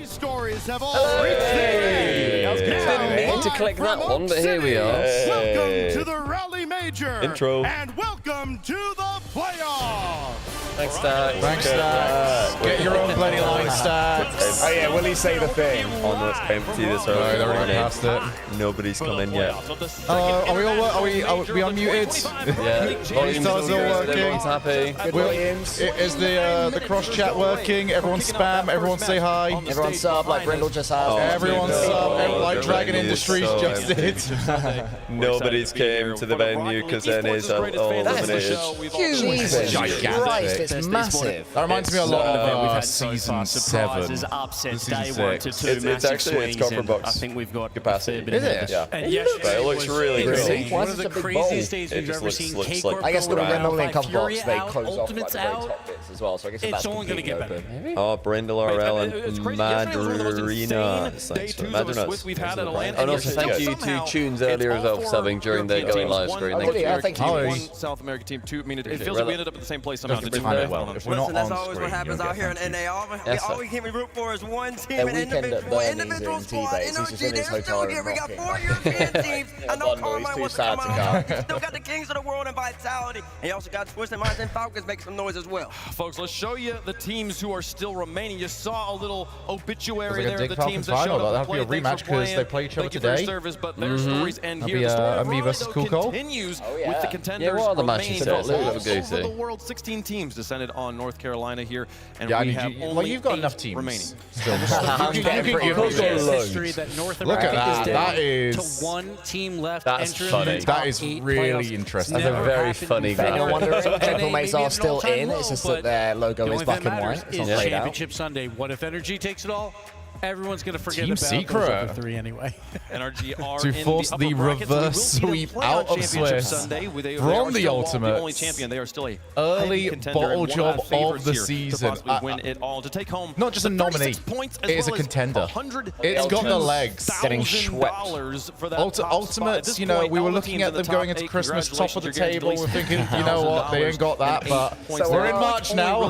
stories have all reached Didn't mean to click that one, but here we are. Welcome to the Rally Major. Intro. And welcome to the playoffs. Thanks, Stack. Thanks, Stack. Get your own bloody line, Stack. Oh yeah, will he say the thing? On this empty this early They're already morning. past it. Nobody's come in yet. Are we all? Are we unmuted? Yeah, volume's Stars all all good. working. Everyone's happy. Is the cross chat working? Everyone spam. Everyone say hi. Everyone sub like Brindle just has. Everyone sub like Dragon Industries just did. Nobody's came to the venue because then is all eliminated. Jesus gigantic. Christ, it's massive. That reminds me a lot of we've had season 7. Upsets, Season day 1 to 6. 2 massive It's swings, got for and box I think we've got capacity. a bit Is of it? this. Yeah. And yesterday But it looks was really good. insane. Why One is of it the such a big craziest bowl? days It we've just ever looks seen. like- K-Corp I guess the going around, Rendell Link cover box, Fury they out, close off like Ultimates the very out. top bits as well, so I guess It's that's only going to get better. open. Oh, Brindle RL and It's crazy. Yesterday was one of the most Madurina. insane day twos of a Swiss we've had at a land. And also thank you to Tunes earlier as well for subbing during the going live screen. Oh, did he? Oh, thank you. Oh, One South American team, two. I mean, it feels like we ended up at the same place somehow. Doesn't time it well. If we're not That's on always screen, what happens you'll out get here in them. NA. Yes, All sir. we can root for is one team, Their an weekend at individual, Burnley's individual in squad, T-Base. He's energy. just in his They're still hotel here. We got room 4 rocking. European teams. I know Bundle, Carmine he's too wants to sad come to out. go. You still got the Kings of the World and Vitality. And you also got Twisted Minds and Falcons making some noise as well. Folks, let's show you the teams who are still remaining. You saw a little obituary Looks like a there of Dig the teams that Falcons showed final. up to That'll be play. a rematch 'cause they play each other Thank you for your today. service, but their stories end That'll here. be, The story of me versus Raleigh, Cool though, Cole. continues Oh, yeah. with the contenders Yeah, what are the matches remaining today? all Let's over have a go-see. the world. 16 teams descended on North Carolina here, and Yeah, we and have well, only you've got 8 enough teams remaining. still. I'm getting pretty history that North Look at America that. is That down is. to one team left. That's entering funny. the That top is 8 really playoffs. interesting. It's That's a never very happened funny before. If you're graphic. wondering, And Triple they Mates may are be still an all-time in. low, It's just but that their logo the is only black thing and that white. matters It's not is played out. Championship Sunday. What if Energy takes it all? Everyone's going to forget Team about Secret. those other 3 anyway. NRG are To in force the the upper brackets. reverse We will see them sweep play on out of Championship Swiss Sunday. They from are the still the Ultimates. only champion. They are still a Early heavy contender bottle and one job the favorites of the here to season. possibly win it all, to take home Not just a the nominee, 36 points as it is well a as contender. It's got the legs. Getting swept. $100,000 for that top spot. At Ultimates, this you know, point, we were all the looking teams at in the them top going into 8, Christmas, top of the congratulations, table. you're We're getting thinking, you know what, they ain't got that, but $8,000 we're in March now.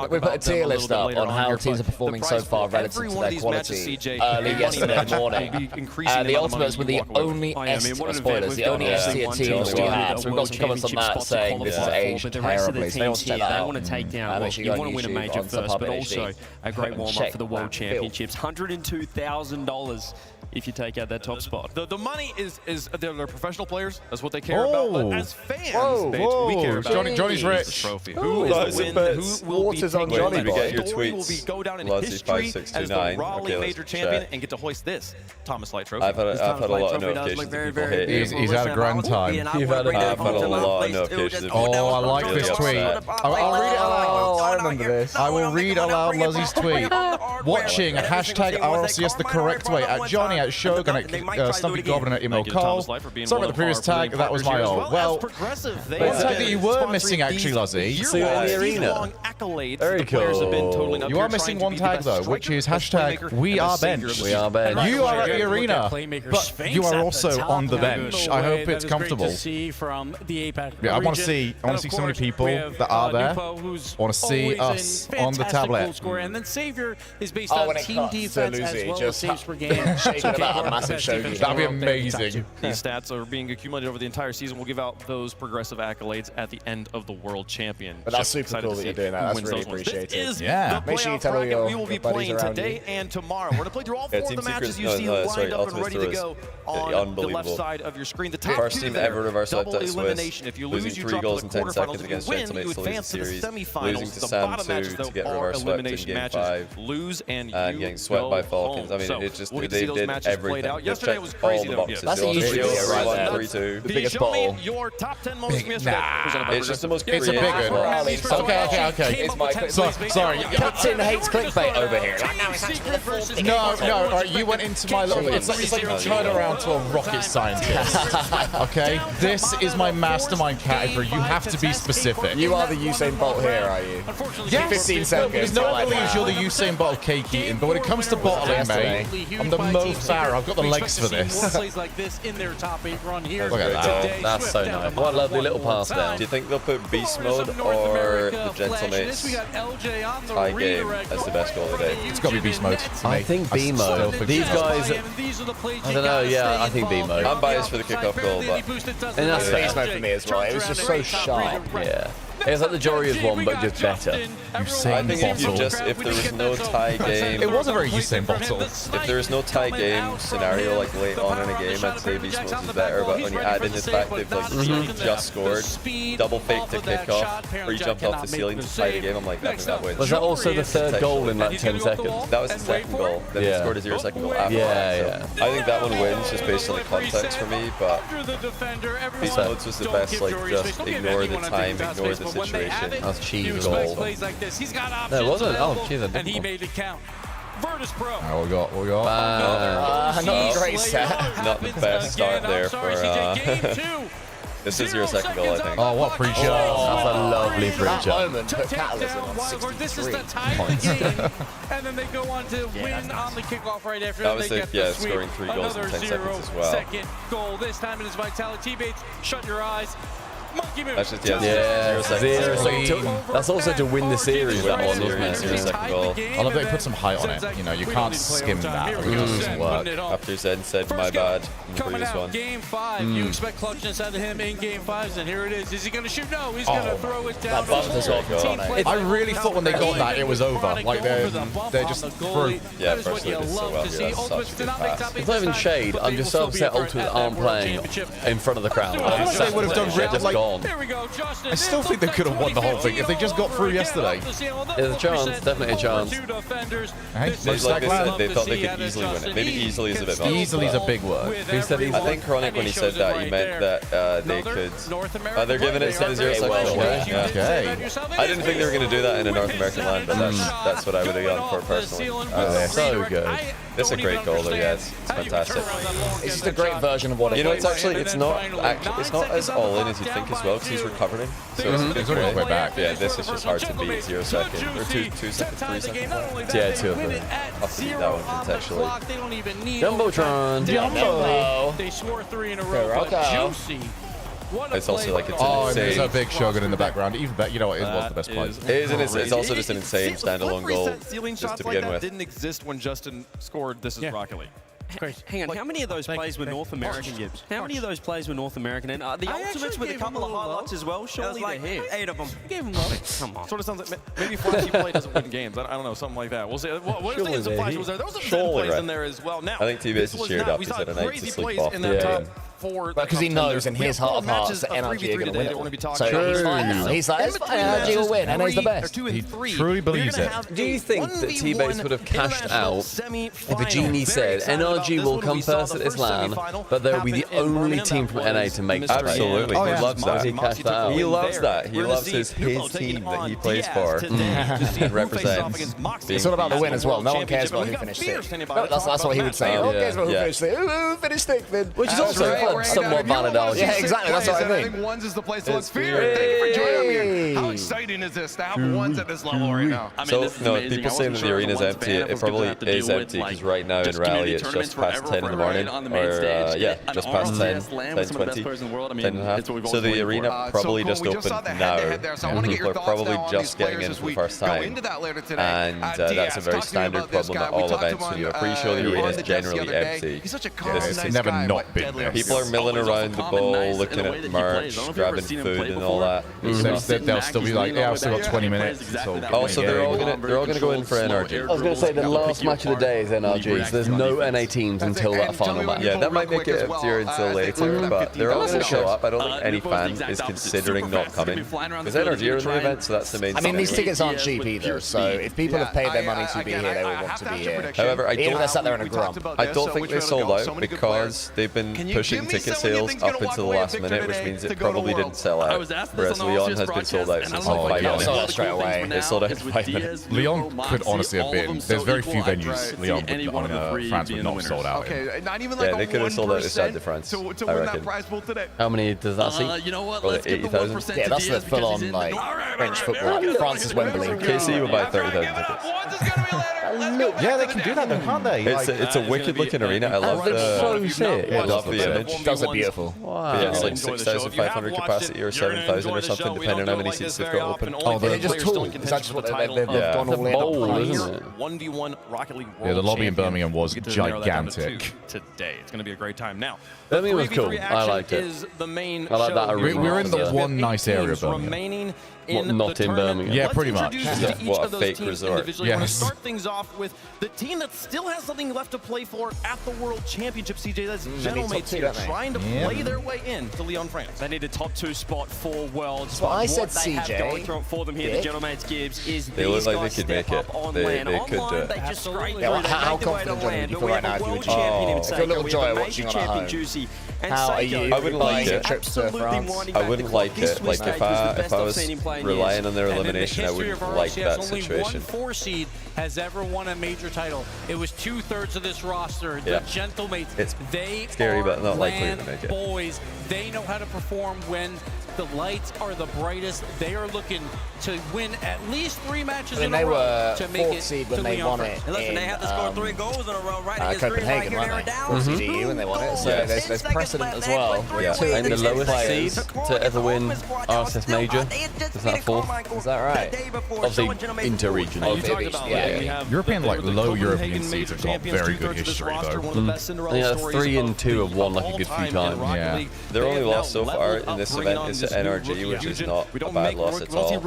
We put a tier list up on how teams are performing so far relative to their quality early yesterday morning. The Ultimates were the only spoilers, the only S tier teams we had. So we've got some comments on that saying this is aged terribly. So they want to check that out. They want to take down. Make sure You you go want on to win a YouTube major on first, but SubHub also HD. a great warm up Check for the World that film. Championships. $102,000 if you take out that top spot. The money is they're professional players. That's what they care about. But as fans, Whoa. we care about Johnny's the rich. trophy. Ooh, Who lots is the of win? bets. Who will be Waters on taking Johnny that Boy. Get your story will be tweets. go down in Lozzy history 5629. as the Raleigh Okay, major let's champion check. and get to hoist this Thomas Light trophy. I've had a lot of Trophy does notifications look of very, people very hitting. He's had a grand time. I've I've had a lot of notifications. Oh, I like this tweet. I'll read it aloud. I remember this. I will read aloud Lozzy's tweet. Watching hashtag RLCS the correct way at Johnny, at Shogun, at Stumpy Goblin, at Emo Cole. Sorry about the previous tag, that was my old. Well, one tag that you were missing actually, Lozzy. So you're in the arena. Very cool. You are missing one tag though, which is hashtag we are bench. We are bench. You are at the arena, but you are also on the bench. I hope it's comfortable. Yeah, I want to see so many people that are there. I want to see us on the tablet. And then Savior is based Oh, on when it team cuts to defense as Lucy, well as just saves per game. shaking about a massive Shogun. That'd be amazing. These stats are being accumulated over the entire season. We'll give out those progressive accolades at the end of the World Championship. But that's super Excited cool to that you're see doing that. who That's wins really those ones. appreciated. This is Yeah. the Make sure you playoff tell all bracket your we will be buddies playing around today you. and tomorrow. We're going to play through all 4 of Team the matches Secret's- you see sorry, lined up and Ultimates ready to Tours. go on the left Unbelievable. side of your screen. The top First 2 team there, ever reverse swept double at Swiss, elimination. If you lose, losing you 3 drop goals to in the 10 quarterfinals. seconds If you against win, Gentlemen you to lose the advance to the series, semifinals. losing to The Sam bottom 2 matches, to though, get are reverse swept in elimination game matches. 5. Lose and And you getting swept go by Falcons. home. I mean, So it just we'll get to they see those did matches everything. played out. They Yesterday checked was all crazy, the though. boxes. That's They a all usually three, right there. 3-2. The Can you biggest show bottle. me your top 10 moments from yesterday? Presented by It's just the most It's a big creative one. one. Okay. It's my Sorry. Putin hates clickbait over here. No. All right, you went into my little. It's like you turned around to a rocket scientist. Okay, this is my mastermind category. You have to be specific. You are the Usain Bolt here, are you? Yes. 15 seconds. Because no one believes you're the Usain Bolt of cake eating, but when it comes to bottling, mate, I'm the Mo Farah. I've got the legs for this. Plays like this in their top 8 run here. Look at that. today. That's so nice. What a lovely little pass there. Do you think they'll put beast mode or the gentleman minutes tie game as the best goal of the day. It's got to be beast mode. I think B mode. These guys, I don't know. Yeah, I think B mode. I'm biased for the kickoff goal, but And that's beast mode for me as well. It was just so sharp. Yeah. It's like the Jorriers one, but just better. I think if there was no tie game, It was a very Usain Bottle. if there was no tie game scenario like late on in a game, I'd say beast mode is better. But when you add in the fact they've like just scored, double fake to kick off, or you jumped off the ceiling to tie the game, I'm like, I think that wins. Was that also the third goal in like 10 seconds? That was the second goal. Then they scored a 0-second goal after. Yeah, I think that one wins just based on the context for me. But beast modes was the best. Like just ignore the time, ignore the situation. That's cheese goal. No, it wasn't. Oh, cheese. And he made it count. Virtus Pro. What we got? What we got? Not a great set. Not the best start there for. This is your second goal, I think. Oh, what pre-shot. That's a lovely That pre-shot. moment put Catalyst on 63 points. And then they go on to win on the kickoff right after. That was they the, get the sweep. scoring 3 goals in 10 seconds as well. Second goal. This time it is Vitality. Teammates, shut your eyes. Monkey move. That's just, Yeah, 0 seconds. That's also to win the series, that one, wasn't it? 0-second goal. I love that they put some height on it. You know, you can't skim that. It just doesn't work. After said my bad in the previous one. Game 5. You expect clutchness out of him in game 5s, and here it is. Is he going to shoot? No, he's going to throw it down. That bump as well. I really thought when they got that, it was over. Like, they're just through. Yeah, first they did so well here. That's such a good pass. It's not even shade. I'm just so upset Ultimate aren't playing in front of the crowd. I feel like they would have done They're really, just like, gone. I still think they could have won the whole thing if they just got through yesterday. There's a chance, definitely a chance. Hey, They thought they could easily win it. Maybe easily is a bit much. Easily is a big word. Who said easily? I think Chronic, when he said that, he meant that they could. They're giving it to the 0-second goal. Yeah. Okay. I didn't think they were going to do that in a North American land, but that's what I would have gone for personally. So good. It's a great goal, though. Yeah, it's fantastic. It's just a great version of what it You know, is. it's not as all in as you think as well, because he's recovering. So He's on his way back. Yeah, this is just hard to beat. 0 second or 2 seconds, 3 seconds. Yeah, 2 of them. I'll beat that one contextually. Jumbotron. Jumbo. They swore 3 in a row, but Rocco. juicy. It's also like it's Oh, an and there's a insane. big Shogun in the background. Even better, you know what? It was the best play. It is, and it's also just an insane standalone goal just to begin with. Didn't exist when Justin scored. This is Rocket League. Hang on, how many of those plays were North American, Gibbs? How many of those plays were North American? And the ultimates with a couple of highlights as well, surely like 8 of them. Gave him love. Come on. Sort of sounds like maybe Flashy Play doesn't win games. I don't know, something like that. We'll see. What is the Flashy was there? There was some good plays in there as well. Now, I think T-Base is cheered up. He's had a night to sleep off. in that top 4. Because he knows in his heart of hearts that NRG are going to win it. So he's fine now. He's like, NRG will win. NRG's the best. He truly believes it. Do you think that T-Base would have cashed out if a genie said NRG will come first at this LAN, but they'll be the only team from NA to make the play? Absolutely, Oh, he yeah. loves Does that. he cash that out? He loves that. He loves his team that he plays for and represents. It's all about the win as well. No one cares about who finished sixth. That's what he would say. No one cares about who finished sixth. Who finished sixth then? Which is also somewhat valid argument. Yeah, exactly. That's what I mean. Ones is the place to look fear. Thank you for joining me here. How exciting is this to have ones at this level right now? So, no, people saying that the arena's empty. It probably is empty because right now in Rally it's just past 10 in the morning. Or, yeah, just past 10, 10:20, 10 and a half. So the arena probably just opened now. And people are probably just getting in for the first time. And that's a very standard problem at all events. When you have a pre-show, the arena is generally empty. It's never not been there. People are milling around the bowl, looking at merch, grabbing food and all that. They'll still be like, yeah, I've still got 20 minutes. Also, they're all gonna go in for NRG. I was going to say the last match of the day is NRG, so there's no NA teams until that final match. Yeah, that might make it emptier until later, but they're all going to show up. I don't think any fan is considering not coming. Because NRG are in the event, so that's the main I mean, thing. these tickets aren't cheap either, so if people have paid their money to be here, they will want to be here. However, Even if they're sat there in a grump. I don't think they sold out because they've been pushing ticket sales up until the last minute, which means it probably didn't sell out. Whereas Leon has been sold out since like 5 Leon sold out minutes. straight away. It sold out in 5 minutes. Leon could honestly have been. There's very few venues Leon France would not sold out in. Okay, not even Yeah, like they could have sold out the Stade de France, to I win that reckon. prize pool today. How many does that seat? You know what? Probably Let's give the 80,000. 1% Yeah, that's to the Diaz because full-on, he's like, the- French football. France's Wembley. KC will buy 30,000 tickets. Yeah, they can do that though, can't they? It's a wicked looking arena. I love It's so sick. I love the image. Does look beautiful. But yeah, it's like 6,500 capacity or 7,000 or something, depending on how many seats they've got open. Oh, they're just tall. Is that just what they've gone all in bowl, isn't it? 1v1 Rocket League World Yeah, the lobby in Champion. Birmingham was We get to narrow that down to gigantic. 2 today. It's going to be a great time. Now, Birmingham was 3v3 cool. I action liked it. is the main I like that show. arena. We're in the Yeah. one nice area of Teams Birmingham. remaining What, in not the in tournament. Birmingham? Yeah, Let's pretty much. introduce Yeah. to each What, a of those fake teams resort. individually. We're going to Yes. start things off with the team that still has something left to play for at the World Championship, CJ. That's Gentleman's two, here, don't they? trying to play their way in to Lyon, France. They need a top 2 spot for Worlds. That's what I said, they have CJ. going for them here, the Gentleman's Gibbs, is They these look like guys they could make step it. up on They land. could do Online, it. they just scrape Yeah, well, through. how They make their way confident to are land, you but we right have now a if you were world Jimmy? champion in If you're a Seiko, little we Joy have a watching major on at champion, home, Juicy, and how are Seiko you I wouldn't like is it. Trips to absolutely France? winding I back wouldn't the clock. like This it. Swiss Like stage if was the I best I've was seen him play in relying years. on their And in the elimination, I history of wouldn't like RLCS, that only situation. one 4 seed has ever won a major title. It was 2/3 of this roster. Yeah. The Gentlemates, It's they scary, are but not likely to land make it. boys. They know how to perform when the lights are the brightest. They are looking to win at least 3 matches in they a row were to make 4th it seed to when they Lyon, won France. it. And listen, in, they have to score 3 goals in a row, right? Against Copenhagen, Green, weren't they? down. CDU when they won it. So Yes. there's precedent as well. Yeah. Two And the individual lowest players. seed to ever win RSS Major. Is that 4th? Is that right? Obviously, inter-regional. Oh, Vivish, yeah. European, like, low European seeds have got very good history, though. Yeah, 3 and 2 have won like a good few times. Yeah. Their only loss so far in this event is to NRG, which is not a bad loss at all. They didn't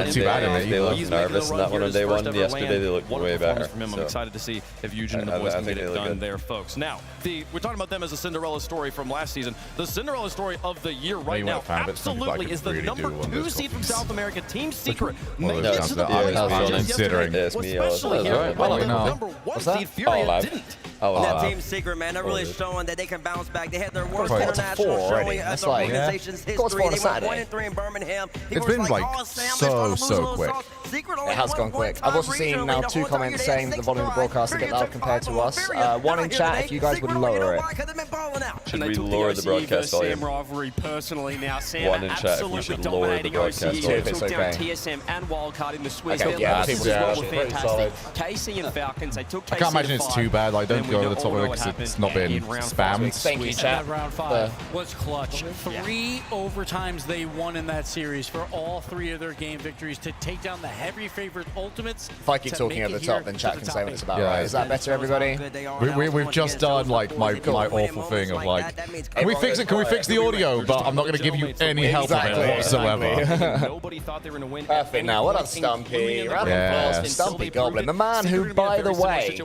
look too bad in it They either. looked nervous in that one on day 1. Yesterday they looked way better. I'm So. excited to see if Eugene and the I boys can think get they it look done good. there, folks. Now, we're talking about them as a Cinderella story from last season. The Cinderella story of the year right you now weren't a fan of it, some people I absolutely could is the really do number one of 2 those seed from copies. South America, Team Secret. One of Made those it sounds to the that I was finals considering. Yes, me, I was especially like, here. right. While I like the that. number 1 What's that? seed Furia live. didn't. Oh, That wow. Team Secret, man, they're really showing that they can bounce back. They had their worst Quite international 4 already. showing at That's the like- organization's Of course, history. 4 on a They went Saturday. 1-3 in Birmingham. It's been, like, so quick. It has gone quick. I've also seen now 2 comments saying that the volume of the broadcast is a bit loud compared to us. One in chat, if you guys would lower it. Should we lower the broadcast volume? rivalry personally now. Sam One in chat if we should lower the broadcast volume. If it's okay. TSM and Wildcard in the Swiss. Okay, Their yeah, losses people as well do were actually. fantastic. KC and Falcons, they took KC I can't imagine to it's 5. too bad. Like, don't Then go we over the top all of know it what because it's happened not been in round spammed. Thank you, And chat. that round 5 was clutch. 3 overtimes they won in that series for all 3 of their game victories to take down the heavy favorite Ultimates. If I keep to talking make at the it top, here then to chat the can top say when it's 8. about Yeah. right. Is that better, everybody? We've just done like my awful thing of like, can we fix it? Can we fix the audio? But I'm not going to give you any help of it whatsoever. Nobody thought they were going to win. Perfect. Now, what up, Stumpy? Round of applause for Stumpy Goblin, the man who, by the way,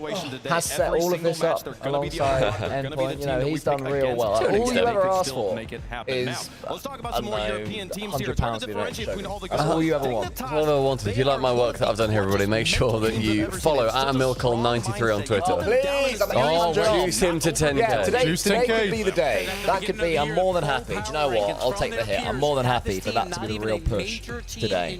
has set all of this up alongside Endpoint. You know, he's done real well. All you ever asked for is, Let's talk about I some don't more know, European teams here. £100 To for your next differentiate between all show. the That's all you ever want. That's what I wanted. If you like my work that I've done here, everybody, make sure that you follow @milcol93 on Twitter. Please, I'm Oh, a reduce him to 10k. Yeah, today Juice could 10K. be the day. That could be, I'm more than happy. Do you know what? I'll take the hit. I'm more than happy for that to be the real push today.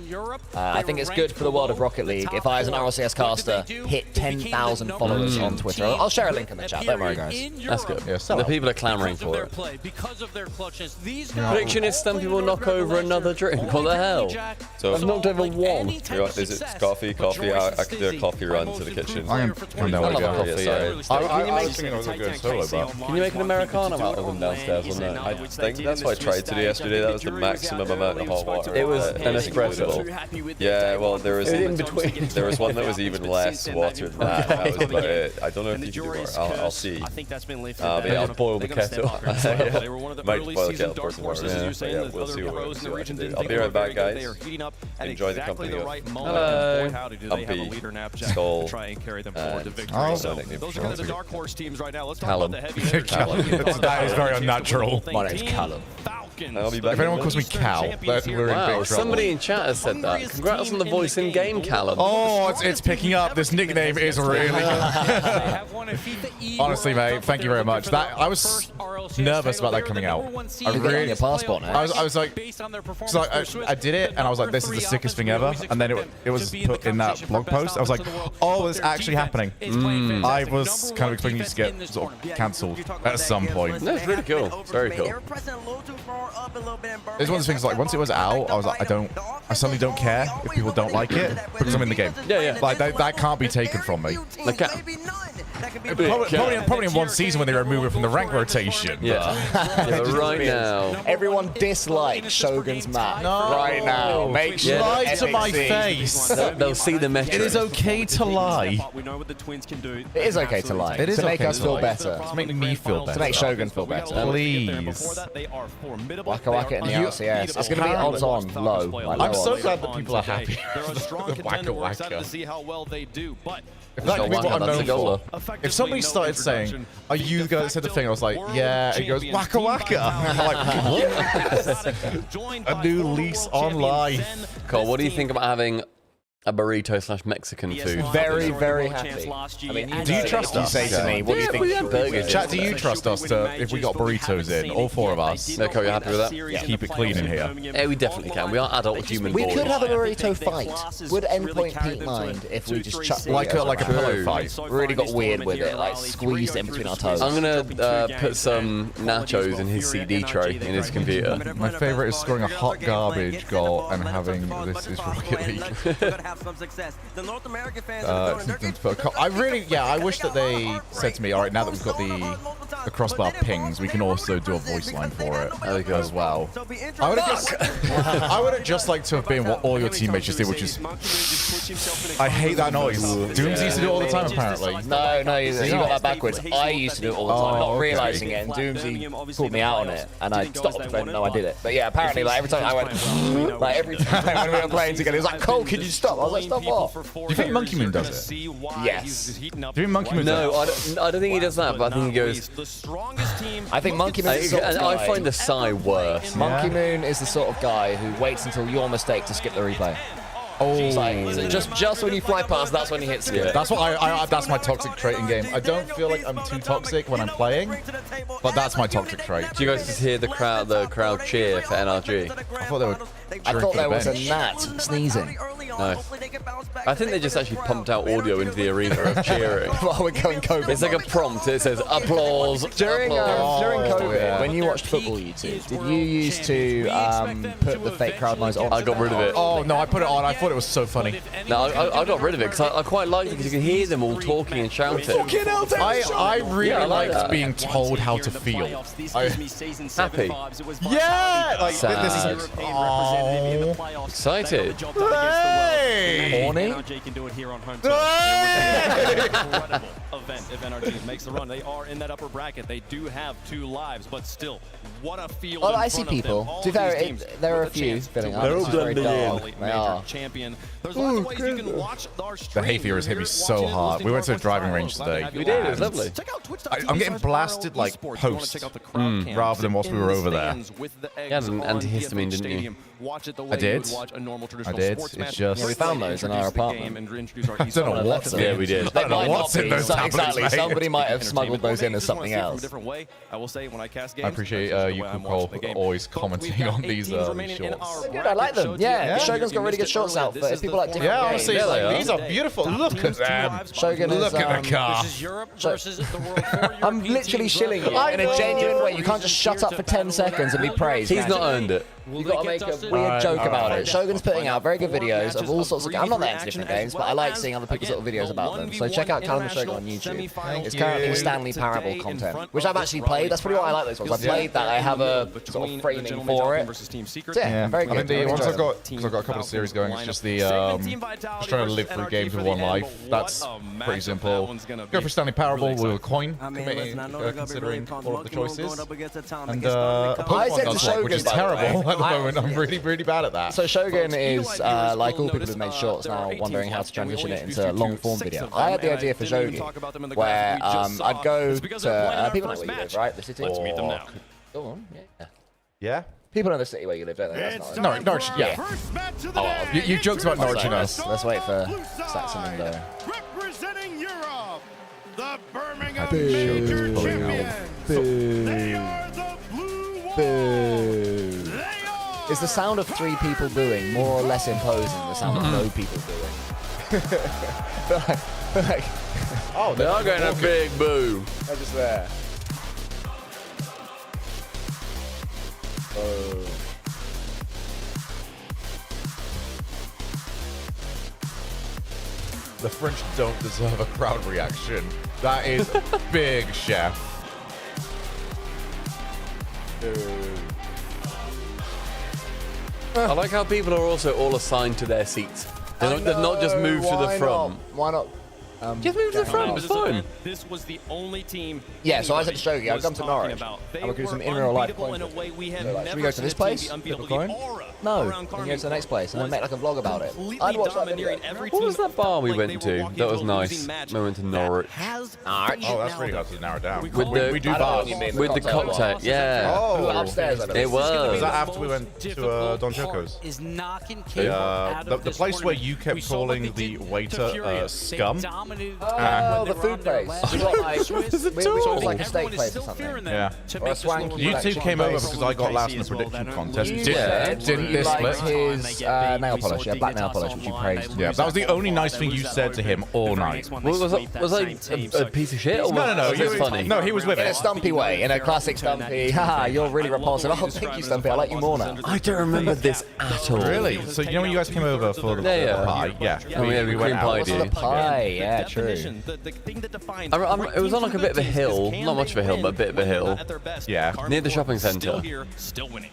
I think it's good for the world of Rocket League. If I, as an RLCS caster, hit 10,000 followers on Twitter, I'll share a link in the chat. Don't worry, guys. That's good. Yeah, sell The out. people are clamoring for it. Because of their clutchness, these Prediction is Stumpy will knock over another drink. What the hell? So- I've knocked over one. Is it coffee? Coffee? I could do a coffee run to the kitchen. I'm no I love idea. coffee, yeah. I was thinking it was a good solo, but Can you make an Americano out of them downstairs or no? I think that's what I tried to do yesterday. That was the maximum amount of hot water. It was that an is espresso. included. Yeah, well, there was In between. There was one that was even less water than that. That was about it. I don't know if you can do more. I'll see. I think that's been lifted. But yeah, I'll boil the kettle. They were one of the Might early boil the season kettle dark for horses, tomorrow. as you're saying. Yeah, The we'll other see what pros in the region we can didn't do. I'll think be they were right back, very good. They guys. are heating up at Enjoy the exactly company the of right moment. Hello. Boy, howdy, do they have a Humpy, leader nap Skull, to try and carry them forward to and- victory. Oh. So nickname those for are kind of the Humpy. dark horse teams right now. Let's talk Callum. about the heavy Callum. That is very unnatural. My name's Callum. I'll be back. If anyone calls me Cal, then we're in Wow, big trouble. somebody in chat has said that. Congrats on the voice in game, Callum. Oh, it's picking up. This nickname is really good. Honestly, mate, thank you very much. That I was nervous about that coming out. I You're getting your passport now. I was like, so I did it, and I was like, this is the sickest thing ever. And then it was put in that blog post. I was like, oh, it's actually happening. I was kind of expecting it to get sort of cancelled at some point. No, it's really cool. It's very cool. It's one of those things like once it was out, I was like, I suddenly don't care if people don't like it because I'm in the game. Yeah, yeah. Like that can't be taken from me. Like, Probably in one season when they remove it from the rank rotation. Yeah. But right now. Everyone dislike Shogun's map right now. Make sure. Lie to my face. They'll see the metrics. It is okay to lie. We know what the twins can do. It is okay to lie. It is to make okay us to feel lie. better. To make me feel better. To make Shogun feel better. Please. Waka Waka in the RLCS. It's going to be odds on low. I'm so glad that people are happy. They're a strong contender. We're excited Waka. to see how well they do. But If that could be what I'm That's a known goal, for. If somebody started saying, "Are you the guy that said the thing?" I was like, "Yeah." And he goes, "Waka Waka." I'm like, what? A new lease on life. Cole, what do you think about having a burrito / Mexican food? Very, very happy. I mean, Do you trust us? You say to me, what do you think? Burgers. Chat, do you trust us to, if we got burritos in, all four of us, No, Cole, you happy with that? keep it clean in here? Yeah, we definitely can. We are adult human We boys. could have a burrito fight. Would Endpoint Pete mind if we just chucked Like a pillow fight. really got weird with it, like squeezed it in between our toes? I'm gonna put some nachos in his CD tray in his computer. My favorite is scoring a hot garbage goal and having this is Rocket League. I wish that they said to me, all right, now that we've got the crossbar pings, we can also do a voice line for it as well. I would have just liked to have been what all your teammates just did, which is, I hate that noise. Dooms used to do it all the time, apparently. No, you got that backwards. I used to do it all the time, not realizing it, and Doomsy pulled me out on it, and I stopped and no, I did it. But yeah, apparently, like every time I went, like every time when we were playing together, he was like, "Cole, can you stop?" I was like, "Stop what?" Do you think Monkey Moon does it? Yes. Do you think Monkey Moon No, does it? I don't think he does that, but I think he goes. I think Monkey Moon is the sort of I guy. find the sigh worse. Monkey Moon is the sort of guy who waits until your mistake to skip the replay. Oh, It's like, just when you fly past, that's when you hit skip. that's what that's my toxic trait in game. I don't feel like I'm too toxic when I'm playing, but that's my toxic trait. Do you guys just hear the crowd cheer for NRG? I thought they were I thought there was a bench. gnat sneezing. No. I think they just actually pumped out audio into the arena of cheering. While we're going COVID. It's like a prompt. It says applause. During COVID, yeah. when you watched football YouTube, did you used to put the fake crowd noise on? I got rid of it. Oh no, I put it on. I thought it was so funny. No, I got rid of it because I quite liked it because you can hear them all talking and shouting. I really Yeah, I like liked that. being told how to feel. Happy. Yeah, like Sad. this is. Oh. Excited. Hey! Horny? NRG can do it here on home Hey! Incredible event if NRG makes the run. They are in that upper bracket. They do have 2 lives, but still, what a field. Well, in I see front of them. people. All To be fair, these teams there are with a few chance filling to up. win It's this very dull. major They are. champion. There's lots of ways you can watch our The stream. hay fever has hit me so hard. We went to a driving range today. We did. It was lovely. I'm getting blasted like post rather than whilst we were over there. You had an antihistamine, didn't you? I did. I did. It's just. Yeah, we found those in our apartment. I don't know what's in Yeah, we did. I don't know what's in those tablets, Exactly. mate. Somebody might have smuggled those in as something else. I appreciate you, Cole, always commenting on these shorts. Good, I like them. Yeah, Shogun's got really good shorts out for if people like different Yeah, games. honestly, Yeah, they like, are. these are beautiful. Look at them. Shogun is, Look at the car. This is Europe versus the world. 4 I'm European literally teams shilling you right in now. a genuine way. You can't just shut up for 10 seconds and be praised. He's not earned it. You've got to make a weird joke about it. Shogun's putting out very good videos of all sorts of games. I'm not that into different games, but I like seeing other people's little videos about them. So check out Calendar Shogun on YouTube. It's currently Stanley Parable content, which I've actually played. That's probably why I like those ones. I've played that. I have a sort of framing for it. So yeah, very I mean, good. the Very ones I've enjoyable. got, because I've got a couple of series going, it's just the, just trying to live through games with one life. That's pretty simple. Go for Stanley Parable with a coin, considering all of the choices. And I Pokemon said to does one, which is Shogun, by the way. terrible at the moment. I'm really, really bad at that. So Shogun is, like all people who've made shorts now, wondering how to transition it into a long-form video. I had the idea for Shogun, where I'd go to, people know where you live, right? The city? Let's meet them now. Go on, yeah. Yeah? People know the city where you live, don't they? That's not Norwich, yeah. First match of the day. You joked about Norwich enough. Let's wait for Saxon and Representing Europe, the Birmingham Boo. Major Pulling out. Champions. Boo. They are the Blue Wolves. Boo. They are. Is the sound of 3 people booing more or less imposing than the sound of no people booing? like, Oh, They are getting a big boo. they're just there. Oh. The French don't deserve a crowd reaction. That is big, chef. I like how people are also all assigned to their seats. They've not just moved to the front. Why not? Just move to the front, it's fine. This was the only team. Yeah, so I said to Shogi, I've come to Norwich. I'm going to do some in real life coin. Should we go to this place? Flip a coin? No. Then you go to the next place and then make like a vlog about it. I'd watch that video. What was that bar we went to? That was nice. We went to Norwich. Norwich? Oh, that's really hard to narrow down. With the bars. With the cocktail, yeah. Oh, upstairs. It was. Was that after we went to Don Choco's? Is knocking the place where you kept calling the waiter scum? Oh, the food place. We got like, we saw like a steak place or something. Yeah. Or a swanky. You two like, came over place. because I got last in the prediction contest. You Didn't you this liked split? his nail polish, yeah, black nail polish, which you praised. Yeah, that was the only nice thing you said to him all night. Was I a piece of shit? Or No. Was it funny? No, he was with In a it. Stumpy way, in a classic Stumpy. Haha, you're really repulsive. Oh, thank you, Stumpy. I like you more now. I don't remember this at all. Really? So you know when you guys came over for the pie? Yeah. Oh, yeah, we cream pied What's the you. pie? Yeah, true. It was on like a bit of a hill. Not much of a hill, but a bit of a hill. Yeah. Near the shopping centre.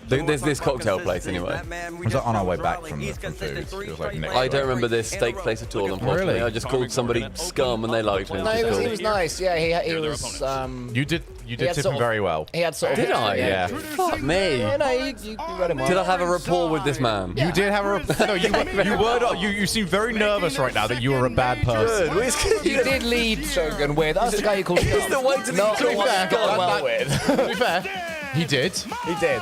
There's this cocktail place anyway. Was that on our way back from food? It was like next I don't remember this steak place at all, unfortunately. Really? I just called somebody scum and they liked me. No, he was nice. Yeah, he was. You did had tip sort him of- very well. He had sort of. Did I? Yeah. Fuck me. Yeah, no, you read him well. Did I have a rapport with this man? You did have a. No, you seem very nervous right now that you were a bad person. You did lead Shogun with. That's the guy you called. He's the way to Not the one fair, you got well with. To be fair, he did. He did.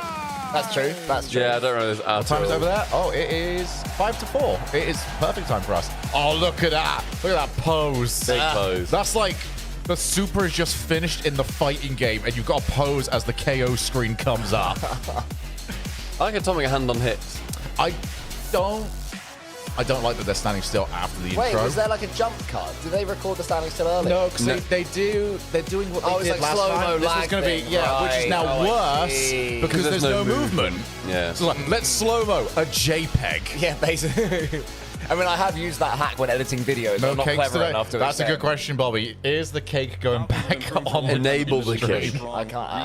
That's true. That's true. Yeah, I don't know this at What time is all. over there? Oh, it is 5 to 4. It is perfect time for us. Oh, look at that. Look at that pose. Big pose. That's like the super is just finished in the fighting game and you've got to pose as the KO screen comes up. I like Atomic hand on hips. I don't like that they're standing still after the Wait, intro. was there like a jump cut? Did they record the standing still early? No, because they're doing what Oh, they it's did like last slow-mo time. This is lag going to be, thing. which is now Right. Oh, I worse see. because there's no movement. Yeah. So like, let's slow-mo a JPEG. Yeah, basically. I mean, I have used that hack when editing videos. No I'm not cakes clever today? enough to That's a good extend. question, Bobby. Is the cake going back on Enable the stream? cake. I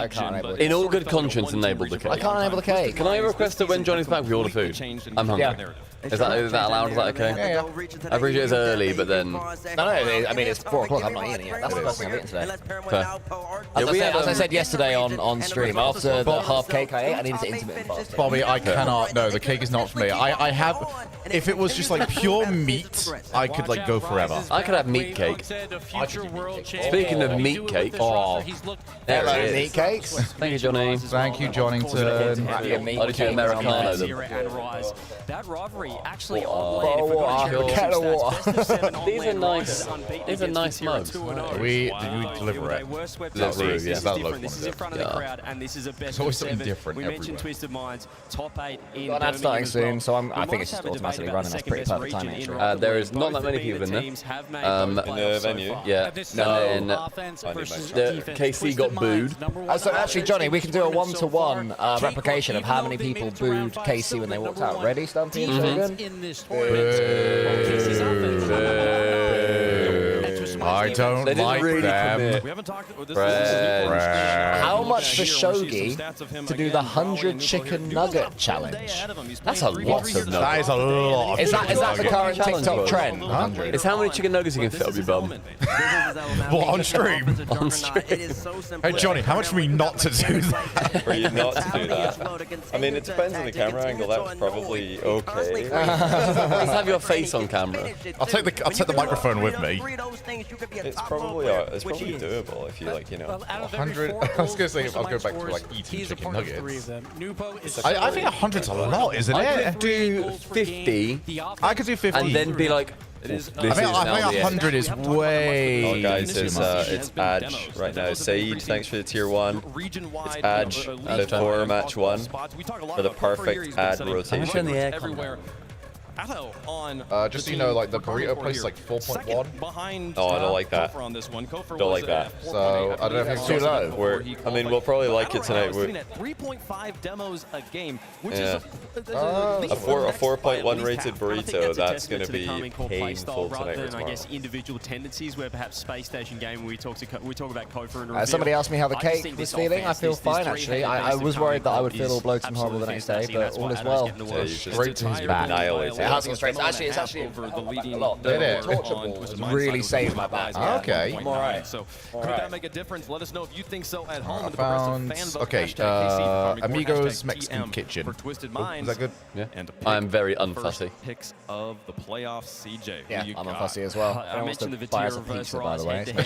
can't enable it. In all good conscience, enable the cake. I can't enable the cake. Can I request that when Johnny's back, we order food? I'm hungry. Yeah. Is that allowed? Is that okay? Yeah. I appreciate it's early, but then. No, I mean, it's 4 o'clock. I'm not eating yet. That's the first thing I'm eating today. Fair. As I said yesterday on stream, after the half cake I ate, I needed to intermittent fast. Bobby, I cannot. No, the cake is not for me. I have. If it was just like pure meat, I could like go forever. I could have meat cake. Speaking of meat cake, Oh, there Hello, it is. meat cakes. Thank you, Johnny. thank you, Johnington. I'll do Americano. That rivalry actually Bottle of water, a kettle of water. These are nice. These are nice mugs. Did we deliver it? Delivery, yeah. That looked This is in front of the Yeah. crowd, and this is a best It's always of something 7. different We mentioned everywhere. Twisted Minds, top 8 in Got an ad starting Birmingham as well. soon, so I We think might it's just have a debate automatically about running. the That's second pretty best perfect region timing, in actually. rugby There league. is not that Both many of people in the there. teams have made In both the playoffs so venue? far. Yeah. No, No, offense I versus the defense. KC got booed. So actually, Johnny, we can do a one-to-one replication of how many people booed KC when they walked out. Ready, Stumpy and Shogun? In this tournament. I don't They didn't like really them. commit. We haven't talked. How much for Shogi to do the 100 chicken nugget challenge? That's a lot of That nuggets. is a lot. Is that the current Challenge TikTok was. trend? 100. It's how many chicken nuggets you can fit up your bum. What, on stream? Hey, Johnny, how much for me not to do that? For you not to do that. I mean, it depends on the camera angle. That was probably okay. Let's have your face on camera. I'll take the microphone with me. It's probably doable if you like, you know. 100. I was gonna say I'll go back to like eating chicken nuggets. I think 100's a lot, isn't I it? could do 50 I could do 50. and then be like, this I think 100 is way. Oh, guys, too it's much. Adge right now. Saeed, thanks for the tier 1. It's Adge before match 1 for the perfect ad I'm rotation. turn the air on. on just so you know, like the burrito place is like 4.1. Behind, Oh, I don't like that. on this one. Don't like that. So I don't know if it's too low. I mean, we'll probably like it tonight. We're at 3.5 demos a game, which is a 4.1 rated burrito. That's going to be painful tonight. Rather than, I guess, individual tendencies, where perhaps Space Station Game, we talk about Kofa and somebody asked me how the cake was feeling. I feel fine, actually. I was worried that I would feel all bloated and horrible the next day, but all is well. Yeah, Straight to his back. It has gone straight. It's actually a lot. The torture ball really saved my back. Okay. I'm all right. So could that make a difference? Let us know if you think so at home. Okay, Amigos Mexican Kitchen. Is that good? Yeah. I'm very unfussy. Picks of the playoffs, CJ. Yeah, I'm unfussy as well. I mentioned the buy us Vatira a reverse pizza, by the rise way. head-to-head.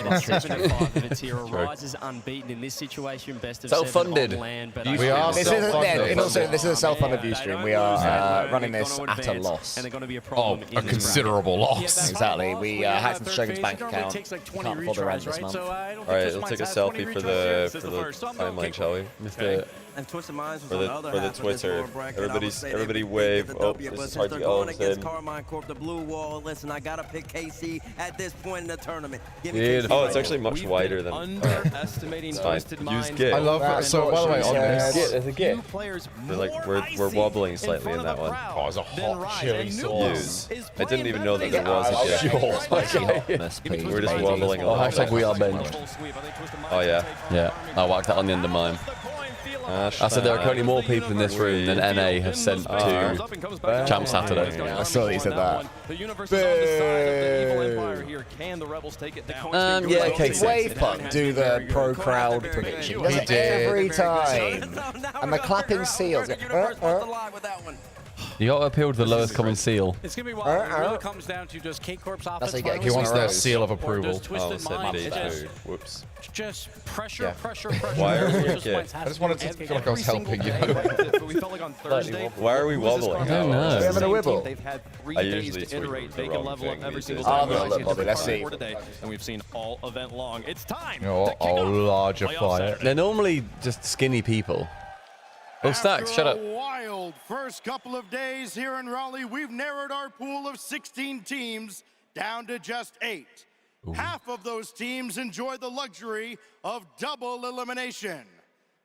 Vatira rises unbeaten in this situation. Best of Self-funded. 7 on land, but We are self-funded. And also, this is a self-funded view stream. We are running this at a loss. And they're going to be a Oh, problem a considerable loss. Exactly. We hacked into Shogun's bank account. Can't afford the rent this month. All right, we'll take a selfie for the timeline, shall we? And Twisted Minds was For on the the other for the half of this Twitter. lower bracket. Everybody wave. Oh, this is hard to get all of against in. Carmine Corp, the blue wall. Listen, I gotta pick KC at this point in the tournament. Give me Beautiful. KC. Oh, it's actually much wider than. Underestimating Twisted Use Minds. Git. I love that. So by the way, on this, There's a Git. We're wobbling slightly in that one. oh, it's a hot chili sauce. I didn't even know that there was a Git. We're just wobbling a Oh, lot. hashtag we are bench. Oh yeah. Yeah, I whacked that on the end of mine. I said there are currently more people in this room than NA have sent to Champ Saturday. Yeah, I saw that you said that. Yeah, Casey. Wave Punk do the pro crowd prediction. He does it every time. And the clapping seals. You got to appeal to the lowest common seal. It's going to be wild. It really comes down to just K-Corp's offense. how you get He wants their Rose. seal of approval. Oh, said D2. Whoops. Just pressure. Why are we I just wanted to feel like I was helping you. Why are we wobbling? I don't know. We're having a wibble. I usually tweet the wrong thing. Let's see. And we've seen all event long. It's time. Oh, larger fire. They're normally just skinny people. Oh, Stacks, shut up. After a wild first couple of days here in Raleigh, we've narrowed our pool of 16 teams down to just 8. Half of those teams enjoy the luxury of double elimination.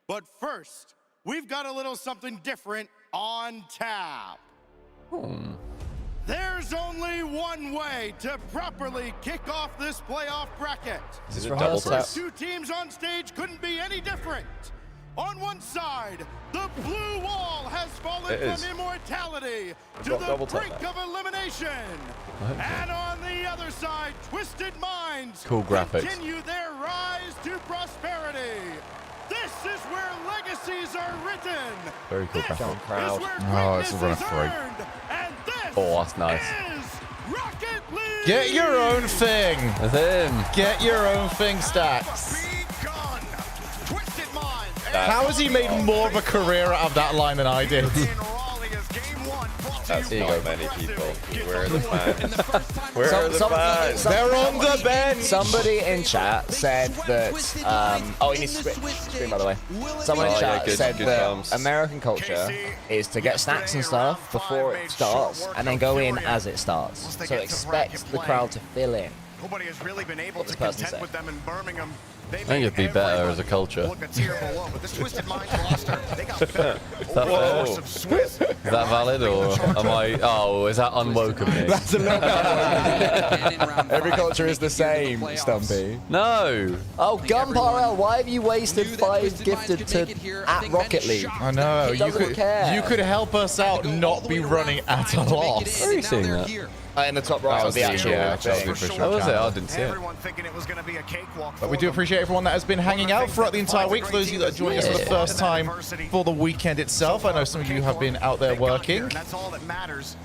But first, we've got a little something different on tap. There's only one way to properly kick off this playoff bracket. Is it double tap? Two teams on stage couldn't be any different. On one side, the blue wall has fallen from immortality to the brink of elimination. And on the other side, Twisted Minds Cool graphics. continue their rise to prosperity. This is where legacies are written. Very cool This graphic. is where Oh, this is greatness rough, right? earned. And this Oh, that's nice. is Rocket League. Get your own thing. That's him. Get your own thing, Stacks. Twisted Minds. How has he made more of a career out of that line than I did? That's so many people. Where are the fans? Where are the fans? They're on the bench. Somebody in chat said that. Oh, he needs to switch screen, by the way. Someone in chat said that American culture is to get snacks and stuff before it starts, and then go in as it starts. So expect the crowd to fill in. Nobody has really been able to person contend say? with them in Birmingham. They I think it'd be better as a culture. look a tier below, but this Twisted Minds roster, they got better. Is that fair? Is that valid or am I? Oh, is that unwoke of me? That's a little Every culture is the same, Stumpy. No. Oh, Gunpile, why have you wasted 5 gifted to at Rocket League? I know. He doesn't care. You could help us out and not be running at a loss. Where are you seeing that? In the top right of the actual thing. Oh, was it? I didn't see it. Everyone thinking it was going to be a cakewalk. But we do appreciate everyone that has been hanging out throughout the entire week. For those of you that are joining us for the first time for the weekend itself, I know some of you have been out there working. That's all that matters.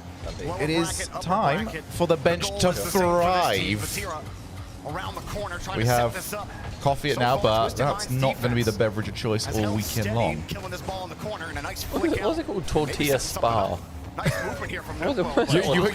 It is time for the bench to thrive. We have coffee at now, but that's not going to be the beverage of choice all weekend long. What is it called? Tortilla Spa. Nice movement here from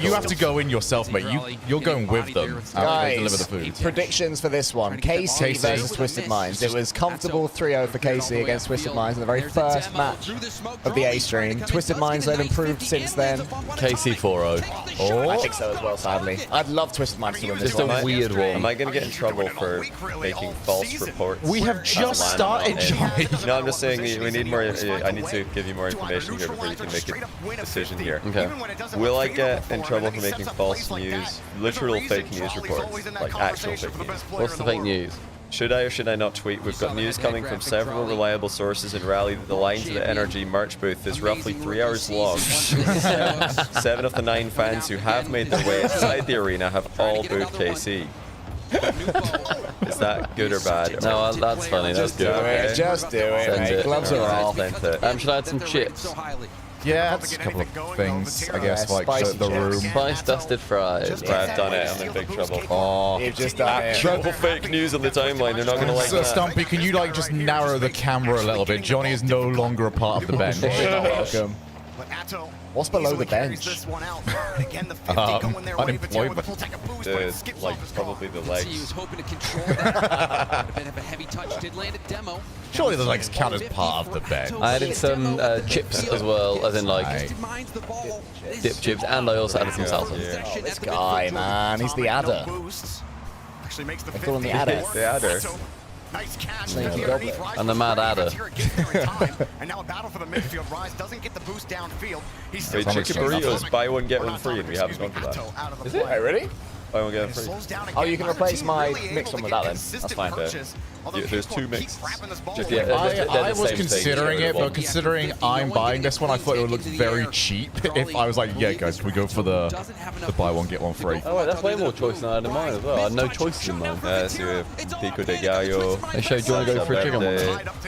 You have to go in yourself, mate. You're going with them. They deliver the food. Predictions for this one. KC versus Twisted Minds. It was comfortable 3-0 for KC against Twisted Minds in the very first match of the A stream. Twisted Minds, they've improved since then. KC 4-0. Oh, I think so as well, sadly. I'd love Twisted Minds to win this Just one. a weird one. Am I going to get in trouble for making false reports? We have just started, Johnny. No, I'm just saying we need more. I need to give you more information here before you can make a decision here. Okay. Will I get in trouble for making false news, literal fake news reports, like actual fake news? What's the fake news? Should I or should I not tweet? We've got news coming from several reliable sources in Raleigh that the line to the NRG merch booth is roughly 3 hours long. 7 of the 9 fans who have made their way inside the arena have all booed KC. Is that good or bad? No, that's funny. That's good. Okay. Just do it, Send mate. it. Gloves are off. Should I add some chips? Yeah, that's a couple of things, I guess, like the room. Spice dusted fries. I've done it. I'm in big trouble. Oh, You've just done it. Triple fake news on the timeline. They're not going to like so that. Stumpy, can you like just narrow the camera a little bit? Johnny is no longer a part of the bench. Welcome. What's below the bench? Unemployment. Like probably the legs. Surely the legs count as part of the bench. I added some chips as well, as in like dip chips, and I also added some salsa. Oh, this guy, man, he's the adder. They call him the adder. The adder. Nice catch. And the mad adder. And now a battle for the midfield. Rise doesn't get the boost downfield. He's Wait, chicken burritos, buy one get one free, and we haven't gone for that. Is it? Hey, really? Buy one get one free. Oh, you can replace my mixed one with that then. That's fine. There's 2 mixes. I was considering it, but considering I'm buying this one, I thought it would look very cheap if I was like, yeah, guys, can we go for the buy one, get one free? Oh, wait, that's way more choice than I had in mine as well. I had no choices in mine. So you have pico de gallo. They showed, do you want to go for a chicken one?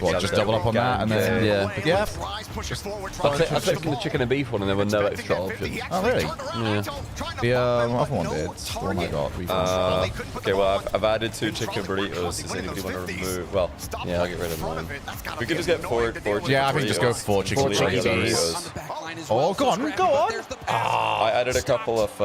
Well, just double up on that, and then... Yeah. I clicked on the chicken and beef one, and there were no extra options. Oh, really? Yeah. The other one did. The one I got. Okay, well, I've added 2 chicken burritos. Does anybody want to remove? Well, yeah, I'll get rid of mine. We could just get 4 Yeah, I think just go 4 chicken burritos. Oh, go on, go on! I added a couple of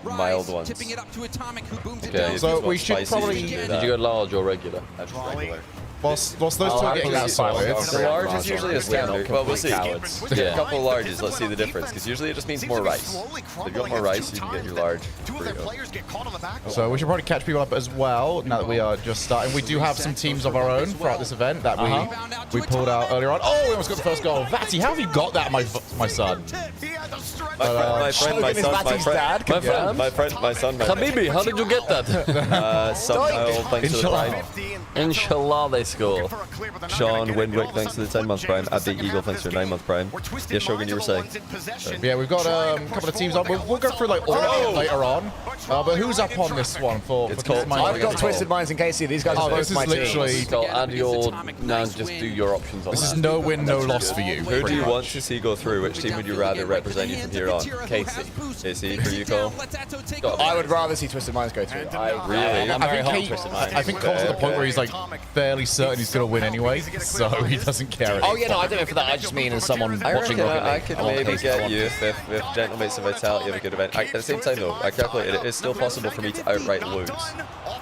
mild ones. Okay, so we should probably... Did you go large or regular? I just regular. Whilst those two are getting that sorted. The large is usually a standard. Well, we'll see. Yeah. A couple of larges, let's see the difference. Because usually it just means more rice. If you got more rice, you can get your large burrito. So we should probably catch people up as well, now that we are just starting. We do have some teams of our own throughout this event that we pulled out earlier on. Oh, we almost got the first goal. Vati, how have you got that, my son? My son. Habibi, how did you get that? Somehow, thanks to the prime. Inshallah, they score. Sean Winwick, thanks to the 10-month prime. Abby Eagle, thanks for the 9-month prime. Yes, Shogun, you were saying. Yeah, we've got a couple of teams on. We'll go through like all of it later on. But who's up on this one for? It's called. I've got Twisted Minds and KC. These guys are both my team. So add your now, just do your options on This is no win, no loss for you. Who do you want to see go through? Which team would you rather represent you from here on? Casey. Casey, for you, Cole? I would rather see Twisted Minds go through. Really? I'm very hot on Twisted Minds. I think Cole's at the point where he's like fairly certain he's going to win anyway, so he doesn't care. Oh yeah, no, I don't know for that. I just mean as someone watching Rocket League. I could maybe get you if Gentlemates of Vitality have a good event. At the same time though, I calculated it is still possible for me to outright lose.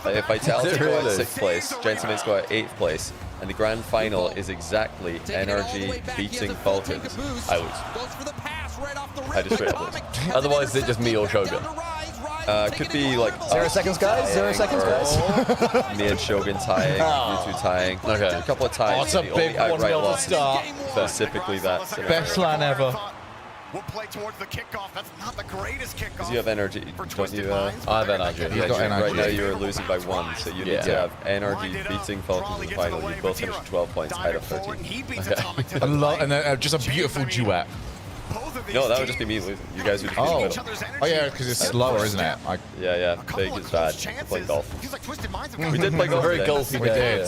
If Vitality go at 6th place, Gentlemates go at 8th place, and the grand final is exactly NRG beating Falcons, I lose. I just straight up lose. Otherwise, it's just me or Shogun. Could be like 0 seconds, guys. 0 seconds, guys. Me and Shogun tying, you 2 tying. Okay. A couple of ties. Oh, it's a big 1-0 to start. Specifically that. Best LAN ever. We'll play towards the kickoff. That's not the greatest kickoff. Because you have energy, don't you? I have energy. Yeah, got energy. right now you're losing by 1, so you need to have energy beating Falcons in the final. You both finished 12 points out of 13. Okay. And then just a beautiful duet. No, that would just be me losing. You guys would just be in the middle. Oh yeah, because it's slower, isn't it? Yeah, big is bad. We play golf. We did play golf. Very golfy day.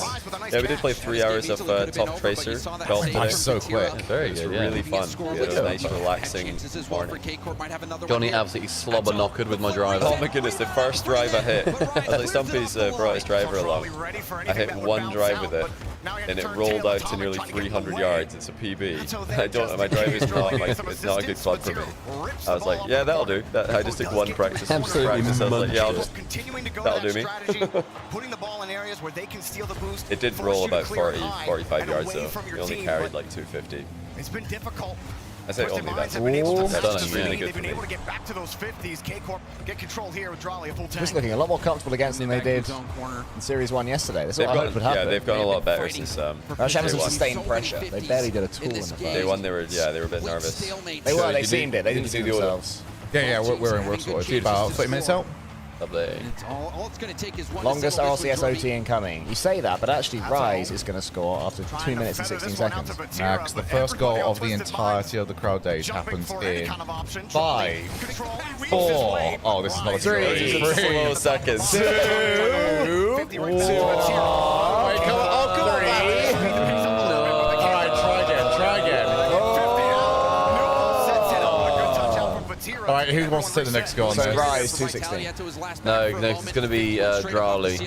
Yeah, we did play 3 hours of Top Tracer golf today. That's so quick. Very good, yeah. Really fun. We had a nice, relaxing morning. Johnny absolutely slobber knockered with my driver. Oh my goodness, the first drive I hit. I was like, Stumpy's brought his driver along. I hit 1 drive with it. and it rolled out to nearly 300 yards. It's a PB. I don't. My drive is not like it's not a good club for me. I was like, yeah, that'll do. I just took one practice. Absolutely. I was like, yeah, that'll do me. It did roll about 45 yards though. It only carried like 250. It's been difficult. I say only that's stunning, really good for me. Able to get back to those 50s. K-Corp get control here with Drali, a full tank. Just looking a lot more comfortable against them than they did in Series 1 yesterday. That's what I hoped would happen. Yeah, they've gotten a lot better since Rush having some sustained pressure. They barely did a tool in the first. They won. They were a bit nervous. They were. They seemed it. They didn't see themselves. Yeah, we're sorted. About 30 minutes out. Lovely. Longest RLCS OT incoming. You say that, but actually Rise is going to score after 2 minutes and 16 seconds. Nah, because the first goal of the entirety of the crowd days happens in 5, 4. Oh, this is not a 3 slow seconds. 2. Come on, all right, try again. All right, who wants to take the next goal? So Rise 216. No, it's going to be Drali.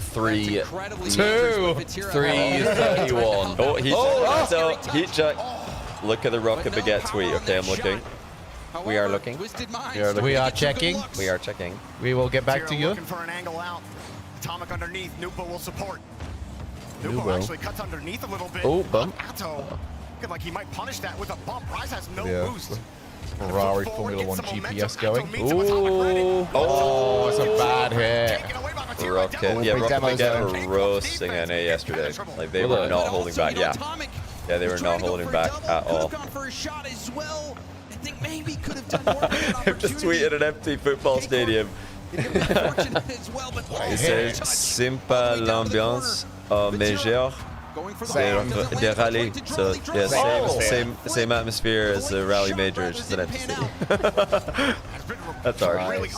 3:31. Oh, heat check. Look at the Rocket Baguette tweet. Okay, I'm looking. We are looking. We are checking. We are checking. We will get back to you. Looking for an angle out. Atomic underneath. Nupa will support. Nupa Nupa actually cuts underneath a little bit. Oh, bump. Atto looking like he might punish that with a bump. Rise has no boost. Ferrari Formula 1 GPS going. Ooh. Oh, it's a bad hit. Rocket. Yeah, Rocket Baguette were roasting NA yesterday. Like, they were not holding back. Yeah, they were not holding back at all. I've just tweeted an empty football stadium. It says, sympa l'ambiance au major des rallyes. So yeah, same atmosphere as the rally major. It's just an empty stadium. That's hard. Is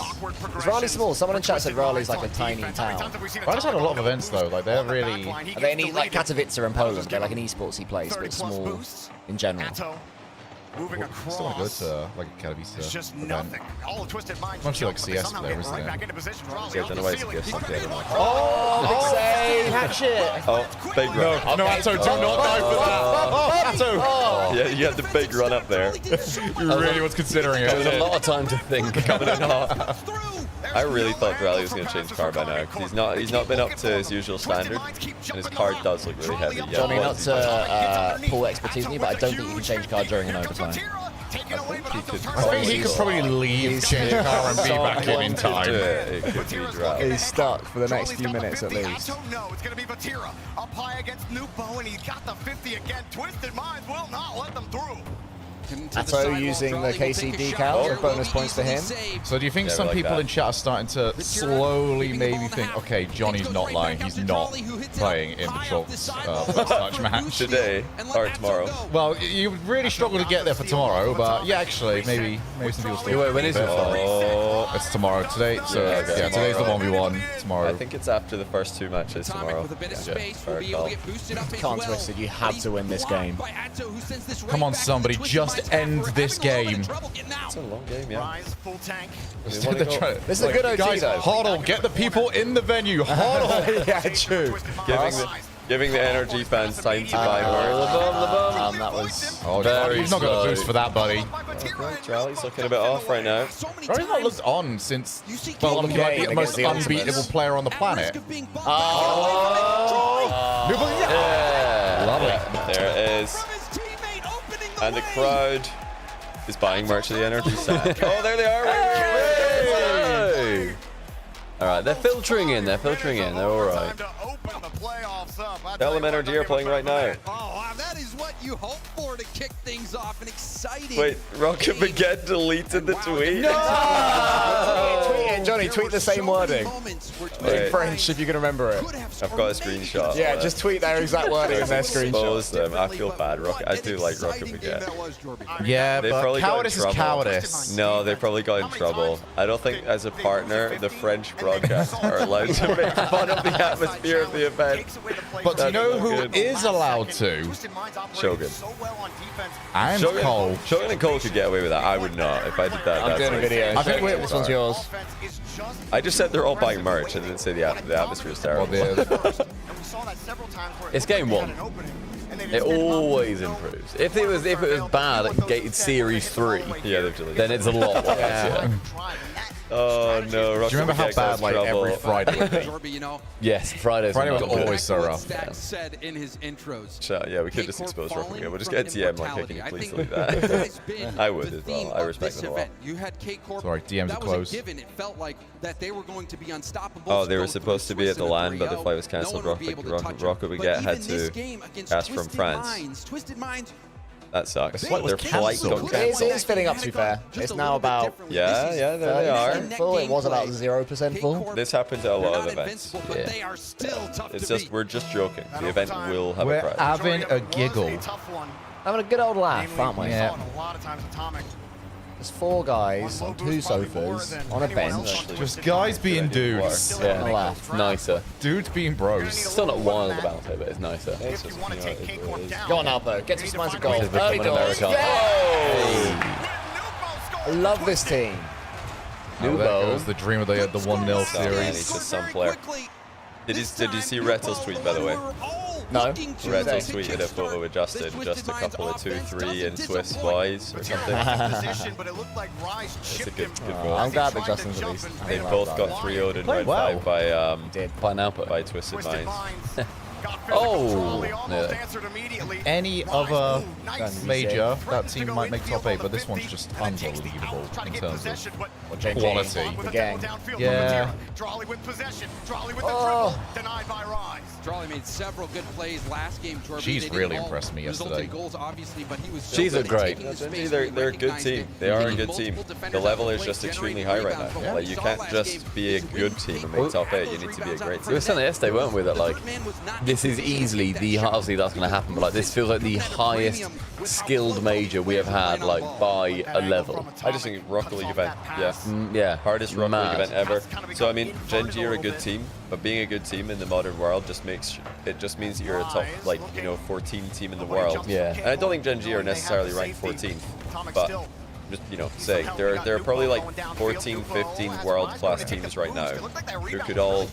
Raleigh small? Someone in chat said Raleigh's like a tiny town. Raleigh's had a lot of events though. Like they're really. Are they like Katowice in Poland? They're like an esportsy place, but small in general. Moving across. Still want to go to like a Katowice it's just event. nothing. All a twisted mind. Much like CS there, isn't it? I don't know why it's a gift. Oh, big save! Hatchet! Oh, big run. No, Atto, do not go for that. Atto! Yeah, you had the big run up there. You really was considering it. There was a lot of time to think. Coming in hot. I really thought Drali was going to change car by now. He's not been up to his usual standard, and his car does look really heavy. Yeah, Johnny, not to pull expertise on you, but I don't think you can change car during an overtime. I think he could probably leave, change the car, and be back in time. It could be Drali. He's stuck for the next few minutes at least. No, it's going to be Vatira up high against Nupo, and he's got the 50 again. Twisted Minds will not let them through. Atto using the KC decal for bonus points for him. So do you think some people in chat are starting to slowly maybe think, okay, Johnny's not lying, he's not playing in the Trunks first touch match? Today or tomorrow? Well, you would really struggle to get there for tomorrow, but yeah, actually, maybe some people still. Wait, when is it? Oh, it's tomorrow today, so yeah, today's the 1v1, tomorrow. I think it's after the first 2 matches tomorrow. Can't twist it, you have to win this game. Come on, somebody, just end this game. It's a long game, yeah. This is a good OT, guys, though. Huddle, get the people in the venue. Huddle. Yeah, true. Giving the energy fans time to buy more. That was he's not got a boost for that, buddy. Drali's looking a bit off right now. Drali's not looked on since, well, looking like the most unbeatable player on the planet. Yeah. Love it. There it is. And the crowd is buying merch of the energy set. Oh, there they are. Hey! All right, they're filtering in. They're all right. Tell them Energy are playing right now. Oh, that is what you hope for to kick things off and exciting. Wait, Rocket Baguette deleted the tweet? No! Tweet it, Johnny. Tweet the same wording. In French, if you can remember it. I've got a screenshot. Yeah, just tweet their exact wording in their screenshot. Them. I feel bad. I do like Rocket Baguette. Yeah, but cowardice is cowardice. No, they probably got in trouble. I don't think as a partner, the French broadcasters are allowed to make fun of the atmosphere of the event. But do you know who is allowed to? Shogun. And Cole. Shogun and Cole could get away with that. I would not if I did that. I'm doing a video. I think this one's yours. I just said they're all buying merch. I didn't say the atmosphere is terrible. It's game 1. It always improves. If it was bad at Gated Series 3, then it's a lot worse. Yeah. Oh no! Do you remember how bad like every Friday would be? Yes, Friday was always so rough. Said in his intros. Yeah, we could just expose Rocky. We'll just get TM like, hey, can you please delete that? I would as well. I respect them a lot. Sorry, DMs are closed. It felt like that they were going to be unstoppable. Oh, they were supposed to be at the LAN, but the flight was cancelled. Rocket we had to cast from France. That sucks. Their flight got cancelled. It's filling up, to be fair. It's now about... Yeah, there they are. Full. It was about 0% full. This happens at a lot of events. Yeah. It's just, we're just joking. The event will have a crash. We're having a giggle. Having a good old laugh, aren't we? Yeah. There's 4 guys on 2 sofas on a bench. Just guys being dudes. Yeah, laugh. Nicer. Dudes being bros. Still not wild about it, but it's nicer. It's just, Go on, Alpo. Get some smiles of goal. Early doors. I love this team. Nubo was the dream of the 1-0 series. He's just some player. Did you see Reto's tweet, by the way? No. Reto tweeted a photo with Justin, just a couple of 2-3 and Swiss boys or something. It's a good goal. I'm glad that Justin's at least. They both got 3-0'd in round 5 by Twisted Minds. Oh! Yeah. Any other major, that team might make top 8, but this one's just unbelievable in terms of quality. The gang. Yeah. Oh. Drawley made several good plays last game. She's really impressed me yesterday. She's a great. They're a good team. They are a good team. The level is just extremely high right now. Yeah. Like, you can't just be a good team and make top 8. You need to be a great team. We were saying that yesterday, weren't we? That like this is easily the obviously that's going to happen, but like this feels like the highest skilled major we have had like by a level. I just think Rocket League event, yeah, hardest Rocket League event ever. So I mean, Gen G are a good team, but being a good team in the modern world just means that you're a top 14 team in the world. Yeah. And I don't think Gen G are necessarily ranked 14th, but just saying there are probably like 14, 15 world-class teams right now who could all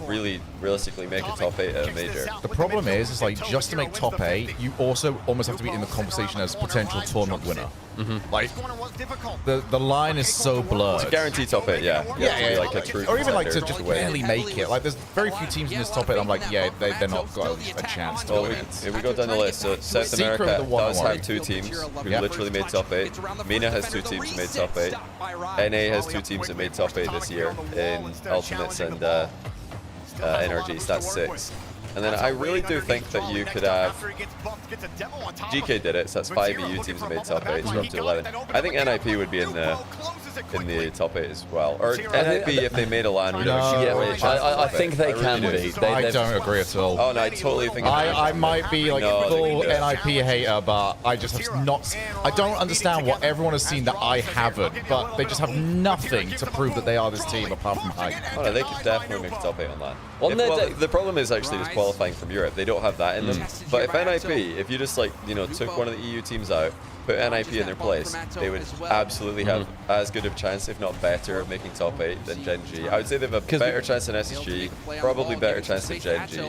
really realistically make a top 8 at a major. The problem is like just to make top 8, you also almost have to be in the conversation as potential tournament winner. Like the line is so blurred. It's a guaranteed top 8, yeah. Yeah, like a true or even like to contender just to win. barely make it. Like there's very few teams in this top 8. I'm like, yeah, they're not got a chance to win. If we go down the list, so South America does have 2 teams who literally made top 8. MENA has 2 teams who made top 8. NA has 2 teams that made top 8 this year in Ultimates and NRGs. That's 6. And then I really do think that you could have... GK did it, so that's 5 EU teams that made top 8, so up to 11. I think NIP would be in the top 8 as well. Or NIP, if they made a LAN, would I think they can be. I don't agree at all. Oh no, I totally think I might be like a full NIP hater, but I just have not... I don't understand what everyone has seen that I haven't, but they just have nothing to prove that they are this team apart from hype. Oh no, they could definitely make a top 8 on LAN. The problem is actually just qualifying from Europe. They don't have that in them. But if NIP, if you just took one of the EU teams out, put NIP in their place, they would absolutely have as good of a chance, if not better, of making top 8 than Gen G. I would say they have a better chance than SSG, probably better chance than Gen G.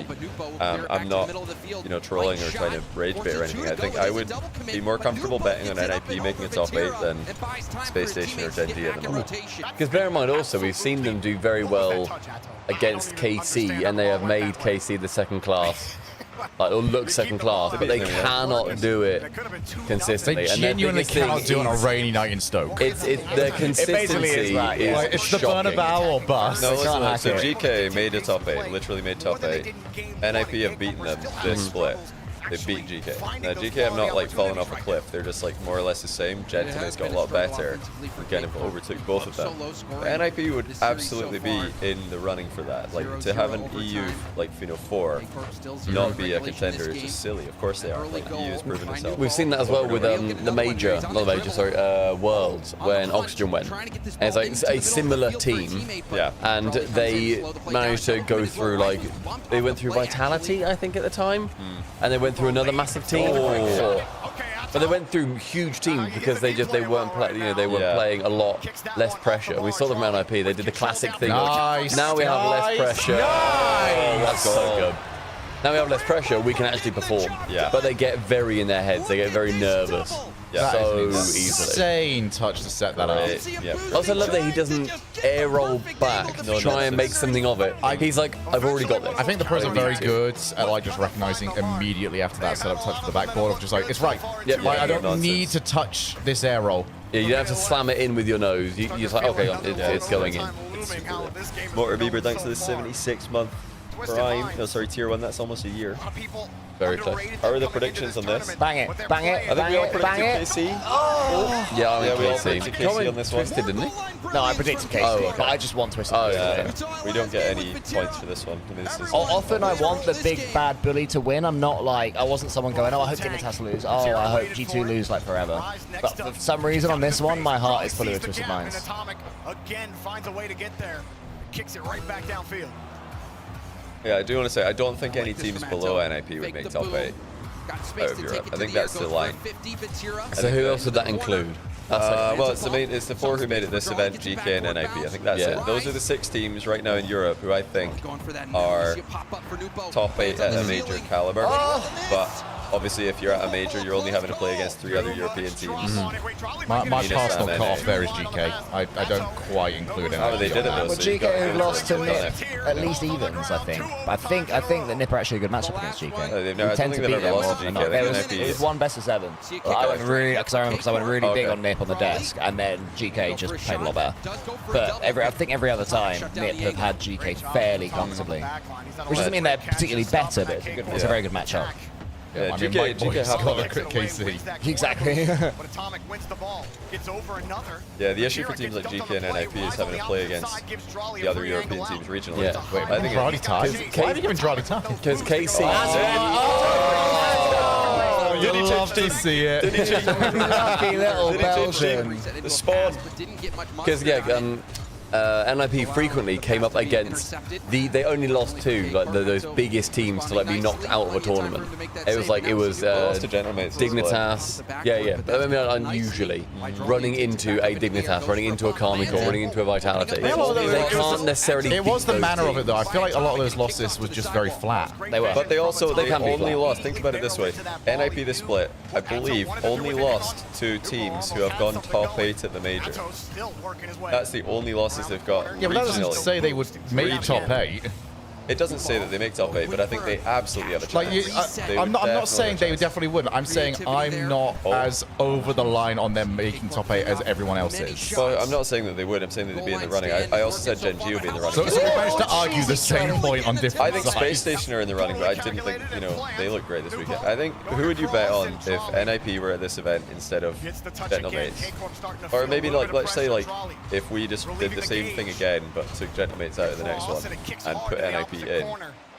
I'm not, trolling or trying to rage bait or anything. I think I would be more comfortable betting on NIP making a top 8 than Space Station or Gen G at the moment. Because bear in mind also, we've seen them do very well against KC, and they have made KC the second class. Or look second class, but they cannot do it consistently. They genuinely cannot do it on a rainy night in Stoke. Their consistency is it's the Bernabeu or bust. No, listen, so GK made a top 8, literally made top 8. NIP have beaten them this split. They beat GK. Now, GK have not fallen off a cliff. They're just more or less the same. Gentleman's got a lot better. We kind of overtook both of them. But NIP would absolutely be in the running for that. To have an EU 4 not be a contender is just silly. Of course they are. EU has proven itself. We've seen that as well with Worlds, when Oxygen went. And it's a similar team. Yeah. And they managed to go through they went through Vitality, I think, at the time. And they went through another massive team. But they went through huge teams because they weren't playing a lot less pressure. We saw them around IP. They did the classic thing. Nice. Now we have less pressure. Nice. Oh, that's so good. Now we have less pressure, we can actually perform. Yeah. But they get very in their heads. They get very nervous. Yeah. So easily. Insane touch to set that up. Yeah. I also love that he doesn't air roll back, try and make something of it. He's like, I've already got this. I think the pros are very good at like just recognizing immediately after that setup touch to the backboard of just like, it's right. Yep. Like, I don't need to touch this air roll. Yeah, you don't have to slam it in with your nose. You're just like, okay, it's going in. Motor Bieber, thanks to the 76-month Prime. No, sorry, tier 1. That's almost a year. Very close. How are the predictions on this? Bang it, bang it, I think we all predicted KC. Oh. Yeah, we all predicted KC on this one. Twisted, didn't he? No, I predicted KC, but I just want Twisted. Oh, yeah. We don't get any points for this one. I mean, this is Often I want the big bad bully to win. I'm not like, I wasn't someone going, oh, I hope Dignitas lose. Oh, I hope G2 lose like forever. But for some reason on this one, my heart is full of Twisted Minds. Again, finds a way to get there. Kicks it right back downfield. Yeah, I do want to say, I don't think any teams below NIP would make top 8 out of Europe. I think that's the line. So who else would that include? Well, it's the 4 who made it this event, GK and NIP. I think that's it. Those are the 6 teams right now in Europe who I think are top 8 at a major caliber. But obviously, if you're at a major, you're only having to play against 3 other European teams. My personal cut-off there is GK. I don't quite include it. Oh, they did it though. Well, GK lost to Nip at least evens, I think. I think that Nip are actually a good matchup against GK. I don't think they've ever lost to GK. It was one best of 7. I went really, because I went really big on Nip on the desk, and then GK just played a lot better. But I think every other time, Nip have had GK fairly comfortably. Which doesn't mean they're particularly better, but it's a very good matchup. Yeah, I mean, GK have got a quick KC. Exactly. Yeah, the issue for teams like GK and NIP is having to play against the other European teams regionally. Yeah. Wait, I think Dradi time? Why are they giving Dradi time? Because KC. You'd love to see it. Lucky little Belgian. The spawn. Because NIP frequently came up against they only lost 2 those biggest teams to be knocked out of a tournament. It was Dignitas. Yeah. But I mean, unusually running into a Dignitas, running into a Karmikor, running into a Vitality. They can't necessarily. It was the manner of it though. I feel like a lot of those losses was just very flat. They were. But they only lost. Think about it this way: NIP the split, I believe, only lost to teams who have gone top 8 at the major. That's the only losses they've got. Yeah, but that doesn't say they would make top 8. It doesn't say that they make top 8, but I think they absolutely have a chance. I'm not saying they definitely wouldn't. I'm saying I'm not as over the line on them making top 8 as everyone else is. Well, I'm not saying that they would. I'm saying that they'd be in the running. I also said Gen G would be in the running. So we managed to argue the same point on different I think sides. Space Station are in the running, but I didn't think, they look great this weekend. I think, who would you bet on if NIP were at this event instead of Gentle Mates? Or maybe, let's say, if we just did the same thing again, but took Gentle Mates out of the next one and put NIP in.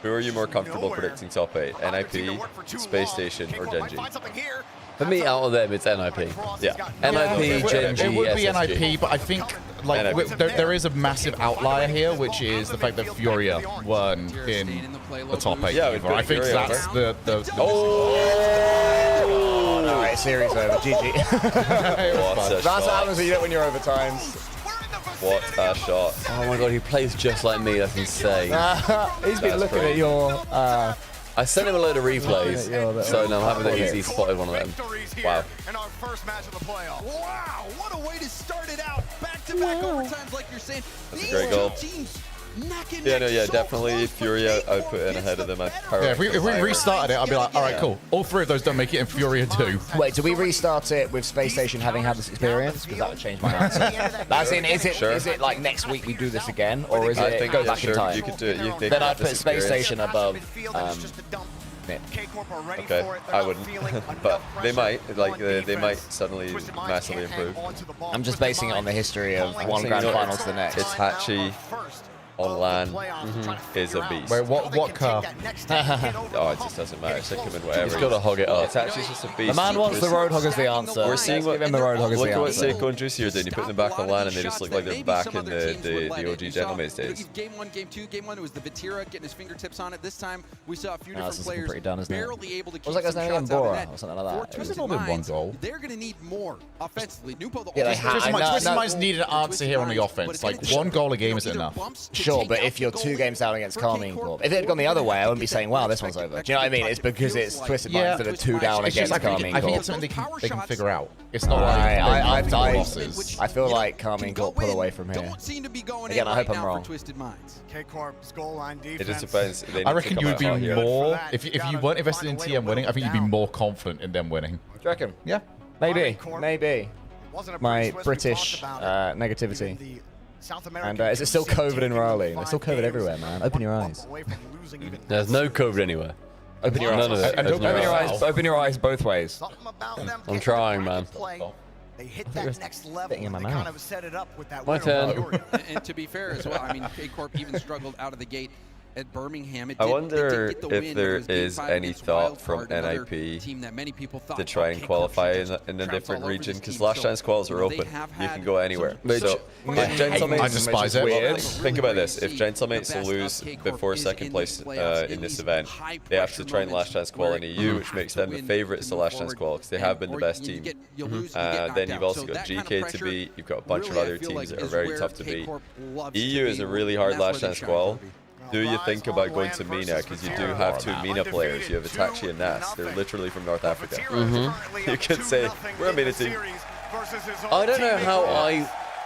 Who are you more comfortable predicting top 8? NIP, Space Station, or Gen G? For me, out of them, it's NIP. Yeah. NIP, Gen G, It would be SSG. NIP, but I think there is a massive outlier here, which is the fact that Furia weren't in the top 8. Yeah, either. I think that's the Alright, series over. GG. That's what happens when you don't win your overtimes. What a shot. Oh my god, he plays just like me. That's insane. He's been looking at your... I sent him a load of replays, so now I'm happy that he's spotted one of them. Wow. Wow, what a way to start it out. Back-to-back overtimes like you're saying. That's a great goal. Definitely Furia I would put in ahead of them. If we restarted it, I'd be like, all right, cool. All 3 of those don't make it, and Furia do. Wait, do we restart it with Space Station having had this experience? Because that would change my answer. That's in, is it like next week we do this again, or is it go back in time? You could do it. Then I'd put Space Station above Nip. Okay, I wouldn't, but they might. They might suddenly massively improve. I'm just basing it on the history of one grand final to the next. It's Hachi, on LAN is a beast. Wait, what car? Oh, it just doesn't matter. Stick him in whatever. He's got to hog it up. It's actually just a beast. The man wants the Roadhog as the answer. We're seeing what, give him the Roadhog as look the at what answer. Seiko and Juicy are doing. You put them back on LAN and they just look like they're back in the OG Gentleman's days. Game 1, Game 2. Game 1, it was the Vatira getting his fingertips on it. This time, we saw a few this different is players pretty done, isn't it? barely able to keep What was that guy's some name again? shots out of Bora net. or something like that? For There's only one goal. They're going to need more offensively. Nupo, the Yeah, they have. Twisted Minds needed an answer here on the offense. Like, one goal a game isn't enough. Sure, but if you're 2 games down against Carmine Corp, if it had gone the other way, I wouldn't be saying, wow, this one's over. Do you know what I mean? It's because it's Twisted Minds that are 2 down It's against just, Carmine I think Corp. it's something they can figure out. It's not like losses. I feel like Carmine Corp pull away from here. Again, I hope I'm wrong. K-Corp's goal line defense. It just depends. They I need reckon to you come would be out hot here. more, if you weren't invested in TM winning, I think you'd be more confident in them winning. Do you reckon? Yeah. Maybe. My British negativity. And is it still COVID in Raleigh? There's still COVID everywhere, man. Open your eyes. There's no COVID anywhere. Open your eyes. None of it. And open your eyes. Open your eyes both ways. I'm trying, man. They hit that next level. in my They mouth. kind of set it up with that My turn. And to be fair as well, I mean, K-Corp even struggled out of the gate at Birmingham. I wonder if there is any thought from NIP to try and qualify in a different region, because last chance quals are open. You can go anywhere. So if Gentlemates, I despise it. Think about this: if Gentlemates lose before second place in this event, they have to try and last chance qual in EU, which makes them the favourites to last chance qual because they have been the best team. Then you've also got GK to beat. You've got a bunch of other teams that are very tough to beat. EU is a really hard last chance qual. Do you think about going to MENA? Because you do have 2 MENA players. You have Itachi and Nas. They're literally from North Africa. You could say, we're a MENA team. I don't know how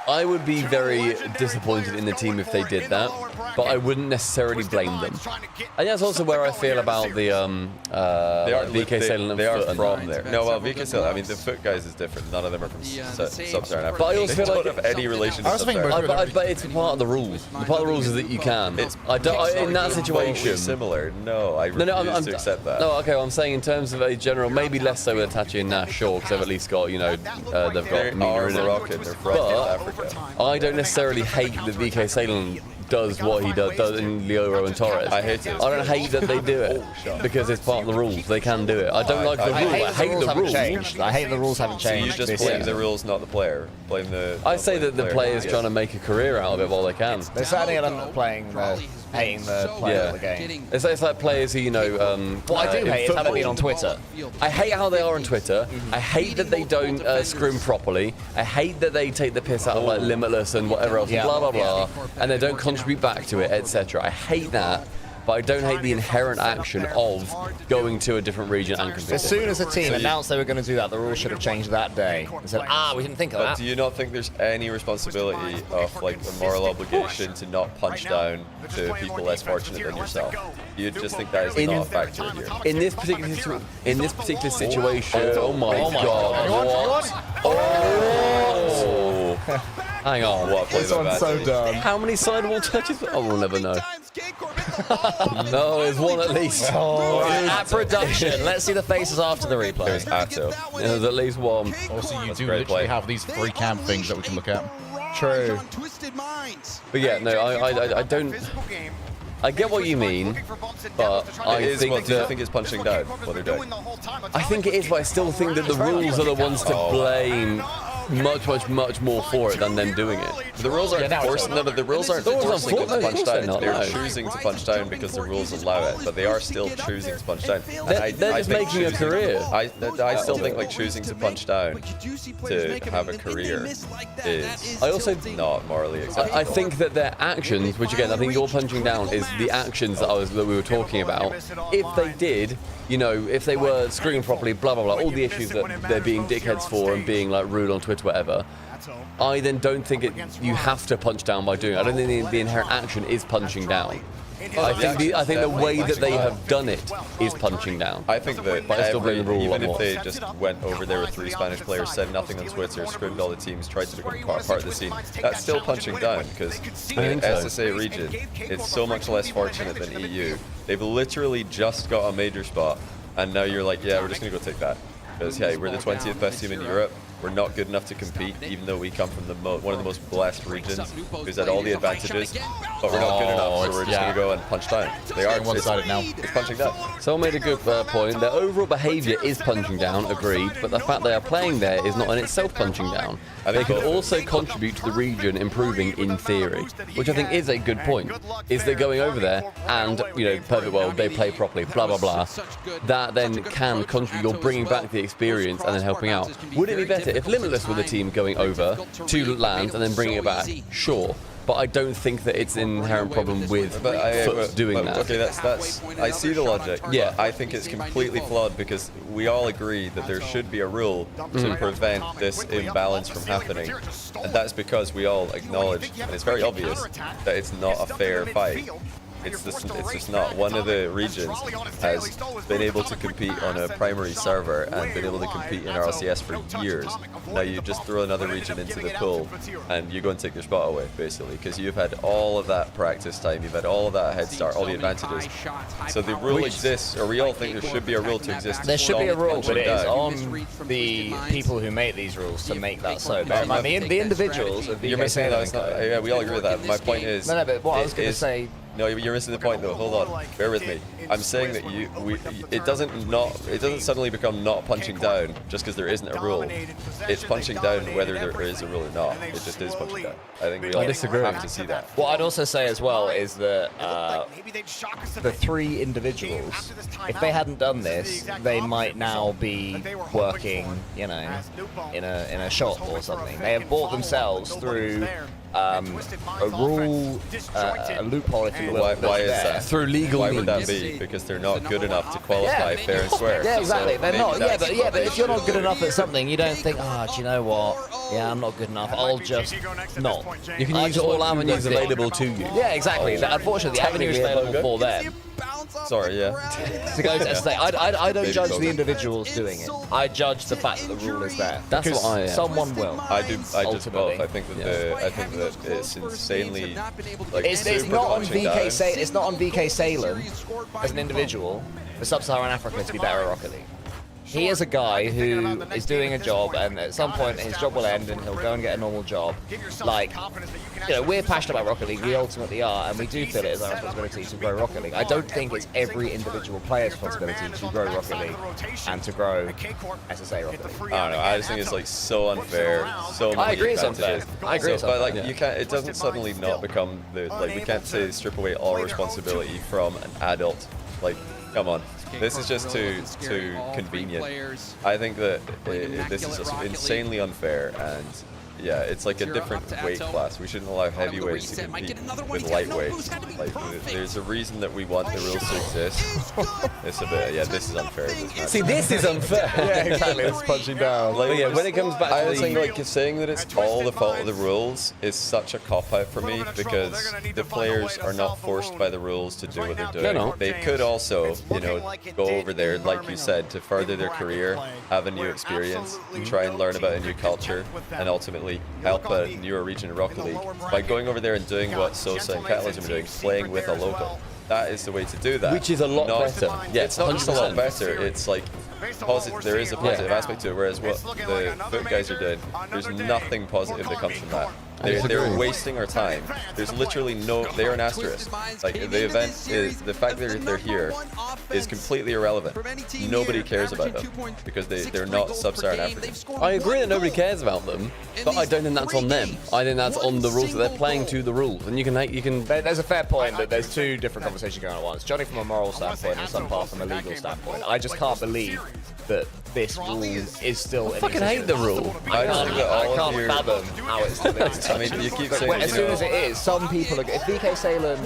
I would be very disappointed in the team if they did that, but I wouldn't necessarily blame them. And that's also where I feel about the VK Salem and They are Foot from and there. No, well, VK Salem, I mean, the Foot guys is different. None of them are from Sub-Saharan Africa. But I also they feel don't like have any relation to I was thinking Sub-Saharan But it's part of the rules. The part of the rules is that you can. It's in that situation. Similar. No, I refuse to accept that. No, okay, well, I'm saying in terms of a general, maybe less so with Itachi and Nash, sure, because they've at least got, you know, they've got MENA in it. Moroccan. They're from Africa. I don't necessarily hate that VK Salem does what he does in Leoro and Torres. I hate it. I don't hate that they do it because it's part of the rules. They can do it. I don't like the rule. I hate the rules. I hate the rules haven't So changed. you just blame the rules, not the player. Blame the. I say that the player's trying to make a career out of it while they can. There's certainly an element playing hating the player of the game. It's like players who, you know... What I do hate is how they've been on Twitter. I hate how they are on Twitter. I hate that they don't scrim properly. I hate that they take the piss out of like Limitless and whatever else, blah, blah, blah, and they don't contribute back to it, etc. I hate that. But I don't hate the inherent action of going to a different region and competing. As soon as the team announced they were going to do that, the rules should have changed that day. They said, we didn't think of that. But do you not think there's any responsibility of like a moral obligation to not punch down to people less fortunate than yourself? You just think that is not a factor here? In this particular situation, oh my god! Oh! Hang on. What a play This one's so dumb. How many sidewall touches? Oh, we'll never know. No, there's one at least. At production, let's see the faces after the replay. There's Atto. There's at least one. Also, you do great literally play. have these free cam things that we can look at. True. But yeah, no, I don't. I get what you mean, but I think do you think it's punching down what they're doing? I think it is, but I still think that the rules are the ones to blame much more for it than them doing it. The rules aren't forcing. No, the rules aren't forcing them to punch down. They're no. choosing to punch down because the rules allow it, but they are still choosing to punch down. They're just making a career. I still think like choosing to punch down to have a career is I also not morally acceptable. I think that their actions, which again I think you're punching down, is the actions that we were talking about. If they did, you know, if they were screening properly, blah blah blah, all the issues that they're being dickheads for and being like rude on Twitter, whatever. I then don't think you have to punch down by doing it. I don't think the inherent action is punching down. I think the way that they have done it is punching down. I think that but I still blame the rule even a lot if they just went over there with 3 Spanish players, said nothing on Twitter, scrimmed all the teams, tried to become part of the scene, that's still punching down because in SSA region, it's so much less fortunate than EU. They've literally just got a major spot, and now you're like, yeah, we're just gonna go take that because hey, we're the 20th best team in Europe. we're not good enough to compete, even though we come from one of the most blessed regions, who's had all the advantages, but we're not good enough, so we're just going to go and punch down. They are one-sided now. It's punching down. Someone made a good point. Their overall behavior is punching down, agreed, but the fact they are playing there is not in itself punching down. They can also contribute to the region improving in theory, which I think is a good point. Is they're going over there and, you know, perfect world, they play properly, blah, blah, blah. That then can contribute. You're bringing back the experience and then helping out. Would it be better if Limitless were the team going over to land and then bringing it back? Sure. But I don't think that it's an inherent problem with Foot doing that. Okay, that's I see the logic. Yeah. I think it's completely flawed because we all agree that there should be a rule to prevent this imbalance from happening. And that's because we all acknowledge, and it's very obvious, that it's not a fair fight. It's just not. One of the regions has been able to compete on a primary server and been able to compete in RLCS for years. Now you just throw another region into the pool and you go and take their spot away, basically, because you've had all of that practice time, you've had all of that head start, all the advantages. So the rule exists, or we all think there should be a rule to exist. There should be a rule, but it is on the people who make these rules to make that so. Bear in mind, the individuals of You're missing that. It's not, yeah, we all agree with that. My point is... No, but what I was going to say... No, you're missing the point though. Hold on, bear with me. I'm saying that it doesn't suddenly become not punching down just because there isn't a rule. It's punching down whether there is a rule or not. It just is punching down. I think we all have to see that. What I'd also say as well is that the three individuals, if they hadn't done this, they might now be working, you know, in a shop or something. They have bought themselves through a rule, a loophole, if you will. Why is that? Through legal means. Why would that be? Because they're not good enough to qualify fair and square. Yeah, exactly. So they're not. Yeah, but if you're not good enough at something, you don't think, do you know what? Yeah, I'm not good enough. I'll just not. You can use all avenues available to you. Yeah, exactly. Unfortunately, the avenue is available for them. Sorry, yeah. To go to state. I don't judge the individuals doing it. I judge the fact that the rule is there. That's what I am. Someone will. I just both. I think that it's insanely like it's not on VK. It's not on VK Salem as an individual for Sub-Saharan Africa to be better at Rocket League. He is a guy who is doing a job, and at some point his job will end, and he'll go and get a normal job. Like, you know, we're passionate about Rocket League, we ultimately are, and we do feel it is our responsibility to grow Rocket League. I don't think it's every individual player's responsibility to grow Rocket League and to grow SSA Rocket League. I don't know. I just think it's like so unfair. So many I agree it's unfair. I agree it's unfair. But like you can't. It doesn't suddenly not become the like we can't say strip away all responsibility from an adult. Like, come on. This is just too convenient. I think that this is just insanely unfair, and yeah, it's like a different weight class. We shouldn't allow heavyweights to compete with lightweights. Like, there's a reason that we want the rules to exist. It's a bit, yeah, this is unfair. See, this is unfair. Yeah, exactly. It's punching down. Like, yeah, when it comes back I to think like saying that it's all the fault of the rules is such a cop-out for me, because the players are not forced by the rules to do what they're doing. No. They could also, you know, go over there, like you said, to further their career, have a new experience, try and learn about a new culture, and ultimately help a newer region of Rocket League by going over there and doing what Sosa and Catalysm are doing, playing with a local. That is the way to do that. Which is a lot better. Yeah, it's not just a lot better. It's like there is a positive aspect to it, whereas what the Foot guys are doing, there's nothing positive that comes from that. They're wasting our time. There's literally they're an asterisk. Like, the event is, the fact that they're here is completely irrelevant. Nobody cares about them because they're not Sub-Saharan African. I agree that nobody cares about them, but I don't think that's on them. I think that's on the rules, that they're playing to the rules. And you can. There's a fair point that there's two different conversations going on at once. Johnny from a moral standpoint and some part from a legal standpoint. I just can't believe that this rule is still. I fucking hate the rule. I can't fathom how it's still in. I mean, you keep saying, as soon as it is, some people are. If VK Salem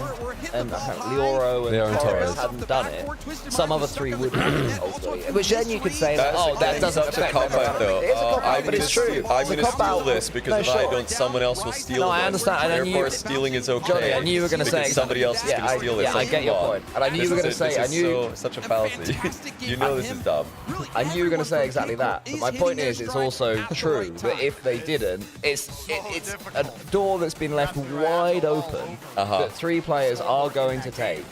and Leoro and Torres hadn't done it, some other three would ultimately. Which then you could say, that doesn't affect cop out, though. It is a cop out, but it's true. I'm going to steal this because if I don't, someone else will steal it. No, I understand. And therefore, stealing is okay. Johnny, I knew you were going to say somebody else is going to steal this. Yeah, I get your point. And I knew you were going to say. I knew such a fallacy. You know this is dumb. I knew you were going to say exactly that. But my point is, it's also true that if they didn't, it's a door that's been left wide open that three players are going to take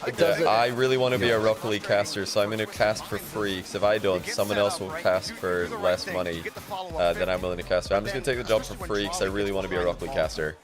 I really want to be a Rocket League caster, so I'm going to cast for free. Because if I don't, someone else will cast for less money than I'm willing to cast. So I'm just going to take the job for free because I really want to be a Rocket League caster.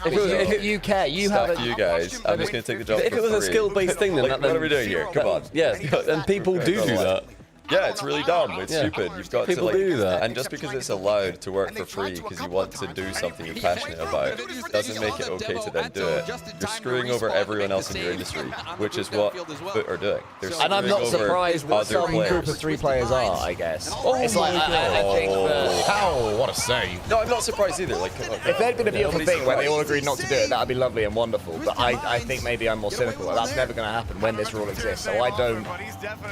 If you care, you have you guys. I'm just going to take the job for free. If it was a skill-based thing, then what are we doing here? Come on. Yeah, and people do that. Yeah, it's really dumb. It's stupid. You've got People to do that. And just because it's allowed to work for free because you want to do something you're passionate about doesn't make it okay to then do it. You're screwing over everyone else in your industry, which is what Foot are doing. And I'm not surprised that some group of 3 players are, I guess. It's like, I think that... How? What a save. No, I'm not surprised either. Like, if there'd been a beautiful thing where they all agreed not to do it, that'd be lovely and wonderful. But I think maybe I'm more cynical. That's never going to happen when this rule exists. So I don't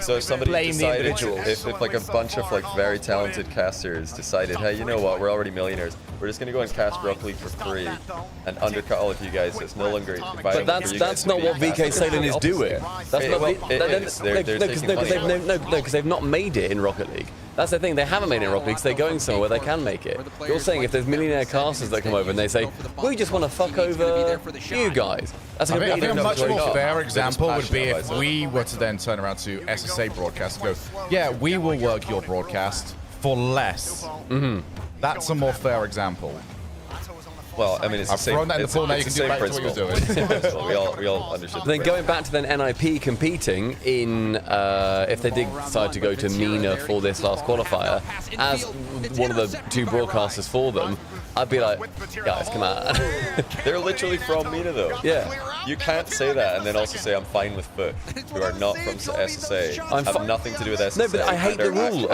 if somebody blame the decided, individuals. if like a bunch of like very talented casters decided, hey, you know what, we're already millionaires. We're just going to go and cast Rocket League for free and undercut all of you guys. It's no longer But that's not what VK Salem is doing. That's not because they've not made it in Rocket League. That's the thing, they haven't made it in Rocket League, so they're going somewhere where they can make it. You're saying if there's millionaire casters that come over and they say, we just want to fuck over you guys. That's I think a much more fair example would be if about we were to then turn around to SSA broadcast and go, yeah, we will work your broadcast for less. That's a more fair example. Well, I mean, it's the same. I've thrown that in the pool now. You can do back to what you're doing. We all understood. Then going back to then NIP competing in, if they did decide to go to MENA for this last qualifier, as one of the 2 broadcasters for them, I'd be like, guys, come on. They're literally from MENA, though. Yeah. You can't say that and then also say I'm fine with Foot, who are not from SSA. Have nothing to do with SSA. No, but I hate the rule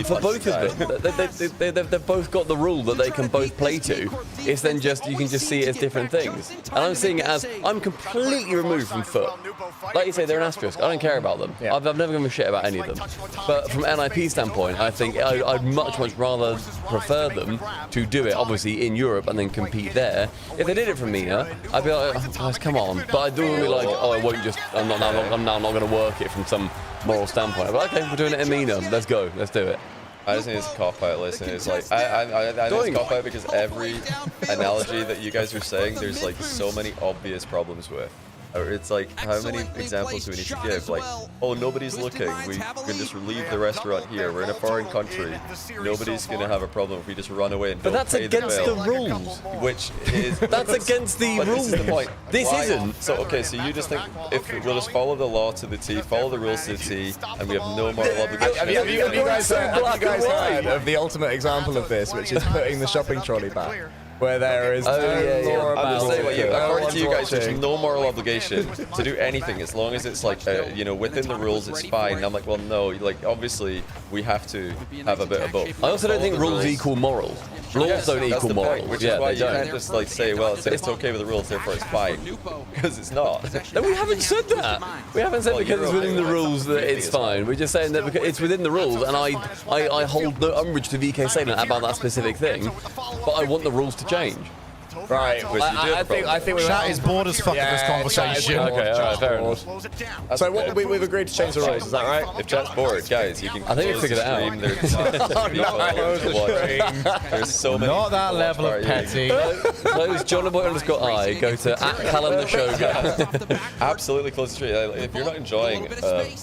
for both of them. They've both got the rule that they can both play to. It's then just, you can just see it as different things. And I'm seeing it as, I'm completely removed from Foot. Like you say, they're an asterisk. I don't care about them. Yeah. I've never given a shit about any of them. But from NIP standpoint, I think I'd much rather prefer them to do it, obviously, in Europe and then compete there. If they did it from MENA, I'd be like, oh, guys, come on. But I do be like, oh, I won't just, I'm now not going to work it from some moral standpoint. But okay, we're doing it in MENA. Let's go. Let's do it. I just think it's a cop-out. Listen, it's like I think it's a cop-out because every analogy that you guys are saying, there's like so many obvious problems with. It's like, how many examples do we need to give? Like, oh, nobody's looking. We can just leave the restaurant here. We're in a foreign country. Nobody's going to have a problem if we just run away and don't pay the bill. But that's against the rules. Which is... That's against the rules. This is the point. This isn't. So, okay, so you just think if we'll just follow the law to the T, follow the rules to the T, and we have no moral obligation. Have you guys heard of the ultimate example of this, which is putting the shopping trolley back? Where there is no according to you guys, there's no moral obligation to do anything as long as it's like, you know, within the rules, it's fine. And I'm like, well, no, like, obviously, we have to have a bit of both. I also don't think rules equal morals. Rules don't equal morals. Which is why you can't just like say, well, it's okay with the rules, therefore it's fine. Because it's not. No, we haven't said that. We haven't said because it's within the rules that it's fine. We're just saying that because it's within the rules, and I hold no umbrage to VK saying about that specific thing, but I want the rules to change. Right. I think Chat is bored as fuck of this conversation. Okay, alright, fair enough. So we've agreed to change the rules, is that right? If chat's bored, guys, you can. I think we figured it out. There's so many. Not that level of petty. Close JOHNNYBOI, go to @calendar SHOGUN. Absolutely close to stream. If you're not enjoying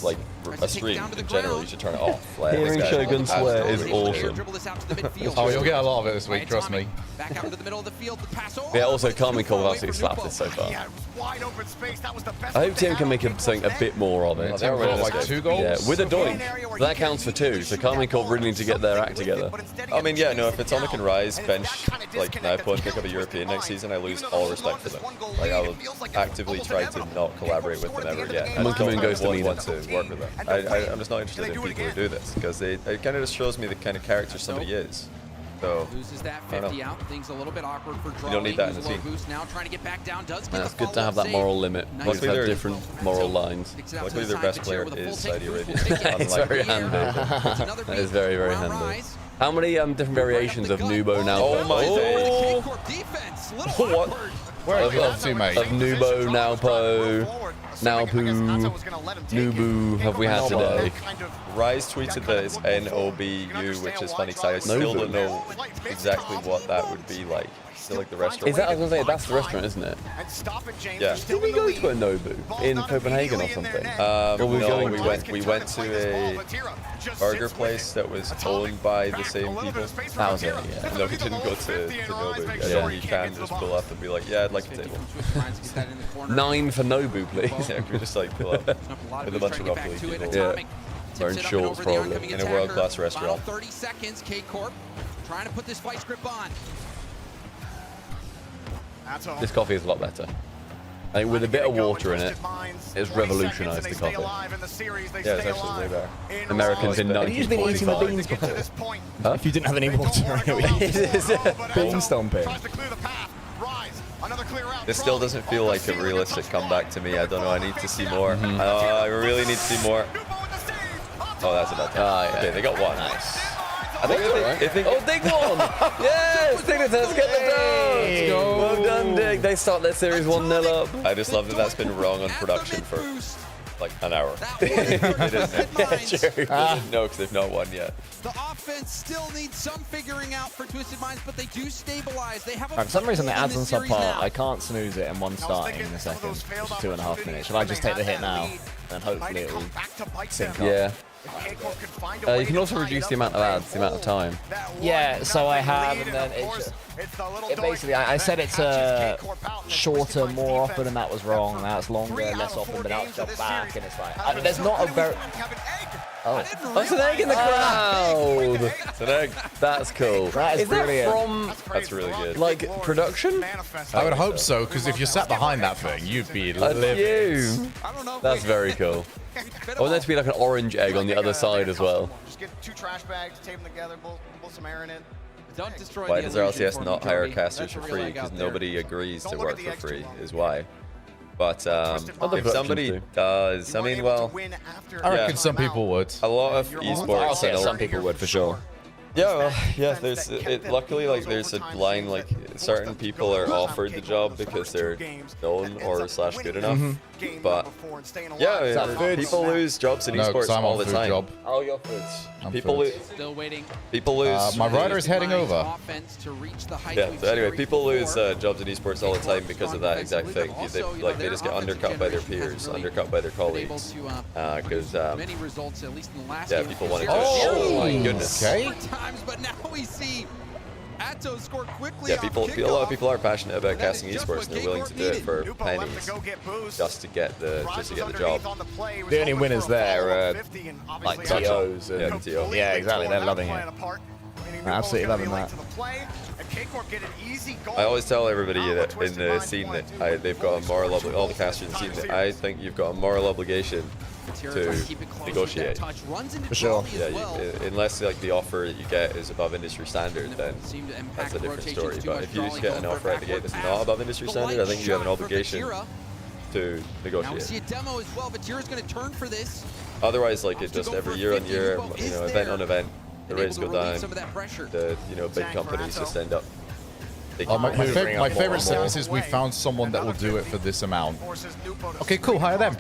like a stream in general, you should turn it off. Like, Hearing Shogun swear is awesome. Oh, you'll get a lot of it this week, trust me. Yeah, also Carmen Cole have absolutely slapped this so far. I hope Tim can make something a bit more of it. Tim got like 2 goals? Yeah, with a doink. That counts for 2, so Carmen Cole really need to get their act together. I mean, yeah, no, if it's Atomic and Rise bench, like Naipo and pick up a European next season, I lose all respect for them. Like, I will actively try to not collaborate with them ever again. Monkey Moon goes to MENA. Want to work with them. I'm just not interested in people who do this, because it kind of just shows me the kind of character somebody is. So, loses that 50 out. Things a little bit awkward for you don't need that in the team. Now trying to get back down. Does get it's good to have that moral limit. Luckily, have different moral lines. Luckily, their best player is Saudi Arabia. It's very handy. That is very, very handy. How many different variations of Nubo now? Oh my days! What? Where are the other 2, mate? Of Nubo, Naupo, Naupu, Nubu have we had today? Rise tweeted that it's NOBU, which is funny because I still don't know exactly what that would be like. Still like the restaurant. Is that, I was going to say, that's the restaurant, isn't it? Yeah. Did we go to a Nobu in Copenhagen or something? No, we went to a burger place that was owned by the same people. That was it, yeah. No, we didn't go to Nobu. Yeah. You can just pull up and be like, yeah, I'd like a table. 9 for Nobu, please. Yeah, we just like pull up with a bunch of Rocket League people. Yeah. Wearing shorts, probably. In a world-class restaurant. 30 seconds, K-Corp trying to put this vice grip on. This coffee is a lot better. I think with a bit of water in it, it's revolutionized the coffee. Yeah, it's actually way better. Americans in Have you just been eating the 1945. beans before? Huh? If you didn't have any water, it was bean stomping. This still doesn't feel like a realistic comeback to me. I don't know. I need to see more. I really need to see more. Oh, that's about time. Yeah. Okay, they got one. Nice. I think Oh, Dig won! Yes! Dignitas, get the dub! Well done, Dig. They start their series 1-0 up. I just love that that's been wrong on production for like an hour. It isn't. True. No, because they've not won yet. The offense still needs some figuring out for Twisted Minds, but they do stabilize. They have a For some reason, the ads on series subpar, now. I can't snooze it in one start in a second, which is 2.5 minutes. Should I just take the hit now, and hopefully it will sync up? Yeah. You can also reduce the amount of ads, the amount of time. Yeah, so I have, and then it basically, I set it to shorter more often, and that was wrong. Now it's longer, less often, but now it's got back, and it's like, I mean, there's not a very... Oh, it's an egg in the crowd! It's an egg. That's cool. That is brilliant. That's really good. Like, production? I would hope so, because if you sat behind that thing, you'd be That's livid. you. That's very cool. I want there to be like an orange egg on the other side as well. Just get 2 trash bags, tape them together, pull some air in it. Don't destroy Why the does illusion RLCS for not me, hire Jody. casters for Not free? really Because out there. nobody agrees to Don't look work at the for X free, too long. is why. But Other if somebody productions does, I mean, well, I reckon some people would. a lot of I'll esports. say and a some lot- people would for sure. Yeah, well, yeah. There's luckily like there's a line like certain people are offered the job because they're known or slash good enough. But yeah, people lose jobs in No, esports because I'm all on the food time. job. Oh, your foods. I'm People food. lose. Still waiting. People lose. My rider is heading over. Offense to reach the height Yeah. we've So anyway, seen people lose before. jobs in esports all the time because of that exact thing. They just get undercut by their peers, undercut by their colleagues. Because Many results, at least in the last yeah, game. people want to. Oh, Oh my goodness. Okay. times, but now we see Atto score quickly. Yeah, off a lot of kickoff. people are passionate about That is casting just esports, what and they're willing to do it for Nupo left pennies to go get boost. just to get the job. The only winners there are like Gotcha. TOs. Yeah, And, the TO. yeah, exactly. They're loving it. Absolutely loving that. I always tell everybody that in the scene that they've got a moral all the casters in the scene that I think you've got a moral obligation to negotiate. For sure. Yeah, unless like the offer that you get is above industry standard, then that's a different story. But if you just get an offer out the gate that's not above industry standard, I think you have an obligation to Now we negotiate. see a demo as well, but Tira's going to turn for this. Otherwise, like it just every year on year, event on event, the rates go down. Some of that pressure. The big companies just end up. Oh, my Hoovering up more favorite and more. sentence is we found someone that will do it for this amount. Okay, cool. Hire them.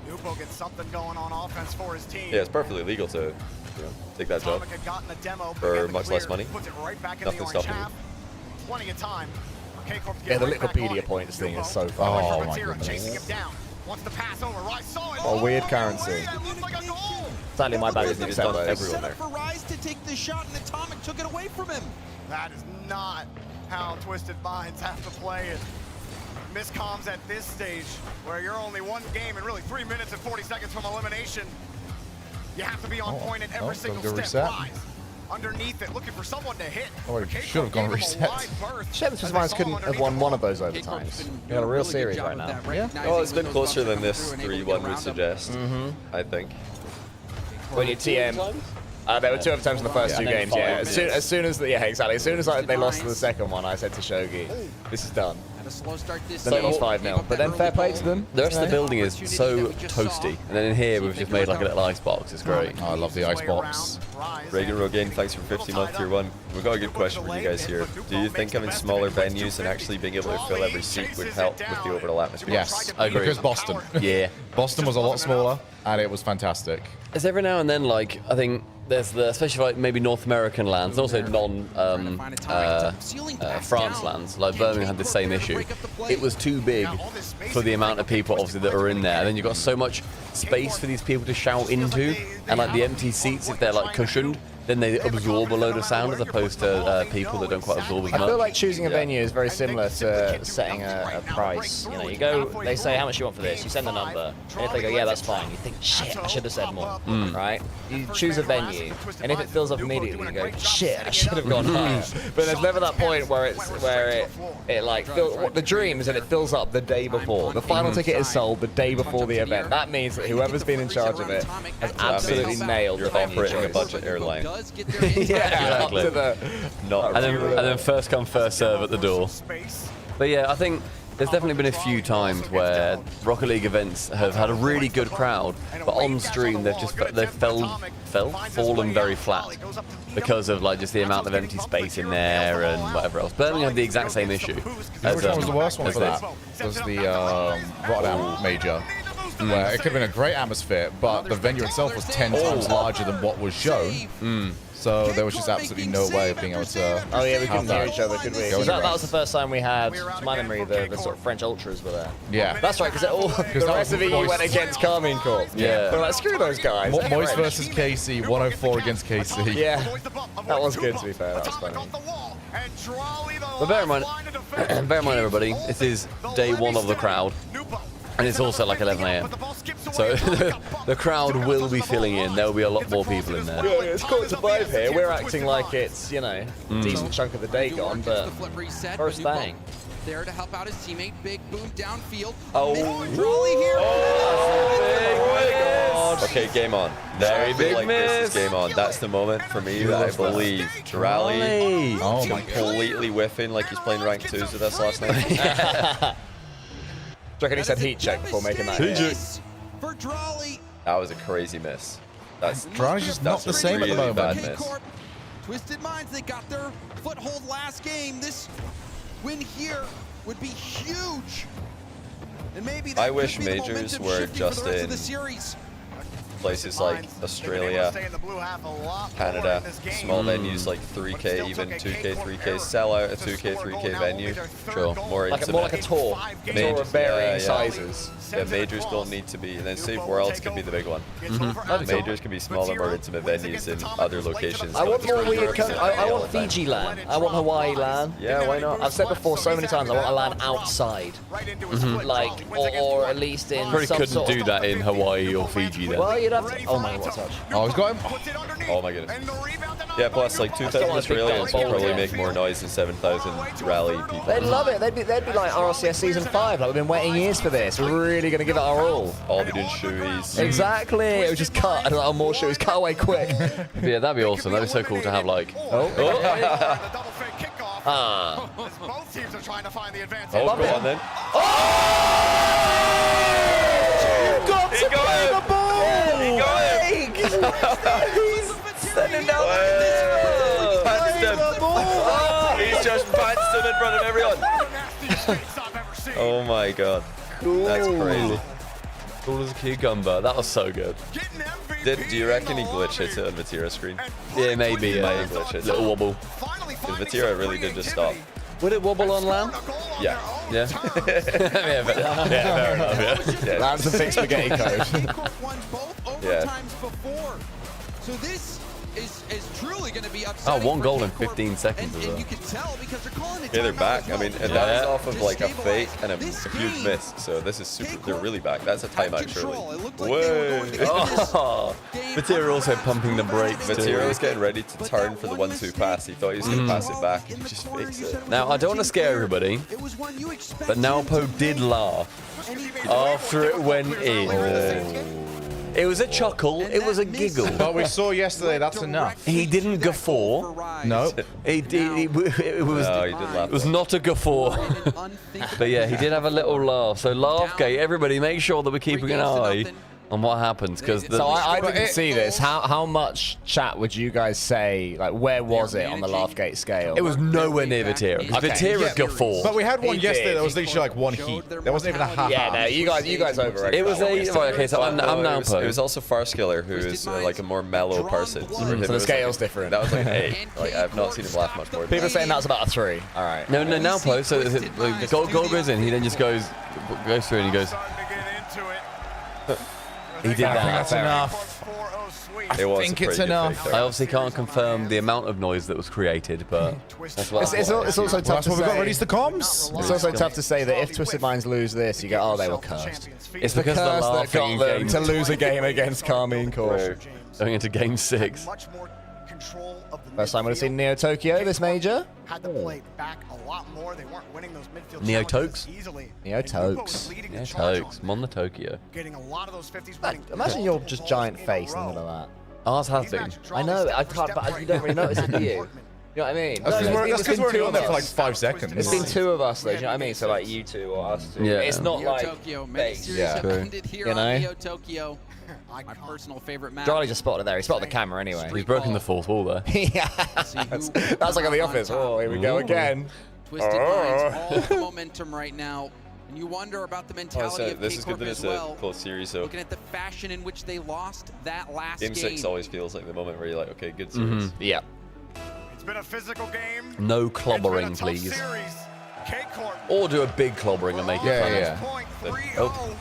Nupo gets something going on offense for his team. Yeah, it's perfectly legal to take that job for much less money. Nothing's stopping you. Plenty of time. Yeah, the Wikipedia points thing is so fun. Oh my goodness. Chasing him down. Wants to pass over. Rise saw it. What a weird Oh, currency. that looks like a goal. Sadly, my bad He's didn't done accept those. everyone there. For Rise to take the shot, and Atomic took it away from him. That is not how Twisted Minds have to play it. Miscoms at this stage, where you're only one game and really 3 minutes and 40 seconds from elimination. You have to be on point at every single go step. reset. Rise underneath it, looking for someone to hit. Oh, I K-Corp should have gone gave him a reset. wide berth Shame as Twisted they Minds saw couldn't underneath have won the one of ball. those overtimes. We got a real series right now. Well, it's been closer than this 3-1 would suggest, I think. When you TM, there were 2 overtimes in the first 2 games. Yeah, as soon as exactly. As soon as they lost the second one, I said to Shogi, "This is done." Had a slow start this Then it was 5-0. But then fair play to them. The rest of the building is so toasty. And then in here, we've just made like a little ice box. It's great. Oh, I love the ice box. Reagan Rogaine, thanks for 50 month tier 1. We've got a good question for you guys here. Do you think having smaller venues and actually being able to fill every seat would help with the overall atmosphere? Yes, I agree. because Boston. Yeah. Boston was a lot smaller, and it was fantastic. It's every now and then, like, I think there's the, especially like maybe North American lands, and also non-France lands. Like Birmingham had the same issue. It was too big for the amount of people, obviously, that are in there. And then you've got so much space for these people to shout into, and like the empty seats, if they're like cushioned, then they absorb a load of sound as opposed to people that don't quite absorb as much. I feel like choosing a venue is very similar to setting a price. You know, you go, they say how much you want for this, you send the number, and if they go, yeah, that's fine, you think, shit, I should have said more, right? You choose a venue, and if it fills up immediately, you go, shit, I should have gone higher. But there's never that point where it like the dream is that it fills up the day before. The final ticket is sold the day before the event. That means that whoever's been in charge of it has absolutely nailed the venue choice. You're operating a budget airline. Yeah, exactly. up to the and then first come, first serve at the door. But yeah, I think there's definitely been a few times where Rocket League events have had a really good crowd, but on stream they've fallen very flat because of like just the amount of empty space in there and whatever else. Birmingham had the exact same issue. Which one was the worst one for that? It was the Rotterdam Major. Where it could have been a great atmosphere, but the venue itself was 10 times larger than what was shown. So there was just absolutely no way of being able to. Oh yeah, we couldn't hear each other, could we? That was the first time we had, to my memory, the sort of French ultras were there. Yeah. That's right, because the rest of EU went against Carmine Corp. Yeah. They're like, screw those guys. Moist versus KC, 104 against KC. Yeah. That was good, to be fair. That was funny. But bear in mind, everybody, this is day one of the crowd. And it's also like 11 AM. So the crowd will be filling in. There'll be a lot more people in there. Yeah, it's quarter to 5 here. We're acting like it's, you know, a decent chunk of the day gone, but first thing. There to help out his teammate. Big boom downfield. Oh. Drawley here. Oh, okay, game on. Very big like miss. This is game on. That's the moment for me that I believe Rally completely whiffing like he's playing rank 2s with us last night. Do you reckon he said heat check before making that? For Drawley. That was a crazy miss. Drawley's just not the same really at the moment. Bad miss. Twisted Minds, they got their foothold last game. This win here would be huge. And maybe that I wish could be the majors momentum were shifting just for the rest in of the series. places like Australia, Canada, small venues like 3K, even 2K, 3K, sell out a 2K, 3K venue. Sure. More intimate. More like a tour. A tour of varying sizes. Yeah, majors don't need to be, and then Save Worlds can be the big one. Majors can be smaller, more intimate venues in other locations. I want more weird. I want Fiji LAN. I want Hawaii LAN. Yeah, why not? I've said before so many times. I want a LAN outside, like, or at least in. Probably some couldn't sort do of, that in Hawaii or Fiji then. Well, you'd have to. Oh my God, what a touch! Oh, he's got him. Oh my goodness. Yeah, plus like 2,000 Australians would probably make more noise than 7,000 Rally people. They'd love it. They'd be like RLCS Season 5. Like, we've been waiting years for this. We're really gonna give it our all. All be doing shoeies. Exactly. It would just cut and like, more shoes. Cut away quick. Yeah, that'd be awesome. That'd be so cool to have like. Both teams are trying to find the advantage. Oh, go on then. Got to play the ball. He's sending down He's just punched him in front of everyone. Oh my God. Cool. That's crazy. Cool as a cucumber. That was so good. Do you reckon he glitch hit it on Vatira's screen? Yeah, maybe. Yeah, he glitch hit little wobble. Because Vatira really did just stop. Would it wobble on LAN? Yeah. Yeah. Yeah, fair enough. Yeah. LAN's a big spaghetti code. Yeah. So this is truly going to be upsetting. Oh, 1 goal in 15 seconds. And you can tell because they're calling it. Yeah, they're back. I mean, and that is off of like a fake and a huge miss. So this is super. They're really back. That's a timeout, surely. Whoa! Oh, Vatira also pumping the brakes. Vatira was getting ready to turn for the 1-2 pass. He thought he was going to pass it back. He just fakes it. Now I don't want to scare everybody, but Nalpo did laugh after it went in. It was a chuckle. It was a giggle. But we saw yesterday. That's enough. He didn't guffaw. No. It was not a guffaw. But yeah, he did have a little laugh. So Laughgate, everybody, make sure that we're keeping an eye on what happens, because so I didn't see this. How much chat would you guys say? Like, where was it on the Laughgate scale? it was nowhere near Vatira. Because Vatira guffawed. But we had one yesterday that was literally like one heat. There wasn't even a half. Yeah, no, you guys overrated. It was right, okay, so I'm now it was also Farskiller, who is like a more mellow person. So the scale's different. That was like an 8. Like, I've not seen him laugh much more. People are saying that's about a 3. All right. No, now Poe. So the goal goes in. He then just goes through and he goes. He did that. That's enough. I think it's enough. I obviously can't confirm the amount of noise that was created, but that's what it's also tough to say. say. We've got released the comms. It's also tough to say that if Twisted Minds lose this, you go, oh, they were cursed. It's because the curse that laughing got them game to lose a game against Carmine Core. Going into game 6. First time we've seen Neo Tokyo this major. Had to play back a lot more. They weren't winning those midfield Neo challenges Tokes? easily. Neo Tokes. Neo Tokes. Mon the Tokyo. Getting a lot of those 50s winning. Imagine your just giant face in the middle of that. Ours has been. I know, I can't, but you don't really notice it, do you? You know what I mean? That's because we're only on there for like 5 seconds. It's been 2 of us, though. Do you know what I mean? So like you 2 or us 2. Yeah. It's not like base. Yeah. You know? Neo Tokyo. My personal favorite map. Charlie just spotted it there. He spotted the camera anyway. He's broken the 4th wall there. Yeah. That's like on The Office. Oh, here we go again. Twisted Minds, all the momentum right now. And you wonder about the mentality of this is good that it's a close series, so looking at the fashion in which they lost that last game. Game 6 always feels like the moment where you're like, okay, good series. Yeah. It's been a physical game. No clobbering, please. Or do a big clobbering and make it fun.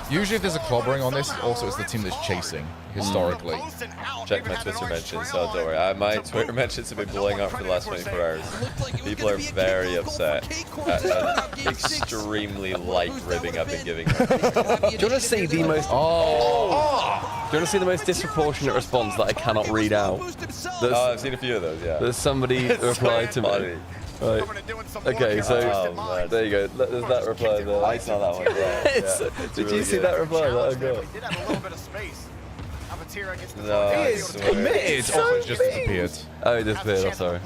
Usually if there's a clobbering on this, also it's the team that's chasing, historically. Check my Twitter mentions, so don't worry. My Twitter mentions have been blowing up for the last 24 hours. People are very upset at an extremely light ribbing I've been giving them. Do you want to see the most... Do you want to see the most disproportionate response that I cannot read out? I've seen a few of those, yeah. There's somebody replied to me. Right. Okay, so there you go. There's that reply there. I saw that one. Yeah, did you see that reply that I got? No, It's committed. Also, it just disappeared. Oh, it disappeared. I'm sorry.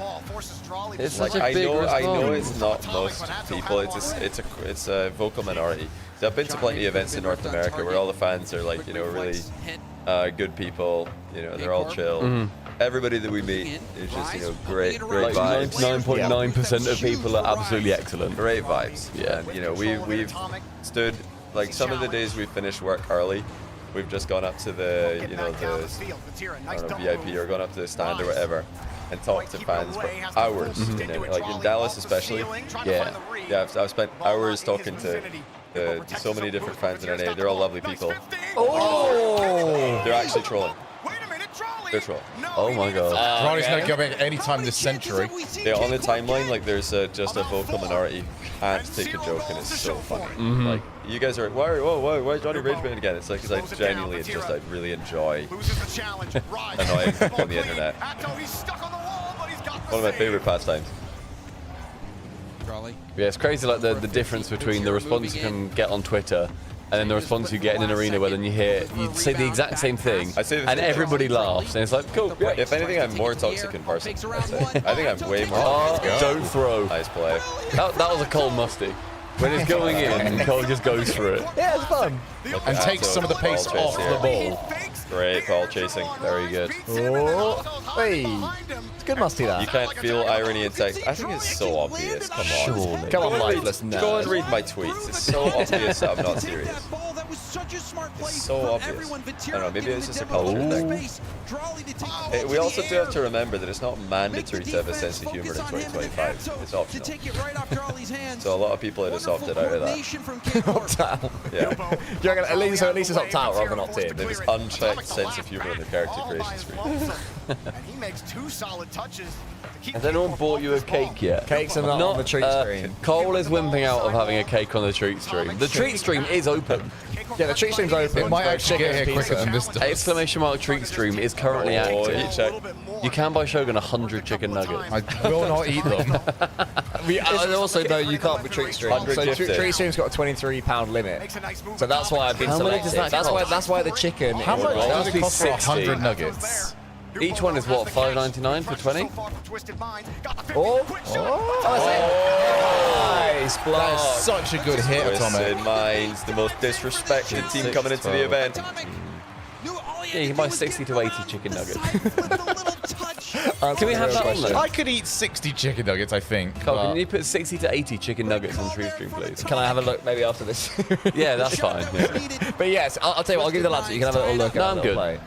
It's such a big response. I know it's not most people. It's a vocal minority. So I've been to plenty of events in North America where all the fans are like, you know, really good people. You know, they're all chill. Everybody that we meet is just, you know, great vibes. 99.9% of people are absolutely excellent. Great vibes. Yeah. And, you know, we've stood, like, some of the days we've finished work early. We've just gone up to the, you know, I don't know, VIP or gone up to the stand or whatever and talked to fans for hours. You know, like in Dallas especially. Yeah, I've spent hours talking to so many different fans in NA. They're all lovely people. Oh! They're actually trolling. They're trolling. Oh my god. Ronnie's not coming any time this century. Yeah, on the timeline, like there's just a vocal minority who can't take a joke, and it's so funny. Like you guys are, why is Johnny rage baiting again? It's like, because I genuinely, I really enjoy annoying people on the internet. One of my favorite pastimes. Yeah, it's crazy, like the difference between the response you can get on Twitter and then the response you get in an arena where then you say the exact same thing and everybody laughs and it's like, cool. Yeah. If anything, I'm more toxic in person. I think I'm way more toxic. Don't throw. Nice play. That was a Cole musty. When it's going in, Cole just goes for it. Yeah, it's fun. And takes some of the pace off the ball. Great ball chasing. Very good. Oh, hey. It's good musty, that. You can't feel irony in text. I think it's so obvious. Come on. Surely. Come on, lifeless nerd. Go and read my tweets. It's so obvious that I'm not serious. It's so obvious. I don't know, maybe it's just a culture thing. We also do have to remember that it's not mandatory to have a sense of humor in 2025. It's optional. So a lot of people are just opted out of that. Opt out. Yeah. Do you reckon at least it's opt out rather than opt in? They have this unchecked sense of humor in their character creation screen. And he makes 2 solid touches. Has anyone bought you a cake yet? Cakes are not on the treat stream. Cole is wimping out of having a cake on the treat stream. The treat stream is open. Yeah, the treat stream's open. It might actually get here quicker than this does. Exclamation mark treat stream is currently active. You can buy Shogun 100 chicken nuggets. I will not eat them. And also, though, you can't be treat stream. So treat stream's got a £23 limit. So that's why I've been How many does selected. that cost? That's why the chicken. How much does it cost for 60. 100 nuggets? Each one is what, $5.99 for 20? Nice block. That is such a good hit, Twisted Atomic. Minds, the most disrespected team coming into the event. Yeah, you can buy 60 to 80 chicken nuggets. Can we have that on there? I could eat 60 chicken nuggets, I think. Carl, can you put 60 to 80 chicken nuggets on TrueStream, please? Can I have a look maybe after this? Yeah, that's fine. Yeah. But yes, I'll tell you what, I'll give you the laptop. You can have a little look. No, at I'm it, good. play.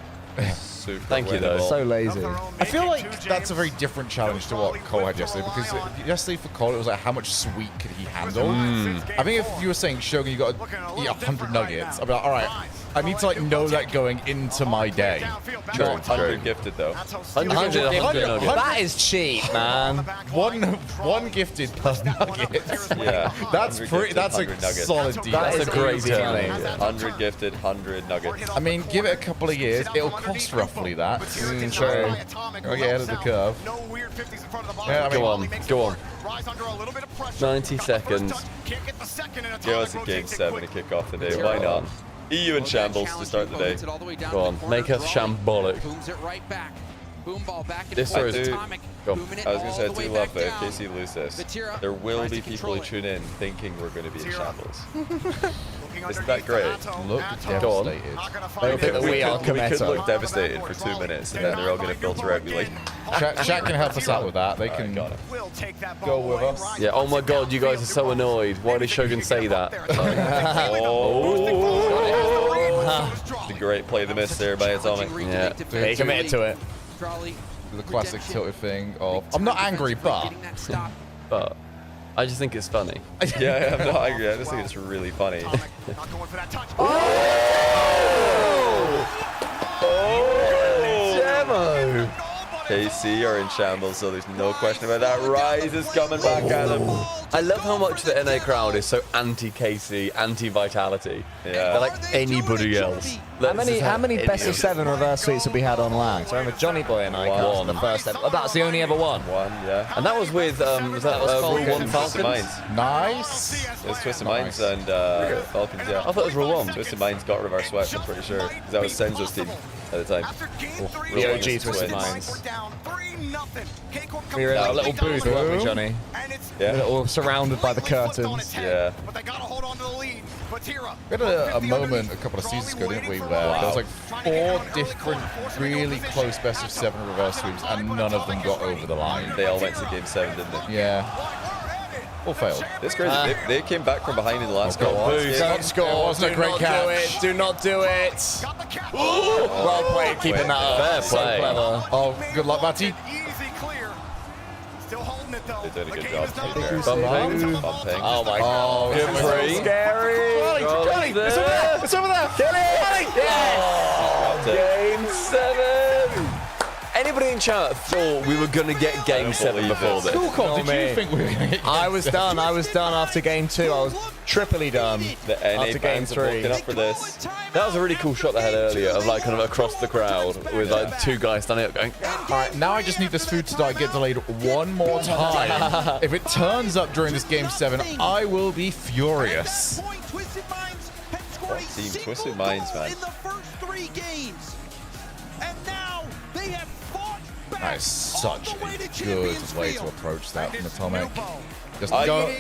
Thank you, though. So lazy. I feel like that's a very different challenge to what Cole had yesterday, because yesterday for Cole it was like how much sweet could he handle. I think if you were saying Shogun you got to eat 100 nuggets, I'd be like, all right, I need to like know that going into my day. True, 100 gifted though. 100 nuggets. That is cheap, man. One gifted per nugget. Yeah, that's pretty. That's a solid deal. That's a great deal. 100 gifted, 100 nuggets. I mean, give it a couple of years, it'll cost roughly that. True. I'll get ahead of the curve. Yeah, I mean, Go on. 90 seconds. Give us a game 7 to kick off the day. Why not? EU in shambles to start the day. Go on, make us shambolic. This throws. I was Go on. going to say, I do love that if KC lose this, there will be people who tune in thinking we're going to be in shambles. Isn't that great? Look devastated. Don't think that we are We could Kometo. look devastated for 2 minutes, and then they're all going to filter out and be like, Chat can help us out with that. They can go with us. Yeah, oh my god, you guys are so annoyed. Why did Shogun say that? The great play the miss there by Atomic. Yeah. He committed to it. The classic tilted thing of, I'm not angry, but I just think it's funny. Yeah, I'm not angry. I just think it's really funny. Demo! KC are in shambles, so there's no question about that. Rise is coming back at him. I love how much the NA crowd is so anti-KC, anti-Vitality. Yeah. They're like anybody else. How many best of 7 reverse sweeps have we had on LAN? So I remember JOHNNYBOI and I cast in the first ever. Oh, that's the only ever one. One, yeah. And that was with, was that Rule 1 Twisted Falcons? Minds. nice. It was Twisted Minds and Falcons, yeah. I thought it was Rule 1. Twisted Minds got reverse swept, I'm pretty sure. Because that was Senzo's team at the time. The OG Twisted Minds. We were in a little booth, weren't we, Johnny? Yeah. All surrounded by the curtains. Yeah. We had a moment a couple of seasons ago, didn't we, where there was like 4 different really close best of 7 reverse sweeps and none of them got over the line. They all went to game 7, didn't they? Yeah. All failed. It's crazy. They came back from behind in the last goal. Don't score. It wasn't a great catch. Do not do it. Well played, keeping that up. Fair So play. clever. Oh, good luck, Matty. They did a good job. Bumping. Oh my god. Good free. Scary. Johnny, it's over there. It's over there. Kill it. Yes. Game 7! Anybody in chat thought we were going to get Game 7 before this? Cool call. Did you think we were going to get I was done. I was done after game 2. I was triply done The NA after game fans are 3. looking up for this. That was a really cool shot they had earlier of like kind of across the crowd with like 2 guys standing up going, All right, now I just need this food to start get delayed one more time. If it turns up during this game 7, I will be furious. What team? Twisted Minds, man. In the first 3 games. And now they have fought back. That is such a good way to approach that from Atomic. Just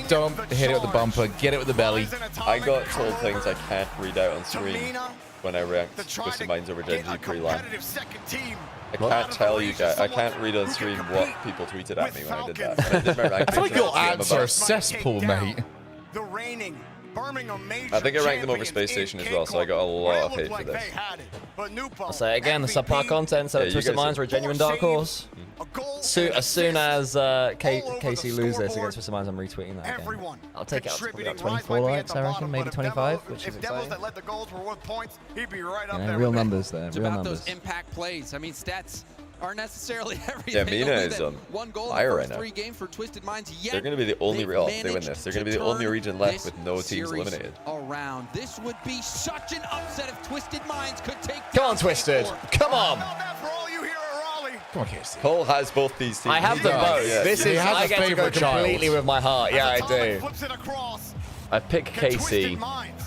don't hit it with the bumper, get it with the belly. I got told things I can't read out on screen when I ranked Twisted Minds over Gen G pre-line. I can't tell you guys, I can't read on stream what people tweeted at me when I did that. When I did my I feel like rankings, your ads are a cesspool, mate. I think I ranked them over Space Station as well, so I got a lot of hate for this. I'll say it again, the subpar content, so Yeah, that you Twisted guys Minds are- are a genuine dark horse. As soon as KC loses against Twisted Minds, I'm retweeting that again. I'll take it up to probably about 24 likes, I reckon, maybe 25, which is exciting. Real numbers there, real numbers. Those impact plays. I mean, stats aren't necessarily everything. Yeah, Mina Only is that on one goal fire in right the now. first 3 games for Twisted Minds. Yet They're going to be the only, they've if they win this, they're going to be the managed only to region turn left this with no teams series eliminated. Around. This would be such an upset if Twisted Minds could take. Come on, Twisted. Come on. Come on, Casey. Cole has both these teams. I have them both. Yeah. This He is, has I a get to go favorite child. completely with my heart. Yeah, I do. I pick KC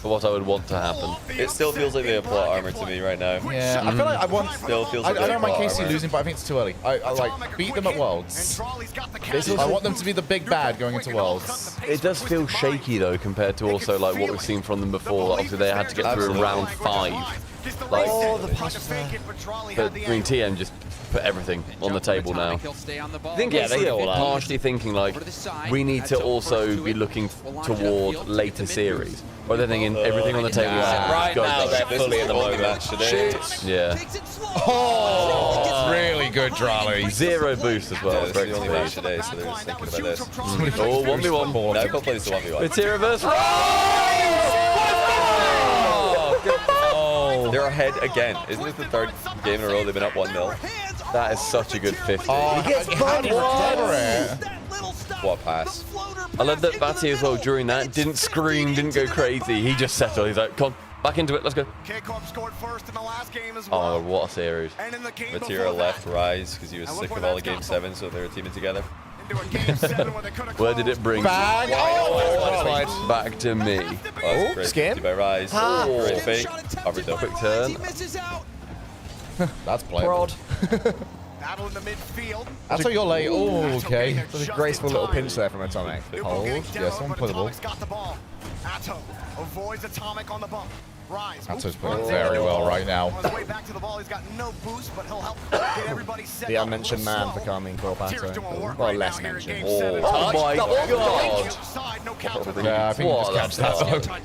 what I would want to happen. It still feels like they have plot armor to me right now. Yeah, I feel like I want. Still feels like I don't mind plot KC armor. losing, but I think it's too early. I like beat them at Worlds. I want them to be the big bad going into Worlds. It does feel shaky though compared to also like what we've seen from them before. Obviously they had to get through round 5. Like, but I mean TM just put everything on the table now. I think they're partially thinking like we need to also be looking toward later series. Or they're thinking everything on the table. Right now they're fully in the moment. Yeah. Oh, really good Drally. 0 boost as well. It's the only match today, so they're just thinking about this. Oh, 1v1. No, go play the 1v1. It's here reverse. They're ahead again. Isn't this the 3rd game in a row they've been up 1-0? That is such a good 50. He gets What pass? I love that Batty as well during that didn't scream, didn't go crazy. He just settled. He's like, come on, back into it. Let's go. Oh, what a series. Material left Rise because he was sick of all the game 7, so they were teaming together. Where did it bring? Bang! Oh, back to me. Oh, great skin. by Rise. Oh, great fake. Covered though. Quick turn. that's playable. Battle in the midfield. That's how you're late. Oh, okay. There's a graceful little pinch there from Atomic. Hold. Yes, unplayable. Atto avoids Atomic on the bump. Rise. Atto's playing very well right now. On his way back to the ball, he's got no boost, but he'll help get everybody set. The unmentioned man for Carmine Corpato. Well, less mentioned. Oh my god. Yeah, I think you just catch that though.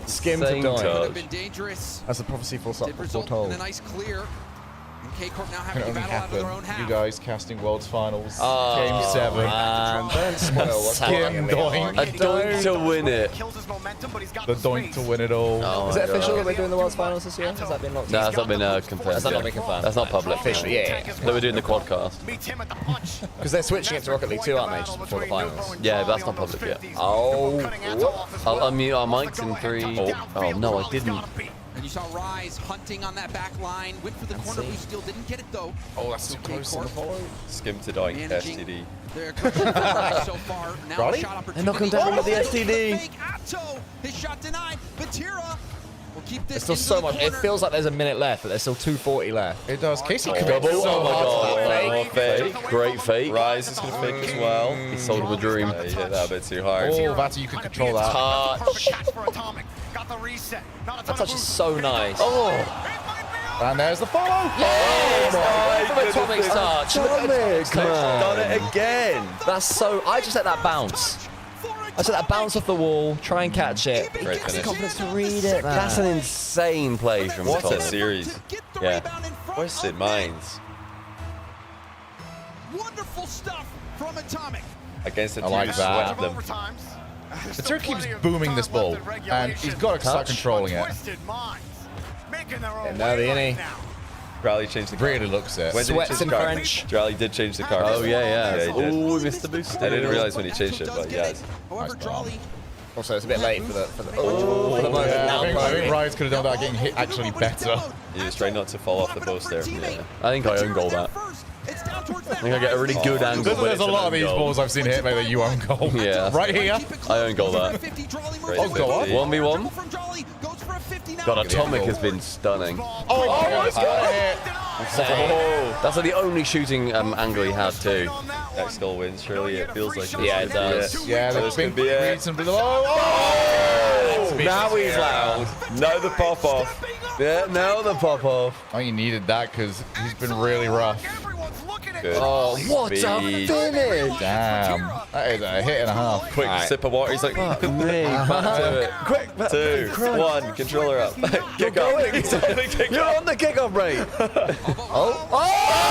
Skim to Same die. touch. That's a prophecy foretold. Can only happen. You guys casting Worlds Finals. Oh, Game 7. Man, don't spoil what's happening. Skim doink. A doink to win it. The doink to win it all. Oh Is it official that we're doing the World's Finals this year? Has that been locked in? No, that's not been confirmed. Has that not been confirmed? That's not public. Officially, yeah. No, we're doing the quadcast. Because they're switching it to Rocket League 2, aren't they, just before the finals? Yeah, but that's not public yet. Oh. I'll unmute our mics in 3. Oh no, I didn't. And you saw Rise hunting on that back line. Went for the corner boost, still didn't get it though. Oh, that's too close to the ball. Skim to doink. STD. They're so far. Now a shot opportunity. And knock him down with the STD. Atto, his shot denied. Batira will keep this. There's still so much. It feels like there's a minute left, but there's still 2:40 left. It does. Casey commits Double. so Oh my hard god. to that fake. Fake. Great fake. Rise is going to fake as well. He sold him a dream. He hit that a bit too hard. Oh, Vati, you could control that. Touch. That touch is so nice. Oh, And there's the follow. From Atomic's touch. Atomic, man. Done it again. That's so. I just let that bounce. I just let that bounce off the wall, try and catch it. Great finish. Confidence to read it. That's an insane play from What a Atomic. series. Yeah. Wasted minds. Wonderful stuff from Atomic. Against the I like team who that. swept them. The Tur keeps booming this ball, and he's got to start controlling it. And now the innie. Rally changed the car. Really looks it. When did he Sweats change in the car? French. Rally did change the car. Oh yeah. Yeah, he did. Oh, we missed the boost. I didn't realize when he changed it, but yeah. However, Drawley Also, it's a bit late for the Oh, moment. yeah, Now I think Chloe. Rise could have done that, getting hit actually better. He was trying not to fall off the post there. Yeah. I think I own goal that. I think I get a really good angle. but There's it's a an lot of own these goal. balls I've seen hit by that you own goal. Yeah. Right here. I own goal that. Great Oh, go on. 1v1. God, Atomic has been stunning. Oh, my God, it's got a hit. Oh, that's like the only shooting angle he had too. That still wins, surely. It feels like this. Yeah, it does. Yeah, So the this could pink be it. reads and below. Oh! Now he's loud. Now the pop off. Yeah, now the pop off. Oh, you needed that because he's been really rough. Good. Oh, what a Speed. finish! Damn. That is a hit and a half. Quick sip of water. He's like, Me, back to it. quick, 2, 1, controller up. Kick You're off. going. He's on the kick You're off. on the kickoff, mate.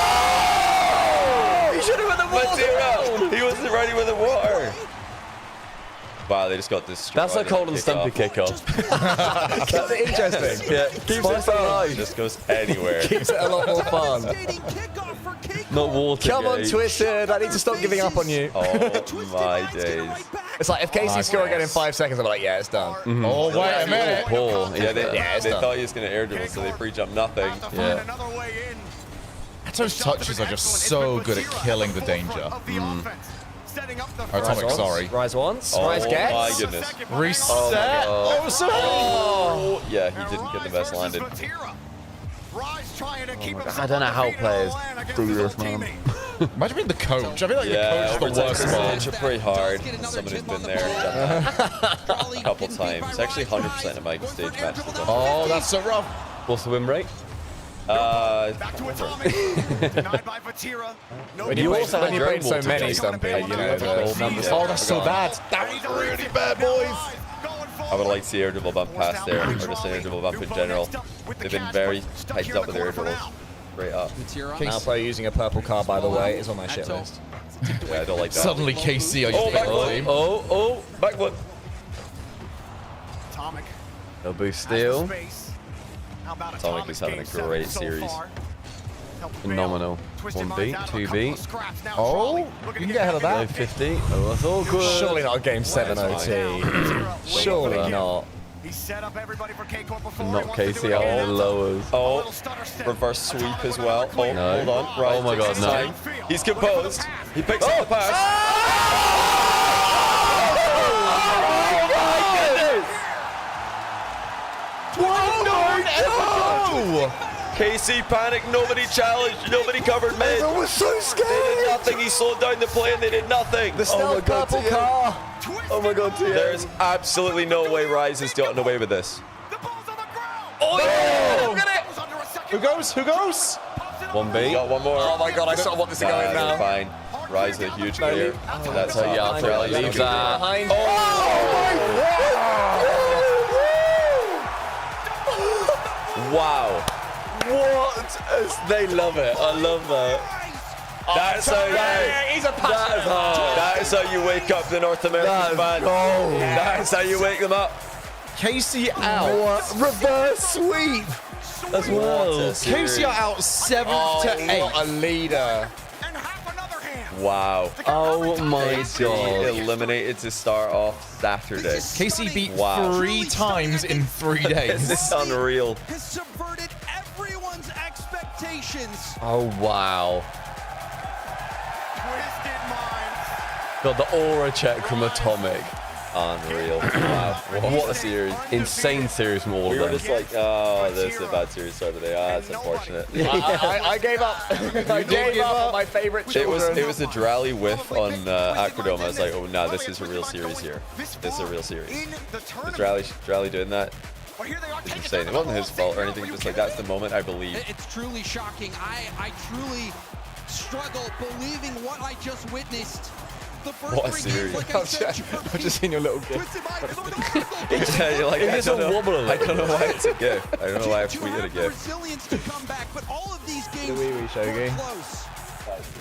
Oh! He should have went the water. He wasn't ready with the water. Wow, they just got this. That's a cold and stumpy kickoff. Keeps it interesting. Yeah, keeps it alive. Just goes anywhere. Keeps it a lot more fun. Not water. Come on, Twisted. I need to stop giving up on you. Oh my days. It's like if Casey score again in 5 seconds, I'm like, yeah, it's done. Oh, wait a minute. Poor. Yeah, they it's done. thought he was going to air dribble, so they pre-jump nothing. Yeah. Atto's touches are just so good at killing the danger. Atomic, sorry. Rise once. Oh Rise gets. my goodness. Reset. Oh, yeah, he didn't get the best landing. I don't know how players do this, man. Imagine being the coach. I feel like the coach is the worst percentage spot. are pretty hard. Someone who's been there and done that a couple times. Actually, 100% of my stage matches. Oh, that's so rough. What's the win rate? You also when you played so many, Stumpy, you know, the numbers. Oh, that's so bad. That was really bad, boys. I would like to see air dribble bump past there, or just an air dribble bump in general. They've been very tightened up with their air dribbles. Straight up. Now pro using a purple car, by the way, is on my shit list. Yeah, I don't like that. Suddenly KC are your favorite team. Oh, backwood. No boost steal. Atomic is having a great series. Phenomenal. 1B, 2B. Oh, you can get ahead of Low that. 50. Oh, that's all good. Surely not a game 7 OT. Surely not. Not KC out the lowers. Oh, reverse sweep as well. Oh, No. hold on. Right, Oh my God, takes his no. time. He's composed. He picks up the pass. KC panicked, nobody challenged, nobody covered mid. Everyone was so scared. They did nothing, he slowed down the play and they did nothing. The stealth purple car. Oh my God, TM. There's absolutely no way Rise has gotten away with this. Oh, look at it. Who goes? Who goes? 1B. Got one more. Oh my God, I sort of want this to go in now. Fine. Rise is a huge player. That's how you have to leave that. Behind. Wow. What? They love it. I love that. That's how He's a passionate. that is how you wake up the North American fan. That's how you wake them up. KC out. Reverse sweep. That's wild. KC are out 7 to 8. What a leader. Wow. Oh my God. Eliminated to start off Saturday. KC beat Wow. 3 times in 3 days. This is unreal. Has subverted everyone's expectations. Oh wow. God, the aura check from Atomic. Unreal. Wow. What a series. Insane series from all We of were them. just like, oh, this is a bad series start today. Ah, that's unfortunate. I gave up. I gave up on my favorite children. It was the Drally whiff on Aquadome. I was like, oh, no, this is a real series here. This is a real series. The Drally doing that is insane. It wasn't his fault or anything. Just like, that's the moment I believe. It's truly shocking. I truly struggle believing what I just witnessed. The first What a 3 series. games, like I said, I've just seen your little gift. Yeah, you're like, It's a wobble. I don't know why it's a gift. I don't know why I tweeted a gift. Resilience to come back, but all of these games wee Shogun. close.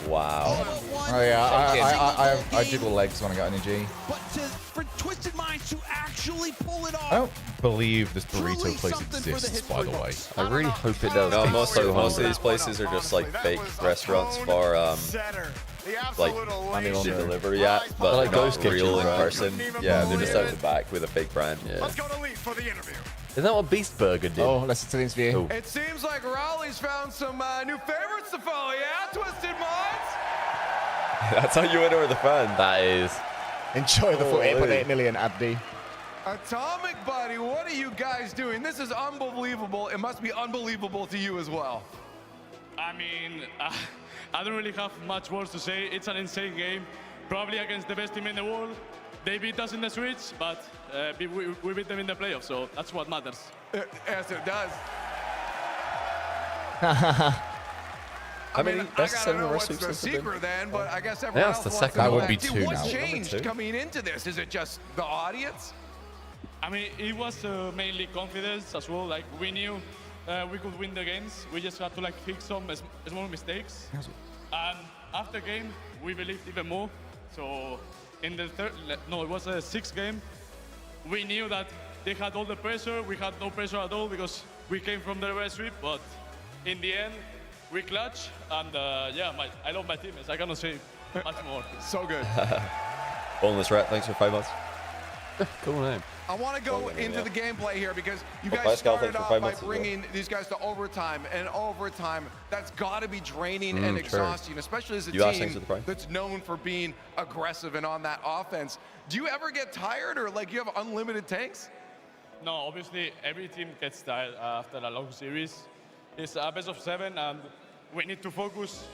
Wow. Oh yeah, I jiggle legs when I got energy. But for Twisted Minds to actually pull it off. I don't believe this burrito place exists, by the way. I really hope it does. No, I'm most so of hungry. these places are just like fake restaurants for like delivery at, but Like they're ghost not real kitchens, in right? person. Yeah, they're just out the back with a fake brand. Yeah. Isn't that what Beast Burger did? Oh, listen to the interview. Oh. It seems like Raleigh's found some new favorites to follow, yeah? Twisted Minds? That's how you win over the fan. That is. Enjoy the 48.8 million, Abdi. Atomic Buddy, what are you guys doing? This is unbelievable. It must be unbelievable to you as well. I mean, I don't really have much words to say. It's an insane game, probably against the best team in the world. They beat us in the Switch, but we beat them in the playoffs, so that's what matters. Yes, it does. I mean, I gotta know what's the secret then, but I guess everyone else the wants second to know one. That would be Dude, 2 what now. changed coming into this? Is it just the audience? I mean, it was mainly confidence as well. Like, we knew we could win the games. We just had to, like, fix some small mistakes. And after game, we believed even more. So in the it was a 6th game, we knew that they had all the pressure. We had no pressure at all because we came from the reverse sweep. But in the end, we clutch. And yeah, I love my teammates. I cannot say much more. So good. Boneless Rat, thanks for 5 months. Cool name. I want to go into the gameplay here because you guys started off by bringing these guys to overtime, and overtime, that's got to be draining and exhausting, especially as a team that's known for being aggressive and on that offense. Do you ever get tired, or like you have unlimited tanks? No, obviously every team gets tired after a long series. It's a best of 7, and we need to focus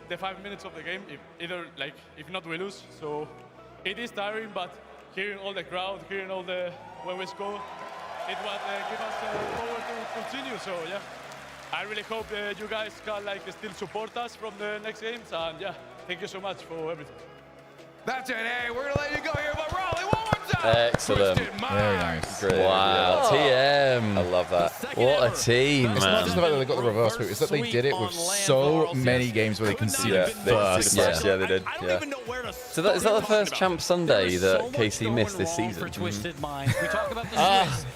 the 5 minutes of the game. If not, we lose. So it is tiring, but hearing all the crowd, hearing all the when we score, it will give us power to continue. So yeah, I really hope you guys can still support us from the next games. And yeah, thank you so much for everything. That's it. Hey, we're gonna let you go here, but Raleigh, one more time. Excellent. Very nice. Great. Wow, TM. I love that. What a team, man. It's not just the fact that they got the reverse sweep, it's that they did it with so many games where they conceded first. Yeah, they did. Yeah. So is that the first Champ Sunday that KC missed this season?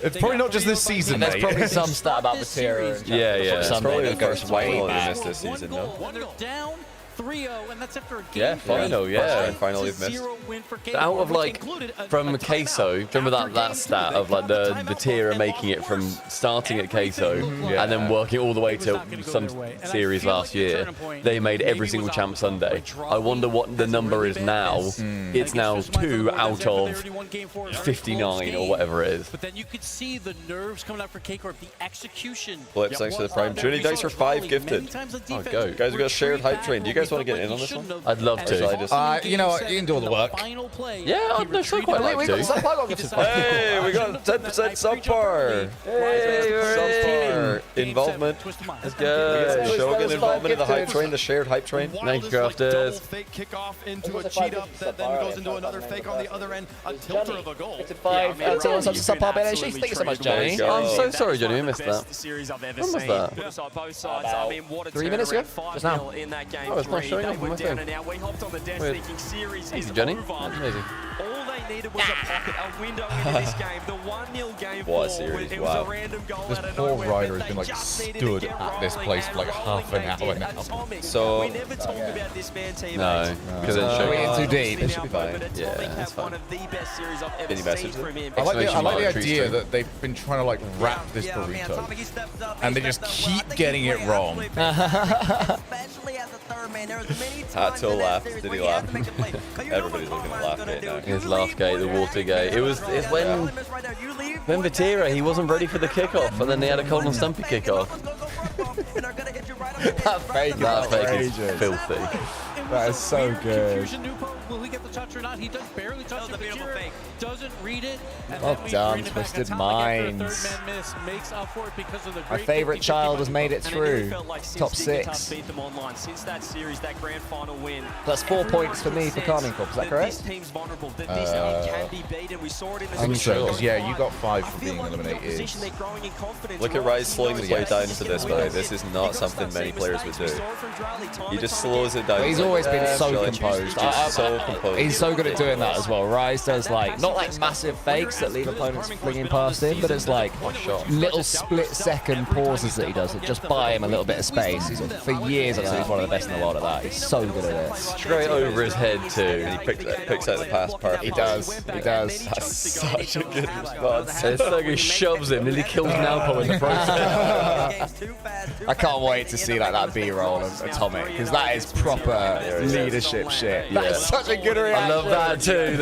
It's probably not just this season, There's mate. probably some stat about Batera. Yeah. It's probably the first final they back. missed this season, no? They're down 3-0, and that's after a game. Yeah, final, yeah. Final they've missed. Out of from Queso, remember that stat of the Batera making it from starting at Queso and then working all the way to some series last year. They made every single Champ Sunday. I wonder what the number is now. It's now 2 out of 59 or whatever it is. But then you could see the nerves coming out for K-Corp, the execution. Blips, thanks for the prime. Johnny Dice for 5 gifted. Oh, go. Guys, we got shared hype train. Do you guys want to get in on this one? I'd love to. You know what? You can do all the work. Yeah, I'd still quite like to. Hey, we got 10% subpar. Hey, subpar involvement. Let's go. Shogun involvement in the hype train, the shared hype train. Thank you, Crafters. Fake kickoff into a cheat up that then goes into another fake on the other end, a tilter of a goal. Thank you so much, Johnny. I'm so sorry, Johnny, we missed that. When was that? 3 minutes ago? Just now. Oh, it's not showing up on my thing. Weird. Thank you, Johnny. That's amazing. All they needed was a pocket, a window into this game. The 1-0 game What a forward. series, It was wow. a random goal This out of poor nowhere, rider but has been they like just needed to stood get at this right place for like and half an hour Atomic. now. So, we never talk about this man, teammates. No, because it's showing in too deep. It should be fine. But Yeah, Atomic that's have one fine. of the best series I've ever Any seen message from him. I like the Exclamation idea mark, that they've been trying to like wrap this burrito, and they just keep getting it wrong. Hato laughed. Did he laugh? Everybody's looking at laugh gate now. His laugh gate, the water gate. It's when Batera, he wasn't ready for the kickoff, and then they had a cold and stumpy kickoff. That fake is filthy. That is so good. Will he get the touch or not? He does barely touch it. Batera doesn't read it. And Well then we done, bring it back. Twisted Atomic after a Minds. third man miss makes up for it because of the My great favourite 50-50 child has made it And it really through. felt like since Top Dignitas 6. beat them online, since that series, that grand final win. That's 4 everyone points for me for could Carmine sense Corp, is that This correct? team's vulnerable, that this team can be beaten. We saw it in the I'm sure, series. because yeah, you got 5 I for feel being like in the eliminated. opposition, they're growing in confidence. Look at Right? Rise slowing the play down to this, by the way. This is not something many players would do. He just slows it down. He's always been so composed. So composed. He's so good at doing that as well. Rise does like, not like massive fakes that leave opponents flinging past him, but it's like little split-second pauses that he does that just buy him a little bit of space. For years, I've seen he's one of the best in the world at that. He's so good at it. Straight over his head, too. And he picks out the pass perfectly. He does. He does. That's such a good response. It's like he shoves him, nearly kills Nalpo in the process. I can't wait to see like that B-roll of Atomic, because that is proper leadership shit. That is such a good reaction. I love that too.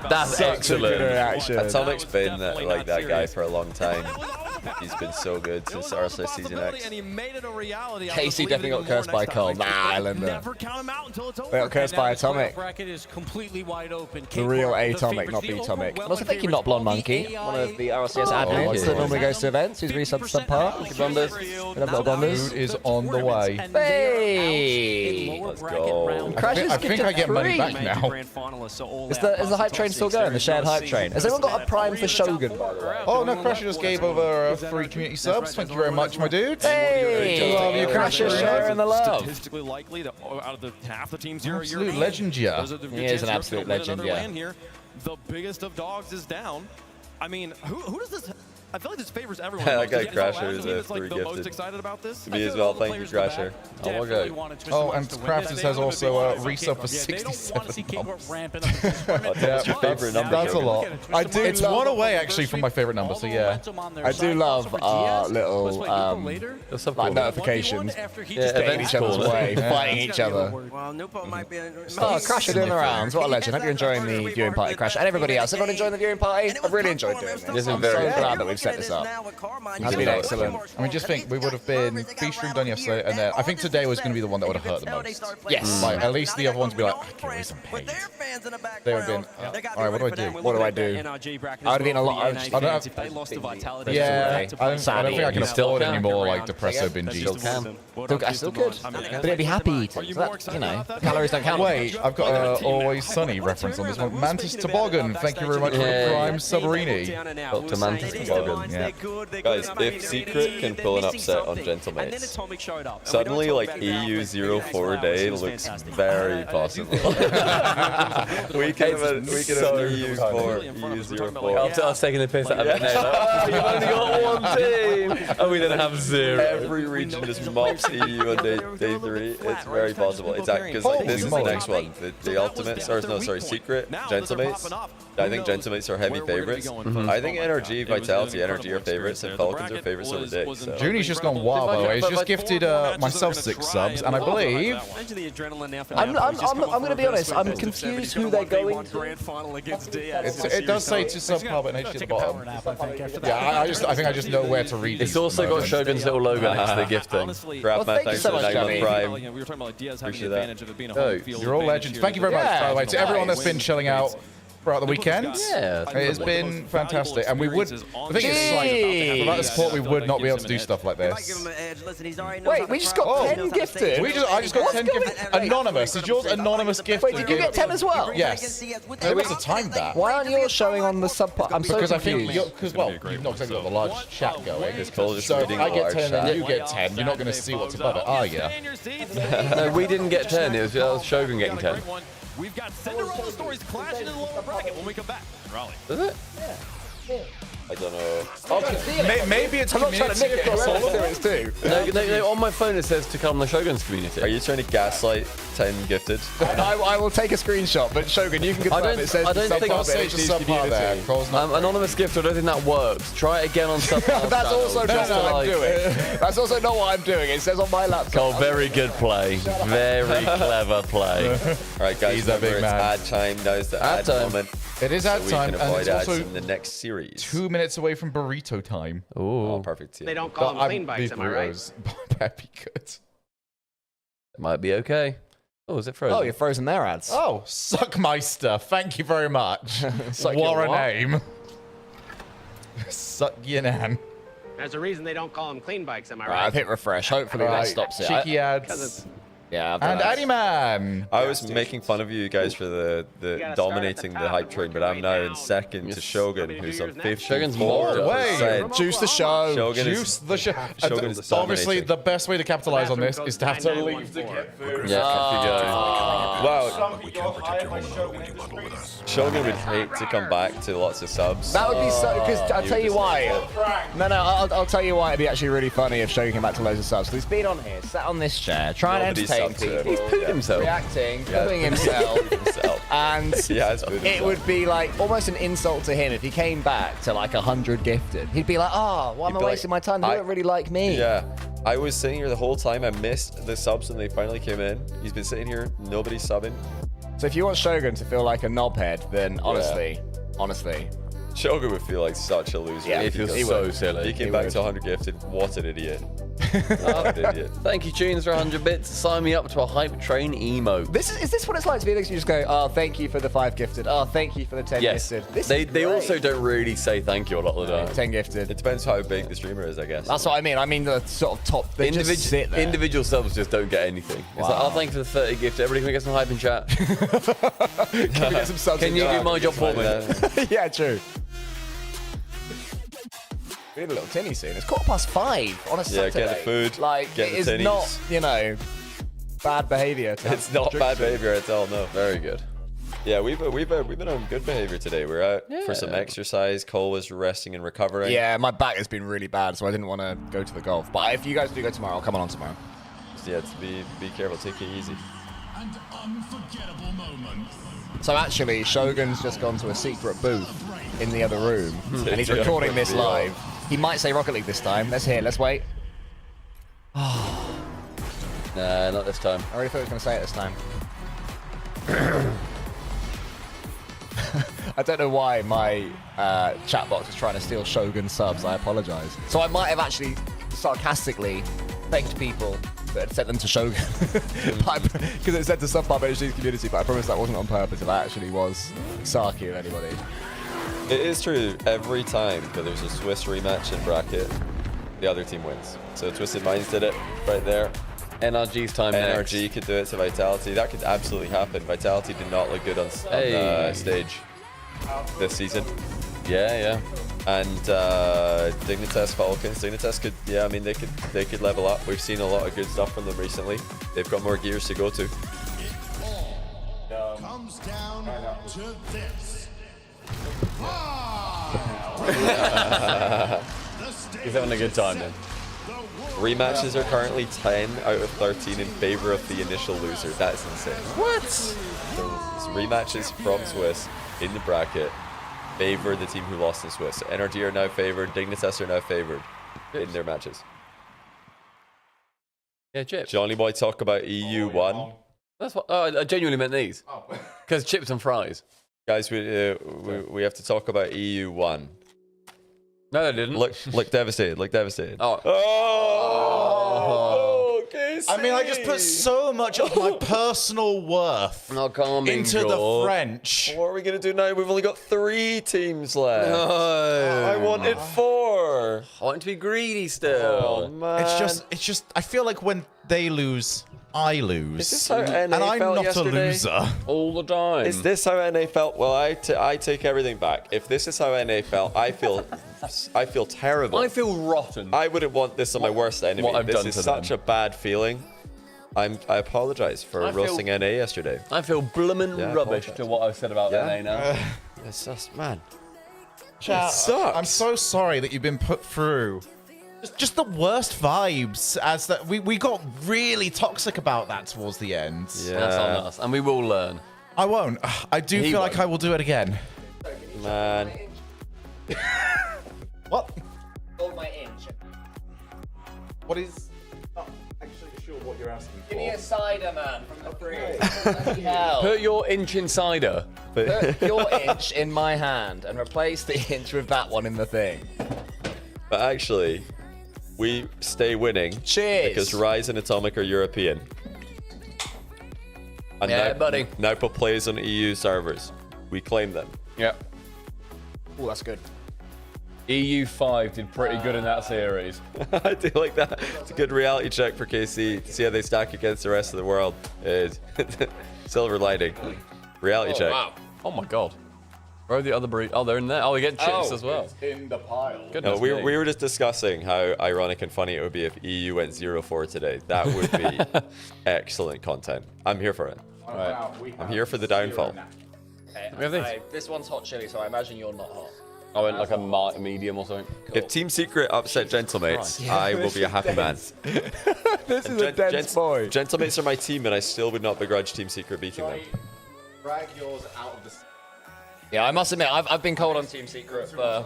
That's excellent. Reaction. Atomic's been like that guy for a long time. He's been so good since RLCS Season X. Casey definitely got cursed by Cole. Nah, Islander. They got cursed by Atomic. Bracket is completely wide open. The real Atomic, not B-Tomic. And also thank you, Not Blonde Monkey, one of the RLCS admins that normally goes to events, who's resubbed subpar. Little Blonders. Food is on the way. Hey! Let's go. I think I get money back now. Is the hype train still going? The shared hype train. Has anyone got a prime for Shogun, by the way? Oh no, Crusher just gave over 3 community subs. Thank you very much, my dude. Hey! Love you, Crusher Crusher. sharing the love. Statistically likely that out of the half the teams here are Absolute European. legend, yeah. Those are the good He is an chances absolute Europe's gonna win legend, another yeah. land here. The biggest of dogs is down. I mean, who does this I feel like this favors everyone. That guy Crasher Crasher is a free the most gifted. excited about this. Me as well. Thank you, Crasher. Oh, and Crafton says also resub for 67. That's your favorite number. That's a lot. I do. It's one away actually from my favorite number. So yeah, I do love our little like notifications. Getting each other's way, fighting each other. Well, Newport might be. Oh, Crasher doing the rounds. What a legend. Hope you're enjoying the viewing party, Crasher, and everybody else. Everyone enjoying the viewing party? I've really enjoyed doing this. I'm so glad that we've set this up. It's been excellent. I mean, just think we would have been B-stream done yesterday, and then I think today was going to be the one that would have hurt the most. Yes. Like, at least the other ones would be like, I can raise some paid. They would have been, all right, what do I do? What do I do? I would have been a lot. I don't have. Yeah, I don't think I can afford any more like Depresso binges. I still could. But I'd be happy eating. So that, you know, calories don't count. Wait, I've got an Always Sunny reference on this one. Mantis Toboggan, thank you very much for the Prime Submarini. Dr. Mantis Toboggan. Yeah. Guys, if Secret can pull an upset on Gentlemates, suddenly like EU04 day looks very possible. we can have EU04. After us taking the piss out of it now, you've only got one team, and we don't have zero. Every region just mops EU on day 3. It's very possible. It's because like this is the next one. The Ultimates, or no, sorry, Secret, Gentlemates. I think Gentlemates are heavy favorites. I think NRG, Vitality, NRG are favorites, and Falcons are favorites over Dick. So. Junie's just gone wild, by the way. He's just gifted myself 6 subs, and I believe... I'm going to be honest, I'm confused who they're going to. It does say to subcarb and HD at the bottom. Yeah, I think I just know where to read. It's also got Shogun's little logo next to the gifting. Thank you so much, Johnny. Appreciate that. You're all legends. Thank you very much, by the way, to everyone that's been chilling out throughout the weekend. Yeah, it has been fantastic, and we would. The thing is, like, without the support, we would not be able to do stuff like this. Wait, we just got 10 gifted. I just got 10 gifted. Anonymous. Is yours anonymous gift? Wait, did you get 10 as well? Yes. They must have timed that. Why aren't yours showing on the sub? I'm so because confused. I think because well, you've not exactly got the large chat going. It's called just so reading I get 10 chat. and you get 10. You're not going to see what's above it, are you? No, we didn't get 10. It was Shogun getting 10. We've got Cinderella stories clashing in the lower bracket when we come back in Raleigh. Is it? Yeah. I don't know. Maybe it's community across all of it too. No, on my phone it says to come on the Shogun's community. Are you trying to gaslight 10 gifted? I will take a screenshot, but Shogun, you can confirm it says I don't think I'll say to subpar there. Anonymous gift, I don't think that works. Try it again on subpar. That's also not what I'm doing. That's also not what I'm doing. It says on my laptop. Oh, very good play. Very clever play. Alright guys, he's a big man. Ad time. Now's the ad moment. It is ad time, and it's also in the next series. 2 minutes away from burrito time. Oh, perfect. Yeah. They don't call them clean bikes, am I right? That'd be good. It might be okay. Oh, is it frozen? Oh, you're frozen their ads. Oh, Suckmeister. Thank you very much. Suck what a name. Suck your nan. There's a reason they don't call them clean bikes, am I Right, right? I've hit refresh. Hopefully that stops it. Cheeky ads. Yeah, and Addyman. I was making fun of you guys for the dominating the hype train, but I'm now in second to Shogun, who's on 54%. Shogun's more way. Juice the show. Shogun is obviously the best way to capitalize on this is to have to leave to get food. Yeah. Wow. Shogun would hate to come back to lots of subs. That would be so, because I'll tell you why. No, I'll tell you why it'd be actually really funny if Shogun came back to loads of subs. He's been on here, sat on this chair, trying to entertain people. He's pooed himself. Reacting, pooing himself. And it would be like almost an insult to him if he came back to like 100 gifted. He'd be like, oh, why am I wasting my time? They don't really like me. Yeah. I was sitting here the whole time. I missed the subs when they finally came in. He's been sitting here, nobody's subbing. So if you want Shogun to feel like a knobhead, then honestly, Shogun would feel like such a loser. Yeah, he feels so silly. He came back to 100 gifted. What an idiot. What an idiot. Thank you, Tunes, for 100 bits. Sign me up to a hype train emote. Is this what it's like to be a mix? You just go, oh, thank you for the 5 gifted. Oh, thank you for the 10 gifted. They also don't really say thank you a lot of the time. 10 gifted. It depends how big the streamer is, I guess. That's what I mean. I mean the sort of top. They just sit there. Individual subs just don't get anything. It's like, oh, thank you for the 30 gifted. Everybody can we get some hype in chat? Can we get some subs? Can you do my job for me? Yeah, true. We need a little tinny soon. It's 5:15 on a Saturday. Yeah, get the food. Like, get it the is not, bad behavior. It's not bad behavior at all, no. Very good. Yeah, we've been on good behavior today. We're out for some exercise. Cole was resting and recovering. Yeah, my back has been really bad, so I didn't want to go to the golf. But if you guys do go tomorrow, I'll come on tomorrow. So yeah, be careful. Take it easy. An unforgettable moment. So actually, Shogun's just gone to a secret booth in the other room, and he's recording this live. He might say Rocket League this time. Let's hear. Let's wait. Nah, not this time. I already thought he was going to say it this time. I don't know why my chat box is trying to steal Shogun subs. I apologize. So I might have actually sarcastically thanked people that had sent them to Shogun because it said to STUMPY HD's community, but I promise that wasn't on purpose. If I actually was sarky of anybody. It is true. Every time that there's a Swiss rematch in bracket, the other team wins. So Twisted Minds did it right there. NRG's time next. NRG could do it to Vitality. That could absolutely happen. Vitality did not look good on stage this season. Yeah. And Dignitas Falcons. Dignitas could, I mean, they could level up. We've seen a lot of good stuff from them recently. They've got more gears to go to. It all comes down to this. He's having a good time then. Rematches are currently 10 out of 13 in favor of the initial loser. That's insane. What? So rematches from Swiss in the bracket favor the team who lost in Swiss. So NRG are now favored. Dignitas are now favored in their matches. Yeah, Chips. JOHNNYBOI talk about EU1. That's what. Oh, I genuinely meant these. Because chips and fries. Guys, we have to talk about EU1. No, they didn't. Look devastated. Look devastated. Oh. Okay. I mean, I just put so much of my personal worth into the French. What are we going to do now? We've only got 3 teams left. No. I wanted 4. I want to be greedy still. Oh, man. It's just, I feel like when they lose, I lose. Is this how NA and I'm felt not yesterday? a loser. All the time. Is this how NA felt? Well, I take everything back. If this is how NA felt, I feel terrible. I feel rotten. I wouldn't want this on my worst enemy. What I've this done is to such them. a bad feeling. I apologize for roasting NA yesterday. I feel bloomin' rubbish to what I've said about NA now. It's just, man. Chat, it sucks. I'm so sorry that you've been put through just the worst vibes, as that we got really toxic about that towards the end. Yeah. That's on us, and we will learn. I won't. I do feel like I will do it again. Man. What? Hold my inch. What is? Not actually sure what you're asking for. Give me a cider, man, from the fridge. Put your inch inside her. Put your inch in my hand and replace the inch with that one in the thing. But actually, we stay winning. Cheers. Because Rise and Atomic are European. And Yeah, buddy. Naupa plays on EU servers. We claim them. Yep. Oh, that's good. EU5 did pretty good in that series. I do like that. It's a good reality check for KC to see how they stack against the rest of the world. Silver lining. Reality check. Wow. Oh my god. Where are the other breed? Oh, they're in there. Oh, we get chips as well. In the pile. Goodness No, we me. were just discussing how ironic and funny it would be if EU went 0-4 today. That would be excellent content. I'm here for it. Right. I'm here for the downfall. Okay, this one's hot chili, so I imagine you're not hot. I went like a medium or something. Cool. If Team Secret upset Gentlemates, I will be a happy man. This is a dense boy. Gentlemates are my team, and I still would not begrudge Team Secret beating them. Drag yours out of the. Yeah, I must admit, I've been cold on Team Secret for.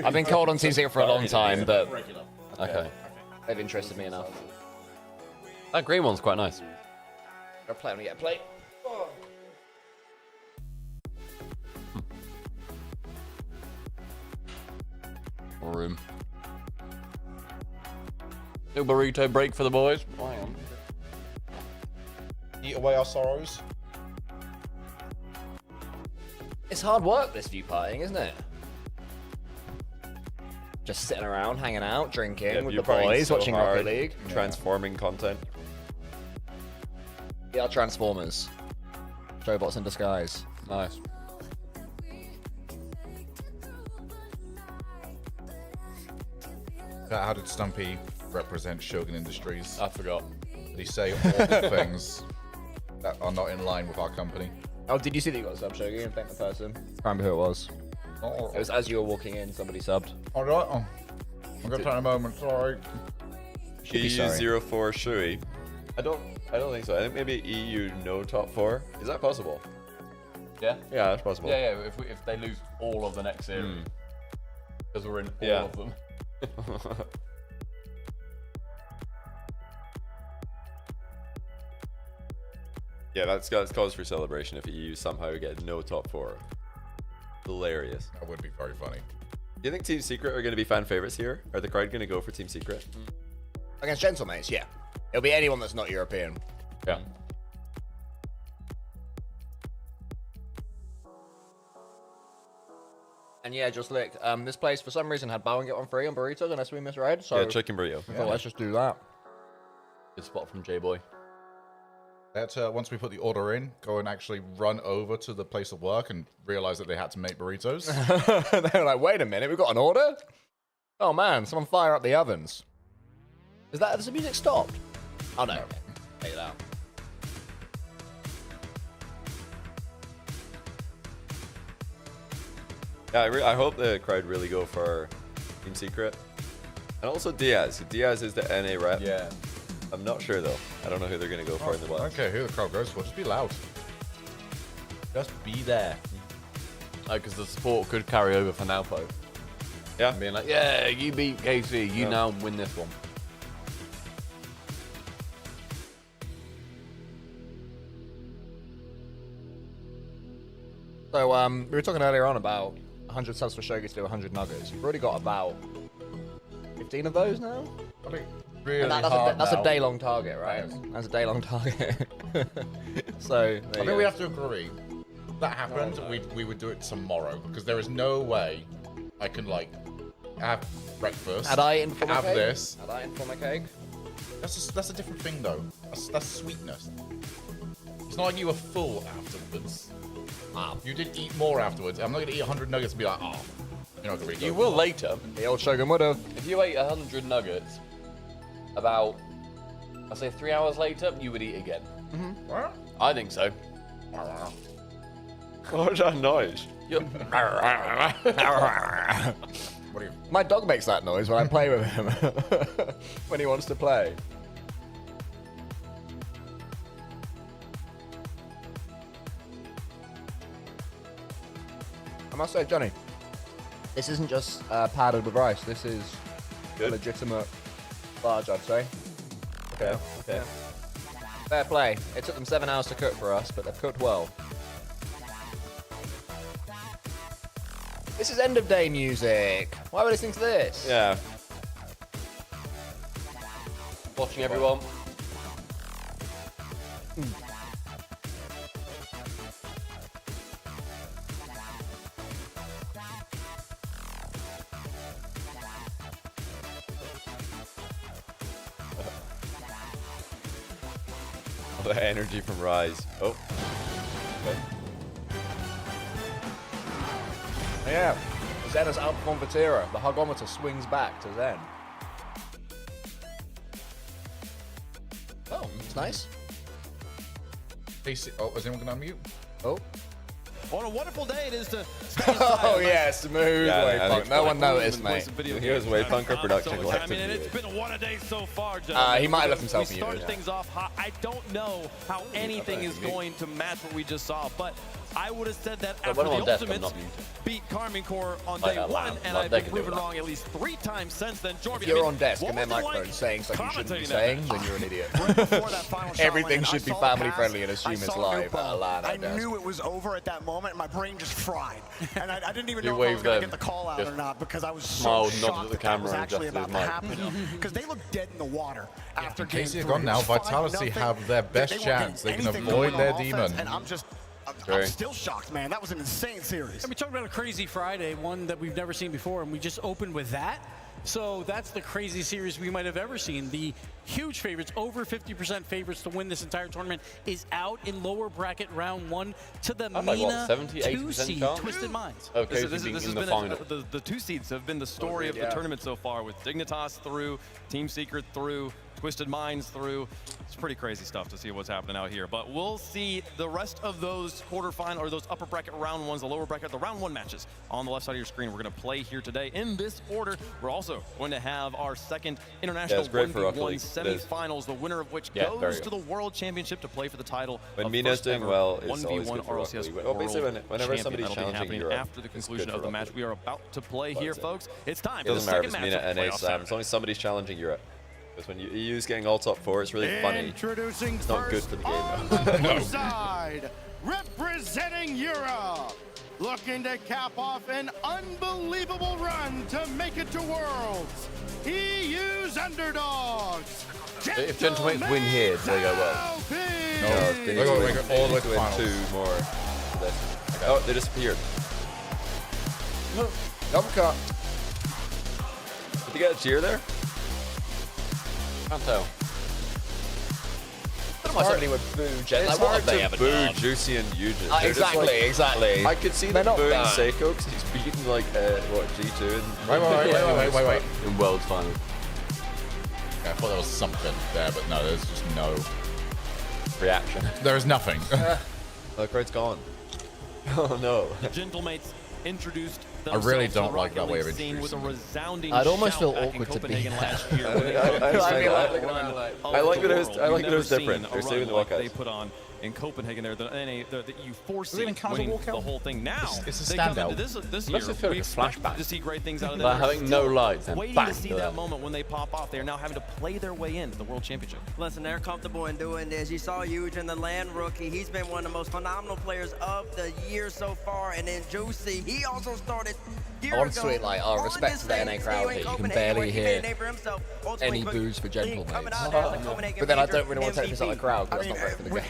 I've been cold on Team Secret for a long time, but Okay. they've interested me enough. That green one's quite nice. I'll play when we get a plate. Room. Little burrito break for the boys. Oh, hang on. Eat away our sorrows. It's hard work, this view partying, isn't it? Just sitting around, hanging out, drinking with the boys, watching Rocket League. Transforming content. We are Transformers. Robots in disguise. Nice. How did Stumpy represent Shogun Industries? I forgot. Did he say awful things that are not in line with our company? Oh, did you see that you got a sub, Shogun? Thank the person. Can't remember who it was. It was as you were walking in, somebody subbed. All right. Oh. I'm gonna take a moment. Sorry. EU04 Shui. I don't think so. I think maybe EU no top 4. Is that possible? Yeah. Yeah, that's possible. Yeah, yeah. If they lose all of the next series, because we're in all of them. Yeah, that's cause for celebration if EU somehow get no top 4. Hilarious. That would be very funny. Do you think Team Secret are going to be fan favorites here? Are the crowd going to go for Team Secret? Against Gentlemates, yeah. It'll be anyone that's not European. Yeah. And yeah, just look, this place for some reason had bow and get one free on burritos unless we misread. So yeah, chicken burrito. I thought, let's just do that. Good spot from J-Boy. That's once we put the order in, go and actually run over to the place of work and realize that they had to make burritos. They were like, wait a minute, we've got an order? Oh man, someone fire up the ovens. Has the music stopped? Oh no. Take it out. Yeah, I hope the crowd really go for Team Secret. And also Diaz. Diaz is the NA rep. Yeah. I'm not sure though. I don't know who they're going to go for in the West. Okay, who the crowd goes for. Just be loud. Just be there. Because the support could carry over for Nalpo. Yeah. And being like, yeah, you beat KC. You now win this one. So we were talking earlier on about 100 subs for Shogun to do 100 nuggets. We've already got about 15 of those now. I think really that's a day-long target, right? That's a day-long target. So I think we have to agree. If that happened, we would do it tomorrow because there is no way I can like have breakfast. Had I informed have this. Had I informed my cake? That's a different thing though. That's sweetness. It's not like you were full afterwards. You did eat more afterwards. I'm not gonna eat 100 nuggets and be like, oh, you're not gonna really go. You will later. The old Shogun would have. If you ate 100 nuggets, about, I'd say 3 hours later, you would eat again. What? I think so. What was that noise? My dog makes that noise when I play with him. When he wants to play. I must say, Johnny, this isn't just padded with rice. This is a legitimate large, I'd say. Okay. Okay. Fair play. It took them 7 hours to cook for us, but they've cooked well. This is end of day music. Why are we listening to this? Yeah. Watching everyone. All the energy from Rise. Oh. Okay. Yeah. Zen has outperformed Vatira. The Hugometer swings back to Zen. Oh, it's nice. Oh, is anyone gonna unmute? Oh. What a wonderful day it is to Oh, yeah, smooth waypunk. No one noticed, mate. Here's Waypunker Production I mean, Collective. it's been what a day so far, gentlemen. He might have left himself We muted. started things off hot. I don't know how anything is going to match what we just saw, but I would have said that after the Ultimates beat Karmine Corps on day one, and I've been proven wrong at least 3 times since then. Jorby, If you're on desk and their microphone saying something you shouldn't be saying, then you're an idiot. Everything should be family friendly and assume it's live at a LAN. I knew it was over at that moment. My brain just fried, and I didn't even You know if I was waved going to them. get the call out or not because I was so Smiled, nodded shocked at the that that was camera and actually adjusted about to his happen. Because they looked dead in the water after game Casey 3. are gone now. It's Vitality 5-0. have their best They weren't chance. They getting can anything avoid going their on demon. offense, and I'm still shocked, man. That was an insane series. And we talked about a crazy Friday, one that we've never seen before, and we just opened with that. So that's the craziest series we might have ever seen. The huge favorites, over 50% favorites to win this entire tournament, is out in lower bracket round 1 to the MENA 2 seed, Twisted Minds. Okay, this has been the 2 seeds have been the story of the tournament so far, with Dignitas through, Team Secret through, twisted minds through. It's pretty crazy stuff to see what's happening out here. But we'll see the rest of those quarterfinal or those upper bracket round ones, the lower bracket, the round 1 matches on the left side of your screen. We're going to play here today in this order. We're also going to have our second international 1v1 semifinals, the winner of which goes to the World Championship to play for the title. When Mina's doing well, it's 1v1 RLCS whenever somebody's challenging Europe, after the conclusion of the match we are about to play here, folks. It's time. It doesn't matter if it's Mina and Ace, as long as somebody's challenging Europe. Because when EU's getting all top 4, it's really funny. Introducing it's not good for the game, on though. the side, representing Europe, looking to cap off an unbelievable run to make it to Worlds. EU's underdogs. If Gentlemates win here, they go well. No, they need to win all the way to win 2 more. Okay. Oh, they disappeared. No, jump cut. Did you get a cheer there? Can't tell. I don't know why somebody would boo Jen. It's like, hard they to boo Juicy and Eugen. Exactly, exactly. I could see them booing Seiko because he's beaten like what G2 and Wait. In World Final. Yeah, I thought there was something there, but no, there's just no reaction. There is nothing. The crowd's gone. Oh no. The Gentlemates introduced I really don't like that way of introducing with a resounding I'd almost feel shout awkward to be Copenhagen last year. I like that it was different. They're saving the walkouts. They put on in Copenhagen there, the U4 seed winning the whole thing. Now it's a they come standout. into this year. Must have felt like a flashback. To see great things out of Like them. having no lights and waiting bang to see to that them. moment when they pop off. They are now having to play their way into the World Championship. Listen, they're comfortable in doing this. You saw Eugen, the land rookie. He's been one of the most phenomenal players of the year so far. And then Juicy, he also started I want to tweet like, oh, respect to the NA crowd here. You can barely hear any boos for Gentlemates. But then I don't really want to take this out of the crowd because that's not great for the game.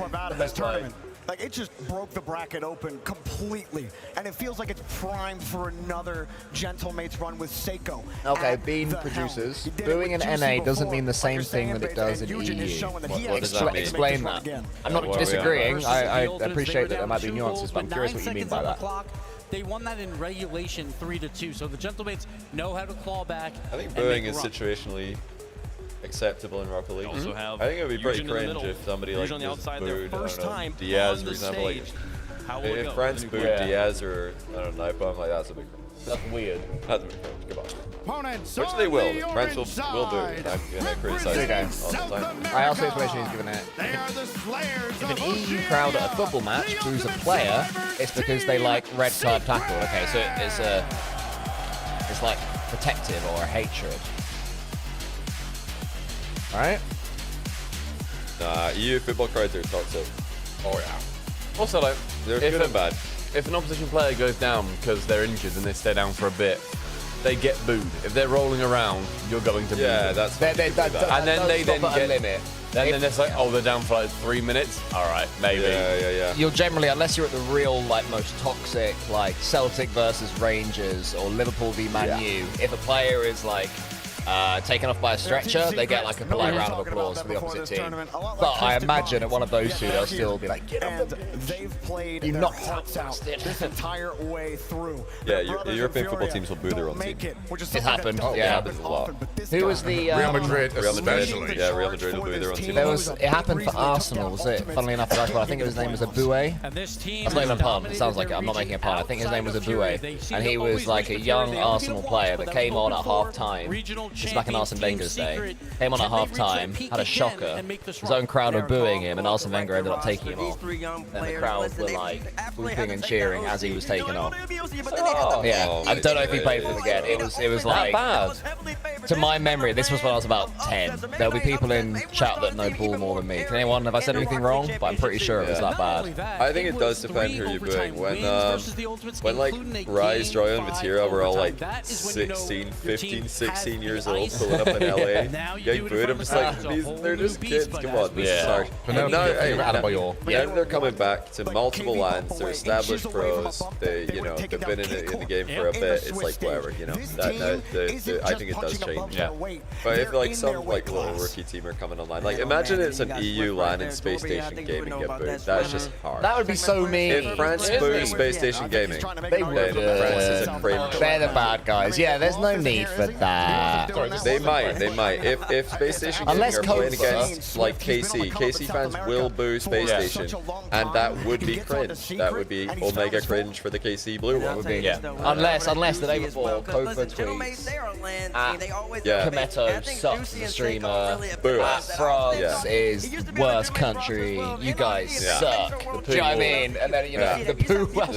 Coming out of this tournament, like it just broke the bracket open completely, and it feels like it's primed for another Gentlemates run with Seiko. Okay, Bean producers. Booing in NA doesn't mean the same thing that it does in EU. What does that mean? Explain that. I'm not disagreeing. I appreciate that there might be nuances, but I'm curious what you mean by that. They won that in regulation 3-2, so the Gentlemates know how to claw back. I think booing is situationally acceptable in Rocket League. Also have I think it would be pretty Eugen in the cringe middle. if somebody like Eugen on the just outside, their booed, first time Diaz, on for the example. Like, stage. How will it if go? France booed Diaz or I don't know, Nightbomb, like that's a big cringe. That's weird. That's a big cringe. Come on. Opponents Which they will. France will boo. I'm gonna criticize them all the time. I also explanation he's given it. They are the slayers If an EU crowd at a football match boos a player, it's because they like red card tackle. Okay, so it's like protective or a hatred. Right? Nah, EU football crowds are toxic. Oh yeah. Also, like, They're good and bad. If an opposition player goes down because they're injured and they stay down for a bit, they get booed. If they're rolling around, you're going to boo them. That's and then they then get limit. Then it's like, oh, they're down for like 3 minutes. All right, maybe. Yeah. You'll generally, unless you're at the real, like, most toxic, like Celtic versus Rangers or Liverpool v Man U, if a player is like taken off by a stretcher, they get like a polite round of applause for the opposite team. But I imagine at one of those two, they'll still be like, get up. They've played You their knocked hearts out this entire way through. Yeah, European football teams will boo their own team. It happened, It yeah. happens a lot. Who was the Real Madrid, especially. Yeah, Real Madrid will boo their own team. It happened for Arsenal, was it? Funnily enough, I think his name was Aboué. That's not even a pun. It sounds like it. I'm not making a pun. I think his name was Aboué, and he was like a young Arsenal player that came on at half-time. This is back in Arsene Wenger's day. Came on at half-time, had a shocker. His own crowd were booing him, and Arsene Wenger ended up taking him off. And the crowd were like whooping and cheering as he was taken off. Yeah, I don't know if he played for them again. It was like bad. To my memory, this was when I was about 10. There'll be people in chat that know ball more than me. Can anyone, have I said anything wrong? But I'm pretty sure it was that bad. I think it does depend who you're booing. When like Rise, Joy, and Vatira were all like 16, 15, 16 years old, pulling up in LA, getting booed. I'm just like, they're just kids. Come on, this is hard. Now they're coming back to multiple lands. They're established pros. They've been in the game for a bit. It's like whatever, I think it does change. Yeah. But if like some like little rookie team are coming online, like imagine it's an EU LAN in Space Station Gaming get booed. That's just hard. That would be so mean. If France boos Space Station Gaming, they would. France is a cringe. They're the bad guys. Yeah, there's no need for that. doing that. They might. If Space Station Gaming are playing against like KC fans will boo Space Station, and that would be cringe. That would be Omega cringe for the KC blue one. Yeah. Unless the day before, Cobra tweets at Kometo sucks as a streamer. France is worst country. You guys suck. Do you know what I mean? And then, you know, the poo wall.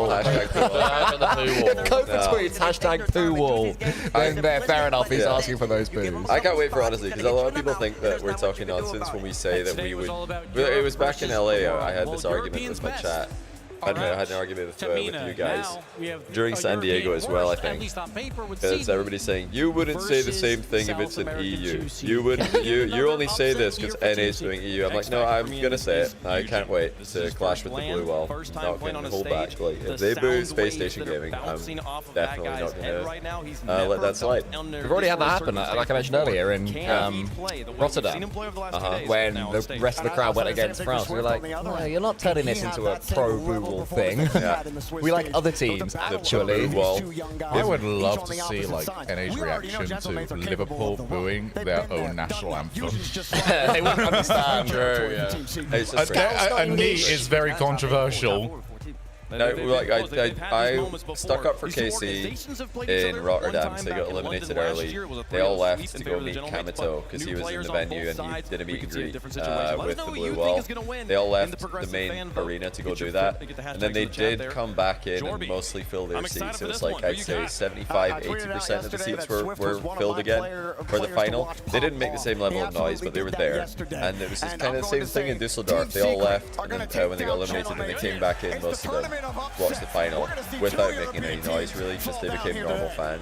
Hashtag poo wall. If Cobra tweets hashtag poo wall, then fair enough, he's asking for those boos. I can't wait for honestly, because a lot of people think that we're talking nonsense when we say that we would. It was back in LA, I had this argument with my chat. I had an argument with you guys during San Diego as well, I think. Because everybody's saying, you wouldn't say the same thing if it's an EU. You only say this because NA's doing EU. I'm like, no, I'm going to say it. I can't wait to clash with the blue wall. I'm not going to hold back. Like, if they boo Space Station Gaming, I'm definitely not going to let that slide. We've already had that happen, like I mentioned earlier, in Rotterdam, when the rest of the crowd went against France. We were like, no, you're not turning this into a pro-boo thing. We like other teams, actually. I would love to see like NA's reaction to Liverpool booing their own national anthem. They wouldn't understand. A knee is very controversial. No, like I stuck up for KC in Rotterdam, so they got eliminated early. They all left to go meet Kamito because he was in the venue and he did a meet and greet with the blue wall. They all left the main arena to go do that, and then they did come back in and mostly fill their seats. It was like, I'd say 75–80% of the seats were filled again for the final. They didn't make the same level of noise, but they were there, and it was just kind of the same thing in Dusseldorf. They all left, and then when they got eliminated, and they came back in, most of them watch the final without making any noise, really, just they became normal fans.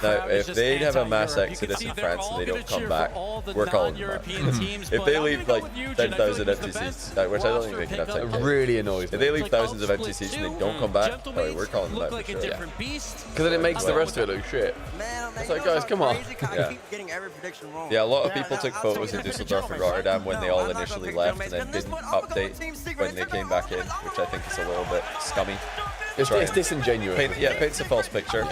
Now, if they have a mass exodus in France and they don't come back, we're calling them out. If they leave like 10,000 empty seats, which I don't think they can have time. It really annoys me. If they leave thousands of empty seats and they don't come back, we're calling them out for sure. Because then it makes the rest of it look shit. It's like, guys, come on. Yeah, a lot of people took photos in Dusseldorf and Rotterdam when they all initially left and then didn't update when they came back in, which I think is a little bit scummy. It's disingenuous. Paints a false picture.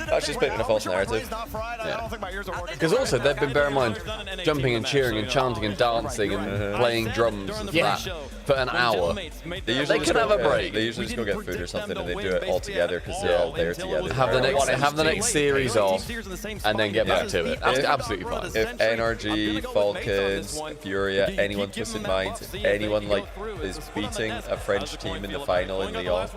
That's just painting a false narrative. Because also, they've been, bear in mind, jumping and cheering and chanting and dancing and playing drums and that for an hour. They could have a break. They usually just go get food or something and they do it all together because they're all there together. Have the next series off and then get back to it. That's absolutely fine. If NRG, Falcons, Furia, anyone Twisted Minds, anyone like is beating a French team in the final in Lyon,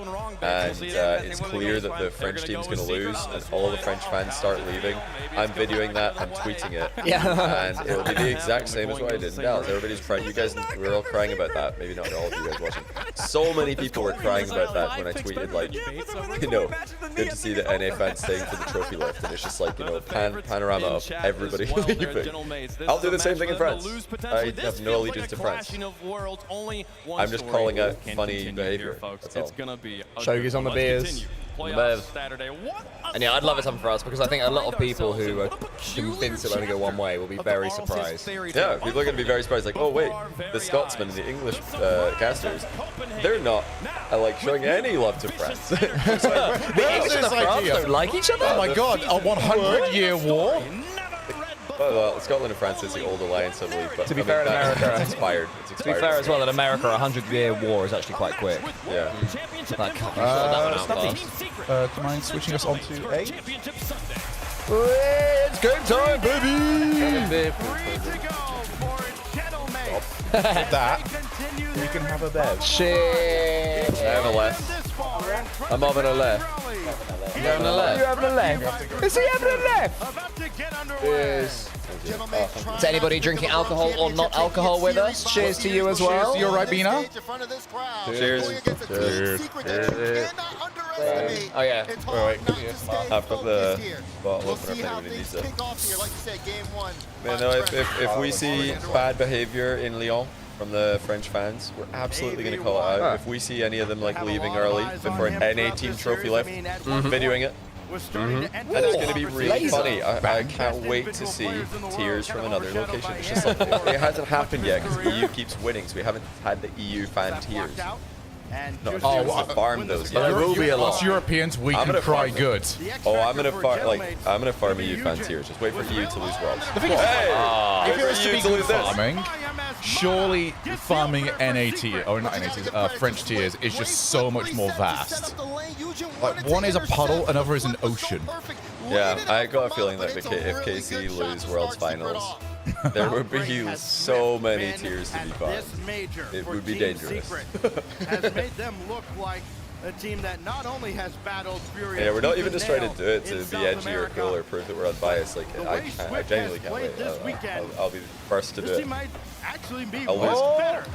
and it's clear that the French team's going to lose, and all the French fans start leaving, I'm videoing that, I'm tweeting it, and it'll be the exact same as what I did in Dallas. Everybody's crying. You guys were all crying about that. Maybe not all of you guys watching. So many people were crying about that when I tweeted, like, you know, good to see the NA fans staying for the trophy lift, and it's just like, you know, panorama of everybody leaving. I'll do the same thing in France. I have no allegiance to France. I'm just calling out funny behavior. That's all. Shogu's on the beers. And yeah, I'd love it for us because I think a lot of people who are convinced it'll only go one way will be very surprised. Yeah, people are going to be very surprised. Like, oh wait, the Scotsmen and the English casters, they're not like showing any love to France. The English and the France don't like each other. Oh my god, a 100-year war? Well, Scotland and France is the old alliance, I believe. But to be fair, in America, it's expired. To be fair as well, in America, a 100-year war is actually quite quick. Yeah. That can't be that one out fast. Do you mind switching us on to A? It's game time, baby! With that, we can have a bev. Shit! I have a left. I'm having a left. You having a left? You having a left? Is he having a left? Yes. Is anybody drinking alcohol or not alcohol with us? Cheers to you as well. Cheers to you, right, Bina? Cheers. Cheers. Oh yeah. Wait. I've got the bottle opener if anybody needs it. Man, no, if we see bad behavior in Lyon from the French fans, we're absolutely going to call it out. If we see any of them like leaving early before an NA team trophy left, videoing it. And it's going to be really funny. I can't wait to see tears from another location. It's just like, it hasn't happened yet because EU keeps winning, so we haven't had the EU fan tears. And No, Juicy oh, will farm those. But there will be a lot. Us Europeans, we can cry good. Oh, I'm gonna farm a EU fan tiers. Just wait for EU to lose Worlds. The thing is, if it was to be good farming, surely farming NA tier, or not NA tiers, French tiers is just so much more vast. Like, one is a puddle, another is an ocean. Yeah, I got a feeling that if KC lose Worlds Finals, there would be so many tiers to be farmed. It would be dangerous. Has made them look like a team that not only has battled Fury. Yeah, we're not even just trying to do it to be edgy or cool or prove that we're unbiased. Like, I genuinely can't wait. I'll be the first to do it. I'll lose.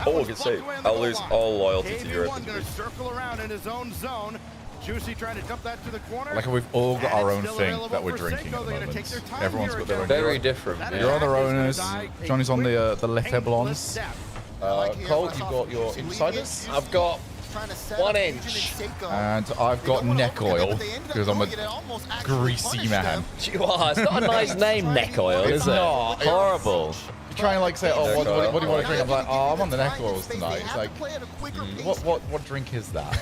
Oh, good save. I'll lose all loyalty to Europe. Circle around in his own zone. Juicy trying to dump that to the corner. Like we've all got our own thing that we're drinking at the moment. Everyone's got their own. Very different. Your other owners. Johnny's on the Leffe Blondes. Cole, you got your insiders. I've got 1 inch. And I've got neck oil because I'm a greasy man. You are. It's not a nice name, neck oil, is it? Not. Horrible. You try and like say, oh, what do you want to drink? I'm like, oh, I'm on the neck oils tonight. It's like, what drink is that?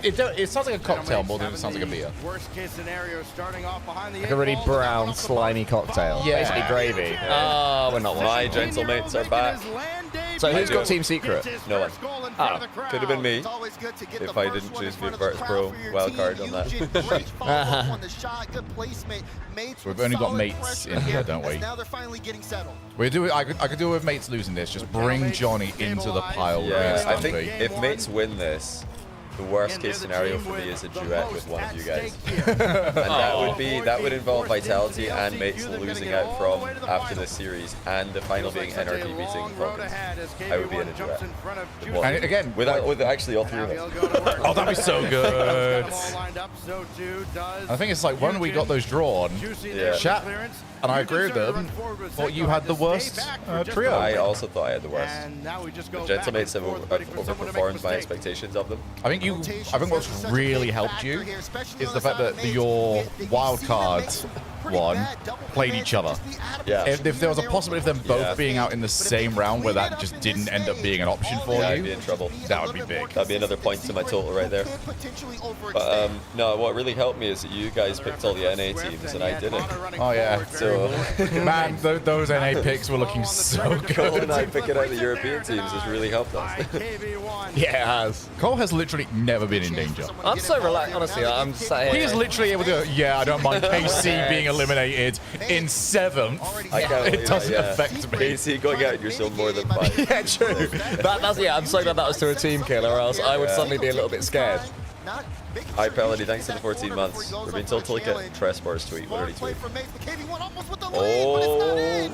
it sounds like a cocktail more than it sounds like a beer. Worst case scenario, starting off behind the like a really brown, slimy cocktail. Yeah. Basically gravy. Oh, we're not My gentlemates are back. So who's got Team Secret? No one. Oh. Could have been me if I didn't choose Virtus Pro wildcard on that. So we've only got mates in here, don't we? I could do with mates losing this. Just bring Johnny into the pile. Yeah, I think if mates win this, the worst case scenario for me is a duet with one of you guys. And that would involve Vitality and mates losing out from after this series, and the final being NRD beating Falcons. I would be in a duet. And again, with actually all three of us. Oh, that'd be so good. I think it's like when we got those drawn, chat, and I agree with them, thought you had the worst trio. I also thought I had the worst. The Gentlemates have overperformed my expectations of them. I think what's really helped you is the fact that your wild card one played each other. Yeah. If there was a possibility of them both being out in the same round where that just didn't end up being an option for you, I'd be in trouble. That would be big. That'd be another point to my total right there. But no, what really helped me is that you guys picked all the NA teams and I didn't. Oh yeah. So man, those NA picks were looking so good. And I picking out the European teams has really helped us. Yeah, it has. Cole has literally never been in danger. I'm so relaxed, honestly. I'm saying he is literally able to. Yeah, I don't mind KC being eliminated in 7th. It doesn't affect me. KC going out, you're still more than fine. Yeah, true. I'm so glad that was to a team kill, or else I would suddenly be a little bit scared. Hi, Paladin, thanks for the 14 months. We're being told to look at Trespor's tweet. What did he tweet? Oh.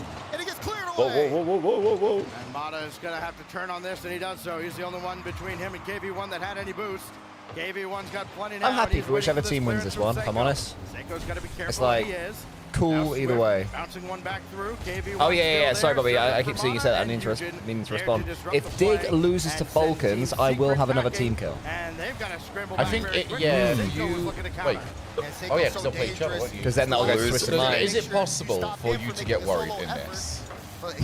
Whoa. And Mata is going to have to turn on this, and he does so. He's the only one between him and KV1 that had any boost. KV1's got plenty now. I'm happy for whichever team wins this one, if I'm honest. It's like cool either way. Oh yeah. Sorry, Bobby. I keep seeing you say that. I need to respond. If Dig loses to Falcons, I will have another team kill. I think wait. Oh yeah, because they'll play each other, won't you? Because then that'll go twisted minds. Is it possible for you to get worried in this?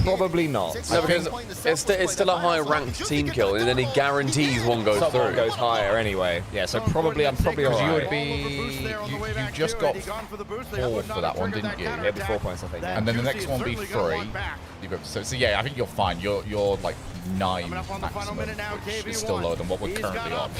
Probably not. No, because it's still a high ranked team kill, and then it guarantees one goes through. Someone goes higher anyway. Yeah, so I'm probably alright. You would be. You just got 4 for that one, didn't you? Yeah, it'd be 4 points, I think. And then the next one be 3. So yeah, I think you're fine. You're like 9 maximum, which is still lower than what we're currently on.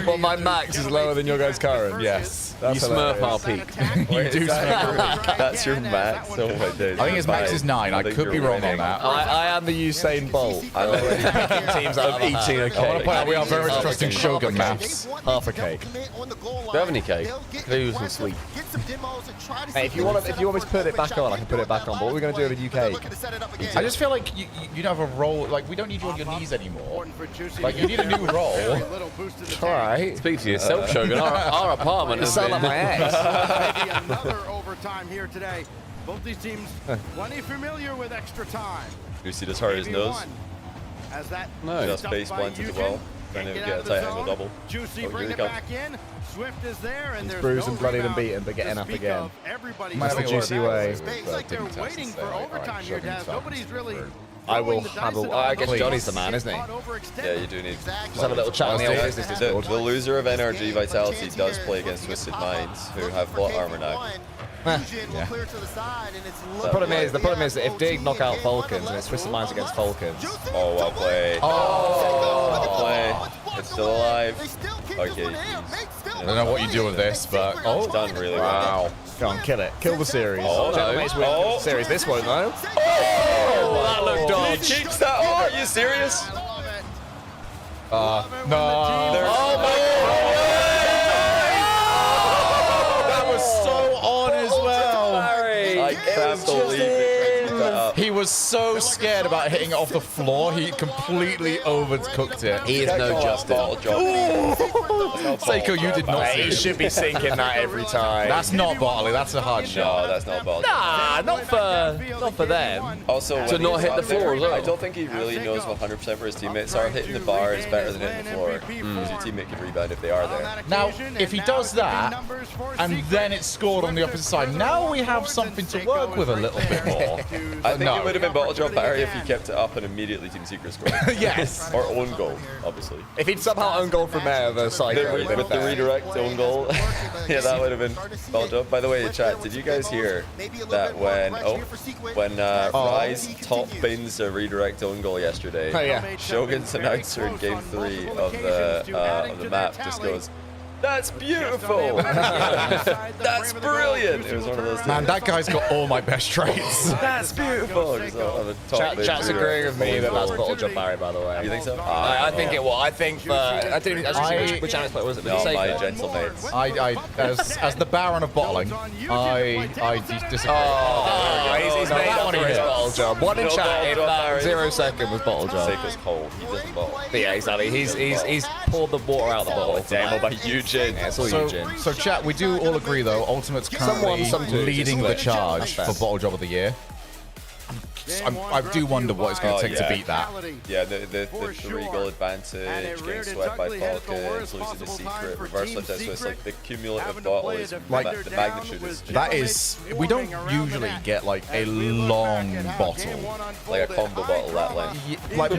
Well, my max is lower than your guys' current. Yes. You smurf our peak. You do smurf. That's your max? Oh my days. I think his max is 9. I could be wrong on that. I am the Usain Bolt. I love it. Teams out of eating a cake. I want to point out we are very much trusting Shogun maths. Half a cake. Do you have any cake? Who's some sweet? Hey, if you want me to put it back on, I can put it back on. But what are we going to do with a UK? I just feel like you don't have a role. Like we don't need you on your knees anymore. Like you need a new role. Alright. Speak for yourself, Shogun. Our apartment has sound like my ex. Another overtime here today. Both these teams plenty familiar with extra time. You see this hard his nose? As that just base planted well. Trying to get a tight angle double. Juicy bring it back in. Swift is there, and there's bruised and bloodied and beaten, but getting up again. That's the juicy way. It's like they're waiting for overtime here, Daz. Nobody's really I will have a... I guess Johnny's the man, isn't he? Yeah, you do need... Just have a little chat on the old business Discord. The loser of NRG Vitality does play against Twisted Minds, who have bot armor now. Yeah. The problem is that if Dig knock out Falcons and it's Twisted Minds against Falcons. Oh, well played. Oh, well play. It's still alive. Okay. I don't know what you do with this, but it's done really well. Wow. Go on, kill it. Kill the series. Oh, no. Series. This one, though. Oh, that looked dodge. He keeps that. Oh, are you serious? no. Oh, my That was so on as well. I can't believe it. He was so scared about hitting it off the floor, he completely overcooked it. He is no Justin. Seiko, you did not see He it. should be sinking that every time. That's not Bartley, that's a hard shot. No, that's not Ball. Nah, not for them. Also, to not hit the floor as well. I don't think he really knows 100% where his teammates are. Hitting the bar is better than hitting the floor, because your teammate can rebound if they are there. Now, if he does that, and then it's scored on the opposite side, now we have something to work with a little bit more. I think it would have been bottle drop Barry if he kept it up and immediately Team Secret scored. Yes. Or own goal, obviously. If he'd somehow own goal from there, the side with the redirect own goal. Yeah, that would have been bottle drop. By the way, chat, did you guys hear that when Rise top bins a redirect own goal yesterday? Oh, yeah. Shogun's announcer in Game 3 of the map just goes, "That's beautiful! That's brilliant!" It was one of those things. Man, that guy's got all my best traits. That's beautiful! Chat's agreeing with me that that's bottle drop Barry, by the way. You think so? I think it was. I think I didn't actually which Alex player was it? No, my gentle mates. As the Baron of bottling, I disagree. He's made up for his bottle job. One in chat if that 0 second was bottle job. Seiko's cold. He doesn't bottle. Yeah, exactly. He's poured the water out the bottle. Damn, what about Eugene? Yeah, it's all Eugene. So chat, we do all agree though, Ultimate's currently leading the charge for bottle job of the year. I do wonder what it's going to take to beat that. Yeah, the 3-goal advantage, getting swept by Falcons, losing the secret, reverse left out, so it's like the cumulative bottle is like the magnitude is. That is, we don't usually get like a long bottle, like a combo bottle that length, like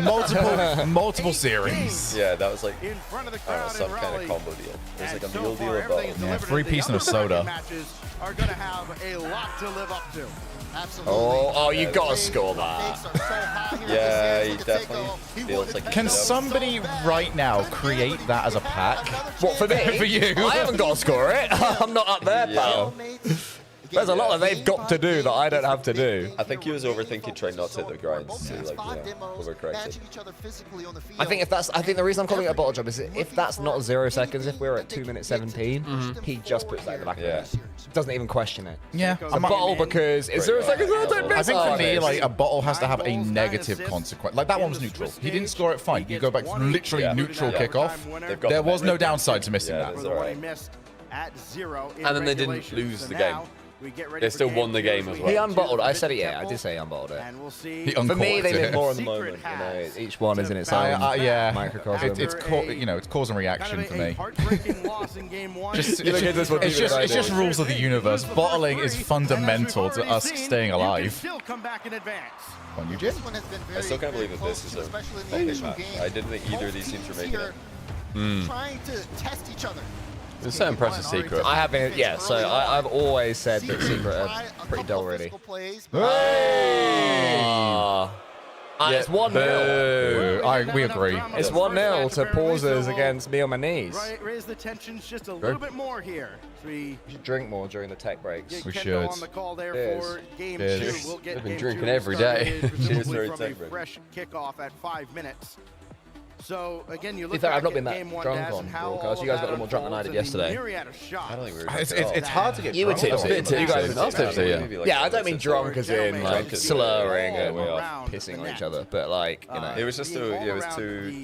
multiple series. Yeah, that was like I don't know, some kind of combo deal. It was like a meal deal of bottles. Yeah, 3-piece and a soda. Are going to have a lot to live up to. Absolutely. Oh, you gotta score that. Yeah, he definitely feels like. Can somebody right now create that as a pack? What, for me? For you? I haven't got to score it. I'm not up there, pal. There's a lot that they've got to do that I don't have to do. I think he was overthinking trying not to hit the grinds to overcorrect it. I think the reason I'm calling it a bottle job is if that's not 0 seconds, if we're at 2 minutes 17, he just puts that in the back of the net. Doesn't even question it. Yeah. A bottle because it's 0 seconds, I don't miss. I think for me, like a bottle has to have a negative consequence. Like that one was neutral. He didn't score it, fine. You go back to literally neutral kickoff. There was no downside to missing that. And then they didn't lose the game. They still won the game as well. He unbottled. I said it, yeah. I did say he unbottled it. For me, they live more in the moment. You know, each one is in its own microcosm. It's cause and reaction for me. It's just rules of the universe. Bottling is fundamental to us staying alive. On Eugene? I still can't believe that this is a big match. I didn't think either of these teams were making it. Trying to test each other. It's so impressive, Secret. I have been, yeah, so I've always said that Secret are pretty dull, really. It's 1-0. We agree. It's 1-0 to pauses against me on my knees. Raise the tensions just a little bit more here. We should drink more during the tech breaks. We should. We've been drinking every day. Cheers for a fresh kickoff at 5 minutes. So again, you look I've not been that drunk on broadcast. You guys got a little more drunk than I did yesterday. I don't think we were. It's hard to get you were drunk. tipsy. You guys were tipsy, yeah. Yeah, I don't mean drunk as in like slurring and pissing on each other, but like, you know. It was just too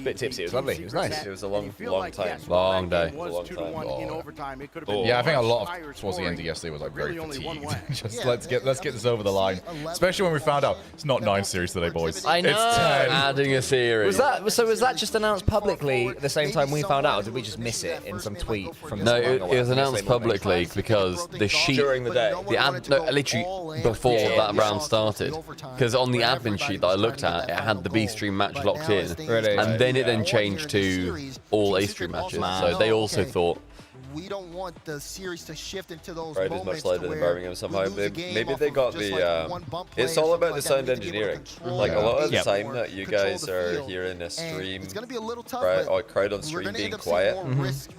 bit tipsy. It was lovely. It was nice. It was a long time. Long day. Yeah, I think a lot of towards the end of yesterday was like very fatigued. Just let's get this over the line. Especially when we found out it's not 9 series today, boys. I know. It's 10. Adding a series. Was that just just announced publicly at the same time we found out, or did we just miss it in some tweet from No, it was announced publicly because the sheet during the day. Literally before that round started. Because on the admin sheet that I looked at, it had the B stream match locked in, and then it changed to all A stream matches. So they also thought. We don't want the series to shift into those Right, moments much later than Birmingham somehow. Maybe they got the. It's all about the sound engineering. Like a lot of the time that you guys are hearing a stream, right, or a crowd on stream being quiet,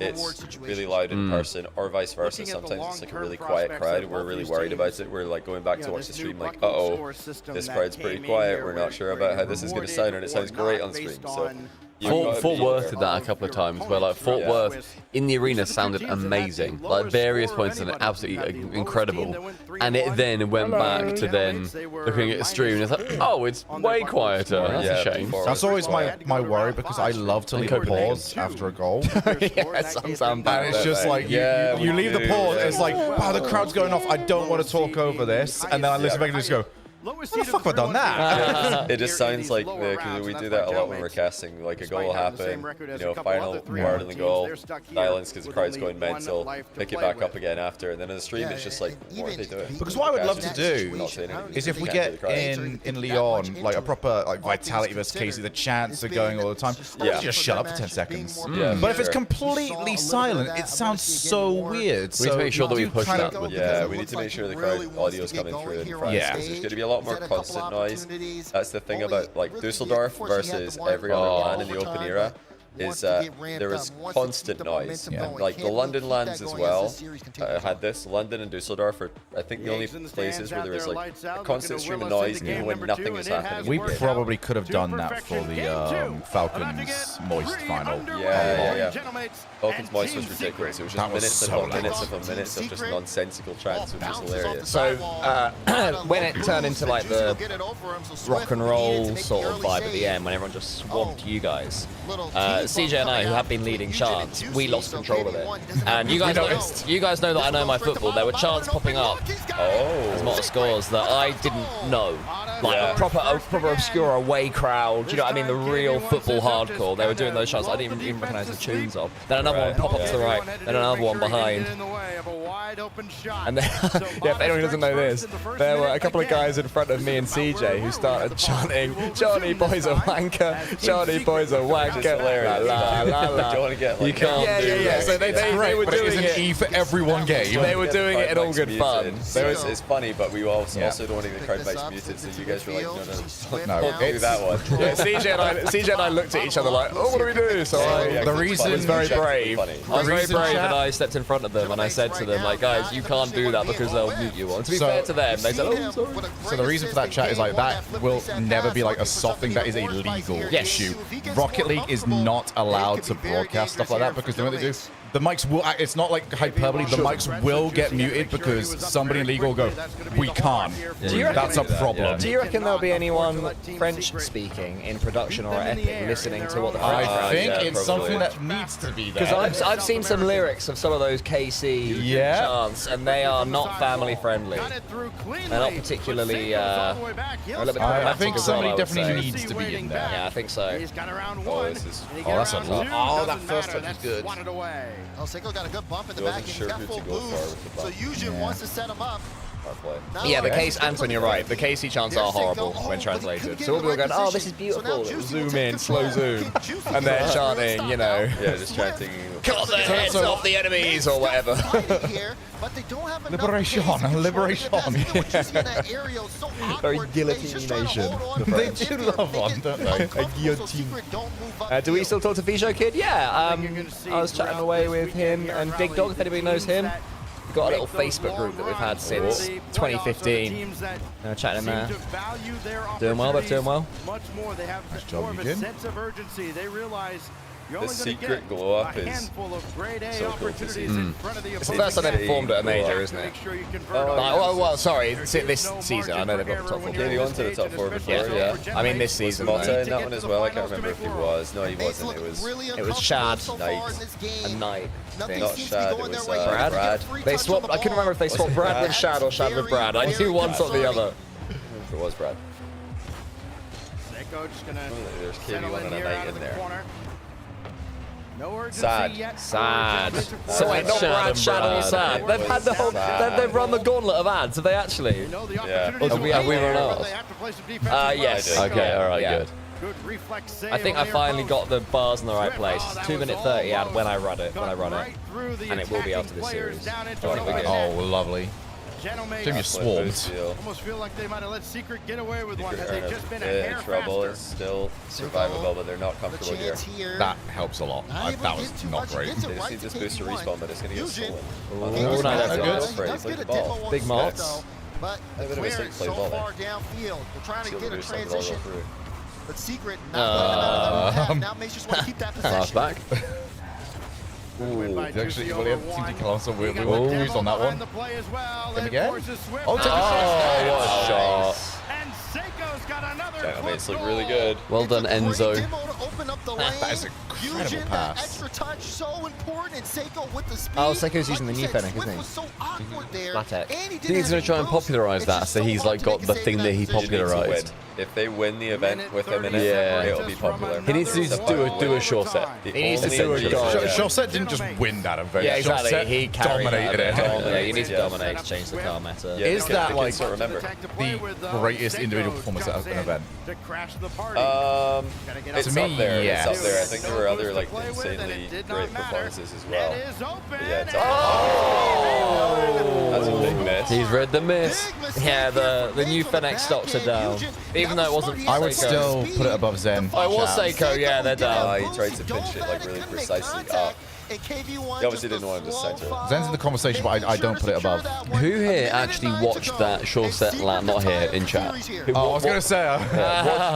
it's really loud in person, or vice versa. Sometimes it's like a really quiet crowd. We're really worried about it. We're like going back to watch the stream, like, uh-oh, this crowd's pretty quiet. We're not sure about how this is going to sound, and it sounds great on stream. So. Fort Worth did that a couple of times, where like Fort Worth in the arena sounded amazing, like various points in it, absolutely incredible, and it then went back to then looking at the stream and it's like, oh, it's way quieter. That's a shame. That's always my worry, because I love to leave a pause after a goal. Some bad. And it's just like you leave the pause. It's like, wow, the crowd's going off. I don't want to talk over this, and then I listen back and just go, what the fuck have I done that? It just sounds like, because we do that a lot when we're casting, like a goal will happen, you know, final word in the goal, silence because the crowd's going mental, pick it back up again after, and then in the stream it's just like, what are they doing? Because what I would love to do is if we get in Lyon, like a proper like Vitality versus Casey, the chants are going all the time, just shut up for 10 seconds. But if it's completely silent, it sounds so weird. We need to make sure that we push that. Yeah, we need to make sure the crowd audio is coming through in France, because there's going to be a lot more constant noise. That's the thing about like Dusseldorf versus every other LAN in the open era, is there was constant noise. Like the London LANs as well had this. London and Dusseldorf are, I think, the only places where there was like a constant stream of noise even when nothing is happening. We probably could have done that for the Falcons Moist final. Yeah. Falcons Moist was ridiculous. It was just minutes upon minutes of just nonsensical chants, which was hilarious. So when it turned into like the rock and roll sort of vibe at the end, when everyone just swamped you guys, CJ and I, who have been leading chants, we lost control of it. And you guys know that I know my football. There were chants popping up as multiple scores that I didn't know. Like a proper obscure away crowd. You know what I mean? The real football hardcore. They were doing those chants I didn't even recognize the tunes of. Then another one pop up to the right. Then another one behind. And then, if anyone doesn't know this, there were a couple of guys in front of me and CJ who started chanting, "JOHNNYBOI's a wanker, JOHNNYBOI's a wanker." La, la, la. You can't do that. So they were doing it. E for everyone game. They were doing it in all good fun. It's funny, but we also don't want to get the crowd mics muted, so you guys were like, no, don't do that one. Yeah, CJ and I looked at each other like, oh, what do we do? So the reason was very brave. I was very brave, and I stepped in front of them and I said to them, like, guys, you can't do that because they'll mute you on. To be fair to them, they said, oh, sorry. So the reason for that chat is like that will never be like a soft thing. That is a legal issue. Rocket League is not allowed to broadcast stuff like that, because then what they do, the mics will, it's not like hyperbole, the mics will get muted because somebody in legal will go, we can't. That's a problem. Do you reckon there'll be anyone French speaking in production or at Epic listening to what the French I think it's something that needs to be there. Because I've seen some lyrics of some of those KC chants, and they are not family friendly. They're not particularly a little bit I think somebody well, definitely needs to be in there. Yeah, I think so. That's a lot. Oh, that first touch is good. Oh, Seiko got a good bump in the back, and he's got full boost. So Yujin wants to set him up. Yeah, the case, Anton, you're right. The KC chants are horrible when translated. So we're going, oh, this is beautiful. Zoom in, slow zoom. And they're chanting, you know. Yeah, just chanting. Cut the heads off the enemies or whatever. Liberation. Very guillotine nation. They do love one, don't they? A guillotine. Do we still talk to Visho Kid? Yeah, I was chatting away with him and Big Dog, if anybody knows him. We've got a little Facebook group that we've had since 2015. Chatting in there. Doing well, they're doing well. Nice job, you did. The secret glow up is so cool to see. It's the first time they've performed at a major, isn't it? Well, sorry, this season. I know they've got the top 4. Came he on to the top 4 before, yeah. I mean, this season. Malta in that one as well. I can't remember if he was. No, he wasn't. It was Shad. And Knight. Not Shad, it was Brad. They swapped. I couldn't remember if they swapped Brad with Shad or Shad with Brad. I knew one or the other. It was Brad. Seiko just gonna there's KV1 and a Knight in there. No urgency Sad. yet. Sad. So wait, not Brad, Shadow, sad. They've had the whole. They've run the gauntlet of ads. Have they actually? Yeah. Have we run ours? Yes. Okay. All right. Good. I think I finally got the bars in the right place. 2:30 ad when I run it, and it will be after this series. Oh, lovely. Jim, you swarmed. Almost feel like they might have let Secret get away with one. Had they just been a in hair trouble. faster. It's still survivable, but they're not comfortable here. That helps a lot. That was not great. They just need this booster respawn, but it's going to get stolen. Oh, no, that's good. He played the ball. Big marks. But the clearance so far downfield. They're trying to get a transition. But Secret not letting them out of their own half. Now Mace just want to keep that possession. back. Ooh, actually, well, seemed to kill us, so we used on that one. Then again? Oh, take what a shot. And Seiko's got another Gentlemen, look really good. Well done, Enzo. That is an incredible pass. Extra touch, so important, and Seiko with the speed. Oh, Seiko's using the new Fennec, isn't he? Was so awkward there. Matek. I think he's going to try and popularize that, so he's like got the thing that he popularized. If they win the event with him in it, it'll be popular. He needs to do a short set. He needs to do a goal. Shorset didn't just win that event. Yeah, exactly. He dominated it. Yeah, you need to dominate to change the car meta. Yeah, Is that like remember the greatest individual performance at an event? It's To me, up there. yes. It's up there. I think there were other like insanely great performances as well. But yeah, it's up there. That's a big miss. He's read the miss. Yeah, the new Fennec stocks are down. Even though it wasn't I would Seiko. still put it above Zen. Oh, it was Seiko, yeah, they're down. He tried to pinch it like really precisely up. He obviously didn't want him to center. Zen's in the conversation, but I don't put it above. Who here actually watched that short set land? Not here, in chat. Oh, I was going to say.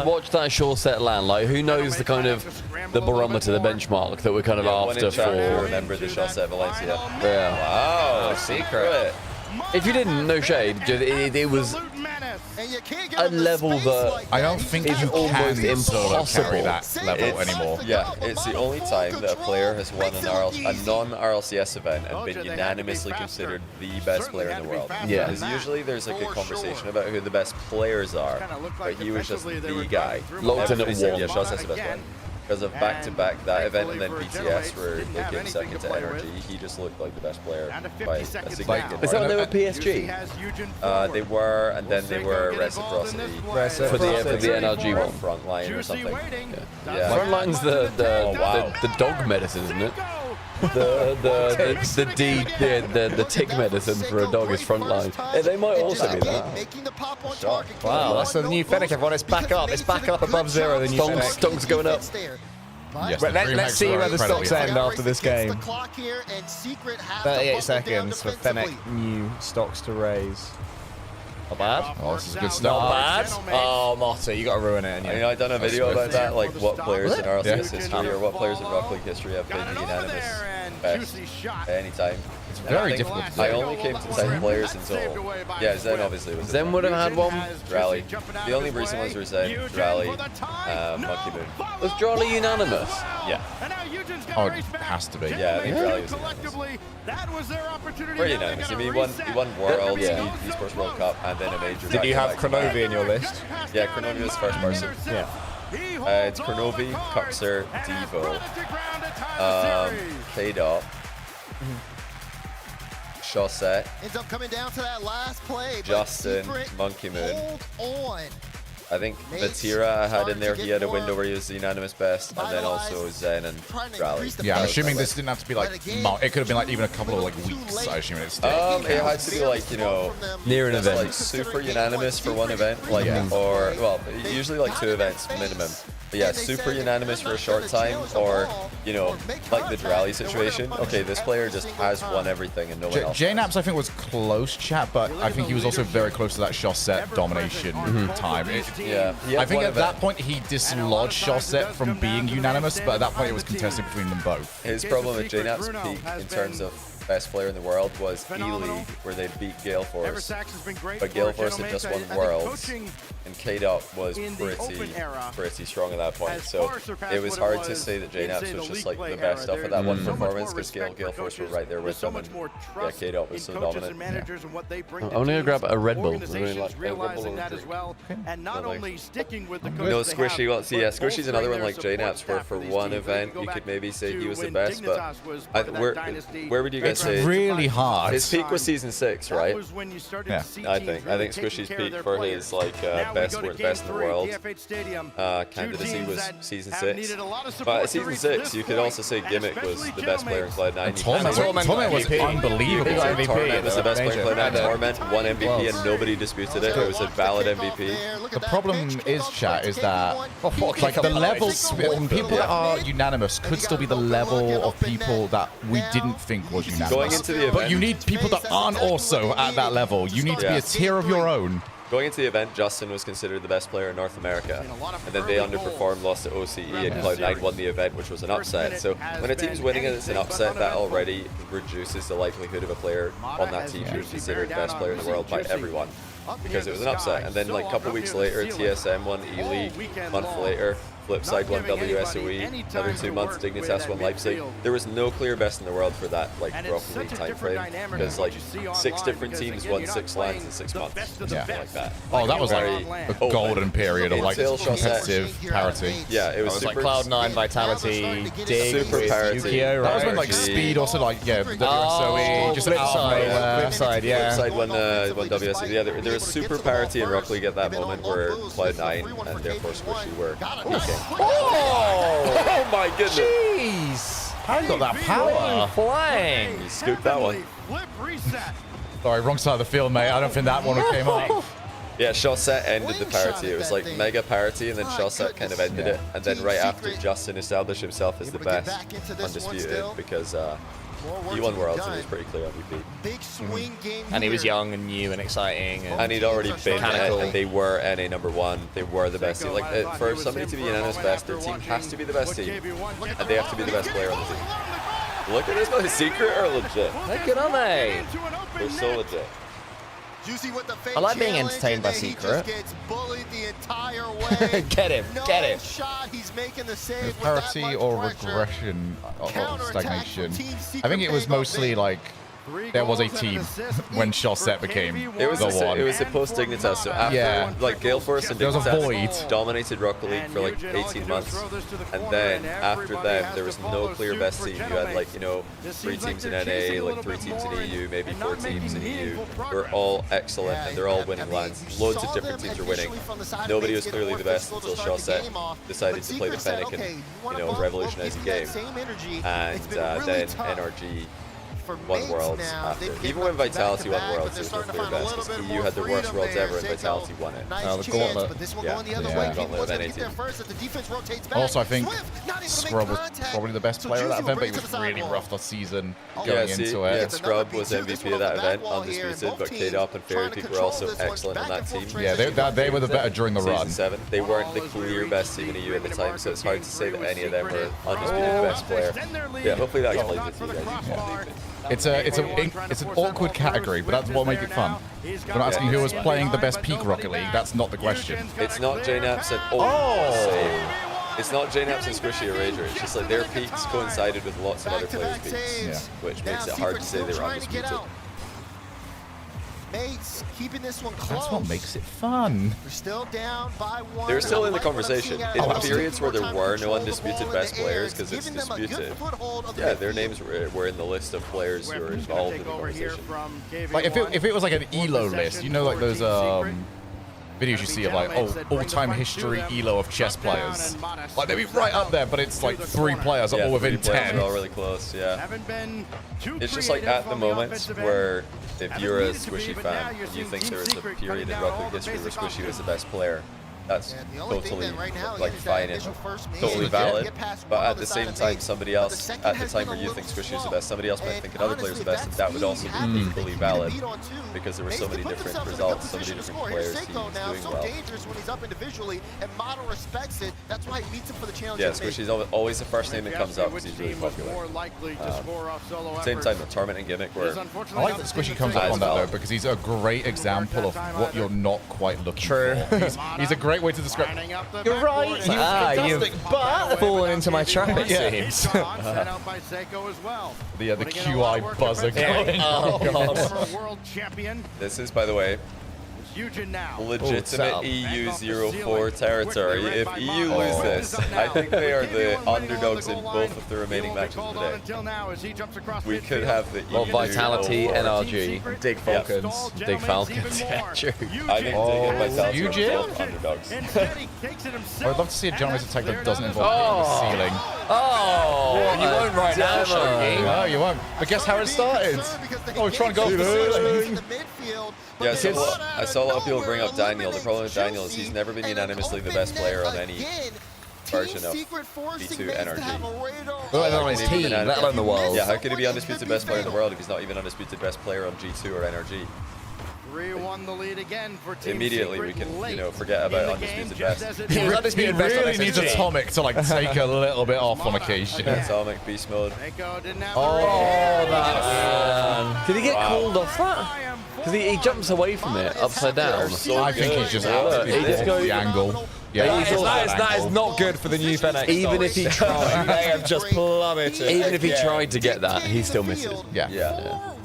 Watch that short set land. Like, who knows the kind of the barometer, the benchmark that we're kind of after for? Remember the shot set Valencia. Yeah. Wow, secret. If you didn't, no shade. It was a level that I don't think you can solo carry that level anymore. Yeah, it's the only time that a player has won a non-RLCS event and been unanimously considered the best player in the world. Yeah. Because usually there's like a conversation about who the best players are, but he was just the guy. Locked in at Everybody said, one. yeah, Shot's the best one. Because of back-to-back that event and then BTS where they came second to Energy, he just looked like the best player by a significant Is that when they were margin. PSG? They were, and then they were Reciprocity. For the NRG one. Frontline or something. Yeah. Frontline's the dog medicine, isn't it? The tick medicine for a dog is frontline. Yeah, they might also be that. Wow, that's the new Fennec, everyone. It's back up. It's back up above zero. The new Fennec. Stonk's going up. Yes, Let's see where the stocks end after this game. 38 seconds for Fennec new stocks to raise. Not bad. Oh, this is good stuff. Not bad. Oh, Motta, you got to ruin it. I done a video about that, like what players in RLCS history or what players in Rock League history have been the unanimous best at any time. It's very difficult to do. I only came to 10 players until, yeah, Zen obviously was. Zen would have had one. Rally. The only recent ones were Zen, Rally, Monkey Moon. Was Jolly unanimous? Yeah. Oh, it has to be. Yeah, I think Rally was unanimous. Pretty unanimous. I mean, he won Worlds, Esports World Cup, and then a major. Did you have Kronovi in your list? Yeah, Kronovi was first person. Yeah. It's Kronovi, Cuxer, Devo, K-Dot, Shosset, ends up coming down to that last play. Justin, Monkey Moon. I think Vatira I had in there. He had a window where he was the unanimous best, and then also Zen and Rally. Yeah, I'm assuming this didn't have to be like, it could have been like even a couple of like weeks. I assume it's still. It had to be like, you know, near an event, like super unanimous for one event, like or well, usually like 2 events minimum. But yeah, super unanimous for a short time, or you know, like the Rally situation. Okay, this player just has won everything and no one else. JNaps I think was close, chat, but I think he was also very close to that Shosset domination time. Yeah, I think at that point he dislodged Shosset from being unanimous, but at that point it was contested between them both. His problem with JNap's peak in terms of best player in the world was E-League, where they beat Gale Force. But Gale Force had just won Worlds, and K-Dot was pretty strong at that point. So it was hard to say that JNAPS was just like the best stuff at that one performance, because Gale Force were right there with them, and yeah, K-Dot was so dominant. I'm gonna grab a Red Bull. And not only sticking with the no, Squishy, well, see, yeah, Squishy's another one like JNAPS, where for one event you could maybe say he was the best, but where would you guys say? It's really hard. His peak was season 6, right? Yeah. I think Squishy's peak for his like best in the world candidacy was season 6. But at season 6, you could also say Gimmick was the best player in Cloud9. Torment was unbelievable. Torment was the best player in Cloud9. Torment won MVP and nobody disputed it. It was a valid MVP. The problem is, chat, is that like the levels, people that are unanimous could still be the level of people that we didn't think was unanimous. Going into the event, but you need people that aren't also at that level. You need to be a tier of your own. Going into the event, Justin was considered the best player in North America, and then they underperformed, lost to OCE, and Cloud9 won the event, which was an upset. So when a team's winning and it's an upset, that already reduces the likelihood of a player on that team being considered the best player in the world by everyone, because it was an upset. And then like a couple weeks later, TSM won E-League, a month later, Flipside won WSOE, another 2 months, Dignitas won Leipzig. There was no clear best in the world for that like Rocket League time frame, because like 6 different teams won 6 lands in 6 months, something like that. Oh, that was like a golden period of like competitive parity. Yeah, it was like Cloud9, Vitality, Dig, super parity. Yu-Gi-Oh, that was when like Speed also like WSOE, just Flipside, yeah. Flipside won WSOE. Yeah, there was super parity in Rocket League at that moment, where Cloud9 and therefore Squishy were peaking. Oh my goodness! Jeez! How got that power? Flying! You scooped that one. Sorry, wrong side of the field, mate. I don't think that one came up. Yeah, shot set ended the parity. It was like mega parity, and then shot set kind of ended it. And then right after, Justin established himself as the best, undisputed, because he won Worlds and he was pretty clear MVP. Big swing game and he was young and new and exciting. And he'd already been and they were NA #1. They were the best team. Like for somebody to be unanimous best, their team has to be the best team, and they have to be the best player on the team. Look at this, both secret or legit? Look at they. They're so legit. I like being entertained by Secret. Get him, get him. Parity or regression or stagnation. I think it was mostly like there was a team when Shot became the one. It was the post Dignitas, so after like Gale Force and Dignitas dominated Rocket League for like 18 months, and then after them there was no clear best team. You had like 3 teams in NA, like 3 teams in EU, maybe 4 teams in EU. They're all excellent and they're all winning lands. Loads of different teams are winning. Nobody was clearly the best until Shot decided to play the Fennec and revolutionize the game, and then NRG won Worlds after. Even when Vitality won Worlds, it was no clear best, because EU had their worst Worlds ever and Vitality won it. The Gauntlet. Yeah, Gauntlet of NA team. Also, I think Scrub was probably the best player of that event, but he was really rough that season going into it. Yeah, Scrub was MVP of that event, undisputed, but K-Dop and Fairy Peak were also excellent on that team. Yeah, they were the better during the run. Season 7. They weren't the clear best team in EU at the time, so it's hard to say that any of them were undisputed best player. Yeah, hopefully that explains it to you guys. Yeah. It's an awkward category, but that's what makes it fun. If I'm asking who was playing the best peak Rocket League, that's not the question. It's not JNAPS and it's not JNAPS and Squishy or Rager. It's just like their peaks coincided with lots of other players' peaks, which makes it hard to say they were undisputed. Mates, keeping this one close. That's what makes it fun. We're still down by 1. They're still in the conversation. In the periods where there were no undisputed best players, because it's disputed, yeah, their names were in the list of players who are involved in the conversation. Like if it was like an ELO list, like those videos you see of like all-time history ELO of chess players. Like they'd be right up there, but it's like 3 players all within 10. All really close, yeah. It's just like at the moment where if you're a Squishy fan and you think there was a period in Rocket League history where Squishy was the best player, that's totally like fine and totally valid. But at the same time, somebody else, at the time where you think Squishy is the best, somebody else might think another player is the best, and that would also be equally valid because there were so many different results, so many different players teams doing well. When he's up individually, and Model respects it. That's why he beats him for the challenge. Yeah, Squishy's always the first name that comes up because he's really popular. Same time, the tournament and gimmick where I like that Squishy comes up on that though because he's a great example of what you're not quite looking for. He's a great way to describe. You're right. You've fallen into my trap. It seems. The QI buzzer going. Oh god. This is, by the way, legitimate EU04 territory. If EU lose this, I think they are the underdogs in both of the remaining matches of the day. We could have the EU Vitality, NRG, Dig Falcons. Dig Falcons, yeah, true. I think Dig and Vitality are both underdogs. I'd love to see a Johnny's attack that doesn't involve the ceiling. Oh, you won't right now, Shogun. No, you won't. But guess how it started? Oh, we're trying to go for the ceiling. Yeah, I saw a lot of people bring up Daniel. The problem with Daniel is he's never been unanimously the best player on any version of B2 NRG. Let alone his team, let alone the world. Yeah, how could he be undisputed best player in the world if he's not even undisputed best player on G2 or NRG? 3-1 the lead again for Team Immediately we can, forget about undisputed best. He really needs Atomic to like take a little bit off on occasion. Atomic beast mode. Oh, that. Did he get called off that? Because he jumps away from it upside down. I think he's just absolutely off the angle. Yeah, that is not good for the new Fennec. Even if he tried, they have just plummeted. Even if he tried to get that, he still misses. Yeah.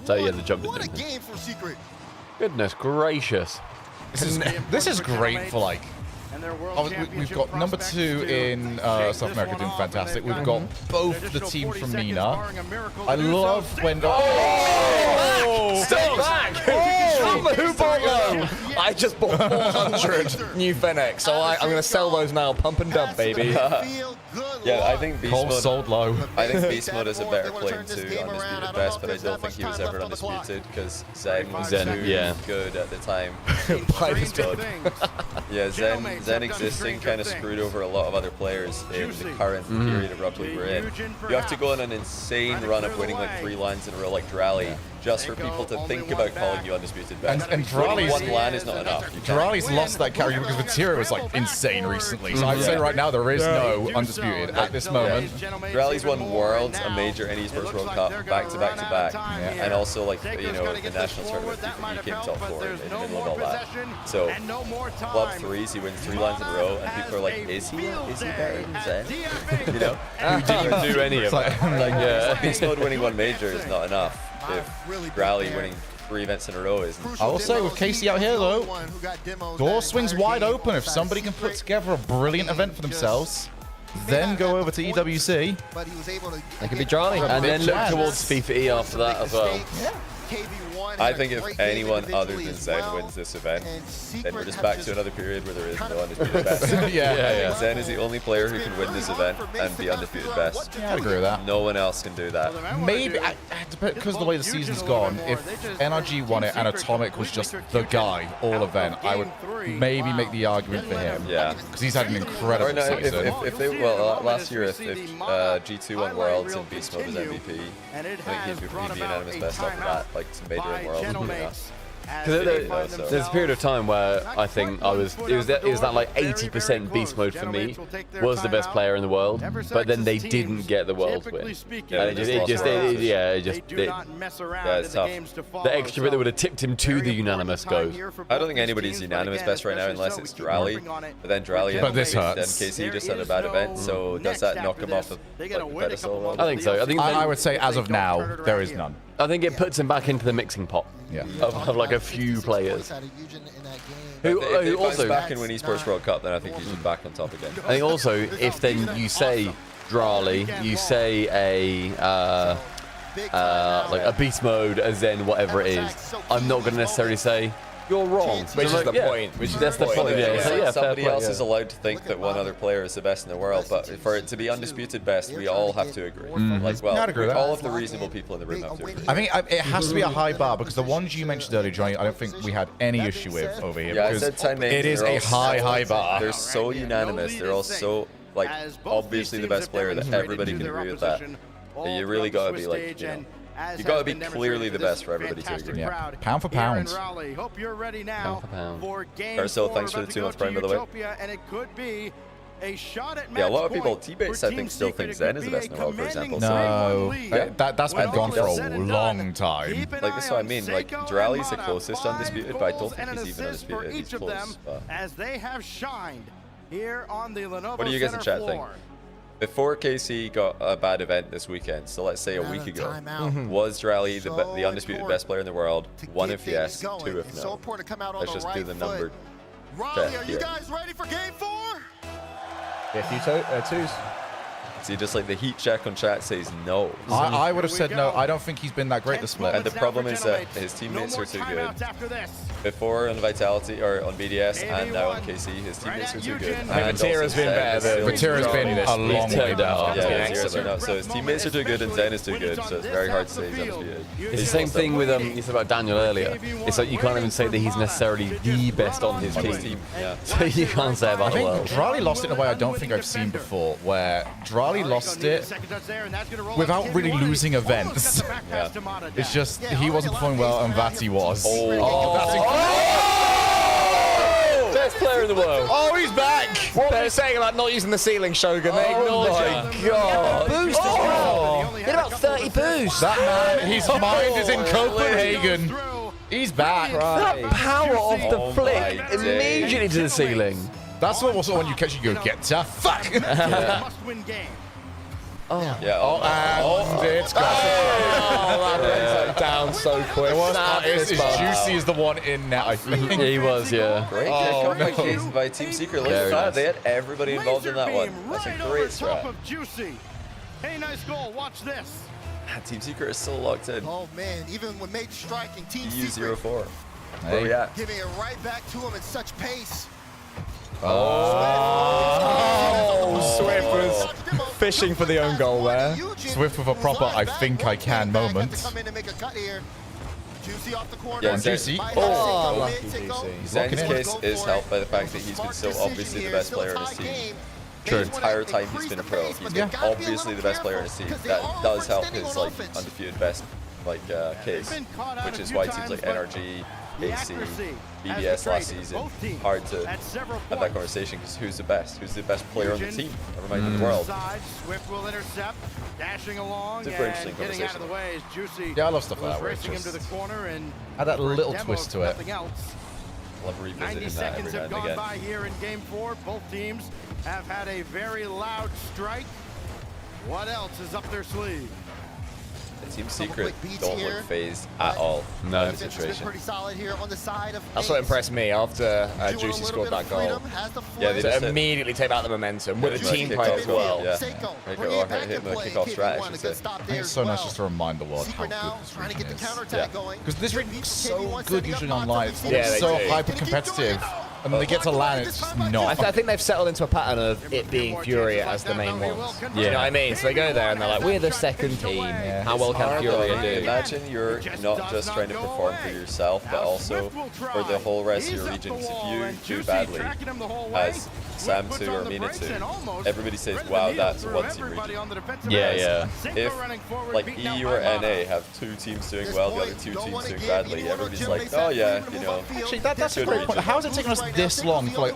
So yeah, the jump is game for Secret. Goodness gracious. This is great for like. We've got number 2 in South America doing fantastic. We've got both the team from Nina. I love when. Step back! Who bought low? I just bought 400 new Fennec, so I'm going to sell those now. Pump and dump, baby. Yeah, I think Beast Mode sold low. I think Beast Mode is a better claim to undisputed best, but I don't think he was ever undisputed because Zen was too good at the time. By this book. Yeah, Zen existing kind of screwed over a lot of other players in the current period of Rock League we're in. You have to go on an insane run of winning like 3 lines in a row like Drally just for people to think about calling you undisputed best. And Drally's, one LAN is not enough. Drally's lost that character because Materia was like insane recently. So I'd say right now there is no undisputed at this moment. Drally's won Worlds, a major in Esports World Cup, back to back, and also like the national tournament. He came top 4 in the middle of all that. So club 3s, he wins 3 lines in a row, and people are like, is he better than Zen? Who didn't do any of that? Beast Mode winning 1 major is not enough. If Rally winning 3 events in a row isn't. I will say with Casey out here though, door swings wide open if somebody can put together a brilliant event for themselves. Then go over to EWC. They could be drawing. And then look towards FIFA E after that as well. I think if anyone other than Zen wins this event, then we're just back to another period where there is no undisputed best. Zen is the only player who can win this event and be undisputed best. Yeah, I'd agree with that. No one else can do that. Maybe, because of the way the season's gone, if NRG won it and Atomic was just the guy all event, I would maybe make the argument for him. Yeah. Because he's had an incredible season. If they, last year, if G2 won Worlds and Beast Mode was MVP, I think he'd be unanimous best after that, like some major in Worlds. There's a period of time where I think it was that like 80% beast mode for me was the best player in the world, but then they didn't get the world win. And it's tough. The extra bit that would have tipped him to the unanimous goes. I don't think anybody's unanimous best right now unless it's Drally, but then Drally and KC just had a bad event, so does that knock him off the pedestal? I think so. I would say as of now, there is none. I think it puts him back into the mixing pot. Yeah. Of like a few players. Who also back in Win Esports World Cup, then I think he's back on top again. I think also if then you say Drally, you say like a beast mode, a Zen, whatever it is, I'm not going to necessarily say You're wrong, which is the point. That's the point. Yeah, somebody else is allowed to think that one other player is the best in the world, but for it to be undisputed best, we all have to agree. Like, well, all of the reasonable people in the room have to agree. I think it has to be a high bar because the ones you mentioned earlier, Johnny, I don't think we had any issue with over here. Yeah, because I said 10 names. it is a high bar. They're so unanimous. They're all so, like, obviously the best player that everybody can agree with that. You really got to be like, you know, you got to be clearly the best for everybody to agree. Yeah. Pound for pound. Hope you're ready now for game Ursel, thanks for the 2 months prime, by the way. And it could be a shot at yeah, a lot of people, T-Bates, I think, still think Zen is the best in the world, for example. No, that's been gone for a long time. Like, that's what I mean. Like, Drali's the closest undisputed, but I don't think he's even undisputed. He's close. As they have shined here on the Lenovo What do you guys in chat think? Before KC got a bad event this weekend, so let's say a week ago, was Drali the undisputed best player in the world? 1 if yes, 2 if no. Let's just do the number. Raleigh, are you guys ready for game 4? Yeah, a few twos. See, just like the heat check on chat says no. I would have said no. I don't think he's been that great this split. And the problem is that his teammates are too good. Before on Vitality or on BDS and now on KC, his teammates are too good. And Vatira's been better. Vatira's been a long way down. Yeah, so his teammates are too good and Zen is too good, so it's very hard to say he's undisputed. It's the same thing with you said about Daniel earlier. It's like you can't even say that he's necessarily the best on his team. Yeah. So you can't say about the world. Drali lost it in a way I don't think I've seen before, where Drali lost it without really losing events. Yeah. It's just he wasn't performing well and Vati was. That's best player in the world. Oh, he's back! What were you saying about not using the ceiling, Shogun? They ignored you. God. Boost as well. He had about 30 boosts. That man, his mind is in Copenhagen. He's back. That power of the flick immediately to the ceiling. That's what also when you catch you go, get to fuck. Must-win game. And it's gone. That brings it down so quick. It's Juicy is the one in now, I think. Yeah, he was, yeah. Great kick by Team Secret. Look at that. They had everybody involved in that one. That's a great strat. Hey, nice goal. Watch this. Team Secret is still locked in. Oh man, even when Mate striking, Team EU Secret 04. Where we at? giving it right back to him at such pace. Swift was fishing for the own goal there. Swift with a proper I think I can moment. Yeah, Juicy. Lucky Juicy. Zen's case is helped by the fact that he's been so obviously the best player on his team. The entire time he's been a pro, he's been obviously the best player on his team. That does help his like undefeated best case, which is why teams like NRG, AC, BDS last season hard to have that conversation because who's the best? Who's the best player on the team? Never mind in the world. Swift will intercept, dashing along Super interesting and getting out of the conversation. way as Juicy Yeah, I love stuff like that. was Where it's racing him to just the corner and add that little demo twist to of it. nothing else. Love 90 revisiting that seconds every have now and gone again. by here in game 4. Both teams have had a very loud strike. What else is up their sleeve? Team Secret don't look phased at all. No. In situation. Pretty solid here on the side of That's what impressed me after Juicy scored that goal. Yeah, they just To immediately take back the momentum with a team play as well. Yeah. Hit the kickoff strat, I should say. I think it's so nice just to remind the world how good this region is. Because this region is so good usually online. It's so hyper competitive. And then they get to LAN, it's just not. I think they've settled into a pattern of it being Furia as the main ones. You know what I mean? So they go there and they're like, we're the second team. How well can Furia do? Imagine you're not just trying to perform for yourself, but also for the whole rest of your regions. If you do badly, as Sam 2 or Mina 2, everybody says, wow, that's a one-team region. Yeah. If, like, EU or NA have 2 teams doing well, the other 2 teams doing badly, everybody's like, oh yeah, you know. Actually, that's a great point. How has it taken us this long for like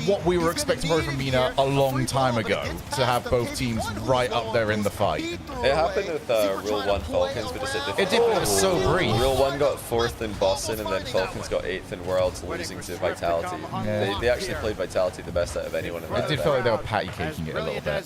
what we were expecting probably from Mina a long time ago to have both teams right up there in the fight? It happened with Rule 1 Falcons, but just at different. It did, but it was so brief. Rule 1 got 4th in Boston, and then Falcons got 8th in Worlds, losing to Vitality. They actually played Vitality the best out of anyone in that. It did feel like they were patty caking it a little bit.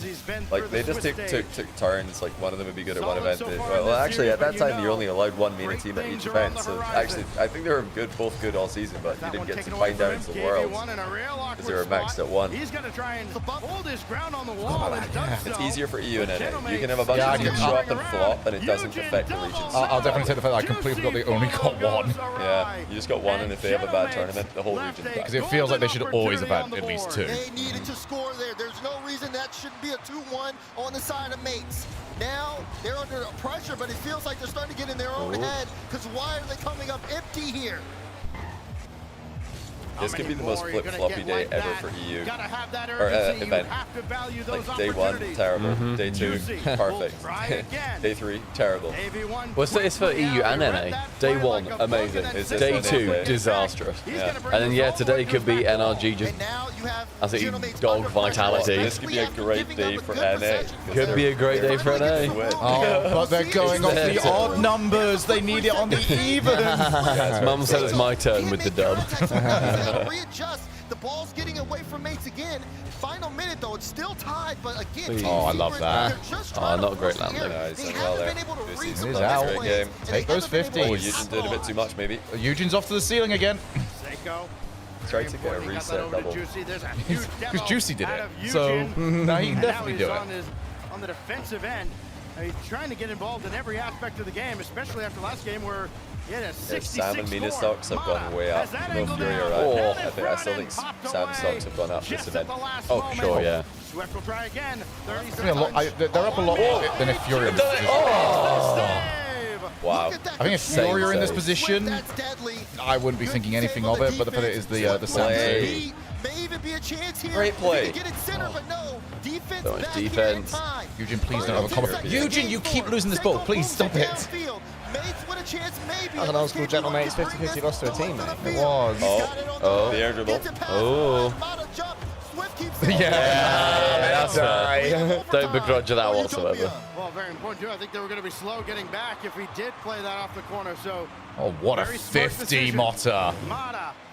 Like they just took turns. Like one of them would be good at one event. Well, actually, at that time you only allowed one Mina team at each event. So actually, I think they were both good all season, but you didn't get to find out against the world. Because they were maxed at 1. He's going to try and hold his ground on the wall. It's easier for EU and NA. You can have a bunch of teams show up and flop, and it doesn't affect the regions. I'll definitely take the fact that I completely forgot they only got 1. Yeah, you just got 1, and if they have a bad tournament, the whole region. Because it feels like they should always have had at least 2. They needed to score there. There's no reason that shouldn't be a 2-1 on the side of mates. Now they're under pressure, but it feels like they're starting to get in their own head. Because why are they coming up empty here? This could be the most flip-floppy day ever for EU. Or event. Like day 1, terrible. Day 2, perfect. Day 3, terrible. Well, it's for EU and NA. Day 1, amazing. Day 2, disastrous. Yeah. And then, yeah, today could be NRG just as a dog vitality. This could be a great day for NA. Could be a great day for NA. Oh, but they're going off the odd numbers. They need it on the even. Mum said it's my turn with the dub. Readjust. The ball's getting away from mates again. Final minute though, it's still tied, but again. Oh, I love that. Oh, not a great landing. No, he's done well there. He's out. Great game. Take those 50s. Oh, Eugen did a bit too much, maybe. Eugen's off to the ceiling again. Tried to get a reset double. Because Juicy did it. So now he can definitely do it. On the defensive end, he's trying to get involved in every aspect of the game, especially after last game where he had a 66 Sam and Mina stocks have gone way up. No Fury around. I still think Sam's stocks have gone up this event. Oh, sure, yeah. Swift will try again. They're up a lot more than if Fury. Wow. I think if Fury are in this position, I wouldn't be thinking anything of it, but the fact it is the Sam too. May even be a chance here. Great play. Get it center, but no. Defense So much back defense. Eugen, please don't have a comment. Eugen, you keep losing this ball. Please stop it. Mates with a chance, maybe. That was an old school gentleman's 50-50 loss to a team, mate. It was. Oh, the air dribble. Oh. Yeah. That's fair. Don't begrudge that whatsoever. Well, very important too. I think they were going to be slow getting back if he did play that off the corner. So. Oh, what a 50, Motta.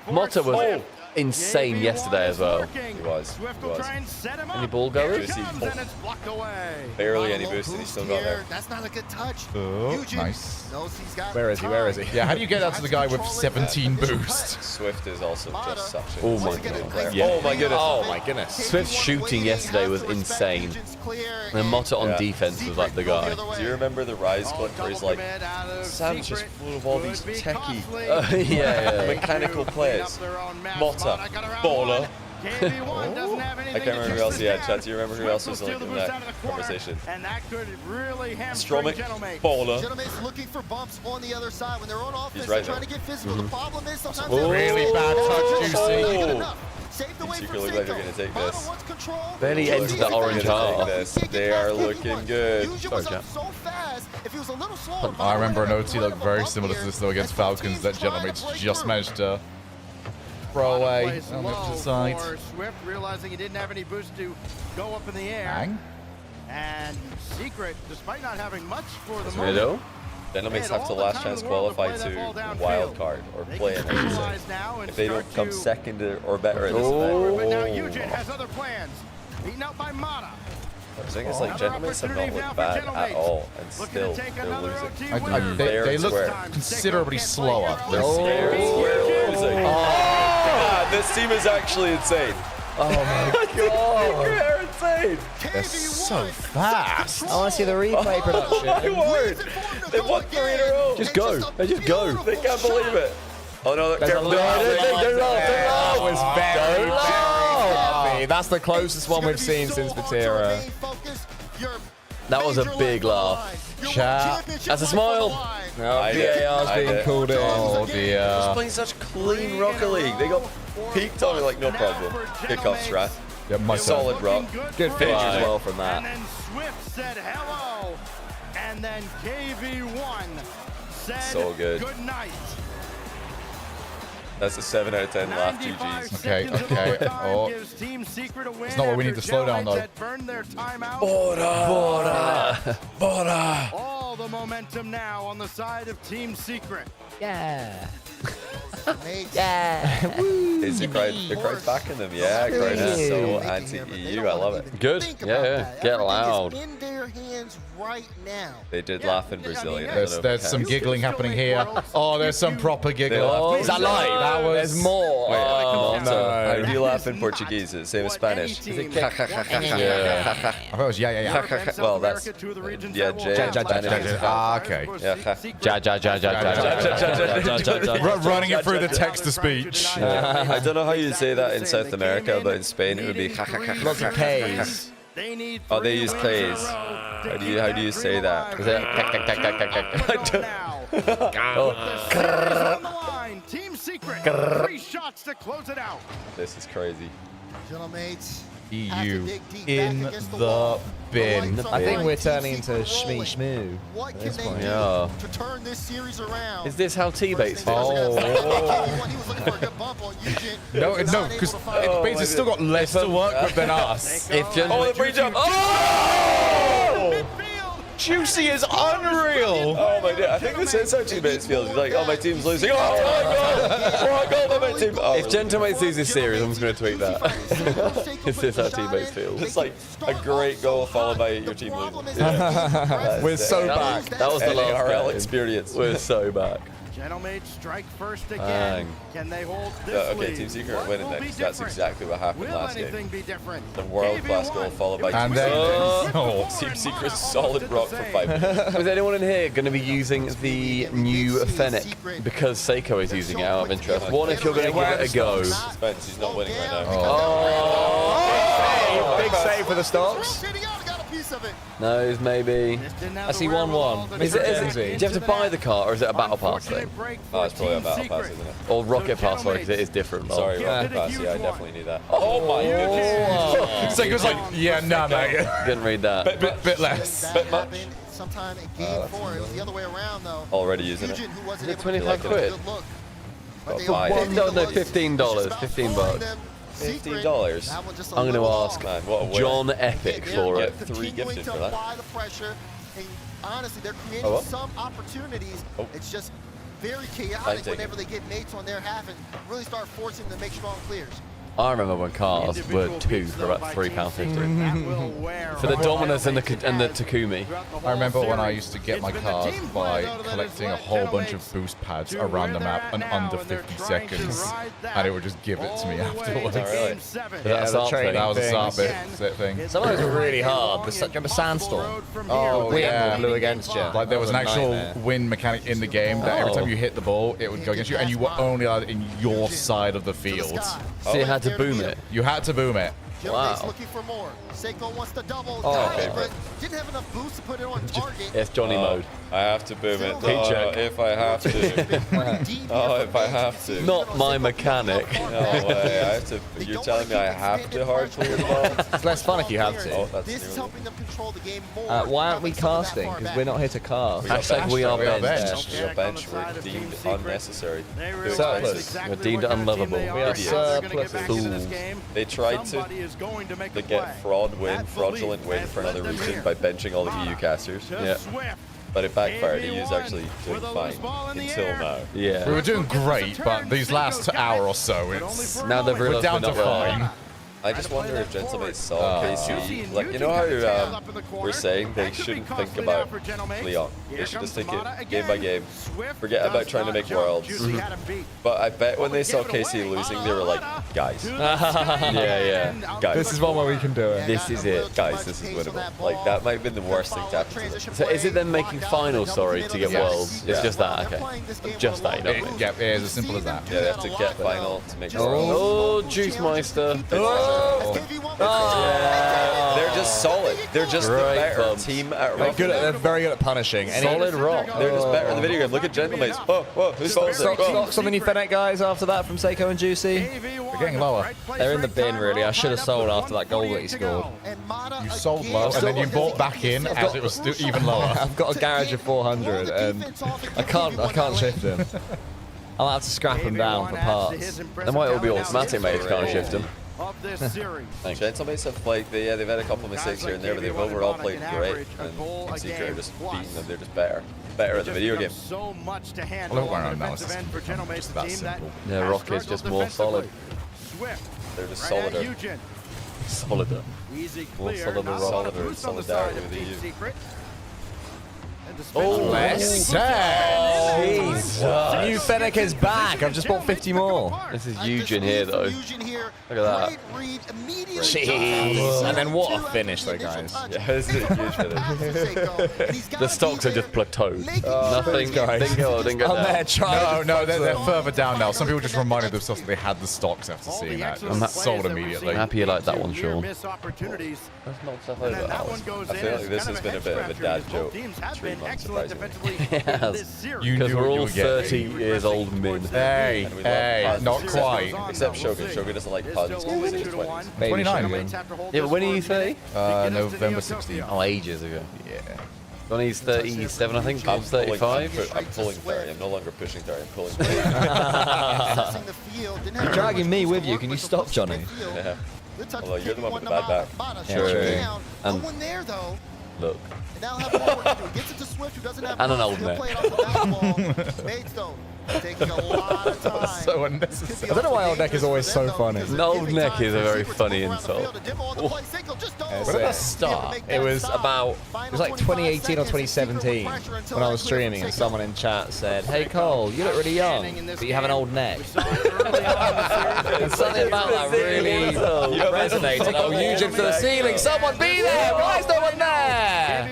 Motta was insane yesterday as well. He was. Any ball goers? Barely any boost, and he still got there. That's not a good touch. Oh, nice. Where is he? Where is he? Yeah, how do you get that to the guy with 17 boost? Swift is also just such a Oh my goodness. Yeah. Oh my goodness. Oh my goodness. Swift's shooting yesterday was insane. And Motta on defense was like the guy. Do you remember the Rise clip where he's like, Sam's just full of all these techie mechanical players. Motta, baller. I can't remember who else he had, chat. Do you remember who else was like in that conversation? And that could really Stromic, baller. Gentleman's looking for bumps on the other side when they're on offense. He's right they're trying to get physical. The problem is sometimes really bad touch, Juicy. Save the way Secret for look like they're going to take this. Barely entered the orange heart. They are looking good. Sorry, Jack. So fast. If he was a little slower, I remember an OT looked very similar to this though against Falcons that Gentleman's just managed to throw away on the opposite side. Swift realizing he didn't have any boost to go up in the air. Bang. And Secret, despite not having much for the Middle. moment, Dynamics have to last chance qualify to wild card or play in anything. If they don't come second or better in this event. But now Eugen has other plans. Beaten out by Mata. I think it's like Gentlemen have not looked bad at all, and still they're losing. They look considerably slower. They're scared losing. God, this team is actually insane. Oh my god. They're insane. They're so fast. I want to see the replay production. Oh my word. They won 3 in a row. Just go. They just go. They can't believe it. Oh no, they're That was very heavy. That's the closest one we've seen since Vatira. That was a big laugh. Chat. That's a smile. No, VAR's being called in. Oh dear. Just playing such clean Rocket League. They got peaked on it like no problem. Kick off strat. Yeah, my solid rock. Good finish as well from that. And then Swift said hello. And then KV1 said So good. night. That's a 7 out of 10 laugh, GG's. Okay. Oh. It's not what we need to slow down though. Border. All the momentum now on the side of Team Secret. Yeah. Yeah. Is the crowd's backing them? Yeah, crowd is so anti-EU. I love it. Good. Yeah. Get loud. In their hands fans right now. They did laugh in Brazilian. There's some giggling happening here. Oh, there's some proper giggle. Oh, is that live? That was... There's more. Wait, Oh, no. How do you laugh in Portuguese? Is it the same as Spanish? I thought it was yeah. Well, that's yeah, Okay. Running it through the text-to-speech. I don't know how you say that in South America, but in Spain it would be Lots of K's. Oh, they use K's. How do you say that? Is it? Team Secret. 3 shots to close it out. This is crazy. Gentlemates. EU in the bin. I think we're turning into Shmee Shmoo. What can they do Yeah. to turn this series around? Is this how T-Bates feels? No, because Bates has still got less to work with than us. If the bridge up. Oh! Juicy is unreal. Oh my god, I think this is how T-Bates feels. He's like, oh, my team's losing. Oh my god, my team. Oh, if Gentlemates lose this series, I'm just going to tweet that. Is this how T-Bates feels? It's like a great goal followed by your team losing. We're so back. That was the last RL game. experience. We're so back. Gentlemates strike first again. Can they hold this Okay, lead? Team Secret are winning that because that's exactly what happened Will last anything game. be different? The world-class goal followed by And Team then Team Secret's solid rock for 5 minutes. Was anyone in here going to be using the new Fennec because Seiko is using it out of interest? What if you're going to give it a go? Spence, he's not winning right now. Oh! Big save for the stocks. No, maybe. I see 1-1. Is it? Do you have to buy the car, or is it a battle pass thing? Oh, it's probably a battle pass, isn't it? Or rocket pass, sorry, because it is different. Sorry, rocket pass. Yeah, I definitely need that. Oh my god! Seiko's like, yeah, nah, mate. Didn't read that. Bit less. Bit much. Sometime in game 4, it was the other way around though. Already using it. Is it 25 quid? Got 5. No, $15. 15 bucks. $15. I'm going to ask Man, what a win. John Epic for it. Get 3 gifted for that. Honestly, they're creating some opportunities. It's just very chaotic whenever they get mates on their half and really start forcing them to make strong clears. I remember when cars were 2 for about £3.50. For the Dominus and the Takumi. I remember when I used to get my cars by collecting a whole bunch of boost pads around the map in under 50 seconds, and it would just give it to me afterwards. That was a start bit thing. Some of those were really hard. There's such a sandstorm. Oh, Wind blew against you. Like there was an actual wind mechanic in the game that every time you hit the ball, it would go against you, and you were only allowed in your side of the field. So you had to boom it. You had to boom it. Wow. Looking for more. Seiko wants to double. But didn't have enough boost to put it on target. Yes, Johnny mode. I have to boom it. If I have to. If I have to. Not my mechanic. No way. I have to. You're telling me I have to hard clear the ball? It's less fun if you have to. Oh, that's this is helping them control the game more. Why aren't we casting? Because we're not here to cast. Hashtag we are benched. We are benched. We're deemed unnecessary. Surplus. We're deemed unlovable. We are surplus fools. They tried to get fraudulent win for another reason by benching all the EU casters. Yeah. But it backfired. EU's actually doing fine until now. Yeah. We were doing great, but these last hour or so, now they've we're down to fine. I just wonder if Gentlemates saw KC. Like, you know how we're saying they shouldn't think about Leon. They should just think it game by game. Forget about trying to make worlds. But I bet when they saw KC losing, they were like, guys. Yeah. Guys. This is one where we can do it. This is it. Guys, this is winnable. Like, that might have been the worst thing to happen to them. So is it them making finals, sorry, to get worlds? It's just that, okay. Just that, you know. Yeah, it's as simple as that. Yeah, they have to get final to make worlds. Oh, Juice Meister. They're just solid. They're just the better team at rock. They're very good at punishing. Solid rock. They're just better in the video game. Look at Gentlemates. Whoa, who follows it? Stocks on the new Fennec guys after that from Seiko and Juicy. We're getting lower. They're in the bin, really. I should have sold after that goal that he scored. You sold low, and then you bought back in as it was still even lower. I've got a garage of 400, and I can't shift him. I'll have to scrap them down for parts. They might all be automatic, mate, if you can't shift them. Gentlemates have played, they've had a couple of mistakes here and there, but they've overall played great. And Team Secret are just beating them. They're just better at the video game. So much to I love when our analysis is just that simple. Yeah, Rock is just more solid. They're just solider. Solider. More solidarity with the EU. Oh, let's Jeez. New Fennec is back. I've just bought 50 more. This is huge in here, though. Look at that. Jeez. And then what a finish, though, guys. Yeah, this is a huge finish. The stocks are just plateaued. Nothing. Didn't go down. No, they're further down now. Some people just reminded themselves that they had the stocks after seeing that. Just sold immediately. I'm happy you like that one, Sean. Let's not stuff over. I feel like this has been a bit of a dad joke. 3 months, surprisingly. Yes. You Because knew we're what you all were getting. 30 years old men. Hey, not quite. Except Shogun. Shogun doesn't like puns because he's in his 20s. 29. Yeah, but when are you 30? November 16th. Oh, ages ago. Yeah. Johnny's 37, I think. I'm 35. I'm pulling 30. I'm no longer pushing 30. I'm pulling 30. You're dragging me with you. Can you stop, Johnny? Yeah. Although you're the one with the bad back. True. And look. And an old neck. So unnecessary. I don't know why old neck is always so funny. An old neck is a very funny insult. When did that start? It was like 2018 or 2017 when I was streaming and someone in chat said, "Hey Cole, you look really young, but you have an old neck." And something about that really resonated. Oh, Eugene to the ceiling! Someone be there! Why is no one there?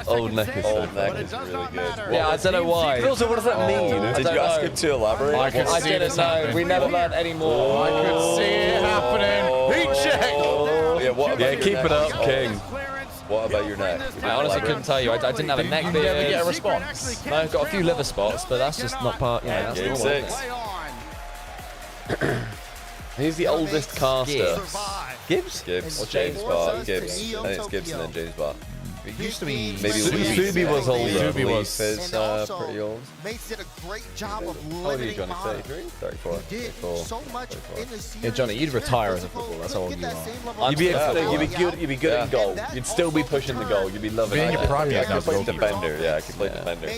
Old neck is Old neck is really good. Yeah, I don't know why. But also, what does that mean? Did you ask him to elaborate? I didn't know. We never learned any more. I could see it happening. Heat check. Yeah, Keep it up, King. What about your neck? I honestly couldn't tell you. I didn't have a neck beard. You never get a response. No, I've got a few liver spots, but that's just not part. You know, that's Game normal. 6. Who's the oldest caster? Gibbs? Gibbs. Or James Bart. Gibbs. I think it's Gibbs and then James Bart. It used to be. Maybe Subi was older. Subi was. Is pretty old. Mates did a great job of How old are you, Johnny? 33? 34. so much in the series. Yeah, Johnny, you'd retire as a footballer. That's how old you are. You'd be good at goal. You'd still be pushing the goal. You'd be loving Being it. your prime, I yeah, could play defender. Yeah, I could play defender.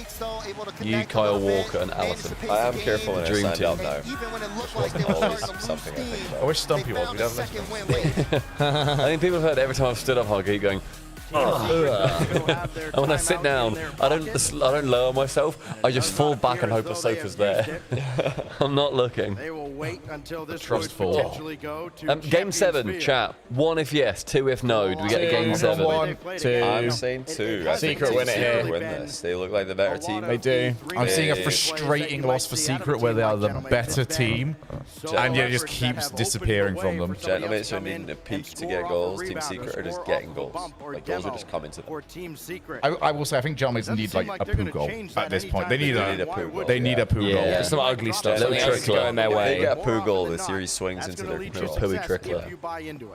You, Kyle Walker, and Allison. I am careful when I Dream stand team. up now. Even when it looked like they Always were something I think I about. wish Stumpy was. We'd have less. I think people have heard every time I've stood up, I keep going. And when I sit down, I don't lower myself. I just fall back and hope the sofa's there. I'm not looking. They will wait until this Trust would fall. potentially go to Game 7, Champions chat. 1 if yes, 2 if no. Do we get a game 7? 1, 2. I'm saying 2. I think Secret win it Secret here. win this. They look like the better team. They do. I'm seeing a frustrating loss for Secret where they are the better team, and yet it just keeps disappearing from them. Gentlemen are needing a peak to get goals. Team Secret are just getting goals. Like goals are just coming to them. or Team Secret. I will say I think Gentlemen need like a poo goal at this point. They need a poo goal. They need a poo goal. Yeah, some ugly stuff. Something else is going their If they way. get a poo goal, the series swings into their control. Pooey trickler.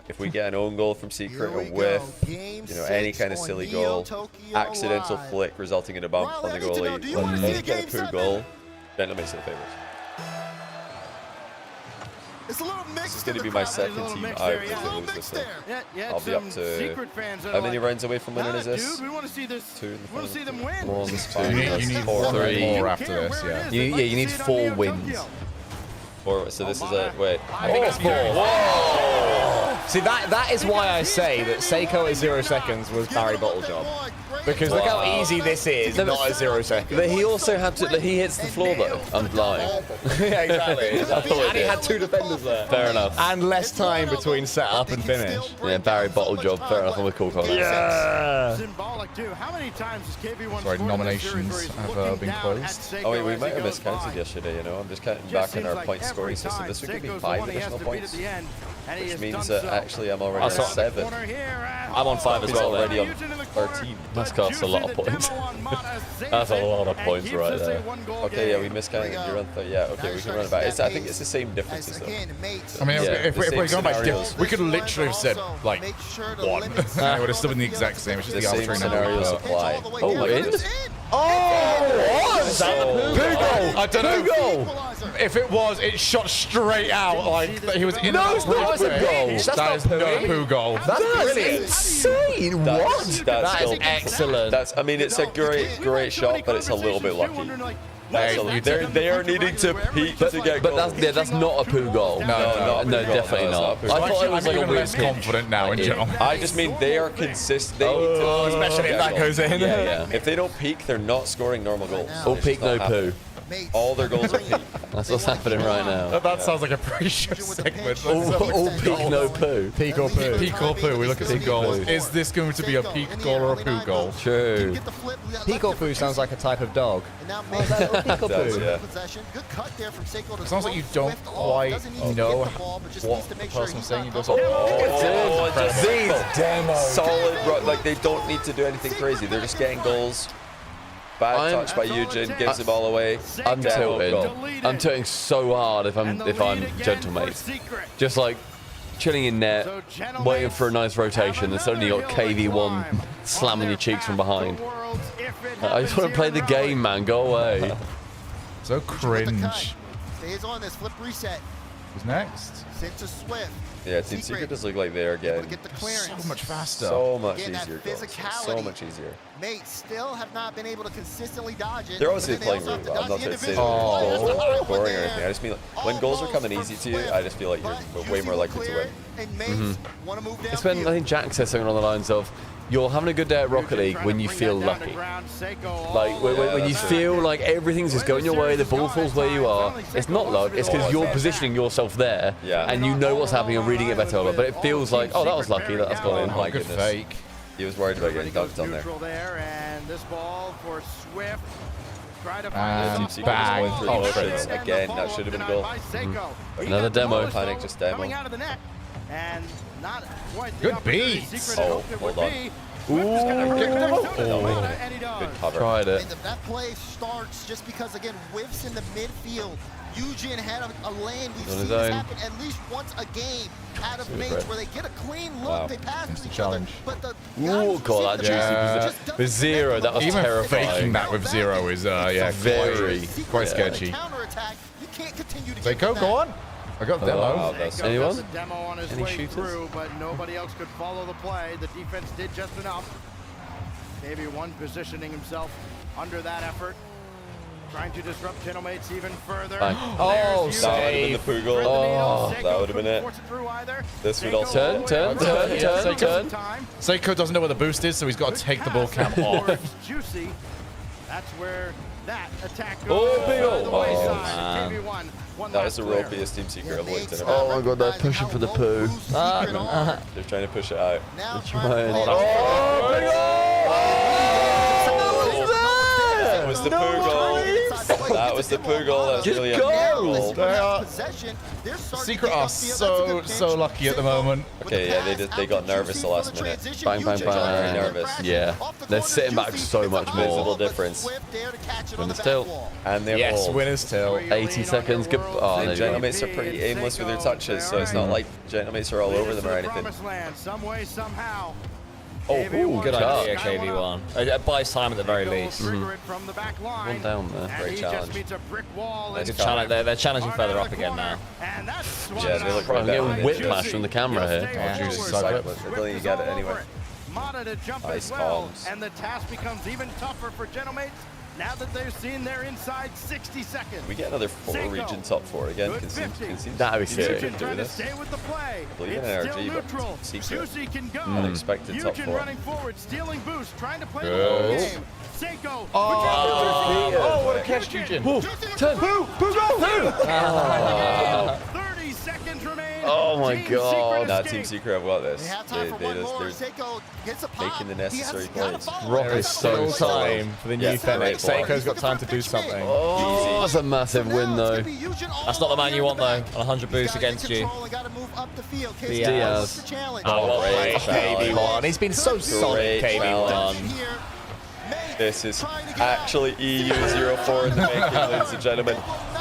If we get an own goal from Secret, a whiff, any kind of silly goal, accidental flick resulting in a bump on the goalie, when they get a poo goal, Gentlemen are the favourites. It's a little mixed. This is going to be my second team out if they lose this thing. I'll be up to... How many rounds away from winning is this? Dude, we want to see this. 2 in the We want to see them win. 1, You need 4, 3. more after this, yeah. You need 4 wins. 4. So this is a... Wait. I think it's 4. See, that is why I say that Seiko at 0 seconds was Barry Bottle job. Because look how easy this is, not at 0 seconds. But he also had to. He hits the floor though. I'm lying. Yeah, exactly. And he had 2 defenders there. Fair enough. And less time between setup and finish. Yeah, Barry Bottle job. Fair enough. I'm with cool on that. Yeah. Symbolic too. How many times has KV1 Sorry, nominations have been closed. Oh wait, we might have miscounted yesterday, you know. I'm just counting back on our point scoring system. This would give me 5 additional points. Which means that actually I'm already at 7. I'm on 5 as He's well. already on 13. That's cost a lot of points. That's a lot of points right there. Okay, yeah, we miscounted. You're on 30. Yeah, okay, we can run it back. I think it's the same differences though. I mean, Yeah, if the we're same going by scenarios. we could literally have said like 1. And it would have still been the exact same. It's just The the same arbitrary number. scenarios apply. Oh, we're in? Oh, Is that the poo goal? I don't know. If it was, it shot straight out like he was in. No, it's not a poo goal. That's That not is no poo goal. That's brilliant. Insane. What? That is still- excellent. I mean, it's a great shot, but it's a little bit lucky. They are needing to peak to get goals. But that's not a poo goal. No, definitely not. I thought it was like a weird confident now in general. I just mean they are consistent. Especially if that goes in. Yeah. If they don't peak, they're not scoring normal goals. All peak, no poo. All their goals are peak. That's what's happening right now. That sounds like a pre-show segment. All peak, no poo. Peak or poo. Peak or poo. We look at the goals. Is this going to be a peak goal or a poo goal? True. Peak or poo sounds like a type of dog. Peak or poo. Sounds like you don't quite know what the person was saying. These demos. Solid, like they don't need to do anything crazy. They're just getting goals. Bad touch by Eugen, gives the ball away. I'm tilting. I'm tilting so hard if I'm Gentlemate. Just like chilling in net, waiting for a nice rotation, and suddenly you got KV1 slamming your cheeks from behind. I just want to play the game, man. Go away. So cringe. Stays on this flip reset. Who's next? Sent to Swift. Yeah, Team Secret does look like they're getting so much faster. So much easier. So much easier. Mates still have not been able to consistently dodge it. They're obviously playing really well. I'm not trying to say goals boring or anything. I just mean like, when goals are coming easy to you, I just feel like you're way more likely to win. It's when I think Jack said something on the lines of, you're having a good day at Rocket League when you feel lucky. Like when you feel like everything's just going your way, the ball falls where you are. It's not luck, it's because you're positioning yourself there and you know what's happening and reading it better. But it feels like, oh, that was lucky, that's gone in. Oh my goodness. Fake. He was worried about getting dunked on there. And this ball for Swift. Team Secret going through the motions again. That should have been a goal. Another demo. Panic, just demo. And not quite good beats. Oh, hold on. Good cover. Tried it. That play starts just because, again, whiffs in the midfield. Eugen had a lane. We've seen this happen at least once a game out of mates where they get a clean look, they pass to each other, but the God, that juicy. With Zero, that was even terrifying. Faking that with Zero is, very quite sketchy. Seiko, go on. I got the demo. Anyone? Any shooters? But nobody else could follow the play. The defense did just enough. Maybe one positioning himself under that effort. Trying to disrupt Gentlemates even further. Oh, that would have been the poo goal. Oh, that would have been it. This would also turn. Seiko doesn't know where the boost is, so he's got to take the ball cam off. Juicy. That's where that attack goes. Oh, big ol'. That was the ropiest Team Secret I've looked in. Oh my god, they're pushing for the poo. They're trying to push it out. They're trying. That was the poo goal. That was the poo goal. That was really a goal. Secret are so lucky at the moment. Okay, yeah, they got nervous the last minute. Bang, bang, bang. Very nervous. Yeah, they're sitting back so much more. Visible difference. Winner's tilt. And they're old. Winner's tilt. 80 seconds. Good. Oh, Gentlemates are pretty aimless with their touches, so it's not like Gentlemates are all over them or anything. Oh, good idea, KV1. It buys time at the very least. One down there. Great challenge. They're challenging further up again now. Yeah, they look right getting whiplash from the camera here. I don't think you get it anyway. Nice comms. And the task becomes even tougher for Gentlemates now that they've seen their inside 60 seconds. We get another 4 region top 4 again. That'd be sick. Trying to stay with the play. I believe in NRG, but Secret. Can go. Unexpected top 4. Running forward, stealing boost, trying to play the long game. Seiko. Oh, what a catch, Eugen. Turn. Poo go. 30 seconds remain. Oh my god. Nah, Team Secret have got this. They're making the necessary plays. Rock is so time for the new Fenix. Seiko's got time to do something. Oh, that's a massive win though. That's not the man you want though, on 100 boost against you. Diaz. Oh, great KV1. He's been so solid, KV1. This is actually EU04 in the making, ladies and gentlemen.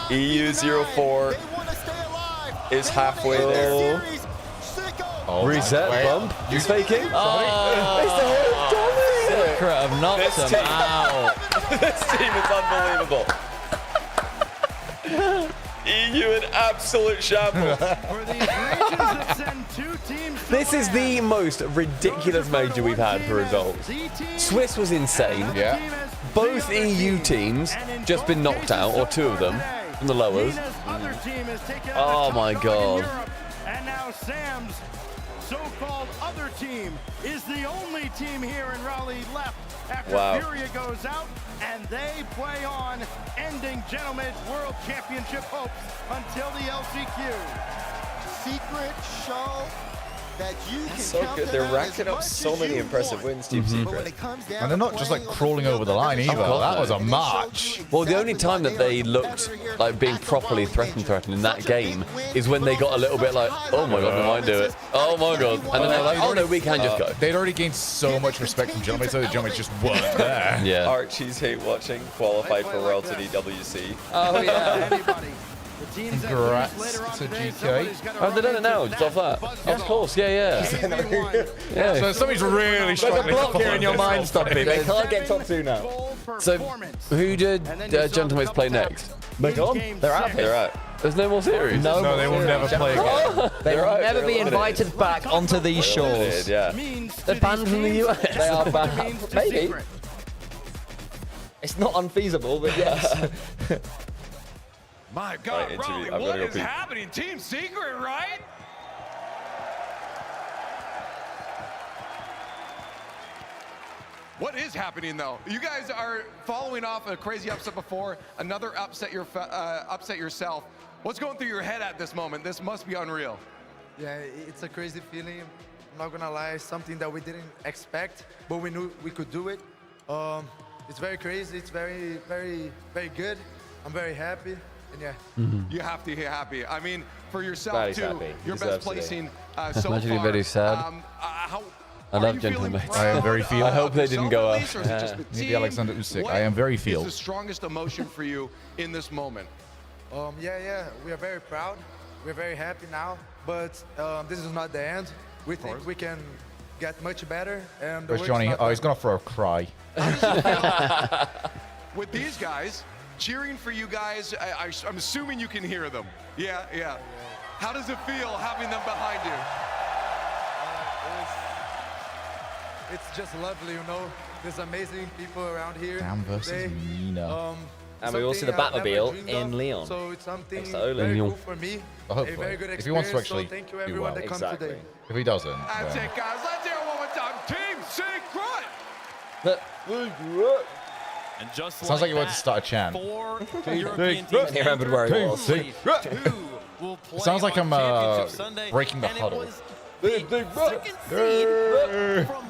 EU04 is halfway there. Oh, reset bump. He's faking. Secret have knocked him out. This team is unbelievable. EU in absolute shambles. This is the most ridiculous major we've had for results. Swiss was insane. Yeah. both EU teams just been knocked out, or two of them, from the lowers. Oh my god. And now Sam's so-called other team is the only team here in Raleigh left after Furia goes out, and they play on, ending Gentlemen's World Championship hopes until the LCQ. Secret show that you can so good. They're racking up so many impressive wins, Team Secret. And they're not just like crawling over the line either. That was a march. Well, the only time that they looked like being properly threatened in that game is when they got a little bit like, oh my god, no, I do it. Oh my god. And then they're like, oh no, we can just go. They'd already gained so much respect from Gentlemen, so the Gentlemen just weren't there. Yeah. Archie's hate watching qualified for Worlds at EWC. Oh yeah. Congrats to GK. Oh, they've done it now, just off that. Of course, yeah. So somebody's really struggling. There's a block here in your mind, Stumpy. They can't get top 2 now. So, who did Gentlemen play next? They're gone. They're out. They're out. There's no more series? No, they will never play again. They will never be invited back onto these shores. Yeah. They're banned from the US. They are banned. Maybe. It's not unfeasible, but yes. My God, Raleigh, what is happening? Team Secret, right? What is happening, though? You guys are following off a crazy upset before, another upset yourself. What's going through your head at this moment? This must be unreal. Yeah, it's a crazy feeling. I'm not gonna lie, something that we didn't expect, but we knew we could do it. It's very crazy. It's very, very, very good. I'm very happy. And yeah. You have to be happy. I mean, for yourself too, your best placing so far. Imagine very sad. I love Gentlemen. I am very feel. I hope they didn't go up. Maybe Alexander Usyk. I am very feel. What is the strongest emotion for you in this moment? Yeah. We are very proud. We're very happy now. But this is not the end. We think we can get much better. And Where's Johnny? Oh, he's gonna throw a cry. With these guys cheering for you guys, I'm assuming you can hear them. Yeah. How does it feel having them behind you? It's just lovely, you know. There's amazing people around here. Damn versus Nina. And we all see the Batmobile in Leon. So it's something very cool for me. Hopefully. A very good if he wants to actually thank you do everyone well. that comes today. If he doesn't, That's it, guys. Let's hear it one more time. Team Secret. And just sounds like you want to start a chant. He remembered where he was. It sounds like I'm breaking the huddle. Second seed from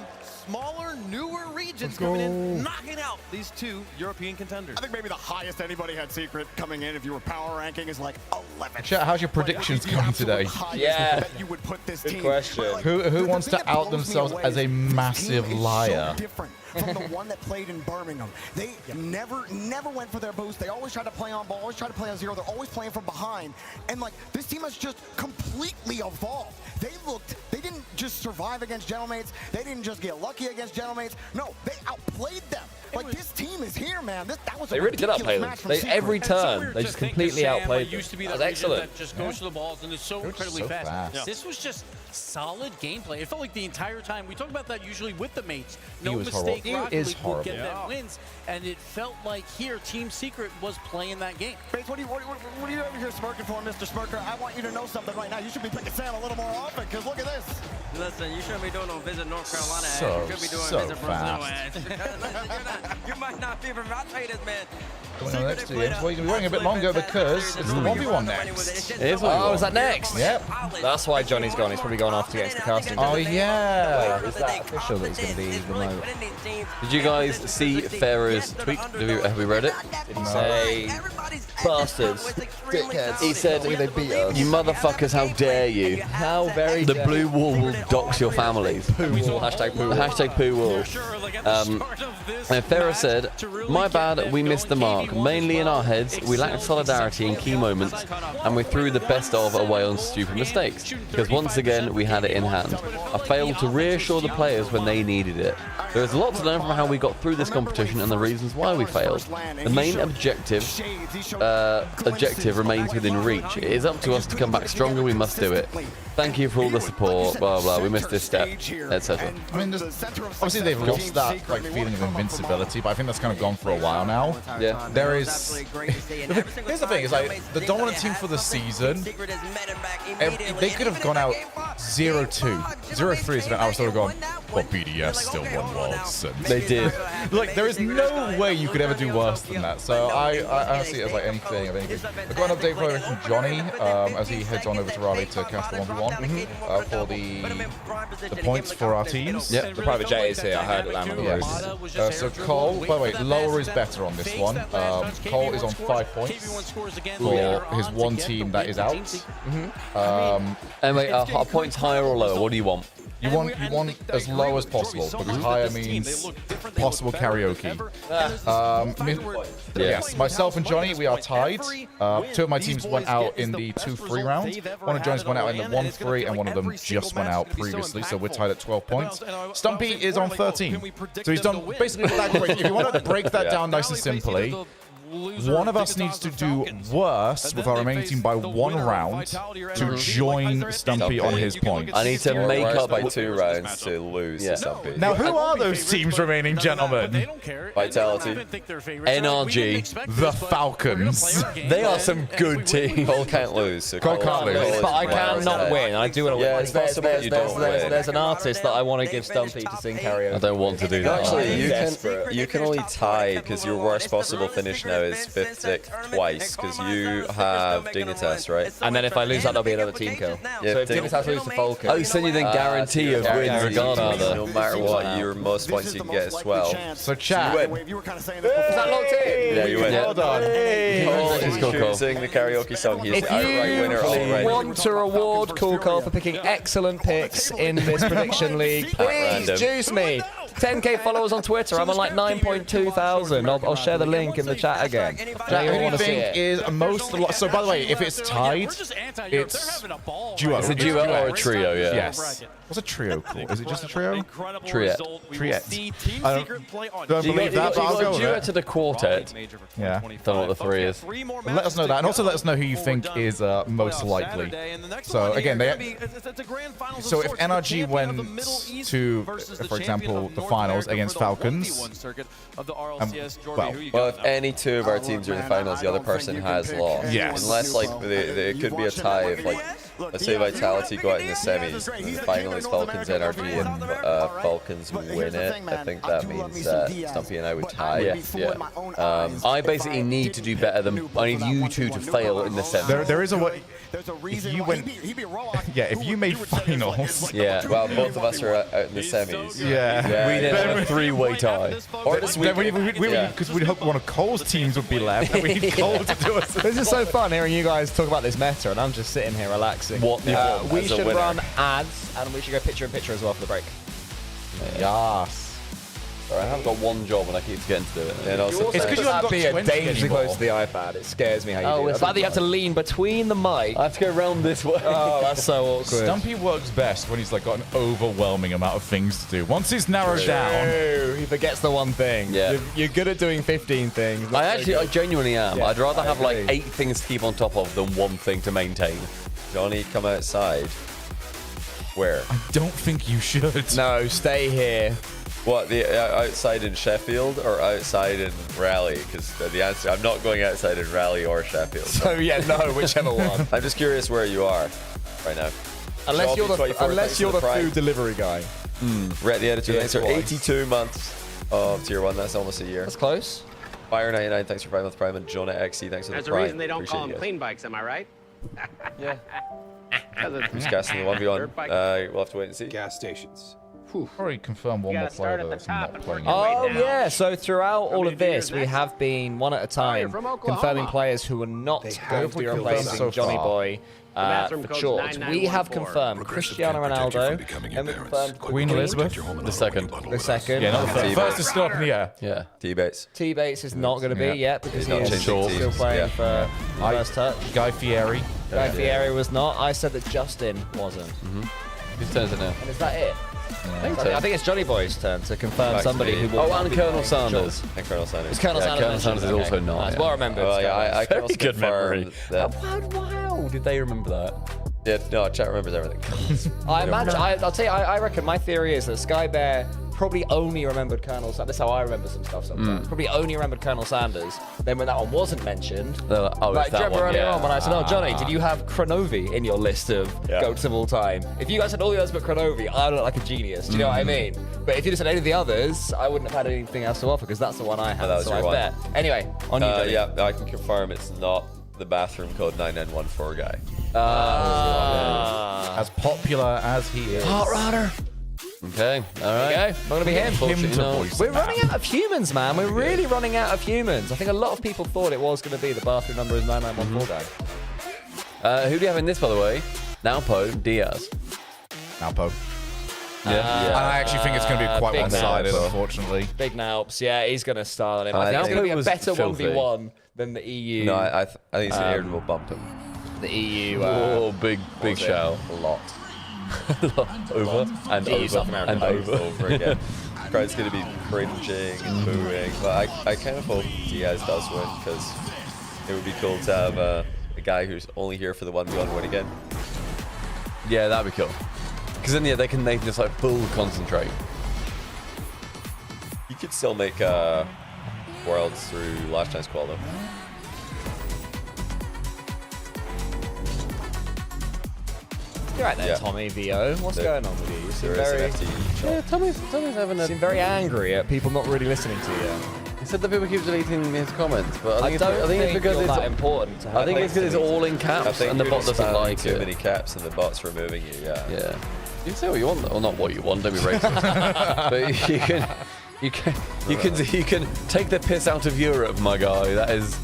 smaller, newer regions coming in, knocking out these 2 European contenders. I think maybe the highest anybody had Secret coming in, if you were power ranking, is like 11. Chat, how's your predictions going today? Yeah. That you would put this Good team. question. Who wants to out themselves as a massive liar? So different from the one that played in Birmingham. They never went for their boost. They always tried to play on ball, always tried to play on zero. They're always playing from behind. And like, this team has just completely evolved. They didn't just survive against Gentlemates. They didn't just get lucky against Gentlemates. No, they outplayed them. Like, this team is here, man. That was they really did outplay them. Every turn, they just completely outplayed them. Used to be that was excellent. That just goes to the balls and is so incredibly fast. Yeah. This was just solid gameplay. It felt like the entire time. We talk about that usually with the mates. No mistake, Rocket League would get them wins. And it felt like here, Team Secret was playing that game. Bates, what are you over here smirking for, Mr. Smirker? I want you to know something right now. You should be picking Sam a little more often, because look at this. Listen, you shouldn't be doing no Visit North Carolina. You should be doing Visit Brazil. You might not be from our traders, man. Going on next to you. Well, you're going a bit longer because it's the 1v1 next. Oh, is that next? Yep. That's why Johnny's gone. He's probably gone off to get into the casting. Oh, yeah. Wait, is that official that he's going to be remote? Did you guys see Farah's tweet? Have we read it? Did he say, bastards, dickheads? He said, they beat us. You motherfuckers, how dare you? How very The blue wall will dox your families. Poo wall. Hashtag poo wall. Hashtag poo wall. And Farah said, my bad, we missed the mark. mark. Mainly in our heads, we lacked solidarity in key moments, and we threw the best of away on stupid mistakes. Because once again, we had it in hand. I failed to reassure the players when they needed it. There is a lot to learn from how we got through this competition and the reasons why we failed. The main objective remains within reach. It is up to us to come back stronger. We must do it. Thank you for all the support. Blah blah. We missed this step, etc. I mean, obviously they've lost that like feeling of invincibility, but I think that's kind of gone for a while now. Yeah. There is. Here's the thing: is like the dominant team for the season. They could have gone out 0-2, 0-3. So I was sort of going, well, BDS still won Worlds. They did. Like there is no way you could ever do worse than that. So I see it as like anything of anything. I've got an update from Johnny as he heads on over to Raleigh to cast the 1v1 for the points for our teams. Yep, the private jet is here. I heard it land on the roof. So Cole, by the way, lower is better on this one. Cole is on 5 points for his one team that is out. And wait, are points higher or lower? What do you want? You want as low as possible, because higher means possible karaoke. Yes, myself and Johnny, we are tied. 2 of my teams went out in the 2-3 round. One of Johnny's went out in the 1-3, and one of them just went out previously, so we're tied at 12 points. Stumpy is on 13. So he's done basically that great. If you want to break that down nice and simply, one of us needs to do worse with our remaining team by 1 round to join Stumpy on his points. I need to make up by 2 rounds to lose to Stumpy. Now, who are those teams remaining, gentlemen? Vitality, NRG, the Falcons. They are some good teams. Cole can't lose. So Cole can't lose. But I can not win. I do want to win. Yeah, it's possible you don't win. There's an artist that I want to give Stumpy to sing karaoke. I don't want to do that. Actually, you can only tie because your worst possible finish now is 5th, 6th twice because you have Dignitas, right? And then if I lose that, there'll be another team kill. Yeah, so if Dignitas loses to Falcon. Oh, so you then guarantee of wins regardless. No matter what, your most points you can get is 12. So chat. You win. Is that locked in? Yeah, you win. Well done. Cole sing the karaoke song. He's the outright winner already. Want to reward Cool Cole for picking excellent picks in this prediction league, please juice me. 10k followers on Twitter. I'm on like 9.2 thousand. I'll share the link in the chat again. Who do you think is most? So by the way, if it's tied, it's duo. It's a duo or a trio, yeah. Yes. What's a trio called? Is it just a trio? Triet. I don't believe that, but I'll go with duo it. to the quartet. Yeah. Don't know what the 3 is. Let us know that, and also let us know who you think is most likely. So again, so if NRG went to, for example, the finals against Falcons, well, if any 2 of our teams are in the finals, the other person has lost. Yes. Unless like it could be a tie if like let's say Vitality go out in the semis, and the final is Falcons NRG, and Falcons win it. I think that means that Stumpy and I would tie. Yeah. I basically need to do better than I need you 2 to fail in the semis. There is a way. If you went, if you made finals. Yeah. Well, both of us are out in the semis. Yeah. We then have a 3-way tie. Or this week. Because we'd hope one of Cole's teams would be left, and we need Cole to do us. This is so fun hearing you guys talk about this meta, and I'm just sitting here relaxing. We should run ads, and we should go picture-in-picture as well for the break. Yes. I haven't got one job and I keep forgetting to do it. And also, it's because you haven't got 20 dangerously close to the iPad. It scares me how you do it. It's like that you have to lean between the mic. I have to go around this way. Oh, that's so awkward. Stumpy works best when he's like got an overwhelming amount of things to do. Once he's narrowed down, he forgets the one thing. Yeah. You're good at doing 15 things. I genuinely am. Yeah, I'd rather have like 8 things to keep on top of than 1 thing to maintain. Johnny, come outside. Where? I don't think you should. No, stay here. What, the outside in Sheffield or outside in Raleigh? Because the answer, I'm not going outside in Raleigh or Sheffield. So yeah, no, whichever one. I'm just curious where you are right now. Unless you're the food delivery guy. Rhett the editor, thanks for 82 months of Tier 1. That's almost a year. That's close. Fire99, thanks for 5 months Prime, and Jonah XC, thanks for the Prime. There's a reason they don't call them clean bikes, am I right? Yeah. Who's casting the 1v1? We'll have to wait and see. Gas stations. Probably confirm one more player that's not playing. Oh yeah, so throughout all of this, we have been one at a time confirming players who are not going to be replacing JOHNNYBOI For short. We have confirmed Cristiano Ronaldo, and we confirmed Queen Elizabeth. The second. The second. Yeah, not the first. First is still up in the air. Yeah. T-Bates. T-Bates is not going to be yet because He's not he is still changing teams. playing for first touch. Guy Fieri. Guy Fieri was not. I said that Justin wasn't. Whose turn is it now? And is that it? I think it's Johnny Boy's turn to confirm somebody who will. Oh, and Colonel Sanders. And Colonel Sanders. It's Colonel Sanders. Colonel Sanders is also not. Nice. Well remembered. Well, yeah, I can Very also good memory. confirm that. Wow, did they remember that? Yeah, no, chat remembers everything. I imagine. I'll tell you. I reckon my theory is that Sky Bear probably only remembered Colonel Sanders. That's how I remember some stuff sometimes. Probably only remembered Colonel Sanders. Then when that one wasn't mentioned, They're like, oh, like, it's that do you remember one, earlier yeah. on when I said, "Oh, Johnny, did you have Kronovi in your list of goats of all time?" If you guys had all the others but Kronovi, I look like a genius. Do you know what I mean? But if you just had any of the others, I wouldn't have had anything else to offer because that's the one I had. That was so your I one. bet. Anyway, on you, Johnny. Yeah, I can confirm it's not the bathroom code 9914 guy. As popular as he is. Hot Rodder. Okay, all right. Not gonna be him. Unfortunately, We're running out of humans, man. We're really running out of humans. I think a lot of people thought it was going to be the bathroom number is 9914 guy. Who do you have in this, by the way? Naupo, Diaz. Naupo. Yeah. And I actually think it's going to be quite one-sided, unfortunately. Big Naups, yeah, he's going to style on him. I think it's going to be a better filthy. 1v1 than the EU. No, I think it's an irritable bump him. The EU. Oh, big shout. A lot. Over and EU, South over America. and over again. The crowd's going to be cringing and booing, but I kind of hope Diaz does win because it would be cool to have a guy who's only here for the 1v1 win again. Yeah, that'd be cool. Because then, yeah, they can just like full concentrate. You could still make Worlds through last chance qual though. You're right there, Tommy VO. What's going on with you? You seem very, Tommy's having a... seem very angry at people not really listening to you. He said that people keep deleting his comments, but I don't think it's because it's that important to have. I think it's because it's all in caps and the bot doesn't like too it. many caps and the bot's removing you, yeah. Yeah. You can say what you want, though. Well, not what you want, don't be racist. But you can take the piss out of Europe, my guy. That is...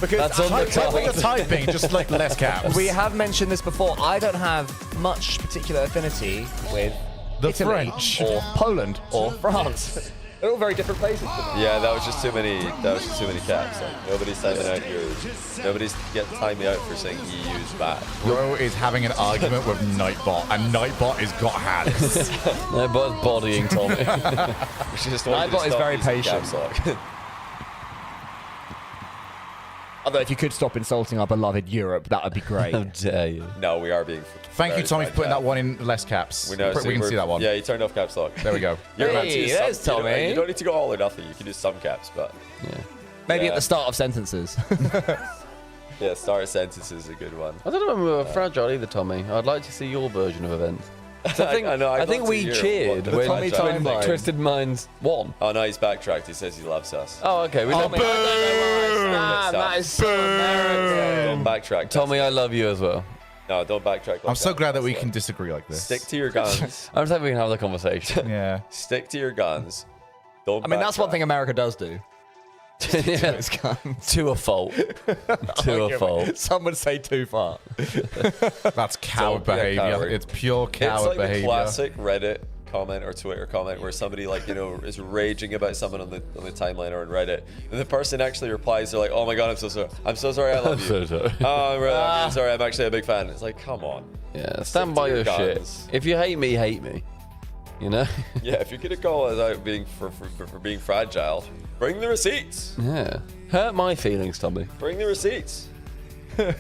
Because that's on the top. You're typing, just like less caps. We have mentioned this before. I don't have much particular affinity with the Italy French or Poland or France. They're all very different places. Yeah, that was just too many. That was just too many caps. Like, nobody's timing out yours. Nobody's getting timing out for saying EU's bad. Bro is having an argument with Nightbot, and Nightbot has got hands. Nightbot's bodying Tommy. Nightbot is very patient. Although if you could stop insulting our beloved Europe, that would be great. How dare you? No, we are being. Thank you, Tommy, for putting that one in less caps. We know. We can see that one. Yeah, you turned off caps lock. There we go. Hey, there's Tommy. You don't need to go all or nothing. You can do some caps, but maybe at the start of sentences. Yeah, start sentence is a good one. I don't know if we were fragile either, Tommy. I'd like to see your version of events. I think we cheered when Twisted Minds won. Oh no, he's backtracked. He says he loves us. Oh, okay. We That is so American. Don't backtrack. Tommy, I love you as well. No, don't backtrack. Like I'm so glad that we can disagree like this. Stick to your guns. I'm just happy we can have the conversation. Yeah. Stick to your guns. Don't. I mean, that's one thing America does do. Yeah. To a fault. To a fault. Some would say too far. That's coward behavior. It's pure coward it's like behavior. The classic Reddit comment or Twitter comment where somebody is raging about someone on the timeline or on Reddit, and the person actually replies, they're like, "Oh my god, I'm so sorry. I'm so sorry. I love you. so sorry. Oh, I'm really sorry. I'm actually a big fan." It's like, come on. Yeah, stand by your shit. If you hate me, hate me. You know? Yeah, if you're gonna call us out being for being fragile, bring the receipts. Yeah. Hurt my feelings, Tommy. Bring the receipts. There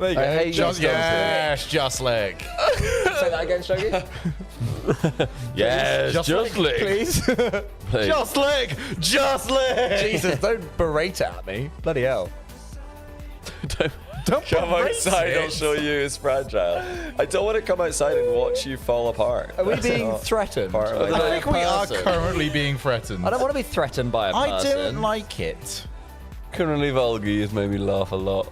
you go. I hate Yes, just like. Say that again, Shogi. Yes, just lick. Please. Please. Just lick. Just lick. Jesus, don't berate it at me. Bloody hell. Don't Come outside, I'll show you it's fragile. I don't want to come outside and watch you fall apart. Are we being threatened? I think we are currently being threatened. I don't want to be threatened by a person. I don't like it. Currently Volgi has made me laugh a lot.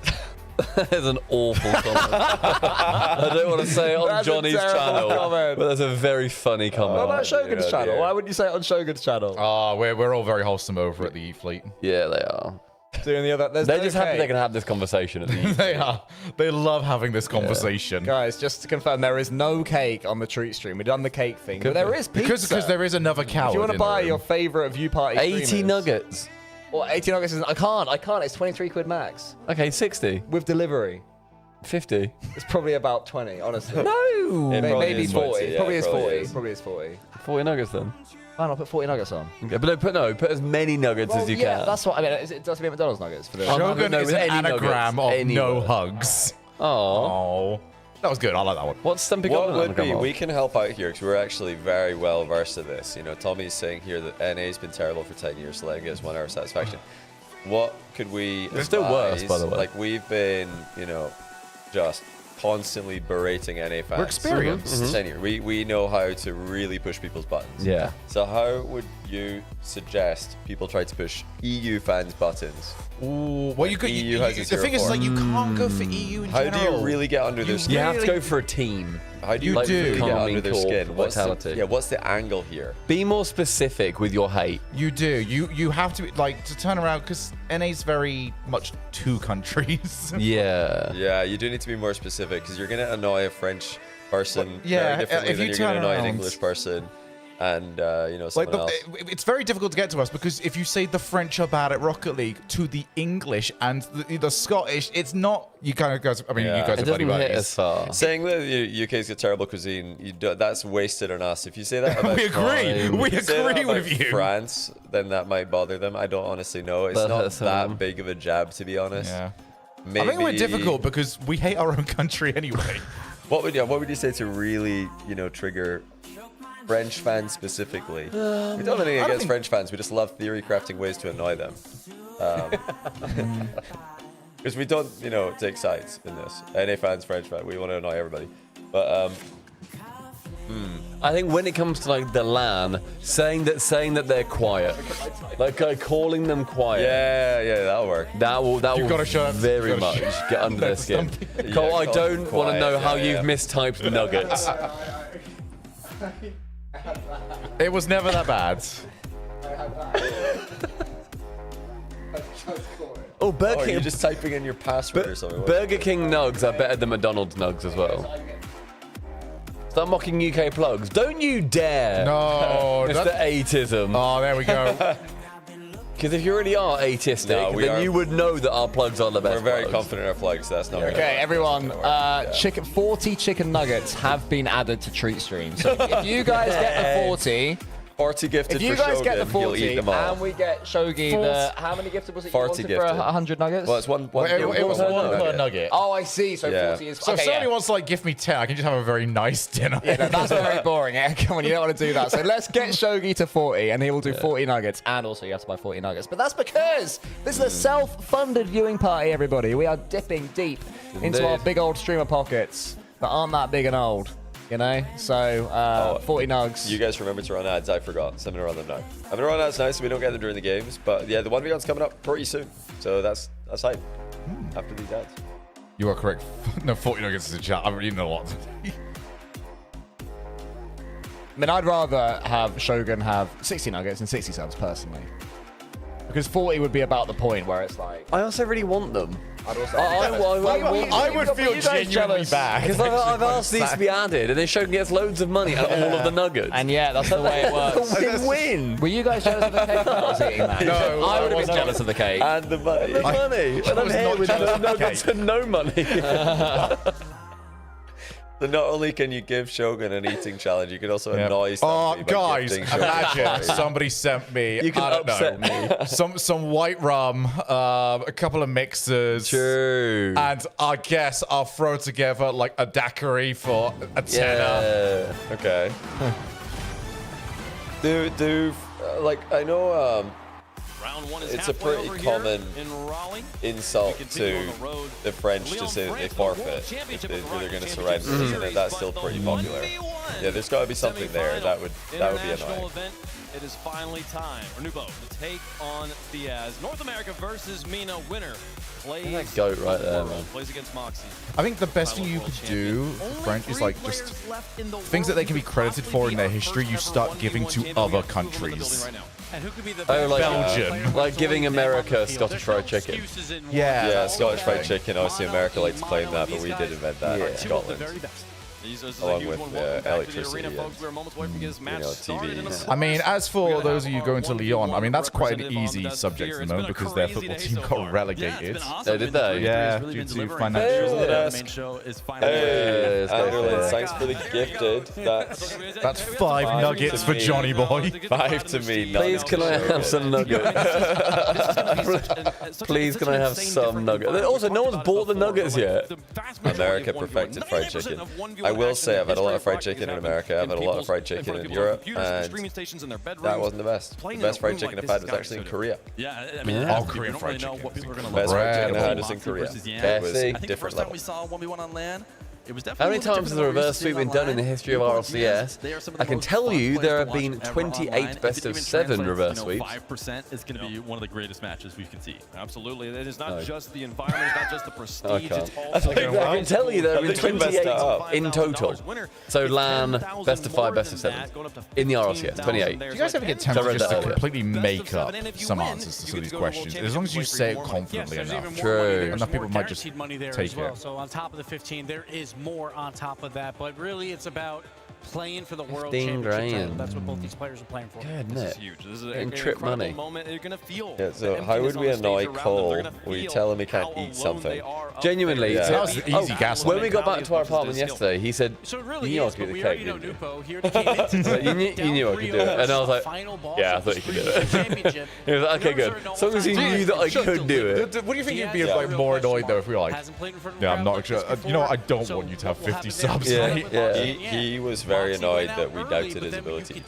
That's an awful comment. I don't want to say it on Johnny's channel, but that's a very funny comment. What about Shogun's channel? Why wouldn't you say it on Shogun's channel? Oh, we're all very wholesome over at the E-Fleet. Yeah, they are. doing the other. They're just happy they can have this conversation at the end. They are. They love having this conversation. Guys, just to confirm, there is no cake on the treat stream. We've done the cake thing, but there is pizza. Because there is another coward. If you want to buy your favorite View Party 80 streamers, nuggets. Well, 80 nuggets is... I can't. It's 23 quid max. Okay, 60. With delivery. 50. It's probably about 20, honestly. No! Maybe 40. 20, yeah, probably is 40. is. Probably is 40. 40 nuggets then. Fine, I'll put 40 nuggets on. Okay, but put as many nuggets as you yeah, can. that's what I mean. It does mean McDonald's nuggets for the Shogun is an anagram of no nuggets. hugs. Oh. That was good. I like that one. What's Stumpy What got? would be, we can help out here because we're actually very well versed in this. You know, Tommy's saying here that NA's been terrible for 10 years, so letting us 1 hour satisfaction. What could we It's still worse, by the way. Like, we've been, you know, just constantly berating NA fans. We're experienced. 10 years. We know how to really push people's buttons. Yeah. So how would you suggest people try to push EU fans' buttons? Ooh, well, you could. EU has a The thing is, 0-4. like, you can't go for EU in How general. do you really get under their skin? You have to go for a team. How do you You do. really get under their skin? What's Vitality. what's the angle here? Be more specific with your hate. You do. You have to, like, to turn around, because NA's very much 2 countries. Yeah. Yeah, you do need to be more specific because you're going to annoy a French person yeah, very differently if than you you're going to turn annoy an around- English person and, you know, Like someone else. it's very difficult to get to us because if you say the French are bad at Rocket League to the English and the Scottish, it's not. You kind of guys. I mean, Yeah. you guys It are buddy doesn't hit buddies. as far. Saying that the UK's got terrible cuisine, that's wasted on us. If you say that about We agree. We if you say that agree about with you. France, then that might bother them. I don't honestly know. It's That not hurts that them. big of a jab, to be honest. Yeah. Maybe, I think we're difficult because we hate our own country anyway. What would you say to really, you know, trigger French fans specifically? We don't have anything against French fans. We just love theory crafting ways to annoy them. Because we don't, you know, take sides in this. NA fans, French fans, we want to annoy everybody. But I think when it comes to like the LAN, saying that they're quiet, like calling them quiet. yeah, that'll work. That will gotta show up. very You've much gotta get under their skin. Cole, I call don't them want to know quiet, how yeah. you've mistyped nuggets. It was never that bad. Oh, Burger Oh, King. you're just typing in your password or something. Burger King nugs are better than McDonald's nugs as well. Start mocking UK plugs. Don't you dare. No. It's the atheism. Oh, there we go. Because if you really are atheistic, then you would know that our plugs are the best. We're very plugs. confident in our plugs. That's not Okay, everyone. 40 chicken nuggets have been added to treat stream. So if you guys get the 40 gifted if you for guys get the Shogun, he'll 40 eat them all. and we get Shogi the how many gifted was it? 40 you wanted gifted. for 100 nuggets? Well, it's one It was one per nugget. Oh, I see. So Yeah. 40 is. So if okay, somebody yeah. wants to like give me 10, I can just have a very nice dinner. Yeah, that's very boring. Yeah, come on, you don't want to do that. So let's get Shogi to 40, and he will do 40 nuggets, and also you have to buy 40 nuggets. But that's because this is a self-funded viewing party, everybody. We are dipping deep into our big old streamer pockets that aren't that big and old, you know? So 40 nugs. You guys remember to run ads. I forgot. So I'm going to run them now. I'm going to run ads now so we don't get them during the games. But yeah, the 1v1's coming up pretty soon. So that's hype after these ads. You are correct. No, 40 nuggets is a chat. I don't really know what. I mean, I'd rather have Shogun have 60 nuggets and 60 subs, personally. Because 40 would be about the point where it's like... I also really want them. I'd also I would feel genuinely bad. Because I've asked these to be added, and then Shogun gets loads of money and all of the nuggets. And yeah, that's the way it works. Win-win. Were you guys jealous of the cake when I was eating that? No, I would have been jealous of the cake. And the money. The money. And I'm was here not with jealous no of the nuggets cake. and no money. So not only can you give Shogun an eating challenge, you can also annoy Oh, Stumpy by guys, gifting Shogun. imagine somebody sent me, You can I don't upset know, some white rum, a couple of mixers. True. And I guess I'll throw together like a daiquiri for a tenner. Yeah. Okay. Like, I know Round one is it's a halfway pretty over common here in Raleigh. insult We continue to on the road. the French to Leon say that they France, the World forfeit if Championship they're of the going to Rocket surrender. Championship Isn't it? That's Series, still but pretty the popular. 1v1 Yeah, there's got to be something there that would be international annoying. event. It is finally time for JOHNNYBOI to take on Diaz. North America versus Mina. Winner plays That goat right there, man. plays against Moxie. I think the best thing you could do for French is like just things that they can be credited for in their history, you start giving to other countries. And who could be the like Belgian. Like giving America Scottish fried chicken. Yeah, Scottish fried chicken. Obviously, America likes to claim that, but we did invent that in Scotland. Along with electricity and TV. I mean, as for those of you going to Lyon, I mean, that's quite an easy subject at the moment because their football team got relegated. Oh, did they? Yeah, due to financial. Hey, Anderlin, thanks for the gifted. That's 5 nuggets for Johnny Boy. 5 to me. Please, can I have some nuggets? Please, can I have some nuggets? Also, no one's bought the nuggets yet. America perfected fried chicken. I will say I've had a lot of fried chicken in America, I've had a lot of fried chicken in Europe, and that wasn't the best. The best fried chicken I've had was actually in Korea. Yeah, I mean, all Korean fried chicken. The best fried chicken I had was in Korea. It was a different level. We saw 1v1 on land. How many times has the reverse sweep been done in the history of RLCS? I can tell you there have been 28 best of 7 reverse sweeps. 5% is going to be one of the greatest matches we can see. Absolutely. It is not just the environment, it's not just the prestige. I can tell you there have been 28 in total. So LAN, best of 5, best of 7 in the RLCS, 28. Do you guys ever get tempted just to completely make up some answers to some of these questions? As long as you say it confidently enough. True. Enough people might just take it. So on top of the 15, there is more on top of that, but really it's about playing for the world 15 championship title. grand. That's what both these players are playing for. Good, This is huge. This is getting an trip money. moment. You're gonna feel. Yeah, so how would we annoy Cole? We tell him he can't eat something. Genuinely, Yeah. That was the easy gas. when we got back to our apartment yesterday, he said, So it "You really knew I is, could but do we the already cake, know didn't you?" Nupo here came into You knew I could do it, and I was like, "Yeah, I thought you could do it." He was like, "Okay, good." As long as he knew that I could do it. What do you think you'd be like more annoyed though if we were like, yeah, I'm not sure. You know what? I don't want you to have 50 subs. He was very annoyed that we doubted his ability to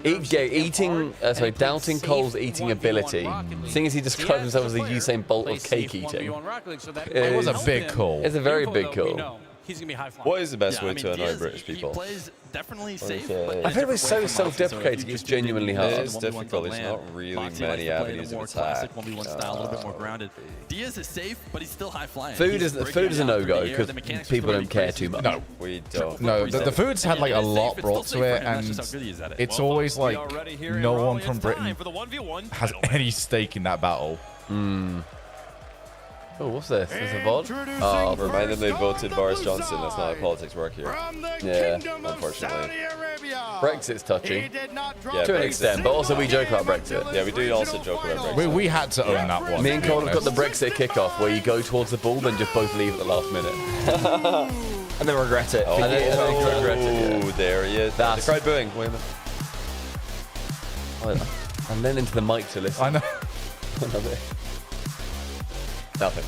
eat the cake. Doubting Cole's eating ability, seeing as he describes himself as the Usain Bolt of cake eating. It was a big call. It's a very big call. He's gonna be high flying. What is the best way to annoy British people? He plays definitely safe. I feel it's so self-deprecating. It's genuinely hard. It is difficult. There's not really many avenues of attack. 1v1 style, a little bit more grounded. Diaz is safe, but he's still high flying. Food is a no-go because people don't care too much. No, we don't. No, the food's had like a lot brought to it, and it's always like no one from Britain has any stake in that battle. Oh, what's this? Is this a VOD? Oh, remind them they voted Boris Johnson. That's not how politics work here. Yeah, unfortunately. Brexit's touchy. Yeah, to an extent, but also we joke about Brexit. Yeah, we do also joke about Brexit. We had to own that one. Me and Cole have got the Brexit kickoff where you go towards the ball and just both leave at the last minute. And then regret it. And then regret it, yeah. There he is. The crowd booing. Wait a minute. And then into the mic to listen. I know. Nothing.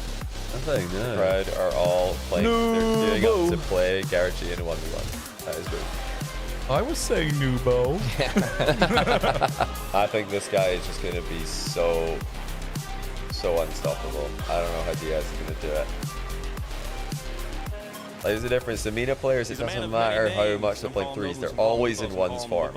Nothing, no. The crowd are all playing. They're queuing up to play Garrity in a 1v1. That is good. I was saying Nubo. I think this guy is just going to be so unstoppable. I don't know how Diaz is going to do it. Like, there's a difference. The MENA players, it doesn't matter how much they're playing threes. They're always in ones form.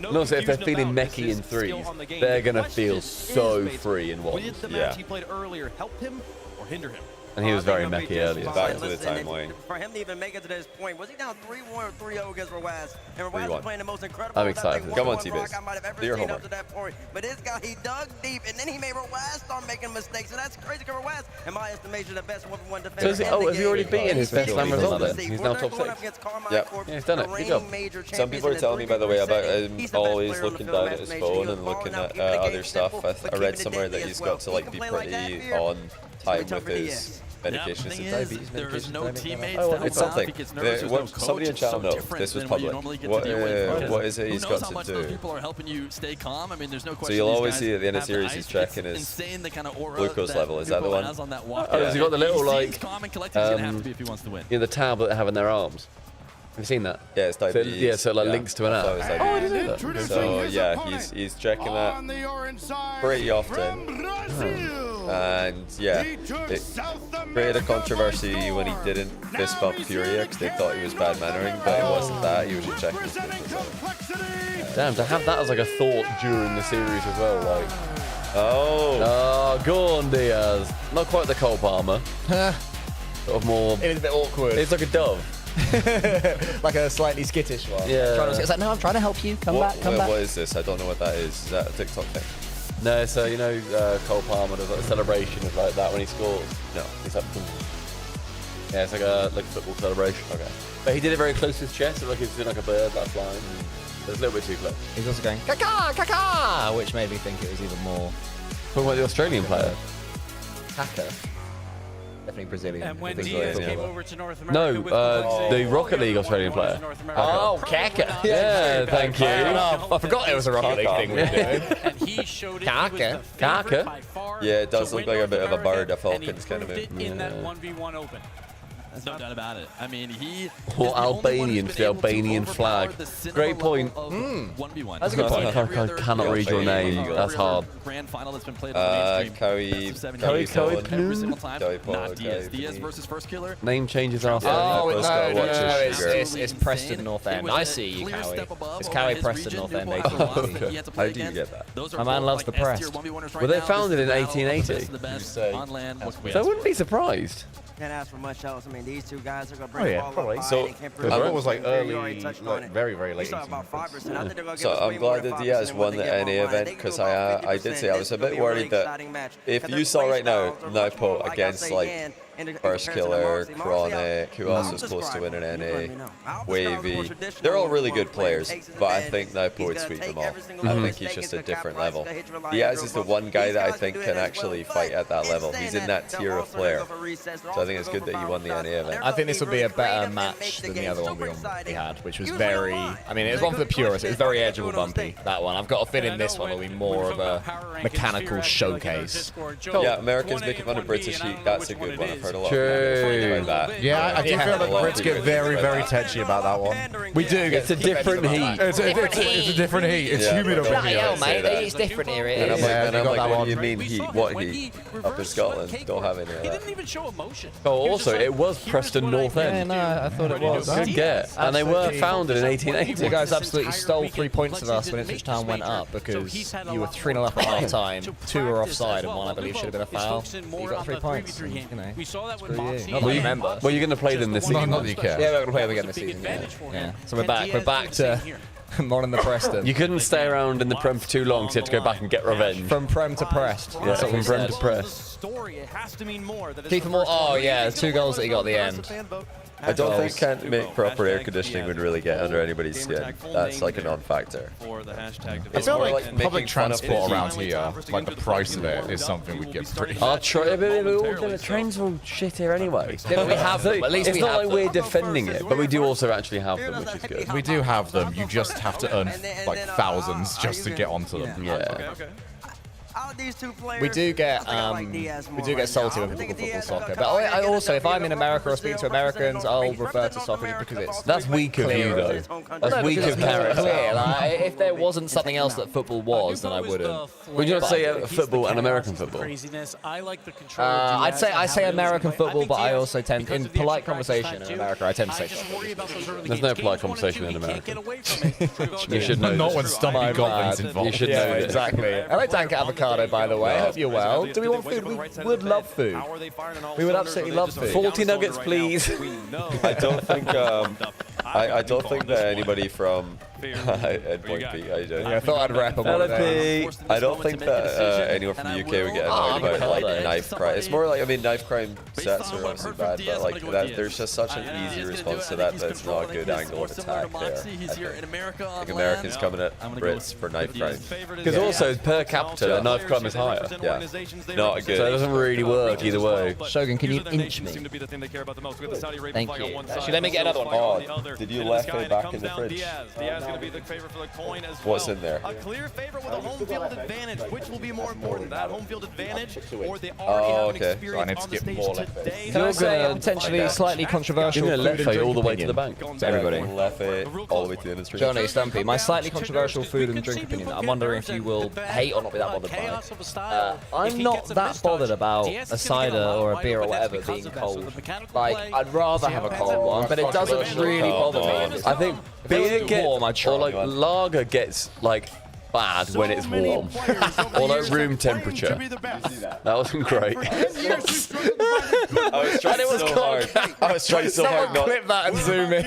No, so if they're feeling mechie in threes, they're going to feel so free in ones. Yeah. He played earlier. Help him or hinder him. And he was very mechie earlier. Back to the timeline. For him to even make it to this point, was he down 3-1 or 3-0 against Rawaz? And Rawaz was playing the most incredible. I'm excited. Come on, T-Biz. I might have ever Do your seen homework. up to that point. But this guy, he dug deep, and then he made Rawaz start making mistakes. And that's crazy because Rawaz, in my estimation, the best 1v1 defender. Has he already beaten his best LAN result then? He's now top 6. Yep. Yeah, he's done it. Good job. Some people are telling me, by the way, about him always looking down at his phone and looking at other stuff. I read somewhere that he's got to like be pretty on time with his medication. Is it diabetes There is medication? no teammates. Oh, it's something. Somebody in chat know. This was public. What is it he's got to do? People are helping you stay calm. I mean, there's no question. So you'll always see at the end of series he's checking his glucose level. Is that the one? Oh, has he got the little like, the tab that they have in their arms? Have you seen that? Yeah, it's diabetes. So, yeah, so it like links to an app. Oh, I didn't know that. So yeah, he's checking that pretty often. And yeah, it created a controversy when he didn't fist bump Furia because they thought he was bad mannering, but it wasn't that. He was just checking his glucose level. Damn, to have that as like a thought during the series as well, like. Oh, go on, Diaz. Not quite the Cole Palmer. Sort of more. It is a bit awkward. It's like a dove. Like a slightly skittish one. Yeah. It's like, no, I'm trying to help you. Come back. What is this? I don't know what that is. Is that a TikTok thing? No, so you know Cole Palmer does like a celebration of like that when he scores. No, it's up to yeah, it's like a football celebration. Okay. But he did it very close to his chest, so like he was doing like a bird that's flying. So it's a little bit too close. He's also going kaka kaka, which made me think it was even more. Talking about the Australian player. Kaka. Definitely Brazilian. And when Diaz came over to North America No, the Rocket League Australian player. Oh, Kaka. Yeah, thank you. I forgot it was a Rocket League thing we were doing. And he showed it. Kaka. Yeah, it does look like a bit of a bird, a Falcons kind of move. In that 1v1 open. No doubt about it. I mean, Or Albanian, the Albanian flag. Great point. That's a good point. I cannot read your name. That's hard. Grand final that's been played on the mainstream. Diaz versus First Killer. Name changes after. Oh, no, it's Preston North End. I see you, Cowie. It's Cowie Preston North End 1880. How do you get that? My man loves the press. Were they founded in 1880? So I wouldn't be surprised. Can't ask for much else. I mean, these two guys are going to bring the ball probably. up. So it was like early, like very, very late. So I'm glad that Diaz won the NA event because I did say I was a bit worried that if you saw right now Naipo against like First Killer, Chronic, who else was close to winning NA, Wavy, they're all really good players, but I think Naipo would sweep them all. I think he's just a different level. Diaz is the one guy that I think can actually fight at that level. He's in that tier of player. So I think it's good that he won the NA event. I think this will be a better match than the other one we had, which was very, I mean, it was one for the purists. It was very edgeable bumpy, that one. I've got a feeling this one will be more of a mechanical showcase. Yeah, Americans making fun of British heat, that's a good one. I've heard a lot of that. Yeah, I do feel like Brits get very, very touchy about that one. We do. It's a different heat. It's a different heat. It's humid over here. Yeah, mate, it's different here. It And is. I'm like, what do you mean heat? What heat? Up in Scotland, don't have any of He that. didn't even show emotion. Oh, also, it was Preston North End. Yeah, no, I thought it was. Good get. And they were founded in 1880. You guys absolutely stole 3 points of us when Ipswich Town went up because you were 3-0 up at half time, 2 were offside, and 1 I believe should have been a foul. You got 3 points. And, you know, We saw that with screw you. Moxie. Not that you remember. Well, you're going to play them this season. Not that you care. Yeah, we're going to play them again this season. Yeah. So we're back to more in the Preston. You couldn't stay around in the Prem for too long, so you had to go back and get revenge. From Prem to Prest. Yeah, from Prem to Prest. Keep them all. Oh yeah, the 2 goals that he got at the end. I don't think can't make proper air conditioning would really get under anybody's skin. That's like a non-factor. I feel like public transport around here, like the price of it, is something we get pretty. Our the trains are all shit here anyway. Yeah, but we have them. At least it's not like we're defending it, but we do also actually have them, which is good. We do have them. You just have to earn like thousands just to get onto them. Yeah. We do get salty when people call football soccer, but I also, if I'm in America or speaking to Americans, I'll refer to soccer just because it's that's weak of you though. That's weak of character. Like, if there wasn't something else that football was, then I wouldn't. Would you not say football and American football? I say American football, but I also tend, in polite conversation in America, I tend to say soccer. There's no polite conversation in America. You should know. Not when Stumpy Goblin's involved. You should know this. Exactly. Hello, Dank Avocado, by the way. Hope you're well. Do we want food? We would love food. We would absolutely love food. 40 nuggets, please. I don't think I don't think that anybody from Endpoint P. How you doing? Yeah, I thought I'd wrap up one of those. I don't think that anyone from the UK would get annoyed about like knife crime. It's more like, I mean, knife crime sets are obviously bad, but like that, there's just such an easy response to that it's not a good angle of attack there. I think Americans coming at Brits for knife crime. Because also per capita, knife crime is higher. Yeah, not good. So it doesn't really work either way. Shogun, can you inch me? Thank you. Actually, let me get another one. Oh, did you left it back in the fridge? Going to be the favorite for the coin as What's well. in there? A clear favorite with a home field advantage. Which will be more important, that home field advantage or the already have an experience So I need to on the get stage more today? Can I say potentially slightly controversial You're going to food and left all the way drink to the bank. opinion to everybody? Left it all the way to the industry. Johnny, Stumpy, my slightly controversial food and drink opinion. I'm wondering if you will hate or not be that bothered by. I'm not that bothered about a cider or a beer or whatever being cold. Like, I'd rather have a cold one, but it doesn't really bother me. I think beer gets, or like lager gets like bad when it's warm. Or like room temperature. That wasn't great. I was trying so hard. I was trying so hard not. Clip that and zoom in.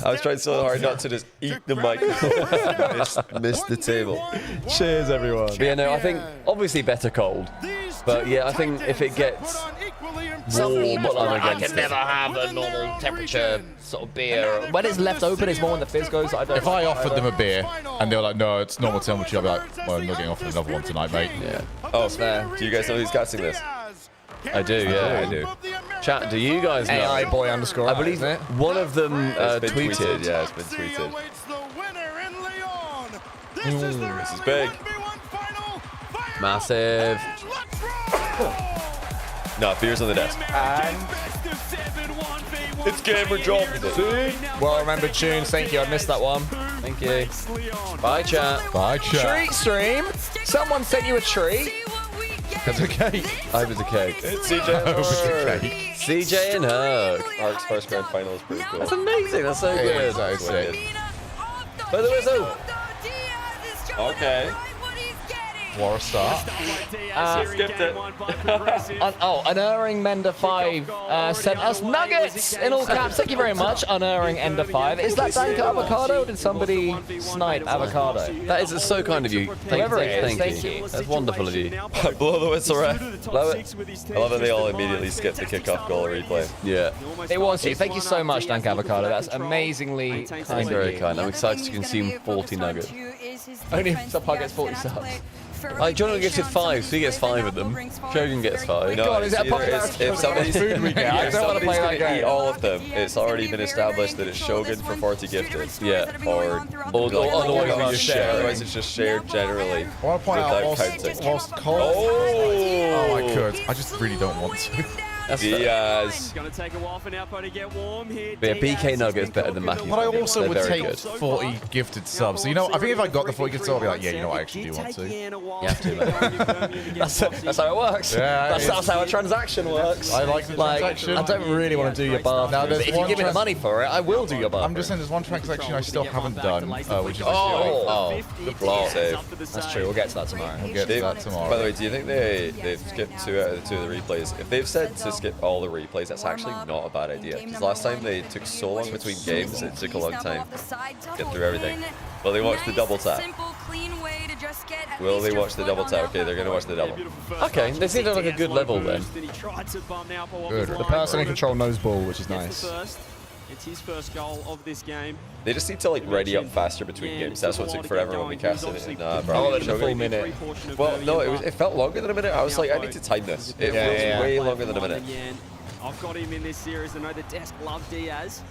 I was trying so hard not to just eat the microphone. Missed the table. Cheers, everyone. But yeah, no, I think obviously better cold. But yeah, I think if it gets warm, I can never have a normal temperature sort of beer. When it's left open, it's more when the fizz goes. If I offered them a beer and they were like, no, it's normal temperature, I'd be like, well, I'm not getting offered another one tonight, mate. Yeah. Oh, fair. Do you guys know who's casting this? I do, yeah. I do. Chat, do you guys know? AI-boy underscore. I believe one of them tweeted. Yeah, it's been tweeted. This is big. Massive. No, beer's on the desk. It's gamer job. Well remembered tunes. Thank you. I missed that one. Thank you. Bye, chat. Bye, chat. Treat stream. Someone sent you a treat. That's a cake. I was a cake. It's CJ and Herc. CJ and Herc. Herc's first grand final is pretty cool. That's amazing. That's so good. That is sick. By the whistle. Okay. What a start. Skipped it. Unerring Mender 5 sent us nuggets in all caps. Thank you very much, Unerring Ender 5. Is that Dank Avocado? Or did somebody snipe Avocado? That is so kind of you. Whoever it is, thank you. That's wonderful of you. Blow the whistle, ref. Blow it. I love that they all immediately skip the kickoff goal replay. Yeah. It was you. Thank you so much, Dank Avocado. That's amazingly kind. Very kind. I'm excited to consume 40 nuggets. Only if Subpar gets 40 subs. Like, John gets 5, so he gets 5 of them. Shogun gets 5. No, God, is it a if somebody's food we get? I don't want to play that game. Eat all of them. It's already been established that it's Shogun for 40 gifted. Yeah. Or otherwise we just share. Otherwise it's just shared generally. I want to point out whilst Cole. Oh, I could. I just really don't want to. Diaz. Yeah, BK Nugget's better than Mackie. But I also They're would very take good. 40 gifted subs. So, you know, I think if I got the 40 gifted subs, I'd be like, yeah, you know what, I actually do want to. You have to, man. That's how it works. Yeah, that's how a transaction works. I like the transaction. I don't really want to do your bar. Now, But if you give me the money for it, I will do your bar. I'm just saying there's one transaction I still haven't done, which is the block. Save. That's true. We'll get to that tomorrow. We'll get to that tomorrow. By the way, do you think they've skipped 2 out of the 2 of the replays? If they've said to skip all the replays, that's actually not a bad idea. Because last time they took so long between games, it took a long time to get through everything. Will they watch the double tap? Will they watch the double tap? Okay, they're going to watch the double. Okay, they seem to have like a good level then. Good. The person in control knows ball, which is nice. It's his first goal of this game. They just need to like ready up faster between games. That's what took forever when we casted it. And a full minute. Well, no, it felt longer than a minute. I was like, I need to time this. It feels way longer than a minute. I've got him in this series. I know the desk love Diaz.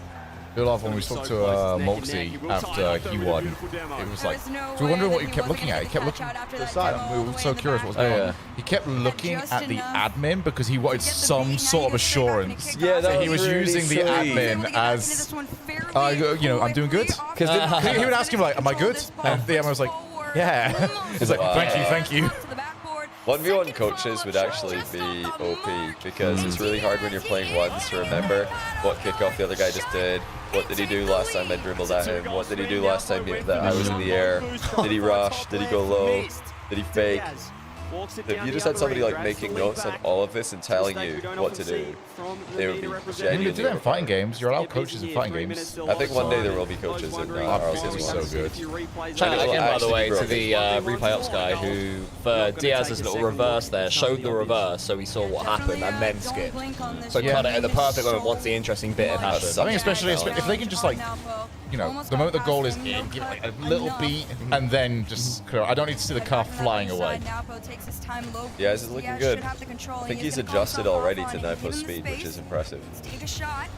I feel like when we spoke to Moxie after he won, it was like, so we were wondering what he kept looking at. He kept looking to the side. We were so curious what was going on. He kept looking at the admin because he wanted some sort of assurance. Yeah, that he was really using the admin as, you know, I'm doing good. Because he would ask him like, am I good? And the admin was like, yeah. He's like, thank you. 1v1 coaches would actually be OP because it's really hard when you're playing ones to remember what kickoff the other guy just did. What did he do last time I dribbled at him? What did he do last time that I was in the air? Did he rush? Did he go low? Did he fake? If you just had somebody like making notes on all of this and telling you what to do, they would be genuinely. You do that in fighting games. You're allowed coaches in fighting games. I think one day there will be coaches in RLCS. So good. Shout out again, by the way, to the replay ops guy who, for Diaz's little reverse there, showed the reverse so we saw what happened and then skipped. So cut it at the perfect moment once the interesting bit had happened. I think especially if they can just like, you know, the moment the goal is in, give it like a little beat and then just clear. I don't need to see the car flying away. Yeah, this is looking good. I think he's adjusted already to Naipo's speed, which is impressive. Take a shot.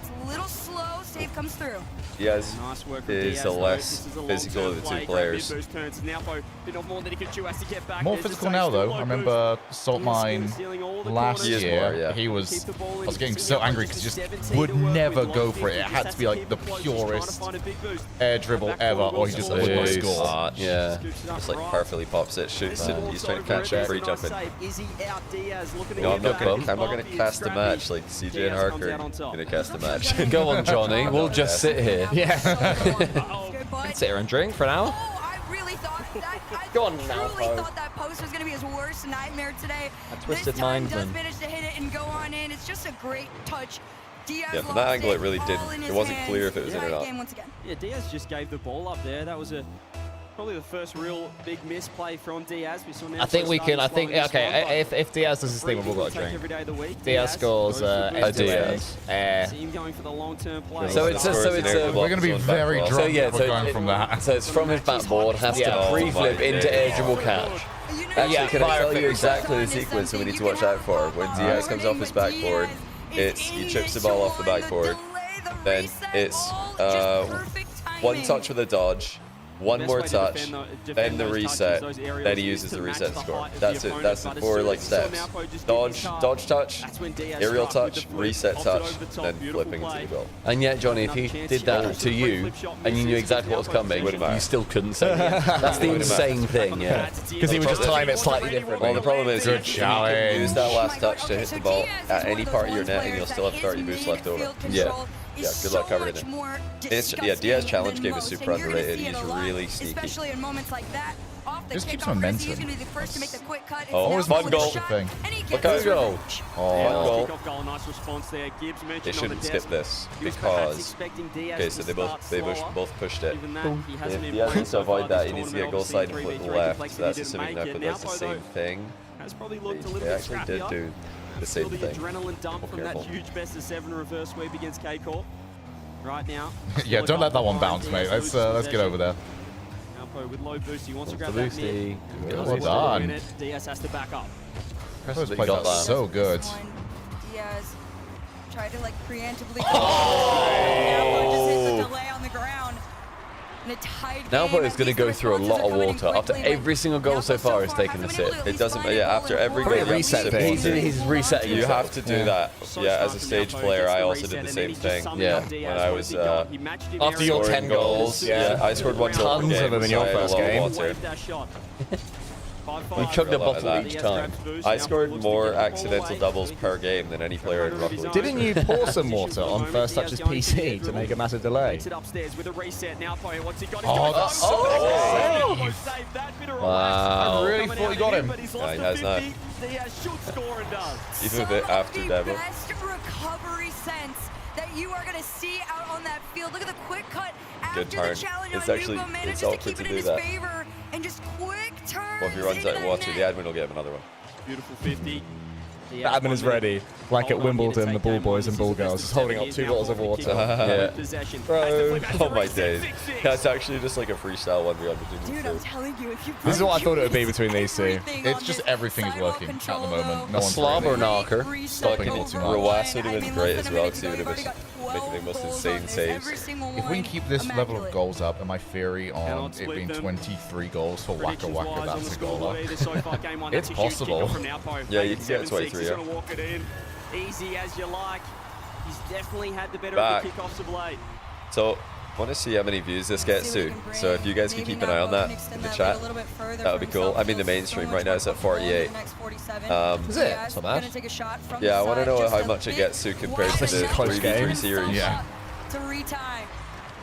It's a little slow. Save comes through. Diaz is the less physical of the 2 players. More physical now, though. I remember Salt Mine last year. He was. I was getting so angry because he just would never go for it. It had to be like the purest air dribble ever, or he just would not score. Yeah, just like perfectly pops it, shoots it. He's trying to catch it, free jumping. No, I'm not gonna cast a match like CJ and Herc are gonna cast a match. Go on, Johnny. We'll just sit here. Yeah. Sit here and drink for an hour. Go on I now, truly Bo. thought that post was going to be his worst nightmare today. A twisted this time mind, does man. manage to hit it and go on in. It's just a great touch. Diaz Yeah, from that angle, it really didn't. It wasn't clear if it was in or not. Yeah, Diaz just gave the ball up there. That was probably the first real big misplay from Diaz. We saw now. I think we can. I think okay. If Diaz does his thing, we've all got a drink. Diaz scores Diaz. Team going for the long-term play. So it's we're going to be very drunk. So yeah, going from that. So it's from his backboard, has to pre-flip into air dribble catch. Actually, can I tell you exactly the sequence that we need to watch out for? When Diaz comes off his backboard, he chips the ball off the backboard. Then it's one touch with a dodge, one more touch, then the reset, then he uses the reset to score. That's it. That's the 4 like steps. Dodge touch, aerial touch, reset touch, then flipping into the goal. And yet, Johnny, if he did that to you and you knew exactly what was coming, you still couldn't say it. That's the insane thing, yeah. Because he would just time it slightly differently. Well, the problem is Good you can use that last touch to hit the ball at any part of your net, and you'll still have 30 boosts left over. Yeah. Yeah, good luck covering it. Yeah, Diaz's challenge game is super underrated. He's really sneaky. Especially in moments like that. Just keeps momentum. Oh, fun goal. Look how go. Oh, goal. Nice response there. Gibbs mentioned They shouldn't skip this because okay, so they both pushed it. If Diaz needs to avoid that, he needs to get goal side and flip left. So that's assuming that does the same thing. They actually did do the same thing. Adrenaline dump from that huge best of 7 reverse sweep against K-Corp. Right now. Yeah, don't let that one bounce, mate. Let's get over there. With low boost, he wants to grab that mid. Well done. Diaz has to back up. Chris played that so good. Diaz tried to like preemptively. Oh! Just hit the delay on the ground. Nalpo is going to go through a lot of water. After every single goal so far, he's taken a sip. It doesn't, yeah, after every game, he's resetting. You have to do that. Yeah, as a stage player, I also did the same thing. Yeah. When I was after your 10 goals, yeah, I scored 1 goal per game. Tons of them in your first game. We chugged a bottle each time. I scored more accidental doubles per game than any player in Rocket League. Didn't you pour some water on First Touch's PC to make a massive delay? Oh, that's so wow. I really thought he got him. Yeah, he has not. Even a bit after demo. Best recovery sense that you are going to see out on that field. Look at the quick cut after turn. the challenge It's on actually- Nugo. Manages it's to awkward keep to it in do his that. favor and just quick turns. Well, if he runs out of water, the admin will get him another one. Beautiful 50. The admin is ready, like at Wimbledon, the ball boys and ball girls, just holding up 2 bottles of water. Yeah. Bro, oh my days. That's actually just like a freestyle 1v1 between Dude, these I'm two. telling you, if you This is what I thought it would be between these two. It's just everything is working at the moment. No A one's slobber really knocker. stopping it too much. Rawas would have been great as well because he would have been making the most insane saves. If we can keep this level of goals up, and my theory on it being 23 goals for Waka Waka, that's a goal up. It's possible. Yeah, you can get 23, yeah. Easy as you like. He's definitely had the better Back. of the kickoffs of late. So, I want to see how many views this gets to. So if you guys can keep an eye on that in the chat, that would be cool. I mean, the mainstream right now is at 48. Is it? That's not bad. Yeah, I want to know how much it gets to compared to the 3v3 series. Yeah. To retime.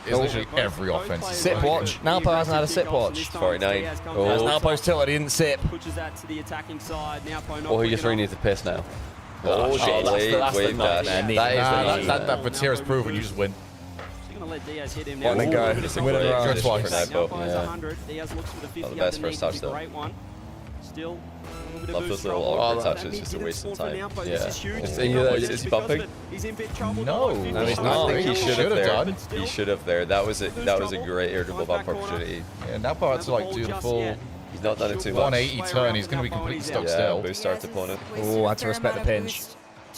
It's literally every offense. Sip watch. Nalpo hasn't had a sip watch. 49. That's Oh, Nalpo's tilted, he didn't sip. Pushes that to the attacking side. Now Or he just really needs to piss now. oh shit, that's the wave dash. nightmare. That is That Vatira's proven you just win. Let Diaz hit him One now. and go. It's a Win great it round. position Twice. for Nalpo. Nalpo has 100. Diaz looks for the 50 Not the best underneath. first touch, It's a though. great one. Still a little bit of Love boost those little roll. awkward That touches, means just a good waste of score for time. Nalpo. Yeah. This is huge. Is he bumping? He's in big trouble. No, I he's not. think he should have there. done. He should have there. That was a great air dribble bump opportunity. Yeah, Nalpo had to like do the full He's not done it too much. 180 turn. He's going to be completely stuck Yeah, still. boost starts opponent. Oh, I had to respect the pinch.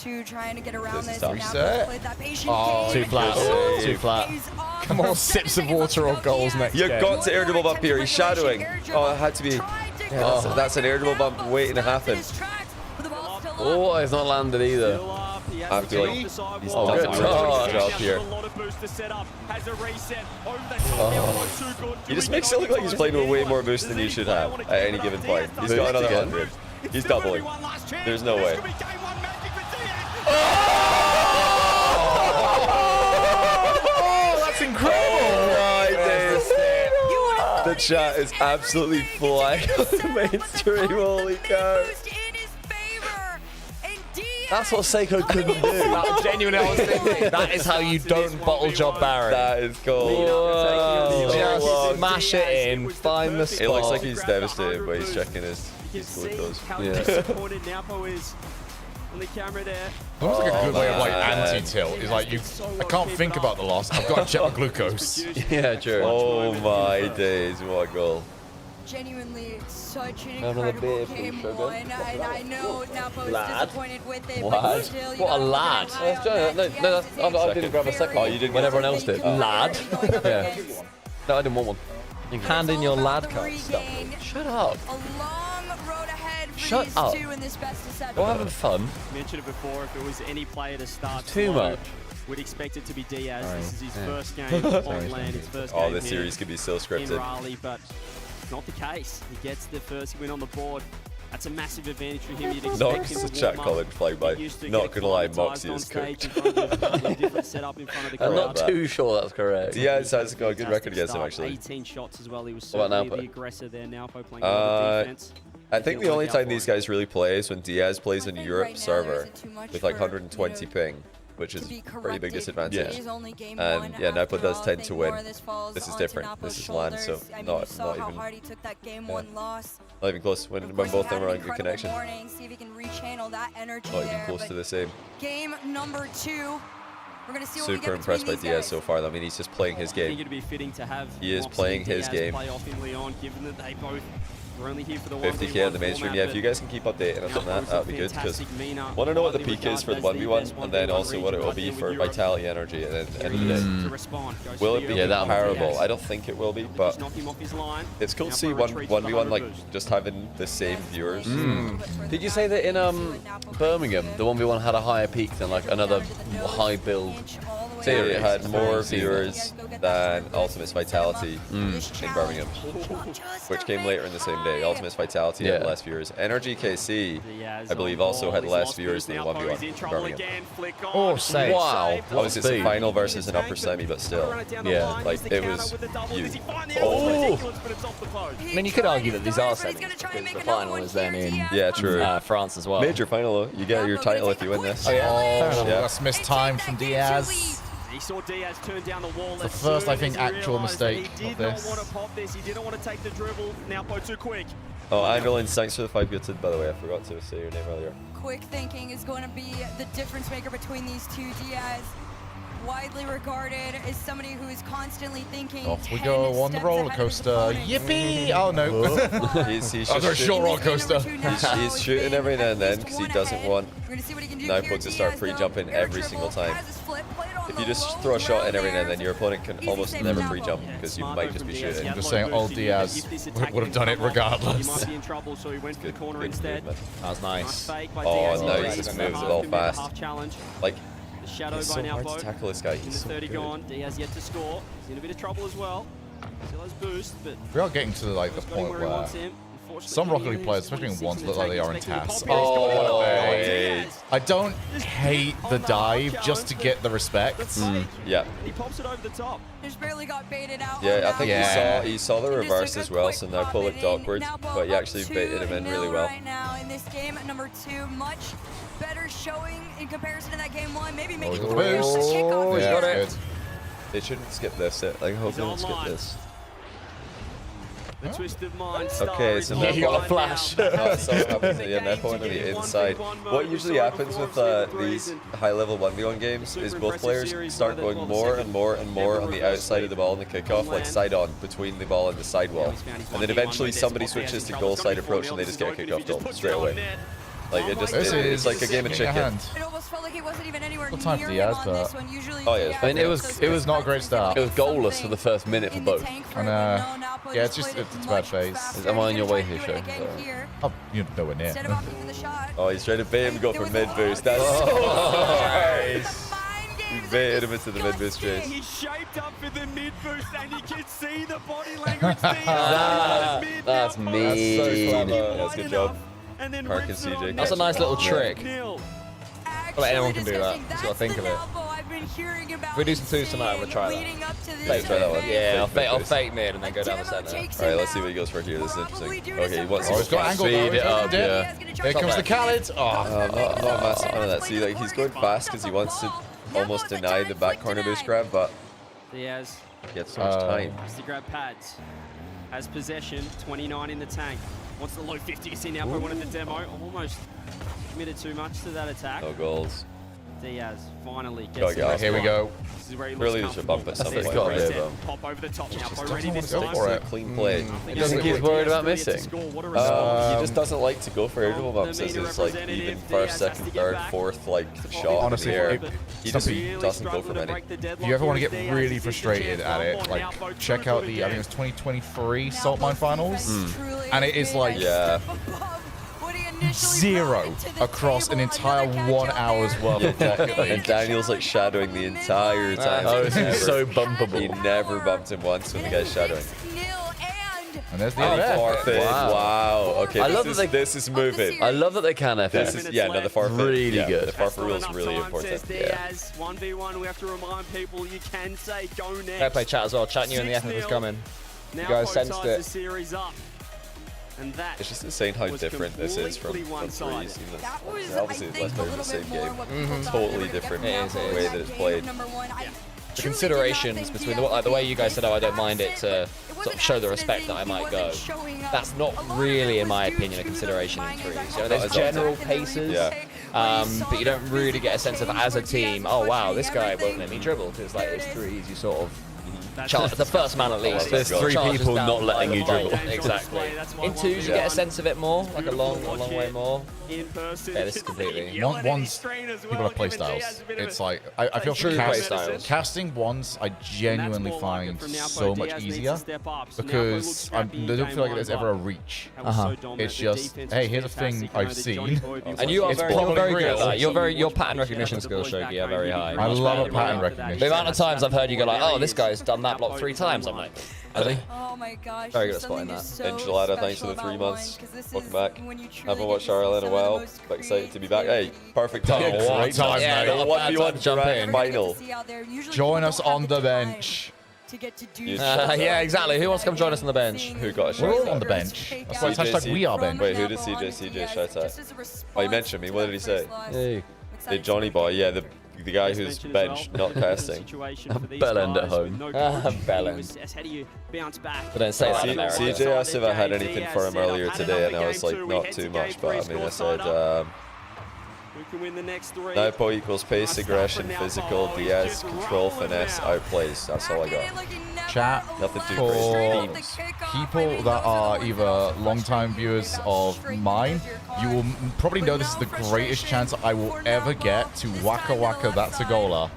To trying to get around This this. is tough. Reset. Oh, Too flat. Good Too save. flat. Come on, sips of water or goals next You game. got to air dribble bump here. He's shadowing. Oh, it had to be. Yeah, that's an air dribble bump waiting to happen. Oh, he's not landed either. I feel like he's Oh, done good a really good touch. job here. He just makes it look like he's playing with way more boost than you should have at any given point. He's got another 100. He's doubling. There's no way. Oh, that's incredible! The chat is absolutely flying on the mainstream. Holy cow. That's what Seiko couldn't do. That genuinely, I was thinking, that is how you don't bottle job Baron. That is cool. Just smash it in, find the spot. It looks like he's devastated, but he's checking his glucose. How disappointed Napo is on the camera there. Almost like a good way of like anti-tilt. It's like I can't think about the loss. I've got to check my glucose. Yeah, true. Oh my days, what a goal. Genuinely such an incredible game one, and I know Napo is disappointed with it, but still, What a lad. I didn't grab a second. Oh, you didn't when everyone else did. Lad? Yeah. No, I didn't want one. You hand in your lad card. Shut up. A long road ahead for Shut these up. two in this best of seven. We're having fun. Mentioned it before, if it was any player to start Too much. we'd expect it to be Diaz. Sorry. This is his Yeah. first game on land, his first game this series could be so in scripted. Raleigh, but not the case. He gets the first win on the board. That's a massive advantage for him. You'd expect Nox, him the to chat warm comment up, flying by. get used to Not getting gonna lie, acclimatized Moxie on is stage cooked. in front of a different setup in front of the I'm crowd. not too sure that's correct. Diaz has got a good record against him, Fantastic actually. start, 18 shots as well. He was What about certainly Napo? the aggressor there. Napo playing a lot of defense. I think the only time these guys really play is when Diaz plays on Europe server with like 120 ping, which is a pretty big disadvantage. And yeah, Napo does tend to win. This is different. This is LAN, so not even close. When both of them are on good connection. Not even close to the same. Game number 2. We're gonna see what we Super get impressed by between Diaz these so far. I mean, he's just playing his I think game. it'd be fitting to have He is Moxie playing and his Diaz game. play off in Leon, given that they both were only here for the 50k on the mainstream. Yeah, if you guys can keep updating us on that would be good, because I want to know what the peak is for the 1v1, and then also what it will be for Vitality Energy at the end of the day. Will it be comparable? I don't think it will be, but it's cool to see 1v1 like just having the same viewers. Did you say that in Birmingham, the 1v1 had a higher peak than like another high build? It had more viewers than Ultimate's Vitality in Birmingham, which came later in the same day. Ultimate's Vitality had less viewers. Energy KC, I believe, also had less viewers than 1v1 in Birmingham. Oh, say. Wow. Obviously, it's a final versus an upper semi, but still. Yeah. Like, it was huge. Oh! I mean, you could argue that these are semis, because the final is then in Yeah, true. France as well. Major final, though. You get your title if you win this. Oh, yeah. Yeah. That's missed time from Diaz. He saw Diaz turn down the wall. The first, I think, actual mistake of He did this. not want to pop this. He didn't want to take the dribble. Napo too quick. Oh, Angerlins, thanks for the 5 gifted, by the way. I forgot to say your name earlier. Quick thinking is going to be the difference maker between these two. Diaz, widely regarded as somebody who is constantly thinking. Off we go on the roller coaster. Yippee! Oh no. He's After a short roller coaster. He's shooting every now and then because he doesn't want Napo to start pre-jumping every single time. If you just throw a shot in every now and then, your opponent can almost never pre-jump because you might just be shooting. I'm just saying, old Diaz would have done it regardless. He might be in trouble, so he went for the corner instead. That's nice. Oh no, he just moves it all fast. Like, Shadow it's by so hard Napo. to tackle this guy. In the He's so 30 good. gone. Diaz yet to score. He's in a bit of trouble as well. Still has boost, but We are getting to like the got him point where he where wants him. Unfortunately, some Rocket League he players, is especially in 26 ones, in look the like they tank, are in expecting TAS. to pop Oh, it. I don't hate the dive just to get the respect. Yeah. He pops it over the top. Just barely got baited out. Yeah, I on think that he saw the reverse as well, so now pull it awkward, but he actually baited him in really well. Right now in this game at number 2, much better showing in comparison to that game 1. Maybe making the three boost. on the kickoff. He's got it. They shouldn't skip this. I hope they don't skip this. The twist of mind. Okay, so Yeah, you got a flash. So what happens? Yeah, Nepo on the inside. What usually happens with these high-level 1v1 games is both players start going more and more and more on the outside of the ball in the kickoff, like side on, between the ball and the sidewall. And then eventually somebody switches to goal side approach and they just get a kickoff goal straight away. Like it's like a game of chicken. It almost felt like he wasn't even anywhere What time near for him Diaz, on but- this one. Usually Oh, yeah. I mean, it was not a great start. It was goalless for the first minute for both. And yeah, it's just it's a bad phase. Am I on your way here, Shogun? Oh, you're nowhere near. Instead of opting for the shot. Oh, he's trying to bait him to go for mid boost. That's so nice. He baited him into the mid boost chase. He's shaped up for the mid boost and you can see the body language. That's So mean. clever. That's a good job. And then Park and rips it on CJ. net. That's a nice little trick. 1-0. But anyone can do that. You just gotta think of it. been hearing about. If we do some twos tonight, I'm gonna try that. Fake try that one. Yeah, I'll fake mid and then go down the center. All right, let's see what he goes for here. This is interesting. Okay, he wants to speed it up. Yeah. Here comes the Khaled. Oh, I'm not a massive fan of that. See, like he's going fast because he wants to almost deny the back corner boost grab, but Diaz gets so much time. has to grab pads. Has possession, 29 in the tank. Wants the low 50. You see now for one of the demo. Almost committed too much to that attack. No goals. Diaz finally gets it. Here we go. This is where he Really looks should bump it comfortable. something like that. Pop over the top now. Just Ready this go time. for it. Clean play. You think he's worried about missing? He just doesn't like to go for aerial bumps as his like even first, second, third, fourth like shot Honestly, in the air. He just doesn't go for many. If you ever want to get really frustrated at it, like check out the, I think it's 2023 Salt Mine Finals, and it is like zero across an entire 1 hour's worth of Rocket League. And Daniel's like shadowing the entire time. Oh, he's so bumpable. He never bumped him once when the guy's shadowing. And there's the And he FF. forfeit. Wow. Okay, I love that this is moving. I love that they can FF. This is, yeah, no, the forfeit. Really yeah, good. The forfeit rule is really important. Yeah. 1v1, we have to remind people you can say go next. Fair play chat as well. Chat knew when the FF was coming. You guys sensed it. The series up. And that It's just insane how different this is from Freeze. Obviously, let's play the same game. Totally different way that it's played. The considerations between the way you guys said, oh, I don't mind it, to sort of show the respect that I might go. That's not really, in my opinion, a consideration in threes. You know, there's general paces, but you don't really get a sense of, as a team, oh wow, this guy won't let me dribble, because like it's threes, you sort of charge the first man at least. There's three people not letting you dribble. Exactly. In twos, you get a sense of it more, like a long way more. Yeah, this is completely. Once people have play styles, it's like I feel True play styles. casting once I genuinely find so much easier because I don't feel like there's ever a reach. It's just, hey, here's a thing I've seen. And you are you're very good at that. Your pattern recognition skills, Shogi, are very high. I love a pattern recognition. The amount of times I've heard you go like, oh, this guy's done that block 3 times. I'm like, really? Oh my gosh. Very good at spotting that. Enchilada, thanks for the 3 months. Welcome back. Haven't watched RL in a while, but excited to be back. Hey, perfect time. Great time, yeah, mate. not a bad time to jump in. Final. Join us on the bench. To get to do yeah, exactly. Who wants to come join us on the bench? Who got a shout We're all out? on the bench. That's why it's hashtag we are bench. Wait, who did CJ shout out? Oh, he mentioned me. What did he say? Hey. The Johnny Boy, yeah, the guy who's bench, not casting. Bellend at home. Bellend. But then say that in America. CJ asked if I had anything for him earlier today, and I was like, not too much, but I mean, I said, Naipo equals pace, aggression, physical, Diaz, control, finesse, outplays. That's all I got. Chat Nothing too for crazy. people that are either long-time viewers of mine, you will probably know this is the greatest chance I will ever get to Waka Waka That's a Goaler.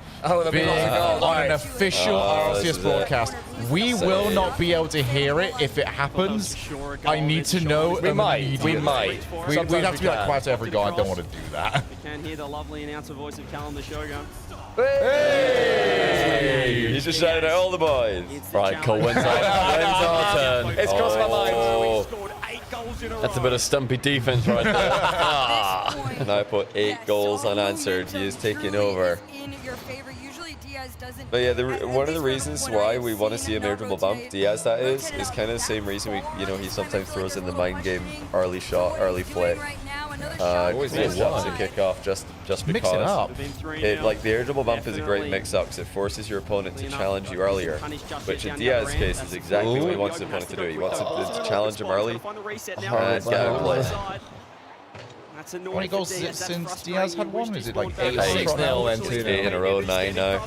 Being on an official RLCS broadcast. We will not be able to hear it if it happens. I need to know. We might. We'd have to be like quiet to every goal. I don't want to do that. You can hear the lovely announcer voice of Callum the Shogun. Hey! He's just shouting at all the boys. Right, cool. When's our turn? It's crossed my mind. That's a bit of stumpy defense right there. And I put 8 goals unanswered. He is taking over. But yeah, one of the reasons why we want to see an air dribble bump, Diaz that is kind of the same reason he sometimes throws in the mind game early shot, early flick. To kick off just because. Mix it up. Like the air dribble bump is a great mix up because it forces your opponent to challenge you earlier, which in Diaz's case is exactly what he wants the opponent to do. He wants to challenge him early and get out of play. How many goals since Diaz had one? Is it like 8 6-0 and 2-0? 8 in a row, 9 now.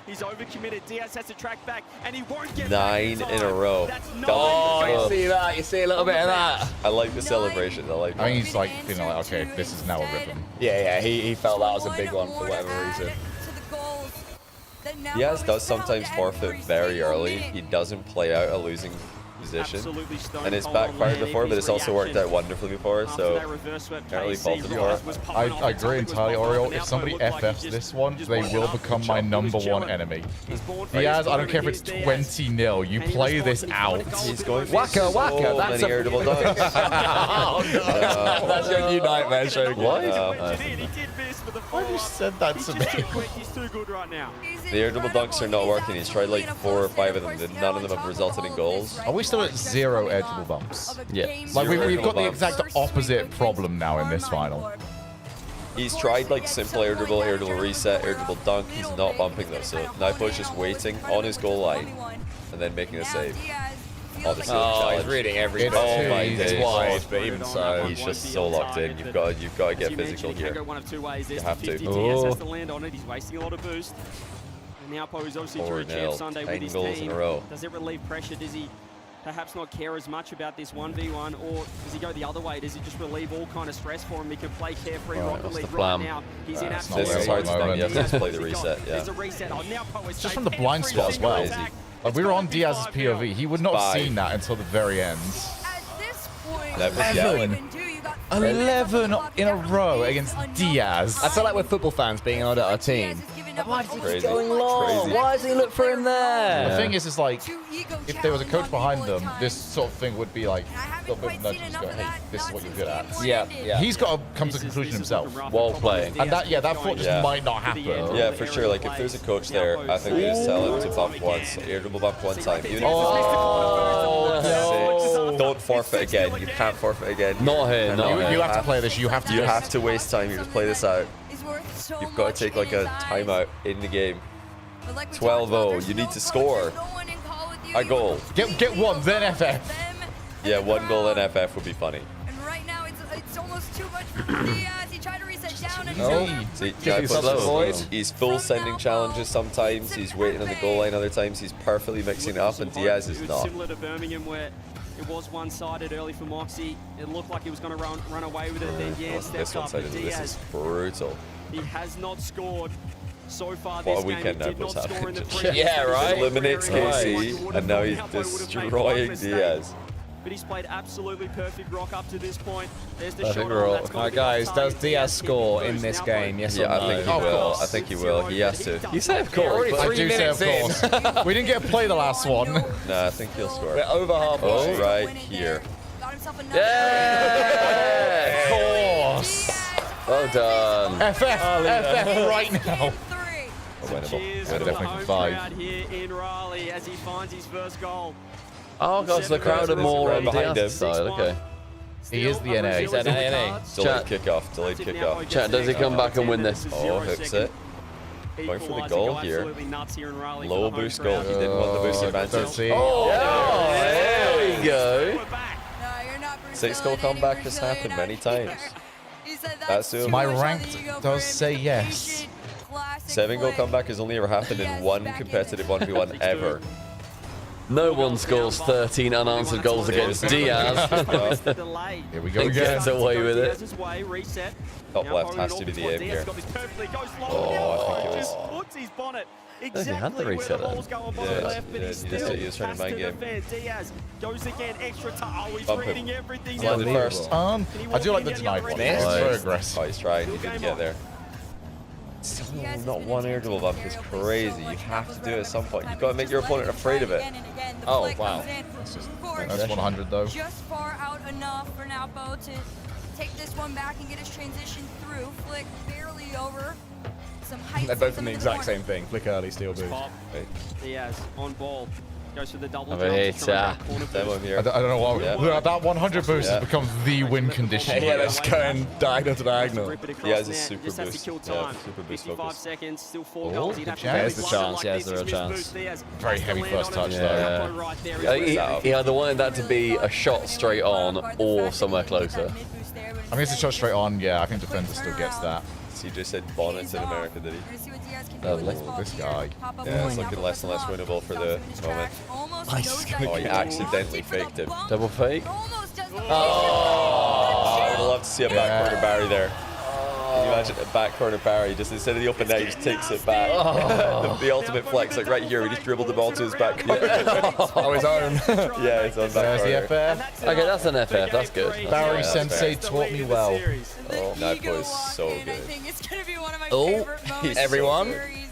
He's overcommitted. Diaz has to track back, and he won't get 9 in a row. Oh, you see that? You see a little bit of that? I like the celebration. I like that. I think he's like feeling like, okay, this is now a rhythm. Yeah, he felt that was a big one for whatever reason. Diaz does sometimes forfeit very early. He doesn't play out a losing position, and it's backfired before, but it's also worked out wonderfully before, so can't really fault him for it. I agree entirely, Oriole. If somebody FFs this one, they will become my #1 enemy. Diaz, I don't care if it's 20-0, you play this out. He's going for Waka, that's many irritable dogs. That's your new nightmare, Shogun. What? for the Why have you said that to me? He's too good right now. The air double dunks are not working. He's tried like 4 or 5 of them. None of them have resulted in goals. Are we still at 0 air double bumps? Yeah. Like we've got the bumps. exact opposite problem now in this final. He's tried like simple air dribble reset, air dribble dunk. He's not bumping though. So JOHNNYBOI's just waiting on his goal line and then making a save. Oh, he's reading every Oh my days. It's wide, but even so. He's just so locked in. You've got to get physical here. You have to. Diaz has to land on it. He's wasting a lot of boost. And now Poe's obviously drew a champ Sunday with his 10 goals team. in a row. Does it relieve pressure? Does he perhaps not care as much about this 1v1, or does he go the other way? Does it just relieve all kind of stress for him? He can play carefree Rocket League right now. He's in absolute. This is hard to know. You have to play the reset. Yeah. There's a reset. Oh, now Poe's Just from the blind spot as well. Like we were on Diaz's POV. He would not have seen that until the very end. 11 in a row against Diaz. I feel like we're football fans being on our team. Why is he Crazy. going long? Crazy. Why does he look for him there? The thing is like, if there was a coach behind them, this sort of thing would be like, a little bit of nudge and just go, hey, this is what you're good at. Yeah. He's got to come to a conclusion himself. While playing. And that thought just might not happen. Yeah, for sure. Like if there's a coach there, I think they just tell him to bump once, air double bump one time. Even if don't forfeit again. You can't forfeit again. Not here. You have to play this. You have to. You have to waste time. You just play this out. You've got to take like a timeout in the game. 12-0. You need to score a goal. Get one, then FF. Yeah, 1 goal then FF would be funny. And right now it's almost too much for Diaz. He tried to reset down and See, he's full sending challenges sometimes. He's waiting on the goal line other times. He's perfectly mixing it up, and Diaz is not. Similar to Birmingham, where it was one-sided early for Moxie. It looked like he was going to run away with it. Then Yan stepped up, but This Diaz, is brutal. he has not scored so far What this a game. weekend He did Nabos not score in the having. previous Yeah, right. Eliminates KC, and now he's destroying Diaz. But he's played absolutely perfect rock up to this point. There's the Perfect shot. roll. That's Alright guys, does Diaz score in this game? Yes or Yeah, no? I think he will. I think he will. He has to. You say of course. I do say of course. We didn't get to play the last one. Nah, I think he'll score. We're over halfway. Oh, right here. Yeah! Of course. Well done. FF right now. Winnable. Definitely for 5. Here in Raleigh as he finds his first goal. Oh god, so the crowd are more on behind him. Diaz's side. Okay. He is the NA. He's an NA. Delayed kickoff. Delayed kickoff. Chat, does he come back and win this? Oh, hooks it. Going for the goal here. Low boost goal. He didn't want the boost advantage. Oh, there we go. 6-goal comeback has happened many times. That's doable. My ranked does say yes. 7-goal comeback has only ever happened in one competitive 1v1 ever. No one scores 13 unanswered goals against Diaz. Here we go and again. gets away with it. Top left has to be the aim here. Oh, I think it was. He had the reset then. He was trying to mind game. Diaz goes again, extra touch. He's Bump him. reading everything. Landed first. I do like the denied one. It's very aggressive. Oh, he's trying. He didn't get there. Not one air double bump is crazy. You have to do it at some point. You've got to make your opponent afraid of it. Oh, wow. That's 100 though. Just far out enough for Nalpo to take this one back and get his transition through. Flick barely over. Some height. They're both in the exact same thing. Flick early, steal boost. Diaz on ball. Goes for the double Have a hit. Demo here. I don't know why. Yeah. That 100 boost has become the win condition. Yeah, they're just going diagonal to diagonal. Diaz is super boost. Yeah, super boost 55 focus. seconds, still 4 Oh, goals. good He'd have to chance. play There's the one chance, like yeah, this. there's a real He's chance. Diaz Very has to heavy land first on touch it. though. That one right there is He either wanted that to be a shot straight on or somewhere closer. I mean, it's a shot straight on. Yeah, I think defender still gets that. CJ said bonnets in America, did he? Lovely. This guy. Yeah, it's looking less and less winnable for the moment. Oh, he accidentally faked him. Double fake. Oh, I would love to see a back corner Barry there. Can you imagine a back corner Barry? Just instead of the open net, he just takes it back. The ultimate flex, like right here, he just dribbled the ball to his back corner. Oh, his own. Yeah, it's on back There's corner. the FF. Okay, that's an FF. That's good. Barry Yeah, Sensei taught me well. Oh, JOHNNYBOI is so good. It's gonna be one of my Oh, favorite moments everyone. of the series.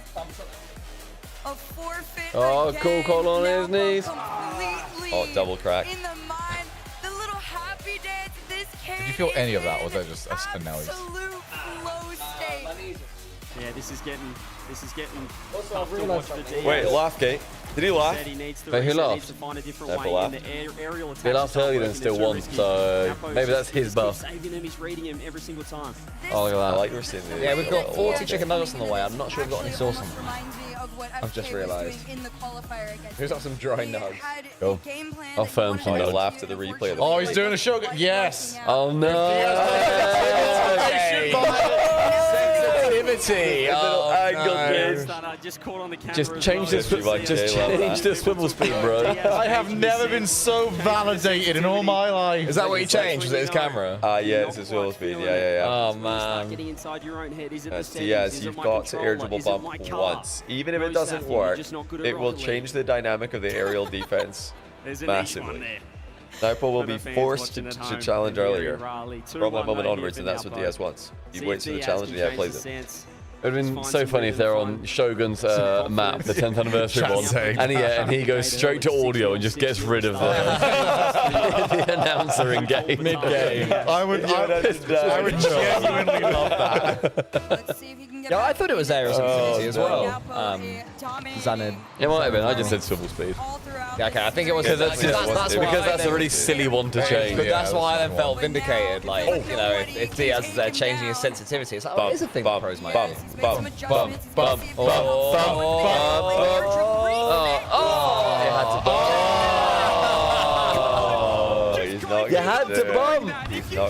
A forfeit Oh, again. cool call on his knees. Completely Oh, double crack. in the mind. The little happy dance. This Did you feel any of that? Or was that just a noise? absolute flow state. Yeah, this is getting tough to watch for Diaz. Wait, laugh, Gate. Did he laugh? Wait, who laughed? Never laughed. He laughed earlier and still won, so maybe that's his buff. Saving him, he's reading him every single time. Oh, look at that. I like we're seeing the Yeah, we've got 40 chicken nuggets on the way. I'm not sure we've got any sauce on them. I've just realised. Who's got some dry nugs? Cool. I'll firm some nugs. Laugh to the replay. Oh, he's doing a Shogun. Yes. Oh no. Sensitivity. Oh, Just change the swivel speed, bro. I have never been so validated in all my life. Is that what he changed? Was it his camera? Yeah, it's his swivel speed. Yeah. Oh man. That's Diaz. You've got to irritable bump once. Even if it doesn't work, it will change the dynamic of the aerial defense massively. Naipo will be forced to challenge earlier from that moment onwards, and that's what Diaz wants. He waits for the challenge and yeah, plays it. It would have been so funny if they're on Shogun's map, the 10th anniversary one, and he goes straight to audio and just gets rid of the announcer in game. Mid-game. I would genuinely love that. Yeah, I thought it was aerial sensitivity as well. Zanid. It might have been. I just said swivel speed. Yeah, okay, I think it was because that's a really silly one to change. But that's why I then felt vindicated. Like, you know, if Diaz is there changing his sensitivity, it's like, oh, it is a thing that pros might do. You had to bump.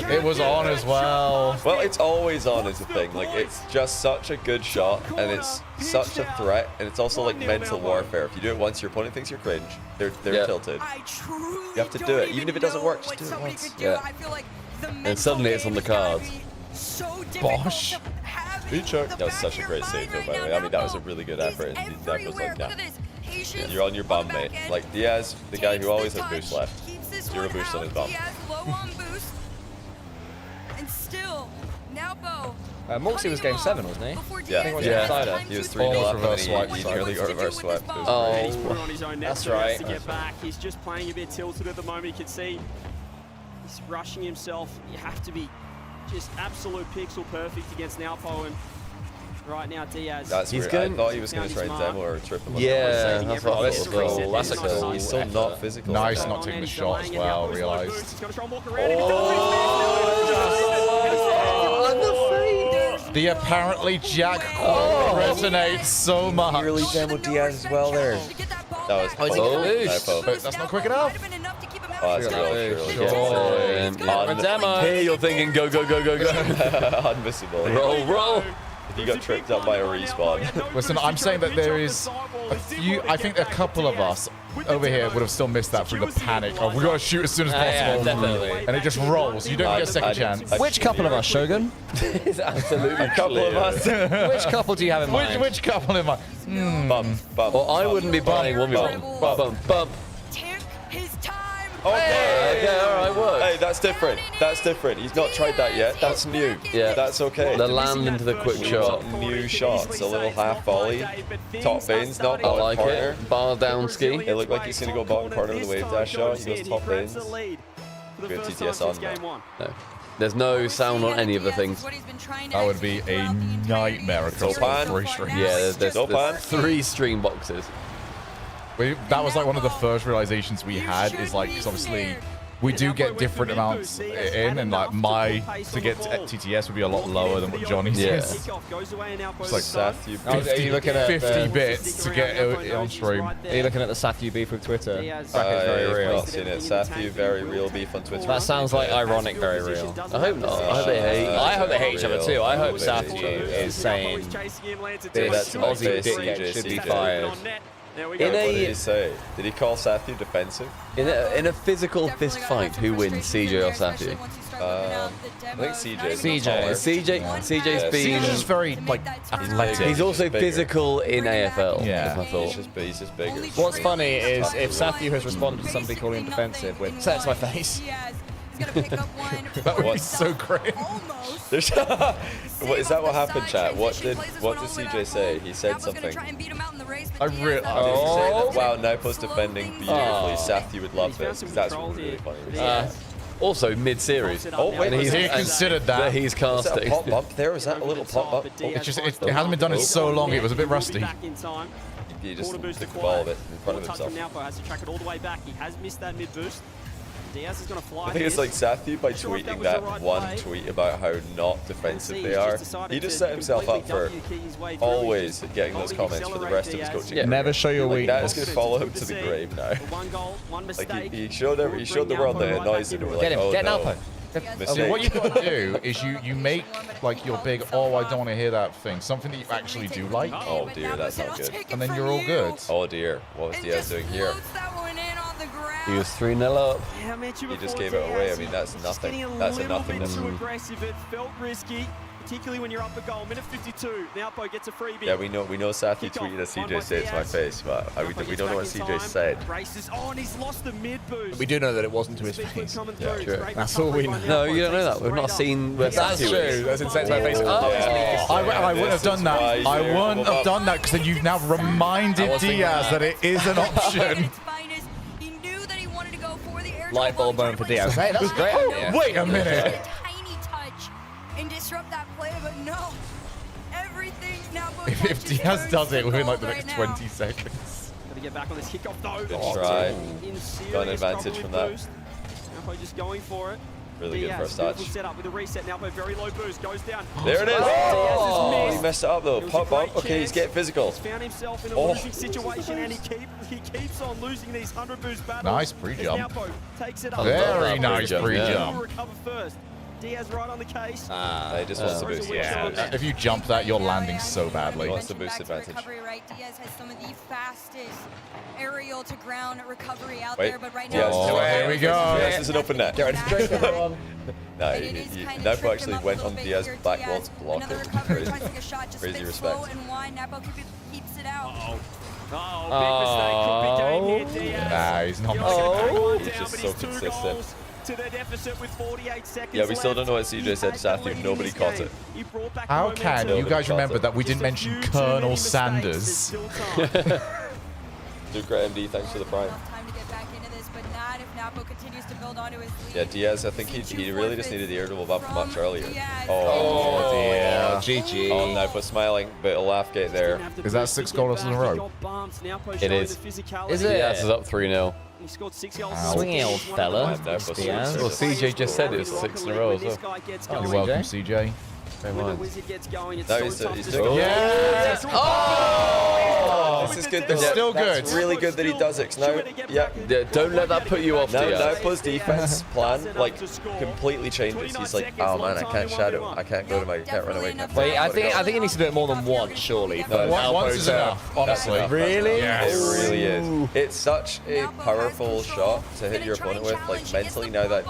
It was on as well. Well, it's always on is the thing. Like, it's just such a good shot, and it's such a threat, and it's also like mental warfare. If you do it once, your opponent thinks you're cringe. They're tilted. You have to do it, even if it doesn't work. Just do it once. Yeah. And suddenly it's on the cards. Bosh. That was such a great save, though, by the way. I mean, that was a really good effort, and that was like, nah. You're on your bum, mate. Like, Diaz, the guy who always has boost left. 0 boost on his bum. Moxie was game 7, wasn't he? Yeah. I think it was He was 3-0 up, and he nearly got reverse swept. That's right. To get back. He's just playing a bit tilted at the moment. You can see he's rushing himself. You have to be just absolute pixel perfect against Nalpo, and right now Diaz. That's weird. I thought he was going to try and demo or trip him. Yeah, that's what I thought. That's a cool. He's still not physical. Nice not taking the shot as well, realised. The apparently Jack resonates so much. He really demoed Diaz as well there. That was but that's not quick enough. Oh, that's real. Hey, you're thinking go. Unmissable. Roll. If you got tripped up by a respawn. Listen, I'm saying that there is a few, I think a couple of us over here would have still missed that through the panic of we got to shoot as soon as possible. Yeah, definitely. And it just rolls. You don't get a second chance. Which couple of us, Shogun? It's absolutely a couple of us. Which couple do you have in mind? Which couple in mind? Bump. Well, I wouldn't be buying 1v1. Bump. Okay, alright, works. Hey, that's different. He's not tried that yet. That's new. Yeah. That's okay. The land into the quick shot. New shots. A little half volley. Top bins, not I bottom like corner. it. Bar down ski. It looked like he's going to go bottom corner with a wave dash shot. He goes top bins. We have TTS on. No. There's no sound on any of the things. That would be a nightmare across all 3 streams. Yeah, there's 3 stream boxes. That was like one of the first realizations we had is like, because obviously we do get different amounts in, and like to get to TTS would be a lot lower than what Johnny's is. It's like 50 bits to get it on stream. Are you looking at the Sathu beef with Twitter? I've not seen it. Sathu, very real beef on Twitter. That sounds like ironic, very real. I hope not. I hope they hate. I hope they hate each other too. I hope Sathu is saying this Aussie dickhead should be fired. What did he say? Did he call Sathu defensive? In a physical fist fight, who wins, CJ or Sathu? I think CJ. CJ's been. CJ's very like athletic. He's also physical in AFL. Yeah, I thought. He's just bigger. What's funny is if Sathu has responded to somebody calling him defensive with "say it to my face." That would be so great. Is that what happened, chat? What did CJ say? He said something. Oh. Wow, Naipo's defending beautifully. Sathu would love this, because that's really funny. Also mid-series. Oh, wait, he considered that. He's casting. Was that a pop bump there? Was that a little pop bump? It hasn't been done in so long, it was a bit rusty. He just took the ball a bit in front of himself. Has to track it all the way back. He has missed that mid boost. Diaz is going to fly. I think it's like Sathu by tweeting that one tweet about how not defensive they are. He just set himself up for always getting those comments for the rest of his coaching. Yeah, never show your weakness. That is going to follow him to the grave now. Like he showed the world that it annoys him. Like, oh no. What you've got to do is you make like your big, oh, I don't want to hear that thing, something that you actually do like. Oh dear, that's not good. And then you're all good. Oh dear, what was Diaz doing here? He was 3-0 up. He just gave it away. I mean, that's nothing. That's a nothing. Too aggressive. It felt risky, particularly when you're up a goal. Minute 52. Naopo gets a freebie. Yeah, we know Sathu tweeted that CJ said to my face, but we don't know what CJ said. Oh, and he's lost the mid boost. We do know that it wasn't to his face. Yeah, true. That's all we know. No, you don't know that. We've not seen where That's Sathu true. is. That's insane to my face. I wouldn't have done that. I wouldn't have done that because then you've now reminded Diaz that it is an option. Light bulb moment for Diaz. Hey, that was great. Wait a minute. Tiny touch and disrupt that play, but no. Everything now. If Diaz does it within like the next 20 seconds. Gotta get back on this kickoff though. Good try. Got an advantage from that. Naopo just going for it. Really good first touch. Set up with a reset. Naopo very low boost goes down. There it is. Oh, he messed it up though. Pop bump. Okay, he's getting physical. He's found himself in a losing situation, and he keeps on losing these 100 boost battles. Nice pre-jump. Naopo takes it up. Very nice pre-jump. Recover first. Diaz right on the case. He just wants to boost. Yeah. If you jump that, you're landing so badly. He wants to boost advantage. Recovery, right? Diaz has some of the fastest aerial to ground recovery out Wait. there, but right Diaz, now, there we go. Diaz is an open net. No, Naopo actually went on Diaz's back wall to block another it. recovery, tries to take a shot, just Crazy a bit respect. slow and wide. Napo keeps it out. Big mistake could be game here, Diaz. Nah, he's not. He's just so consistent. To their deficit with 48 seconds Yeah, we still don't know what CJ said to Sathu. Nobody caught it. How can you guys remember that we didn't mention Colonel Sanders? Ducra MD, thanks for the prime. Time to get back into this, but not if Napo continues to build onto his lead. Yeah, Diaz, I think he really just needed the air double bump much earlier. Oh dear. GG. Oh, Napo smiling, bit of laugh gate there. Is that 6 goals in a row? It is. Is it? Diaz is up 3-0. He scored 6 goals. Swinging old fella. Well, CJ just said it was 6 in a row as well. You're welcome, CJ. No, he's doing it. Yes! Oh! This is good. It's still good. It's really good that he does it. Now, yeah. Don't let that put you off, Diaz. Napo's defense plan like completely changes. He's like, oh man, I can't shadow. I can't go to my. Can't run away. Wait, I think he needs to do it more than once, surely. No, once is enough, honestly. Really? Yes. It really is. It's such a powerful shot to hit your opponent with. Like mentally, now that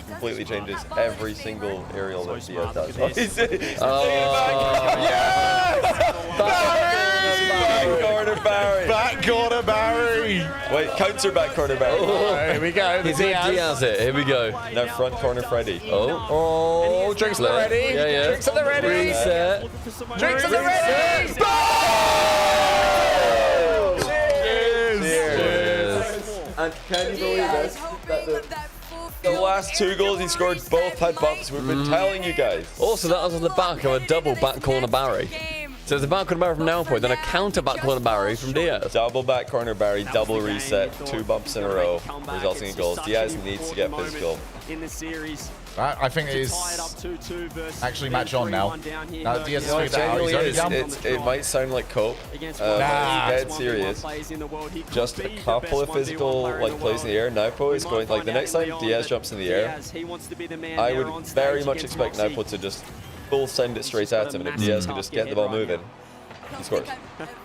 completely changes every single aerial that Diaz does. Back corner Barry! Back corner Barry! Wait, counter back corner Barry. Here we go. He's in Diaz it. Here we go. Now front corner Freddy. Oh, drinks at the ready. Yeah, yeah. Drinks at the ready. Reset. Drinks at the ready. Cheers. And can you believe this? The last 2 goals he scored both had bumps. We've been telling you guys. Also, that was on the back of a double back corner Barry. So there's a back corner Barry from Naopo, then a counter back corner Barry from Diaz. Double back corner Barry, double reset, 2 bumps in a row, resulting in goals. Diaz needs to get physical. In the series. I think it is actually match on now. Diaz has figured that out. He's only down. It might sound like cope, but it's dead serious. Just a couple of physical plays in the air. Naopo is going, like the next time Diaz jumps in the air, I would very much expect Naopo to just full send it straight at him, and if Diaz can just get the ball moving, he scores. I've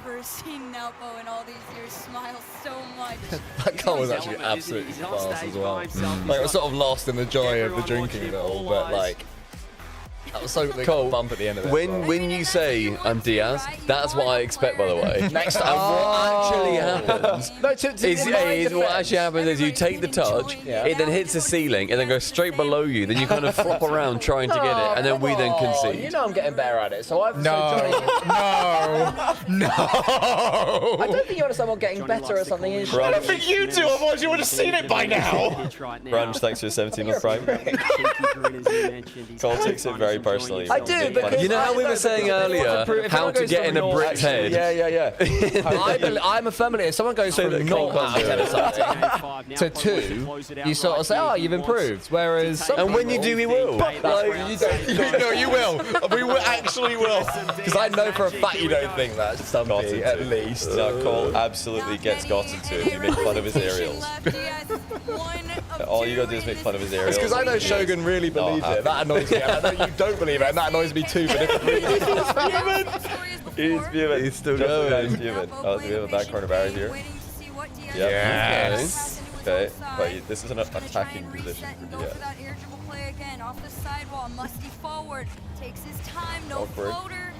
never seen Naopo in all these years smile so much. That goal was actually absolutely fast as well. Like, I was sort of lost in the joy of the drinking of it all, but like, That was so big Cole, bump at the end of it. When you say I'm Diaz, that's what I expect, by the way. Next and what actually happens is what actually happens is you take the touch, it then hits the ceiling, and then goes straight below you. Then you kind of flop around trying to get it, and then we then concede. You know I'm getting better at it, so I've No. I don't think you understand what getting better at something is. I don't think you do, otherwise you would have seen it by now. Grunge, thanks for 17 on Prime. Cole takes it very personally. I do, because you know how we were saying earlier how to get in a brick's head? Yeah. I'm a feminist. If someone goes from not out of 10 to 2, you sort of say, oh, you've improved. Whereas some and when you do, we will. No, you will. We will actually will. Because I know for a fact you don't think that, Stumpy, at least. No, Cole absolutely gets gotten to if you make fun of his aerials. All you gotta do is make fun of his aerials. It's because I know Shogun really believes it. That annoys me. I know you don't believe it, and that annoys me too. But He's fuming. He's still going. He's fuming. Oh, do we have a back corner barrier here? Yeah. Yes. Okay. But this is an attacking position for Diaz. Off the sidewall, Musty forward, takes his time, no floater.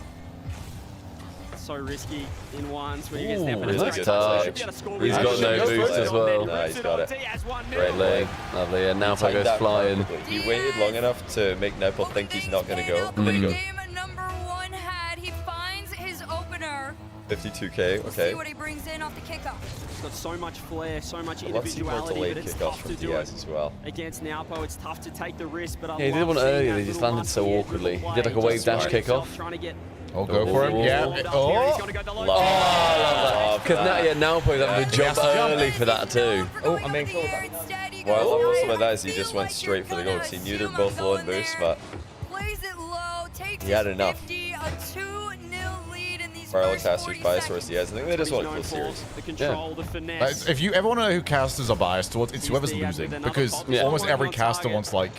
So risky in ones when he gets there. Nice touch. He's got no boost as well. No, he's got it. Great leg. Lovely. And now goes flying. He waited long enough to make Nepal think he's not going to go. And then he goes. Number 1 had, he finds his opener. 52k, okay. See what he brings in off the kickoff. He's got so much flair, so much Let's see more individuality, delayed but it's kickoffs tough from to do Diaz it as well. against Naopo. It's tough to take the risk, but I Yeah, he did one earlier. They just landed so awkwardly. He did like a wave dash kickoff. Oh, go for him. Yeah. Oh. Because now he's having to jump early for that too. Oh, I'm being called. What I love most about that is he just went straight for the goal because he knew they're both low in boost, but he had enough. RL casters biased towards Diaz. I think they just want a cool series. Yeah. If you ever want to know who casters are biased towards, it's whoever's losing. Because almost every caster wants like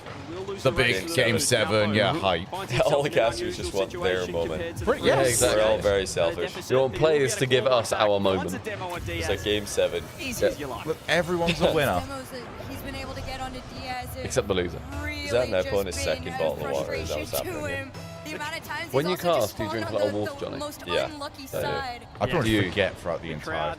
the big Game 7, hype. All the casters just want their moment. Yeah, exactly. We're all very selfish. You want players to give us our moment. It's like Game 7. Look, everyone's a winner. Except the loser. Is that Nepo in his second bottle of water? Is that what's happening here? When you cast, do you drink a lot of water, Johnny? Yeah. I probably forget throughout the entire.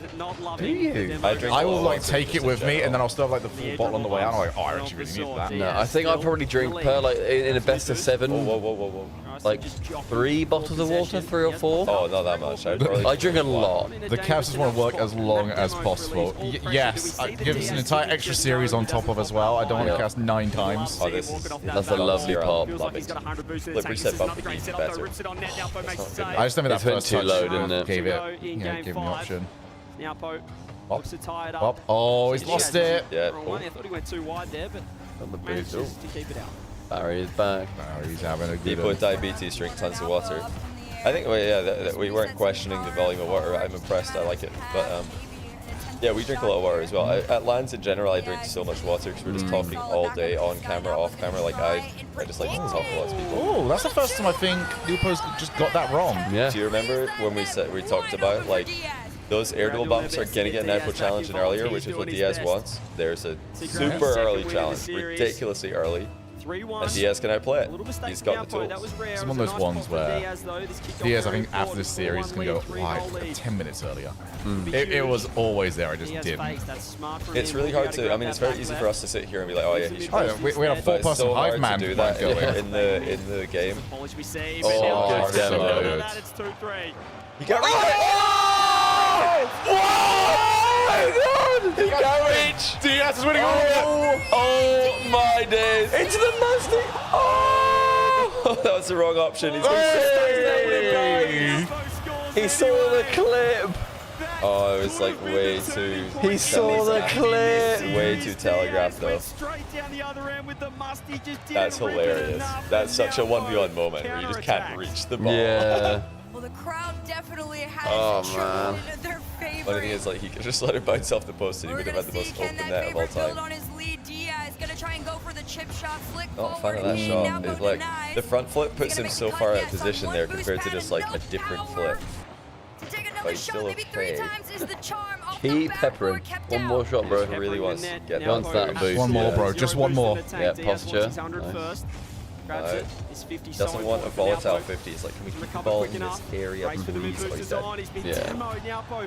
Do you? I will like take it with me, and then I'll still have like the full bottle on the way out. I'm like, oh, I actually really need that. No, I think I'd probably drink per like in a best of 7. Whoa. Like 3 bottles of water, 3 or 4. Oh, not that much. I drink a lot. The casters want to work as long as possible. Yes, give us an entire extra series on top of as well. I don't want to cast 9 times. Oh, that's a lovely pop. Slippery set bump even better. I just think that first too touch low, didn't it? Gave it, gave me the option. Looks tired up. Oh, he's lost it. Yeah. I thought he went too wide there, but manages to keep it out. Barry is back. He's having a good People with diabetes drink tons of water. I think, we weren't questioning the volume of water. I'm impressed. I like it. But yeah, we drink a lot of water as well. At LANs in general, I drink so much water because we're just talking all day, on camera, off camera. Like I just like to talk to lots of people. Oh, that's the first time I think Lupo's just got that wrong. Yeah. Do you remember when we talked about like those air duel bumps are gonna get an Echo challenge in earlier, which is what Diaz wants. There's a super early challenge, ridiculously early. And Diaz can outplay it. He's got the tools. It's one of those ones where Diaz, I think, after this series, is going to go, wow, 10 minutes earlier. It was always there, I just didn't. It's really hard to, I mean, it's very easy for us to sit here and be like, oh yeah, he should. We had a 4-person hive man to do that in the game. Oh, good demo. Good. You got oh my god! Diaz is winning. Oh my days! Into the Musty! Oh! That was the wrong option. He's He saw the clip. Oh, it was like way too. He saw the clip. Way too telegraphed though. That's hilarious. That's such a 1v1 moment where you just can't reach the ball. Yeah. Well, the crowd definitely has shown their favorite. Funny thing is, like, he could just let it bounce off the post and he would have had the most open net of all time. Not a fan of that shot. It's like, the front flip puts him so far out of position there compared to just, like, a different flip. But he's still okay. Keep peppering. One more shot, bro. He really wants to get that boost. One more, bro. Just one more. Yeah, posture. Nice. Grabs it. He's 50. Doesn't want a volatile 50. It's like, can we keep the ball in this area, please? Oh, he's dead. He's been demo. Nyaupo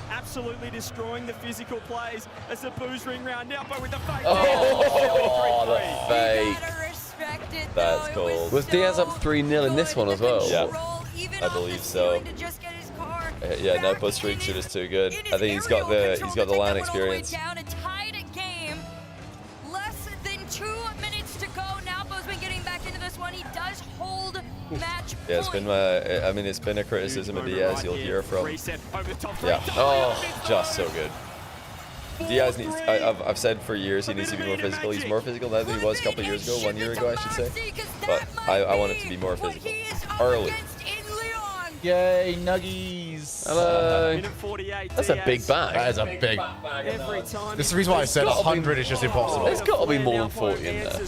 absolutely destroying the physical plays as the booze ring round. Nyaupo with the fake. Oh, the fake. That's cool. Was Diaz up 3-0 in this one as well? Yeah, I believe so. Yeah, Nyaupo's streak shoot is too good. I think he's got the LAN experience. Down a tied game. Less than 2 minutes to go. Nyaupo's been getting back into this one. He does hold match. Yeah, it's been I mean, it's been a criticism of Diaz. You'll hear from. Yeah. Oh, just so good. Diaz needs. I've said for years he needs to be more physical. He's more physical now than he was a couple of years ago, 1 year ago, I should say. But I want him to be more physical. Early. Yay, Nuggies. Hello. That's a big bag. That is a big. This is the reason why I said 100 is just impossible. There's got to be more than 40 in there.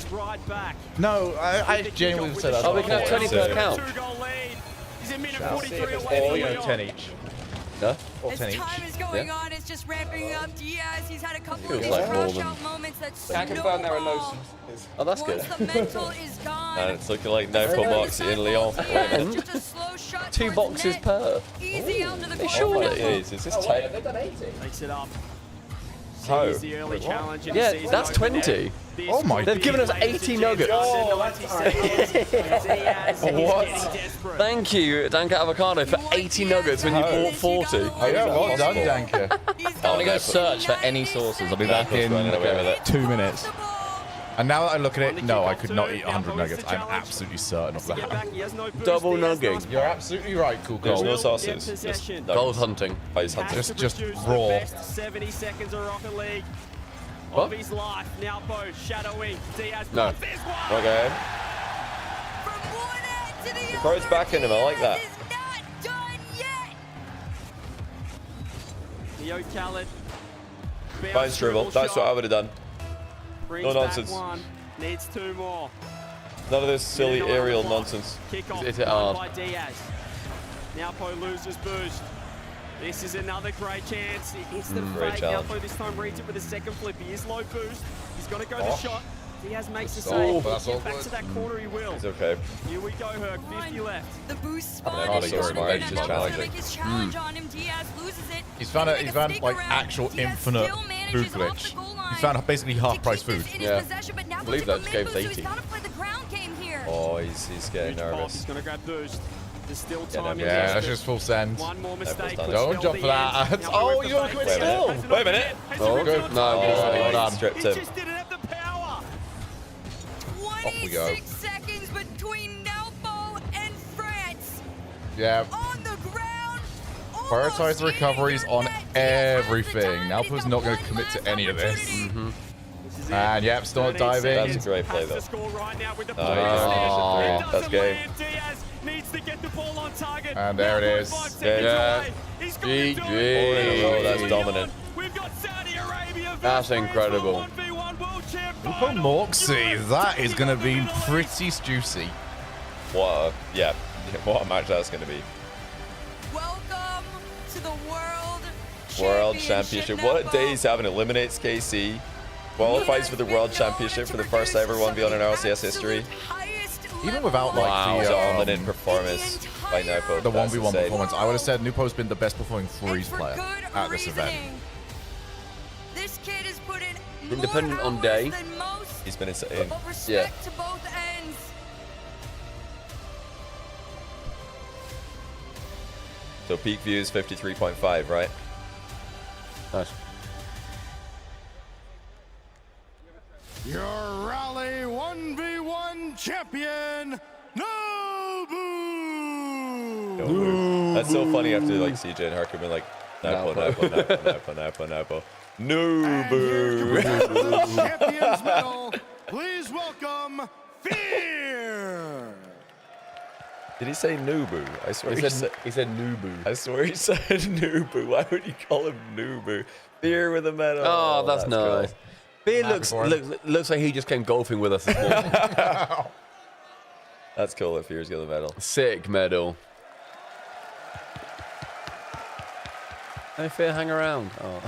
No, I genuinely would say that. Oh, we can have 20 per count. Or, 10 each. No? Or 10 As each. time is going on, it's just ramping up. Diaz, he's had a couple of like more rush than- out moments that Can't confirm there are no snowball. Oh, that's good. Once the mental is gone, And it's looking like Nyaupo Mox in Lyon. Wait a minute. just a slow shot 2 towards boxes net. per. Easy out to the They corner. surely Is this tight? Makes it up. How? Here's the early challenge. And Yeah, he sees that's an open 20. net. Oh my. They've given us 80 nuggets. What? Thank you, Danka Avocado, for 80 nuggets when you bought 40. Oh yeah, well done, Danka. I'm gonna go search for any sources. I'll be back in running away with it. 2 minutes. And now that I look at it, no, I could not eat 100 nuggets. I'm absolutely certain of that. Double nugget. You're absolutely right, Cool There's Cole. no sauces. Just Gold hunting. ice hunting. Just raw. 70 seconds of Rocket League. What? Of his life. Nyaupo shadowing. Diaz. No. Okay. The crowd's backing him. I like that. Neo Khaled. Fine, Stribble. That's what I would have done. No nonsense. One. Needs 2 more. None of this silly aerial nonsense. Kick off Is it hard? by Diaz. Nyaupo loses boost. This is another great chance. He hits the Great fake. challenge. Nyaupo this time reads it with a second flip. He is low boost. He's got to go the shot. Diaz makes the Oh, save. that's Get all back good. to that corner, he will. It's okay. Here we go, Herc. 50 left. The boost Oh, spot is you're short smart. enough Just to challenging. make his challenge on him. Diaz loses it. He's found like actual infinite food glitch. He's found basically half-price food. Yeah. I believe that just gave us 80. He's got to play the ground game here. Oh, he's getting Huge pop. nervous. He's going to grab boost. There's still Yeah, time. no, Yeah, that's just full send. One more mistake. done. Don't jump for that. Oh, you don't commit still. Wait a minute. Oh, good. No, well done. Stripped He him. just didn't have the power. we go. 26 seconds between Nyaupo and France. Yeah. On the ground. Prioritize the recoveries on everything. Nyaupo's not going to commit to any of this. And yep, still not diving. That's a great play, though. Has to score right now with the Oh, ball. yeah. It That's doesn't game. land. Diaz needs to get the ball on target. And there it is. 1.5 seconds Yeah. away. He's got to do it. GG. Oh, that's dominant. We've got Saudi Arabia. That's versus incredible. 1v1 world champ For final. Moxie, that is going to be pretty juicy. What a match that's going to be. Welcome to the World Championship. What a day he's having. Eliminates KC. Qualifies for the World Championship for the first ever 1v1 in RLCS history. Even without like the dominant performance by Nyaupo. the That's 1v1 insane. performance, I would have said Nupo's been the best performing freeze player at this event. This kid has put in Independent on day. He's been insane. but respect to both ends. So peak views 53.5, right? Nice. Your Rally 1v1 champion, Nobu! That's so funny after like CJ and Harker been like, Nyaupo. Noobu. Champions medal, please welcome Fear! Did he say Noobu? I swear He said Noobu. I swear he said Noobu. Why would you call him Noobu? Fear with a medal. Oh, that's nice. Cool. Beer looks like he just came golfing with us this morning. That's cool that Fear's got the medal. Sick medal. Hey, Fear, hang around. Oh.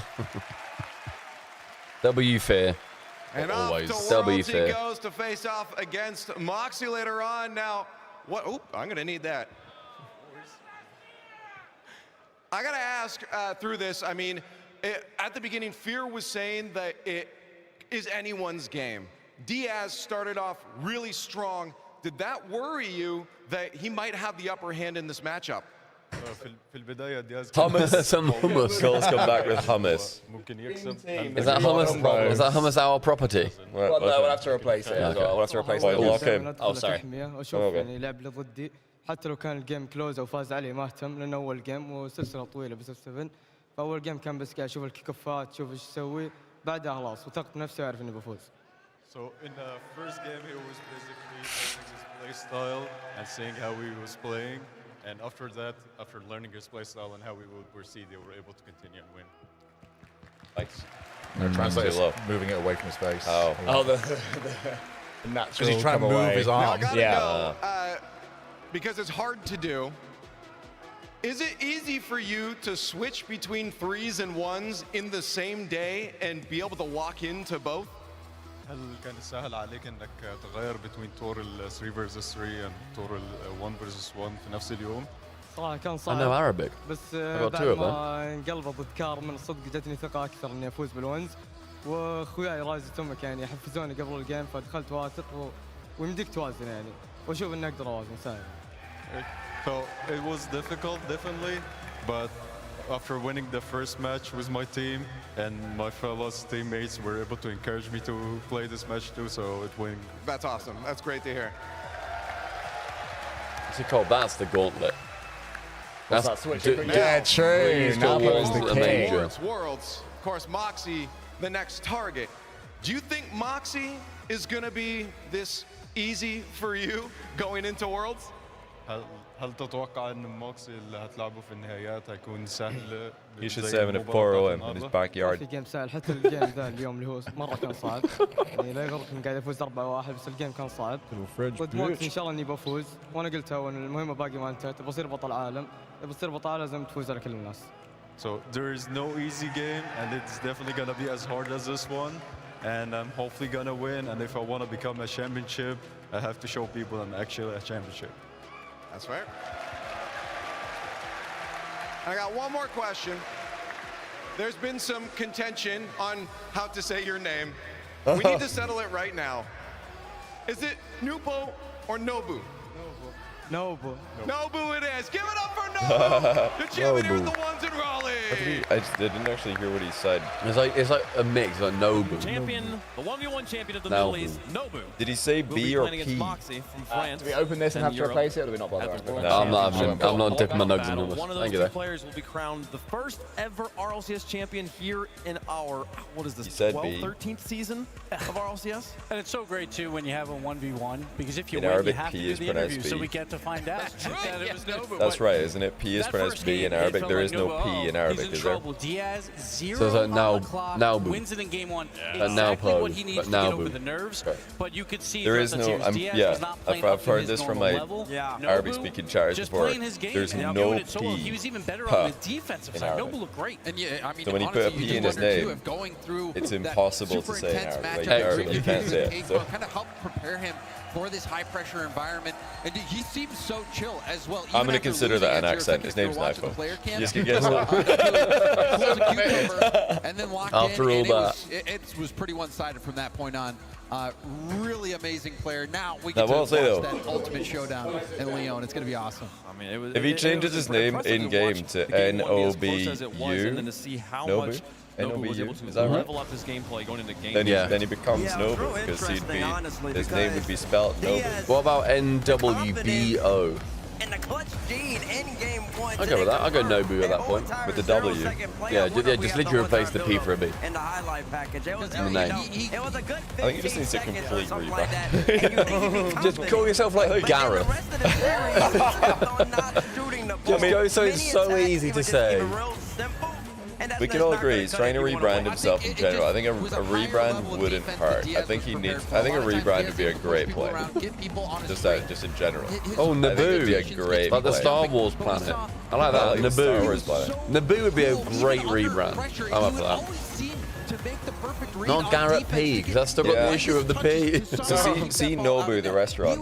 W Fear. And always. Off to Worlds he goes to face off against Moxie later on. Now, what? Oh, I'm going to need that. I got to ask through this, I mean, at the beginning, Fear was saying that it is anyone's game. Diaz started off really strong. Did that worry you that he might have the upper hand in this matchup? Hummus, some hummus. Girls come back with hummus. Is that hummus? Is that hummus our property? Well, no, we'll have to replace it as well. We'll have to replace it. Lock him. Oh, sorry. حتى لو كان الجيم كلوز او فاز عليه ما اهتم لانه اول جيم وسلسله طويله بس 7 فاول جيم كان بس قاعد اشوف الكيك اوفات اشوف ايش يسوي بعدها خلاص وثقت بنفسي وعارف اني بفوز. So in the first game he was basically learning his play style and seeing how he was playing, and after that, after learning his play style and how we would proceed, they were able to continue and win. Thanks. Translator's moving it away from his face. Oh, the natural. Because he's trying to move his arm. Now, I gotta know, because it's hard to do. Is it easy for you to switch between 3s and 1s in the same day and be able to lock into both? هل كان سهل عليك انك تغير between طور ال 3 versus 3 and طور ال 1 versus 1 في نفس اليوم؟ صراحة كان صعب. I know Arabic. بس بعد ما انقلبت ذكار من الصدق جتني ثقة أكثر إني أفوز بالونز، وأخوياي رايز تومك يعني حفزوني قبل الجيم فدخلت واثق ويمديك توازن يعني وأشوف إني أقدر أوازن سهل. So it was difficult, definitely, but after winning the first match with my team and my fellow teammates were able to encourage me to play this match too, so it went. That's awesome. That's great to hear. What's it called? That's the gauntlet. That's that switching. Yeah, true. Napo's the king. Worlds. Of course, Moxie, the next target. Do you think Moxie is going to be this easy for you going into Worlds? هل تتوقع ان موكسي اللي هتلعبه في النهائيات هيكون سهل؟ He should say having a 4-0 in his backyard. في جيم سهل حتى الجيم ذا اليوم اللي هو مرة كان صعب. يعني لا يغرك إن قاعد أفوز 4-1 بس الجيم كان صعب. قلت موكسي إن شاء الله إني بفوز وأنا قلتها وإن المهمة باقي ما انتهت بصير بطل عالم. بصير بطل لازم تفوز على كل الناس. So there is no easy game and it's definitely gonna be as hard as this one. And I'm hopefully gonna win. And if I want to become a championship, I have to show people I'm actually a championship. That's right. I got one more question. There's been some contention on how to say your name. We need to settle it right now. Is it Nubo or Nobu? Nobu. Nobu it is. Give it up for Nobu, the champion of the ones in Raleigh. I didn't actually hear what he said. It's like a mix, like Nobu. Champion, the 1v1 champion of the Middle East, Nobu. Did he say B or P? Moxie from France. Do we open this and have to replace it, or do we not bother? I'm not dipping my nugs in this. One of those two players will be crowned the first ever RLCS champion here in our, what is this, 12th, 13th season of RLCS? And it's so great, too, when you have a 1v1, because if you In win, Arabic, you have P to do is the pronounced interview, so B. we get to find out. That's right, isn't it? P is pronounced B in Arabic. There is no P in Arabic, is there? Diaz, So it's like now wins it in game 1. Now Exactly what he needs to get Nowbu. over the nerves. But you could see There is no, Diaz was not playing I've up to heard his this from normal my level. Arabic-speaking chatters Just before. playing his game. There's and no doing it so well. P. He was even better Pa on the defensive in side. Arabic. Nobu looked great. And yeah, I mean, So when you put a P in his name, it's impossible to say in Arabic. Like, Arabic, you can't say it. So. Kind of helped prepare him for this high-pressure environment, and he seems so chill as well. I'm going to consider that an accent. His name's Nifo. Just get And then locked After in, all and that. it was pretty one-sided from that point on. Really amazing player. Now we Now, get to what I'll say, watch though, that ultimate showdown in Leon. It's going to be awesome. I mean, it was, if he changes his name in game to N-O-B-U, Nobu, Nobu was able to is that right? level up his gameplay going into game. Then he becomes Nobu because his name would be spelled Nobu. What about N-W-B-O? And the clutch Gene in game 1. Okay with that. I'll go Nobu at that point. With the W. Yeah, just literally replace the P for a B. In the highlight package. It was, In the name. it was a good I think he just needs a complete rebrand. Just call yourself like Gareth. Just go so it's so easy to say. We can all agree he's trying to rebrand himself in general. I think a rebrand wouldn't hurt. I think a rebrand would be a great play. Just in general. Oh, Naboo. I think it'd be a great like the play. Star Wars planet. I like that. like the Naboo. Star Wars planet. Naboo would be a great rebrand. I'm up for that. To make the perfect Not Garrett P, because that's still got the issue of the P. So see Nobu, the restaurant.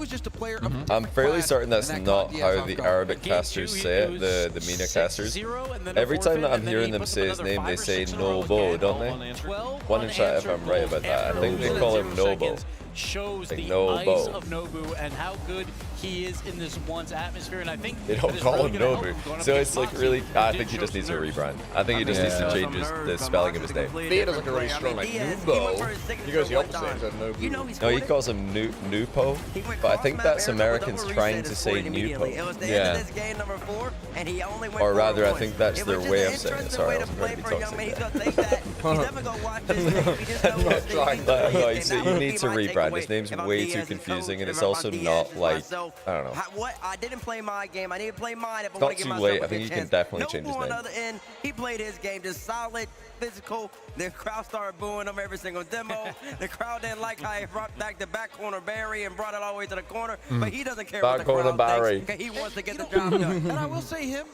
I'm fairly certain that's not how the Arabic casters say it, the MENA casters. Every time that I'm hearing them say his name, they say Nobo, don't they? One in chat if I'm right about that. I think they call him Nobo. Shows like the Nobo. ice of Nobu and how good he is in this one's atmosphere, and I think they don't call him Nobu. So it's like really, I think he just needs a rebrand. I think he just needs to change the spelling of his name. Thea does like a really strong like Nubo. He goes the opposite and says Nobu. No, he calls him Nupo, but I think that's Americans trying to say Nupo. Yeah. Or rather, I think that's their way of saying it. Sorry, I was going to be toxic there. No, he needs a rebrand. His name's way too confusing, and it's also not like, I don't know. I didn't play my game. I need to play mine if I It's want not to too give late. myself I think a he chance. can definitely change his on name. the other end, he played his game just solid, physical. The crowd started booing him every single demo. The crowd didn't like how he brought back the back corner Barry and brought it all the way to the corner, but he doesn't care what the crowd thinks. Okay, he wants to get the job done. And I will say him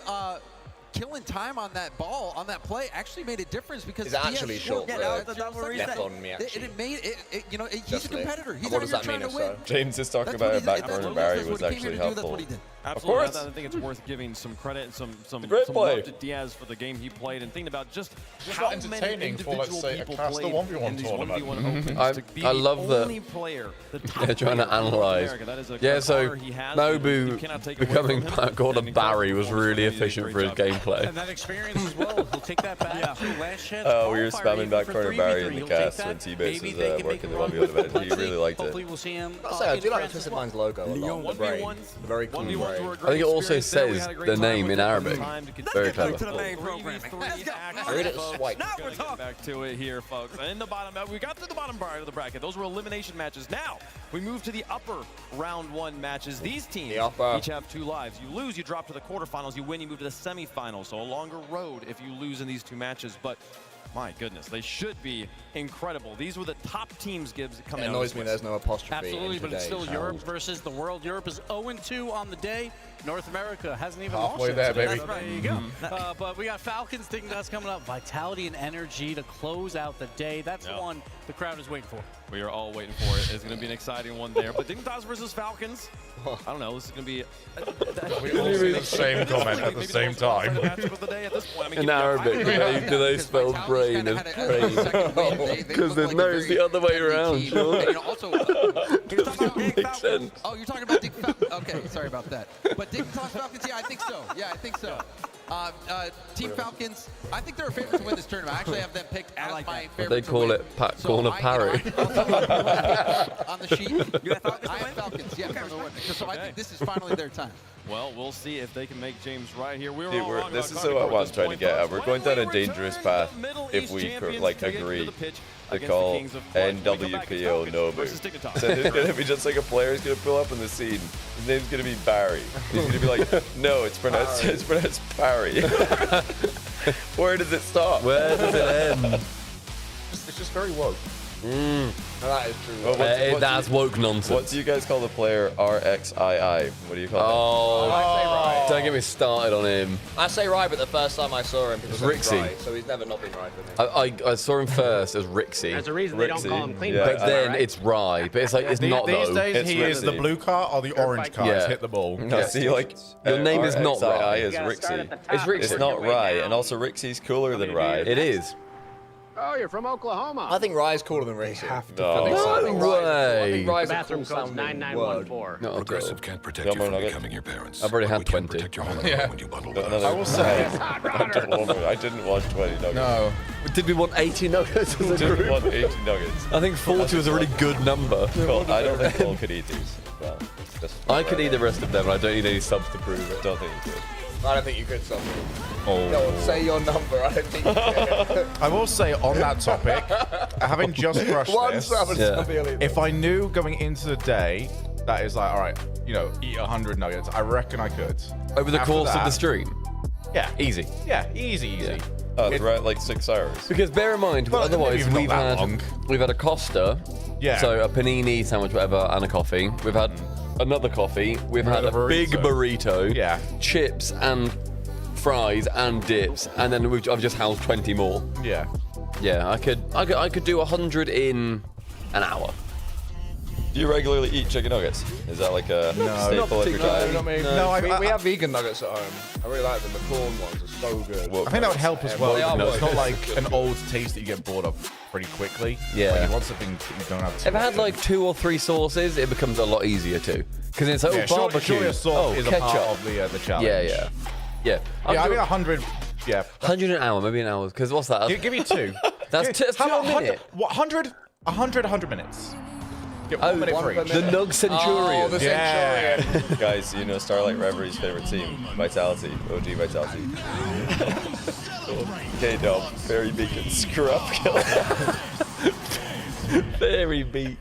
killing time on that ball, on that play, actually made a difference because it's actually short. Left on me, actually. It made it, you know, he's a competitor. He's what out does here that trying mean to win. James is talking about a back corner Barry was actually helpful. Absolutely. Of course. I think it's worth giving some credit and some great play. love to Diaz for the game he played, and thinking about just not how many entertaining for, let's individual say, a people Caster played 1v1 in these tournament. 1v1 opens to be I love the that only player, the top they're trying to player in analyze. America. That is a Yeah, so power he has that you Nobu cannot take away becoming from him. back corner Barry was really efficient for his gameplay. And that experience as well. He'll take that back to last chance. Oh, we were spamming back corner Barry in the cast when T-Base was working the 1v1 event. He really liked it. Hopefully we'll see him. I'll say I do like the Twisted Minds logo a lot. The brain. The very cool brain. I think it also says the name in Arabic. Very clever. Read it swipe. We're gonna get back to it here, folks. And in the bottom, we got to the bottom part of the bracket. Those were elimination matches. Now we move to the upper round 1 matches. These teams each have 2 lives. You lose, you drop to the quarterfinals. You win, you move to the semifinals. So a longer road if you lose in these 2 matches. But my goodness, they should be incredible. These were the top teams, Gibbs, coming out. It annoys me there's no apostrophe. Absolutely, but it's still Europe versus the world. Europe is 0-2 on the day. North America hasn't even halfway lost there, yet. baby. That's right. There you go. But we got Falcons thinking that's coming up. Vitality and energy to close out the day. That's the one the crowd is waiting for. We are all waiting for it. It's going to be an exciting one there. But Dignitas versus Falcons, I don't know. This is going to be... We all say the same comment at the same time. In Arabic, do they spell brain as brain? Because there's no, it's the other way around, Sean. Makes sense. Oh, you're talking about Dick Falcons. Okay, sorry about that. But Dignitas Falcons, yeah, I think so. Yeah, I think so. Team Falcons, I think they're a favorite to win this tournament. I actually have them picked as my favorite. They call it corner parry. On the sheet, I have Falcons, yeah, so I think this is finally their time. Well, we'll see if they can make James right here. We were Dude, all wrong this about is what I Carmine was trying to get at. We're going down a dangerous path if we like agree to call NWPO Nobu. So there's going to be just like a player who's going to pull up on the scene. His name's going to be Barry. He's going to be like, no, it's pronounced Barry. Where does it stop? Where does it end? It's just very woke. That is true. That's woke nonsense. What do you guys call the player RXII? What do you call him? I say right. Don't get me started on him. I say right, but the first time I saw him, people said Rixie. right, so he's never not been right for me. I saw him first as Rixie. There's a reason they don't call him clean. But then it's Rye. But it's like, it's not though. These days It's he is the Rixie. blue car or the orange car. Yeah. Hit the ball. No, see, like, Your name is not RXII Rye. is Rixie. It's Rixie. It's not Rye, and also Rixie's cooler than Rye. It is. Oh, you're from Oklahoma. I think Rye's cooler than Rixie. No. No way. Rye's a Bathroom cool code's sounding 9914. No, Progressive can't protect you from becoming your parents. I've already had We can 20. protect your home when you bundle with I will us. say, I didn't want 20 nuggets. no. Did we want 80 nuggets as a I didn't group? want 80 nuggets. I think 40 was a really good number. Well, I don't think Paul could eat these. Well, it's just I could eat the rest of them, and I don't need any subs to prove it. don't think you could. I don't think you could something. Oh. No, say your number. I don't think you could. I will say on that topic, having just crushed One this, sub and something else. if I knew going into the day that is like, all right, you know, eat 100 nuggets, I reckon I could. Over the After course of that- the stream? Yeah. Easy. Yeah, easy. Oh, it's right, like 6 hours. Because bear in mind, Well, otherwise maybe not that long. we've had a Costa, Yeah. so a panini sandwich, whatever, and a coffee. We've had another coffee. We've had a big burrito. Yeah. Chips and fries and dips, and then I've just housed 20 more. Yeah. Yeah, I could do 100 in an hour. Do you regularly eat chicken nuggets? Is that like a staple of your diet? We have vegan nuggets at home. I really like them. The corn ones are so good. I think that would help as well. It's not like an old taste that you get bored of pretty quickly. Yeah. Like, you want something that you don't have to. If I had like 2 or 3 sauces, it becomes a lot easier too. Because it's barbecue. Surely a sauce is ketchup. a part of the challenge. Yeah. I mean 100. Yeah. 100 an hour, maybe an hour. Because what's that? Give me 2. That's 2 a minute. 100 minutes. Get 1 minute for each. The Nug Centurion. Oh, the Centurion. Guys, you know Starlight Reveries' favorite team, Vitality, OG Vitality. K-Dub, Fairy Beacon, Scrub Kill. Fairy Beak.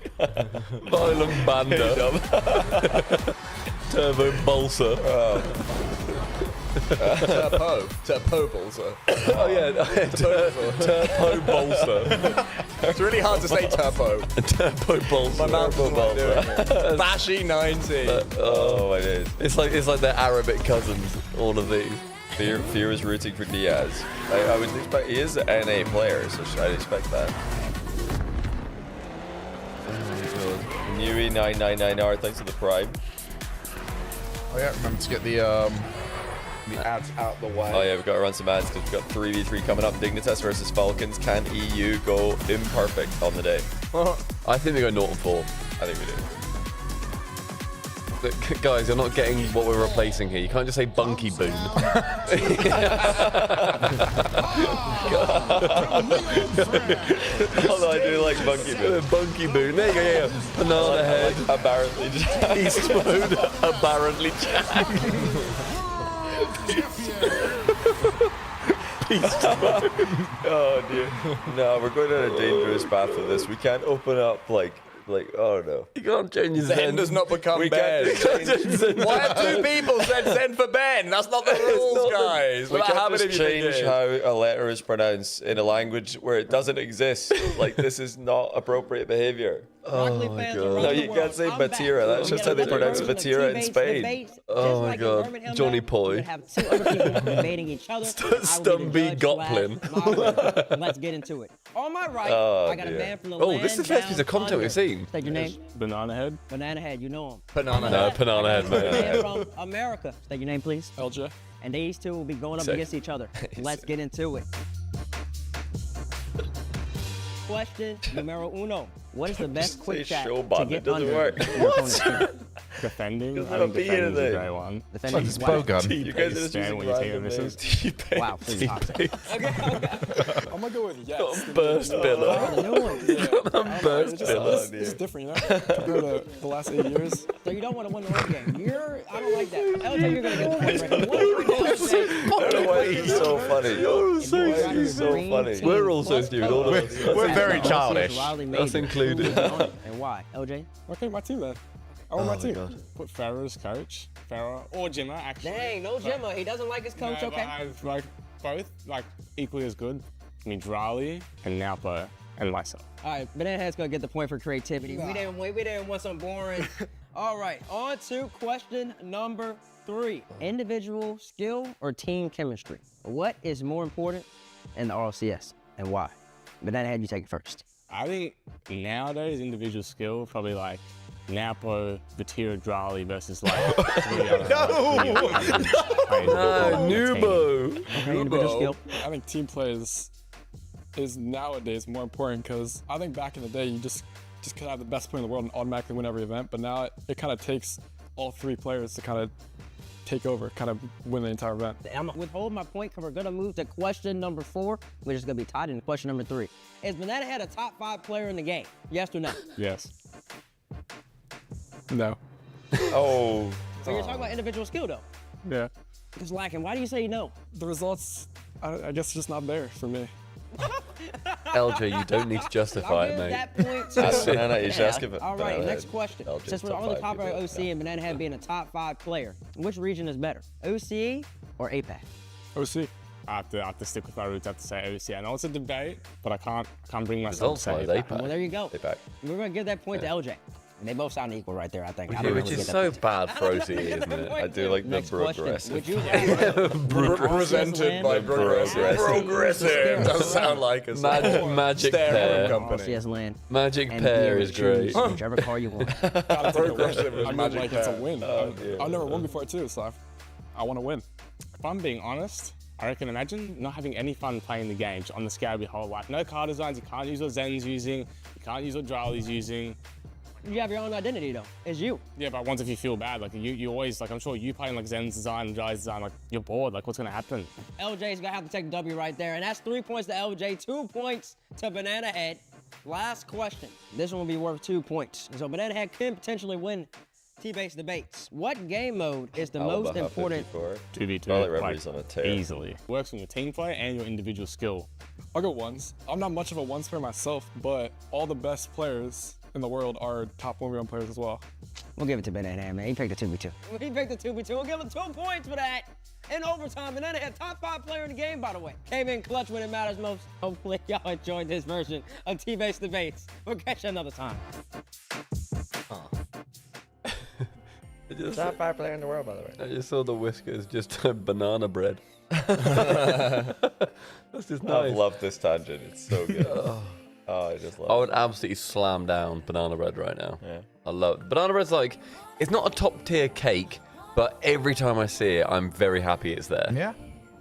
Violent Banda. Turbo Balsa. Turbo Balsa. Oh yeah, Turbo Balsa. It's really hard to say turbo. Turbo Balsa. My mouth is not doing it. Bashy 90. Oh my days. It's like their Arabic cousins, all of these. Fear is rooting for Diaz. I would expect he is an NA player, so I'd expect that. Newy 999R, thanks for the prime. Oh yeah, remember to get the ads out the way. Oh yeah, we've got to run some ads because we've got 3v3 coming up. Dignitas versus Falcons. Can EU go imperfect on the day? I think they go 0-4. I think we do. But guys, you're not getting what we're replacing here. You can't just say Bunky Boon. Although I do like Bunky Boon. Bunky Boon. There you go, yeah. Banana Head. Apparently Jack. East Mode. Apparently Jack. Oh dear. No, we're going down a dangerous path with this. We can't open up like oh no. You can't change his Zen does not become Ben. Why have 2 people said Zen for Ben? That's not the rules, guys. We can't just change how a letter is pronounced in a language where it doesn't exist. Like, this is not appropriate behavior. Oh my god. No, you can't say Batira. That's just how they pronounce Batira in Spain. Oh my god. JOHNNYBOI. Have 2 other people debating each other. Stumpy Goplin. Let's get into it. On my right, I got a man from the land. Oh, this is the first piece of content we've seen. State your name. Banana Head. Banana Head, you know him. Banana Head. No, Banana Head, man. Man from America. State your name, please. LJ. And these 2 will be going up against each other. Let's get into it. Question numero 1. What is the best quick chat to get under? Work. Defending. I think defending is a great one. Defending is bow gun. You guys are just when you take the misses. Wow, please. Okay. I'm gonna go with yes. Burst Biller. Burst Biller. It's different, you know, compared to the last 8 years. So you don't want to win the whole game. I don't like that. LJ, you're gonna get the point right now. He's so funny. He's so funny. We're also stupid. All of us. We're very childish. That's included. And why? LJ? Okay, my team then. I want my team. Put Farrah's coach. Farrah or Jimmer, actually. Dang, no Jimmer. He doesn't like his coach, No, okay? I like both, like equally as good. I mean, Drali and Naupa and myself. All right, Banana Head's gonna get the point for creativity. We didn't want some boring. All right, on to question number 3. Individual skill or team chemistry? What is more important in the RLCS and why? Banana Head, you take it first. I think nowadays individual skill probably like Napo, Batira, Drali versus like Nubo. Individual skill. I think team play is nowadays more important because I think back in the day you just could have the best player in the world and automatically win every event, but now it kind of takes all 3 players to kind of take over, kind of win the entire event. I'm gonna withhold my point because we're gonna move to question number 4, which is gonna be tied into question number 3. Is Banana Head a top 5 player in the game? Yes or no? Yes. No. Oh. So you're talking about individual skill though? Yeah. It's lacking. Why do you say no? The results, I guess, just not there for me. LJ, you don't need to justify it, mate. That point to Ask Banana, you should ask him. All right, next question. Since we're on the topic of OC and Banana Head being a top 5 player, which region is better, OCE or APAC? OC. I have to stick with my roots. I have to say OC. I know it's a debate, but I can't bring myself to say APAC. Well, there you go. APAC. We're gonna give that point to LJ. And they both sound equal right there, I think. Which is so bad for OCE, isn't it? I do like the progressive. Would you Presented by progressive. Doesn't sound like a Magic Pair. RLCS land. Magic Pair is great. Whichever car you want. Progressive is Magic like Pair. It's a win. dear. I've never won before too, so I want to win. If I'm being honest, I reckon imagine not having any fun playing the game, just on the scale of your whole life. No car designs, you can't use what Zen's using, you can't use what Drowley's using. You have your own identity though, it's you. Yeah, but once if you feel bad, like you always, like I'm sure you playing like Zen's design and Drowley's design, like you're bored, like what's gonna happen? LJ's gonna have to take the W right there, and that's 3 points to LJ, 2 points to Banana Head. Last question. This one will be worth 2 points. So Banana Head can potentially win T-Base debates. What game mode is the most important? 2v2, Probably Reveries on a tear. Easily. Works on your team play and your individual skill. I'll go ones. I'm not much of a ones player myself, but all the best players in the world are top 1v1 players as well. We'll give it to Banana Head, man. He picked the 2v2. He picked the 2v2. We'll give him 2 points for that. In overtime, Banana Head, top 5 player in the game, by the way. Came in clutch when it matters most. Hopefully y'all enjoyed this version of T-Base debates. We'll catch you another time. Top 5 player in the world, by the way. I just saw the whiskers, just banana bread. That's just nice. I've loved this tangent. It's so good. I just love it. I would absolutely slam down banana bread right now. Yeah. I love it. Banana bread's like, it's not a top tier cake, but every time I see it, I'm very happy it's there. Yeah.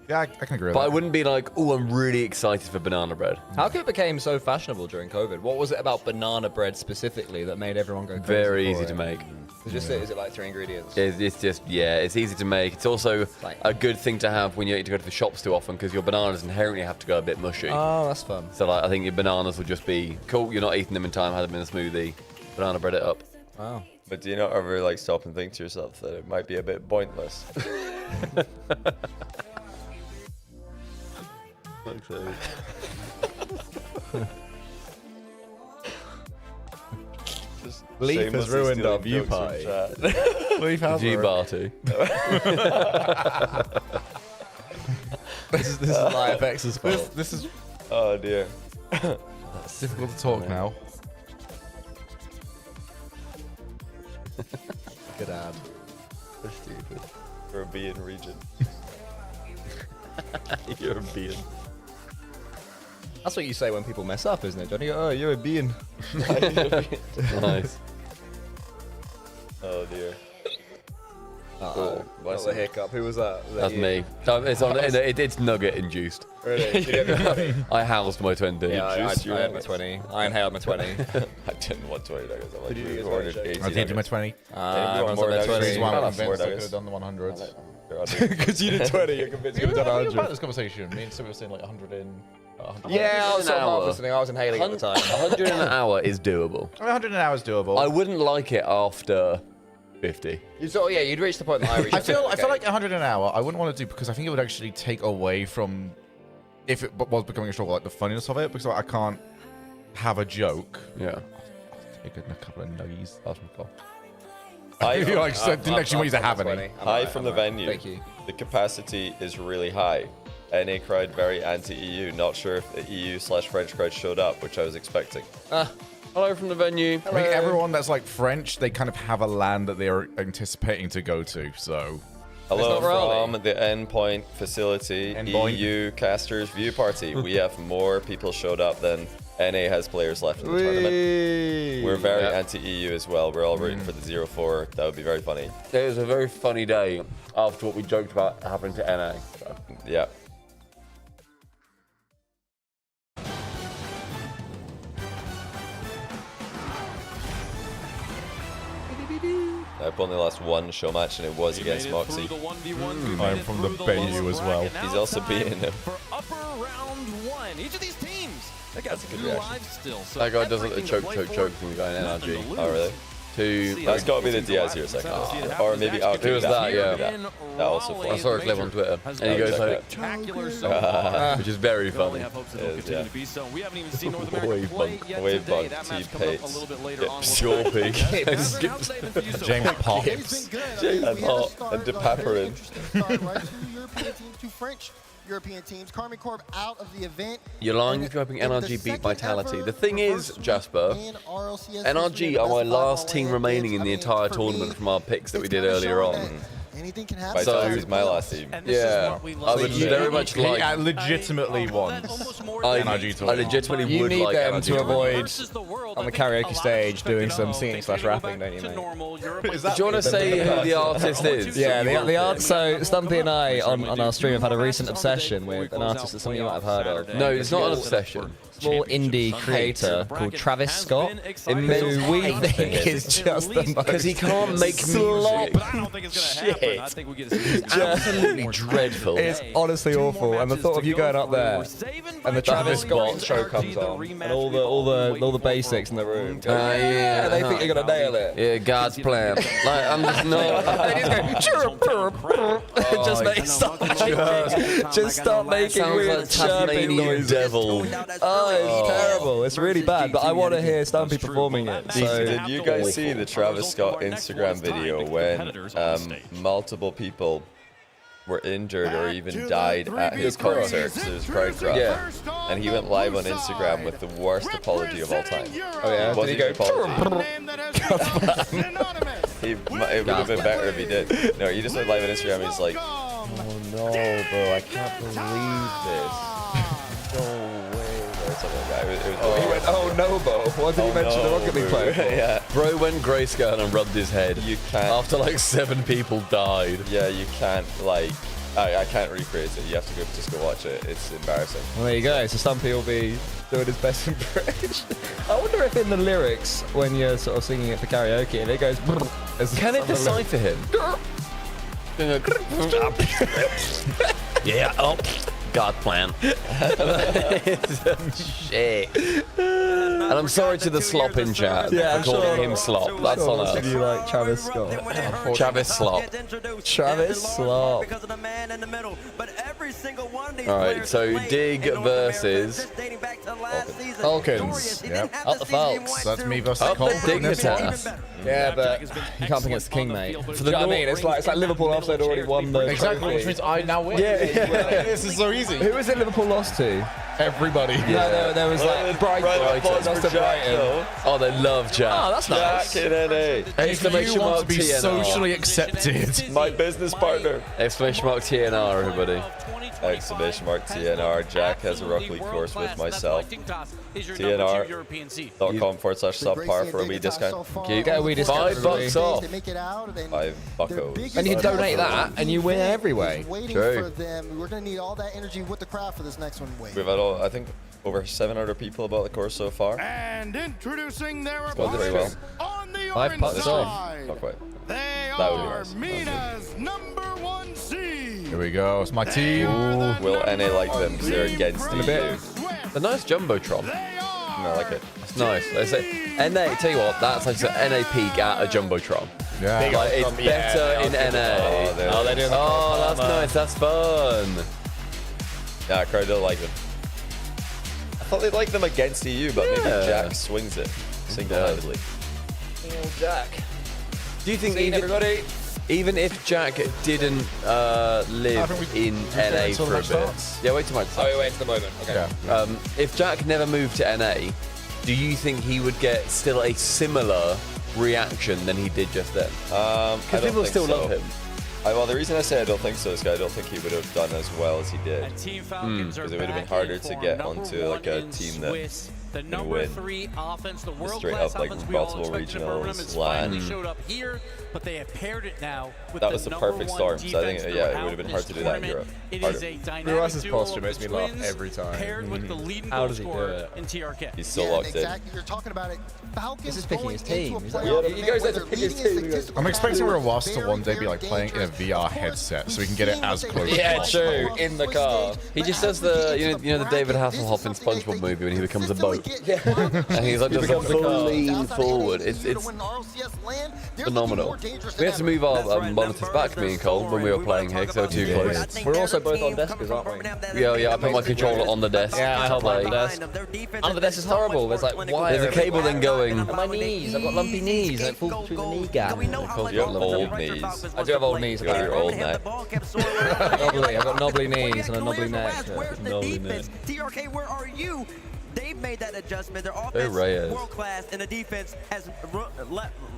Yeah, I can agree with But that. I wouldn't be like, oh, I'm really excited for banana bread. How come it became so fashionable during COVID? What was it about banana bread specifically that made everyone go crazy? Very for easy it? to make. Is it like 3 ingredients? It's just, yeah, it's easy to make. It's also a good thing to have when you need to go to the shops too often because your bananas inherently have to go a bit mushy. Oh, that's fun. So like, I think your bananas will just be cool. You're not eating them in time, have them in a smoothie. Banana bread it up. Wow. But do you not ever like stop and think to yourself that it might be a bit pointless? Leaf has ruined our view party. Leaf has G-bar too. This is LifeX's fault. This is. Oh dear. It's difficult to talk now. Good ad. So stupid. Caribbean region. European. That's what you say when people mess up, isn't it, Johnny? Oh, you're a bean. Nice. Oh dear. Cool. What's the hiccup? Who was that? That's me. It's nugget induced. Really? Did you get your 20? I housed my 20. Yeah, I had my 20. I inhaled my 20. I didn't want 20 nuggets. I Did you get ordered your 80 I did do my 20. Everyone's more on their nuggets. 20. This is why I'm More convinced I could nuggets. have done the 100s. Because you did 20, you're convinced you could have done We were 100. about this conversation. Me and Sue were saying like 100 in. Yeah, I was sort of half hour. listening. I was inhaling at the time. 100 in an hour is doable. I mean, 100 an hour is doable. I wouldn't like it after 50. You'd reach the point that I reached. I feel like 100 an hour I wouldn't want to do because I think it would actually take away from, if it was becoming a struggle, like the funniness of it, because I can't have a joke. Yeah. Take a couple of nuggies. That's cool. I feel like didn't actually want you to have any. Hi from the venue. Thank you. The capacity is really high. NA crowd very anti-EU. Not sure if the EU/French crowd showed up, which I was expecting. Hello from the venue. I think everyone that's like French, they kind of have a land that they are anticipating to go to. So. Hello from the Endpoint facility, EU casters view party. We have more people showed up than NA has players left in the tournament. We're very anti-EU as well. We're all rooting for the 0-4. That would be very funny. It was a very funny day after what we joked about happening to NA. So. Yeah. I've only lost one show match, and it was against Moxie. I'm from the venue as well. He's also beaten him. For upper round 1, each of these teams. That's a good reaction. Live still, so that guy does like the choke thing going in NRG. Oh, really? That's got to be the Diaz here second. Or maybe Who was that? Yeah. That also I saw a clip on Twitter. And he goes like, which is very funny. Wave bug, T-Pates, Pure Pig, James Pop, and DePapperin. Two European teams, 2 French. European teams. Karmine Corp out of the event. You're lying if you're hoping NRG beat Vitality. The thing is, Jasper, NRG are my last team remaining in the entire tournament from our picks that we did earlier on. Anything can happen. Vitality is my last team. Yeah, I would very much like. I legitimately want NRG to I legitimately would like them NRG to avoid on the karaoke stage doing some singing/rapping, don't you, mate? Do you want to say who the artist is? Yeah, the artist. So Stumpy and I on our stream have had a recent obsession with an artist that some of you might have heard of. No, it's not an obsession. Small indie creator called Travis Scott, who we think is just the most because he can't make slop shit. Absolutely dreadful. It's honestly awful. And the thought of you going up there and the Travis Scott show comes on and all the basics in the room. Yeah, they think you're gonna nail it. Yeah, God's plan. Like I'm just just start making weird chirping noises. Devil. It's terrible. It's really bad, but I want to hear Stumpy performing it. So. Did you guys see the Travis Scott Instagram video when multiple people were injured or even died at his concert? It was Pride Crowd. Yeah. And he went live on Instagram with the worst apology of all time. Oh yeah? Did he go? It would have been better if he did. No, he just went live on Instagram. He's like, oh no, bro, I can't believe this. No way. Or something like that. He went, oh no, Bo. Why did you mention the Rocket League player? Yeah. Bro went grayscale and rubbed his head. You can't. After like 7 people died. Yeah, you can't like. I can't rephrase it. You have to just go watch it. It's embarrassing. Well, there you go. So Stumpy will be doing his best impression. I wonder if in the lyrics, when you're sort of singing it for karaoke, if it goes. Can it decipher him? Yeah. Oh. God plan. Shit. And I'm sorry to the slop in chat. Yeah, I'm calling sure him slop. That's on us. You like Travis Scott? Travis Slop. Travis Slop. Alright, so Dig versus Falcons. Yep. Up the Falcons. So that's me versus Up Cole. the Dignitator. Yeah, but you can't against the King, mate. For the, you know what I mean? It's like Liverpool after they'd already won the Exactly, which means I now win. Yeah. This is so easy. Who was it Liverpool lost to? Everybody. No, there was like Brighton. Lost to Brighton. Oh, they love Jack. Oh, that's nice. Jack in NA. If you want to be socially accepted. My business partner. Exclamation mark TNR, everybody. Exclamation mark TNR. Jack has a Rocket League course with myself. TNR.com/subpar for a wee discount. Get a wee discount. $5 off. $5 buckos. And you can donate that, and you win every way. True. We're going to need all that energy with the crowd for this next one. We've had, I think, over 700 people about the course so far. And introducing their Gone very well. on the 5 orange bucks side. Not quite. They That would be are nice. Mina's #1 seed. Here we go. It's my team. Will NA like them because they're against the EU? The nice Jumbotron. I like it. It's nice. They say NA. Tell you what, that's like an NA peak at a Jumbotron. Yeah. Like, it's better in NA. Oh, they're doing the that's nice. That's fun. Yeah, crowd don't like them. I thought they'd like them against EU, but maybe Jack swings it single-handedly. Jack. Do you think even if Jack didn't live in NA for a bit? Yeah, wait till my Oh, wait to the moment. Okay. Yeah. If Jack never moved to NA, do you think he would get still a similar reaction than he did just then? Because people still love him. Well, the reason I say I don't think so is because I don't think he would have done as well as he did. Because it would have been harder to get onto like a team that the number 3 offense, the straight world-class up like offense we all multiple expected from regionals, tournaments LAN. finally showed up here, but they have paired it now with That was the perfect storm. So I think, defense yeah, it throughout would have been this hard to do that in Europe. It Harder. is a dynamic Russ's duo posture of makes the me laugh twins every time. paired with the leading How goal does he do scorer it? in TRK. He's still locked in. Exactly. You're talking about it. Falcons This is picking going his team. into a Is that- playoff He event goes where there to they're pick his leading team. statistical I'm expecting power. Rowas to one day be like Very playing in a dangerous. VR headset so we can get it as close as Yeah, possible. true. In the car. He just does the, you know the David Hasselhoff in SpongeBob movie when he becomes a boat. And he's like just becomes a car. lean forward. It's When the RLCS land, phenomenal. We had to move our monitors back, me and Cole, when we were playing here because they were too close. We're also both on deskers, aren't we? Yeah, I put my controller on the desk. Yeah, I hold my desk. Under the desk is horrible. There's like wire. There's a cable then going. My knees. I've got lumpy knees. I fall through the knee gap. You have old knees. I do have old knees. You got your old neck. Knobbly. I've got knobbly knees and a knobbly neck. Knobbly neck. TRK, where are you? They've made that adjustment. Their offense is world class, and the defense has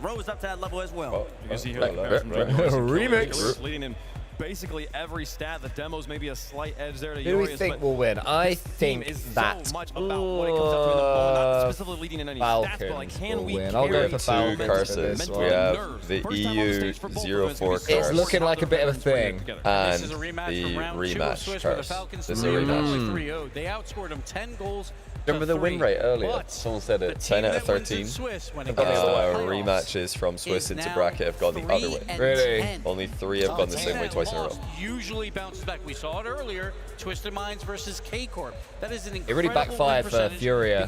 rose up to that level as well. You can see here the remix leading in basically every stat. The demo's maybe a slight edge there to Who do we think will win? I think that so much about when it comes up to the ball, not specifically leading in any stats, but like can we win? I'll go for two curses. We have the EU 04 curse. It's looking like a bit of a thing. And the rematch curse. This is a rematch. They outscored them 10 goals. Remember the win rate earlier? Someone said it. 10 out of 13. Rematches from Swiss into bracket have gone the other way. Really? Only 3 have gone the same way twice in a row. Usually bounces back. We saw it earlier. Twisted Minds versus K-Corp. That is an incredible It really backfired for Furia,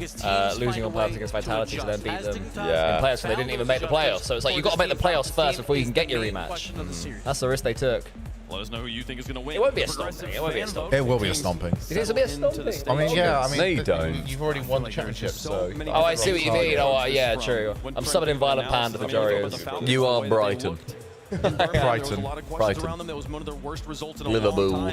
losing on playoffs playoffs against Vitality to then beat them in Yeah. playoffs, so they didn't even make the playoffs. So it's like, you've got to make the playoffs first before you can get your rematch. That's the risk they took. Let us know who you think is going to win. It won't be a stomping. It won't be a stomping. It will be a stomping. It is a bit stomping. I mean, yeah, I mean, no, you don't. You've already won the championship, so. Oh, I see what you mean. Oh, yeah, true. I'm subbing in Violent Panda for Jorios. You are Brighton. Brighton. Liverpool.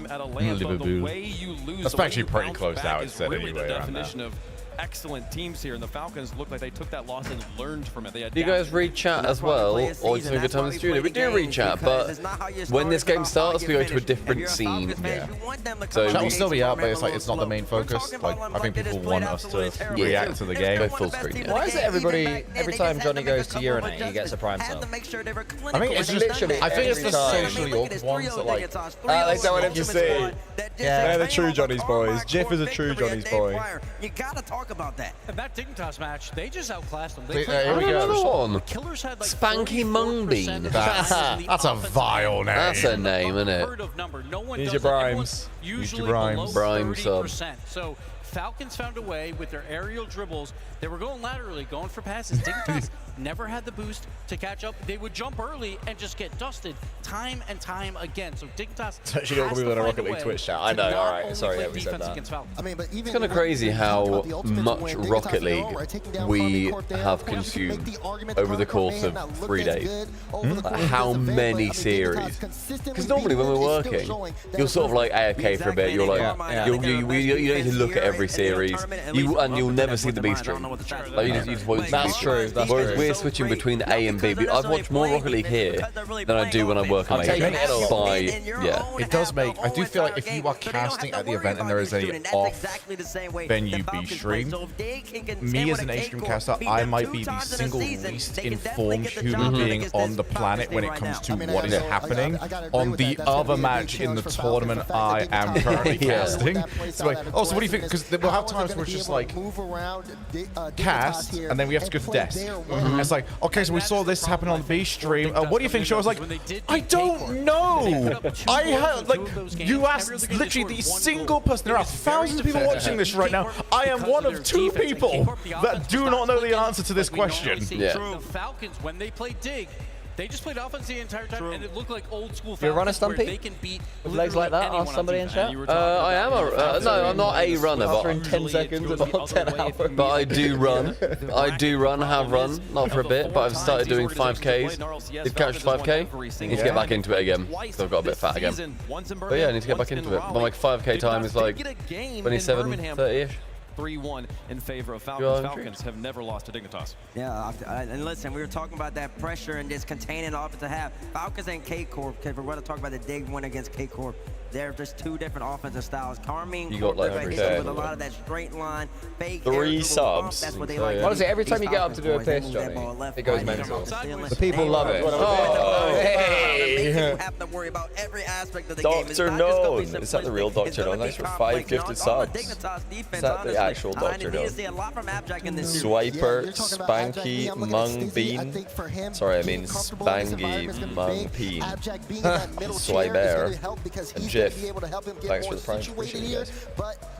That's actually pretty close now, it's said anyway. Around now. Excellent teams here, and the Falcons look like they took that loss and learned from it. Do you guys read chat as well, or just have a good time in the studio? We do read chat, but when this game starts, we go to a different scene. Yeah. So Chat will still be out, but it's like it's not the main focus. Like I think people want us to react to the game. Go full screen. Yeah. Why is it every time Johnny goes to urinate, he gets a prime sub? I mean, it's literally. I think it's the socially awkward ones that like. They don't want him to see. Yeah, they're the true Johnny's boys. Jiff is a true Johnny's boy. You gotta talk about that. And that Dignitas match, they just outclassed them. Here we go. Another one. Killers had like Spanky Mungbean. That's a vile name. That's a name, isn't it? Here's your Brimes. Usually Brime sub. So Falcons found a way with their aerial dribbles. They were going laterally, going for passes. Dignitas never had the boost to catch up. They would jump early and just get dusted time and time again. So Dignitas It's actually not going to be on a Rocket League Twitch chat. I know, alright. Sorry that we said that. I mean, but even It's kind of crazy how much Rocket League we have consumed over the course of 3 days. Like how many series? Because normally when we're working, you're sort of like AFK for a bit. You're like, you don't need to look at every series, and you'll never see the B stream. Like you just won't. That's true. That's Whereas true. we're switching between the A and B. I've watched more Rocket League here than I do when I work on A. It does make. I do feel like if you are casting at the event and there is a off venue B stream, me as an A stream caster, I might be the single least informed human being on the planet when it comes to what is happening on the other match in the tournament I am currently casting. So like, oh, so what do you think? Because we'll have times where it's just like cast, and then we have to go to desk. It's like, okay, so we saw this happen on the B stream. What do you think? Show? I was like, I don't know. I have like, you asked literally the single person. There are thousands of people watching this right now. I am one of 2 people that do not know the answer to this question. The Falcons, when they play Dig, they just played offense the entire time, and it looked like old school You're a runner, Falcons where Stumpy? they can beat With legs like that? Ask somebody in chat. I am no, I'm not a runner, After but in 10 seconds and not 10 hours. But I do run. Have run, not for a bit, but I've started doing 5Ks. Did catch 5K. Need to get back into it again, because I've got a bit fat again. But yeah, I need to get back into it. But my 5K time is like 27, 30-ish. 3-1 in favor of Falcons. Falcons have never lost to Dignitas. Yeah, and listen, we were talking about that pressure and just containing the offensive half. Falcons and K-Corp, because we're going to talk about the Dig win against K-Corp. They're just 2 different offensive styles. Carmine you got like with a lot of that straight line, fake 3 subs. That's what they like. What is it? Every time you get up to do a piss, Johnny, it goes mental. The people love it. Oh, hey! Have to worry about every aspect of the game. Dr. Known. Is that the real Dr. Known? Thanks for 5 gifted subs. Is that the actual Dr. Known? Swiper, Spanky, Mungbean. Sorry, I mean Spangy, Mungbean. Swiper, and Jiff. Thanks for the prime. Appreciate you guys.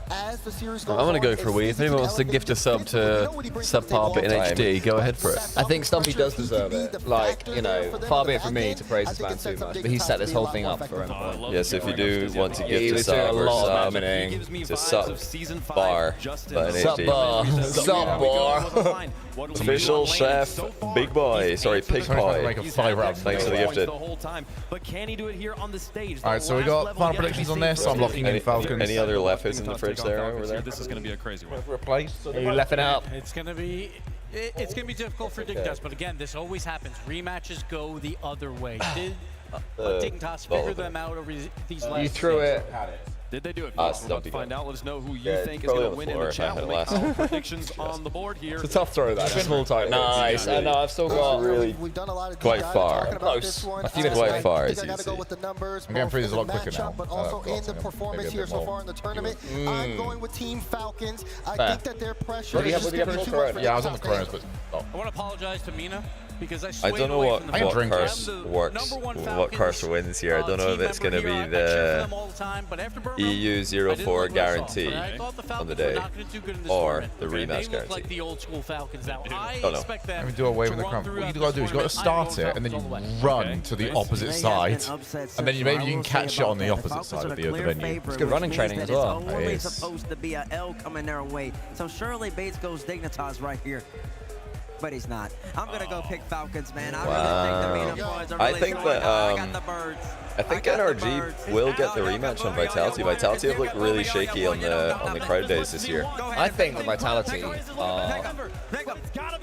as the series I'm going to go for a wee. If anyone wants to gift a sub to Subparbit in HD, go ahead for it. I think Stumpy does deserve it. Like, you know, far be it from me to praise this man too much, but he set this whole thing up for him. Yes, if you do want to gift a sub or sub to Sub Bar, but in HD. Sub Bar. Official chef, Big Boy. Sorry, Pig Boy. Thanks for the gifted. But can he do it here on the stage? All right, so we got final predictions on this. So I'm locking in Falcons. Any other left hits in the fridge there over there? This is going to be a crazy one. Replace. Are you left it out? It's going to be difficult for Dignitas, but again, this always happens. Rematches go the other way. Did Dignitas figure them out over these last? You threw it. Did they do it? We're about to find out. Let us know who you think is going to win in the chat. We'll make all predictions on the board here. It's a tough throw, that. Small time. Nice. I know, I've still got quite far. Close. A few minutes quite far, as you see. I'm getting through this a lot quicker now. But also in the performance here so far in the tournament, I'm going with Team Falcons. I think that their pressure is just going to be too much for Yeah, I was on the Coronas, but... I want to apologize to Mina. Because I don't know what Curse wins here. I don't know if it's going to be the EU04 guarantee on the day or the rematch guarantee. Like the old school Falcons now. I don't know. expect them Let me do away with the crown. What you got to do is you got to start it and then you run to the opposite side, and then maybe you can catch it on the opposite side of the venue. It's good running training as well. It's always supposed to be an L coming their way. So surely Bates goes Dignitas right here. But he's not. I'm gonna go pick Falcons, man. I think I think NRG will get the rematch on Vitality. Vitality have looked really shaky on the crowd days this year. I think the Vitality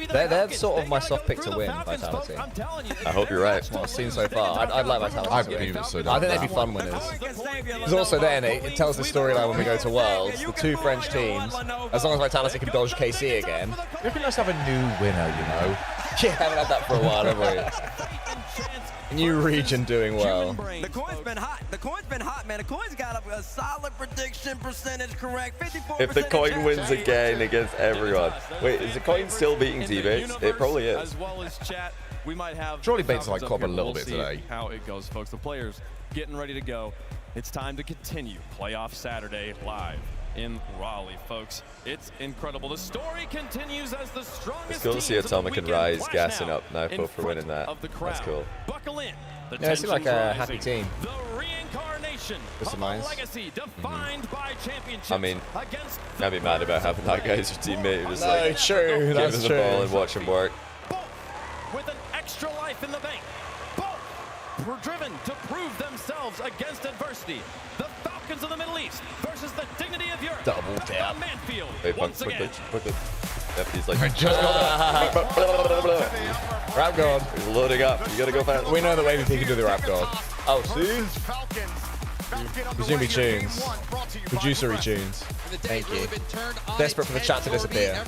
they're sort of my soft pick to win, Vitality. I hope you're right. What I've seen so far, I'd like Vitality to win. I think they'd be fun winners. Because also then it tells the storyline when we go to Worlds, the two French teams, as long as Vitality can dodge KC again. It'd be nice to have a new winner, you know. Yeah, haven't had that for a while, have we? New region doing well. The coin's been hot. The coin's been hot, man. The coin's got a solid prediction percentage correct. 54%. If the coin wins again against everyone. Wait, is the coin still beating T-Bates? It probably is. As well as chat, we might have surely Bates like cop a little bit today. How it goes, folks. The players getting ready to go. It's time to continue Playoff Saturday live in Raleigh, folks. It's incredible. The story continues as the strongest. It's cool to see Atomic and Rise gassing up now for winning that. That's cool. Buckle in. Yeah, it seems like a happy team. The reincarnation of a legacy defined by championships. I mean, can't be mad about having that guy as your teammate. Just no, like true. give That's him the true. ball and watch him work. Both with an extra life in the bank. Both were driven to prove themselves against adversity. The Falcons of the Middle East versus the Dignity of Europe. Double tap. The Manfield. Wait, once again. quickly. Yep, he's like, Rap God. He's loading up. You gotta go fast. We know the way that he can do the Rap God. Oh, see? Presumably tunes. Producery tunes. Thank you. Desperate for the chat to disappear.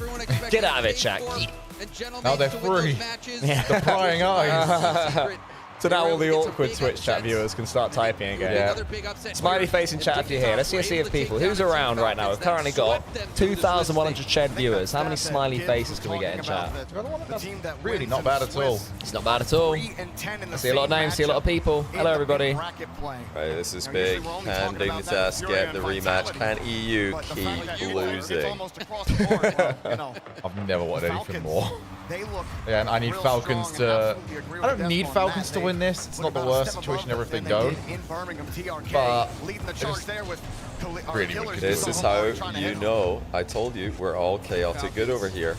Get out of it, chat. Now they're free. Yeah. The prying eyes. So now all the awkward Twitch chat viewers can start typing again. Yeah. Smiley face in chat if you're here. Let's see a sea of people. Who's around right now? We've currently got 2,100 chat viewers. How many smiley faces can we get in chat? Really not bad at all. It's not bad at all. I see a lot of names, see a lot of people. Hello, everybody. Right, this is big. Can Dignitas get the rematch? Can EU keep losing? I've never wanted anything more. Yeah, and I need Falcons to... I don't need Falcons to win this. It's not the worst situation ever if they go. But... really wicked. This is how you know, I told you, we're all chaotic good over here.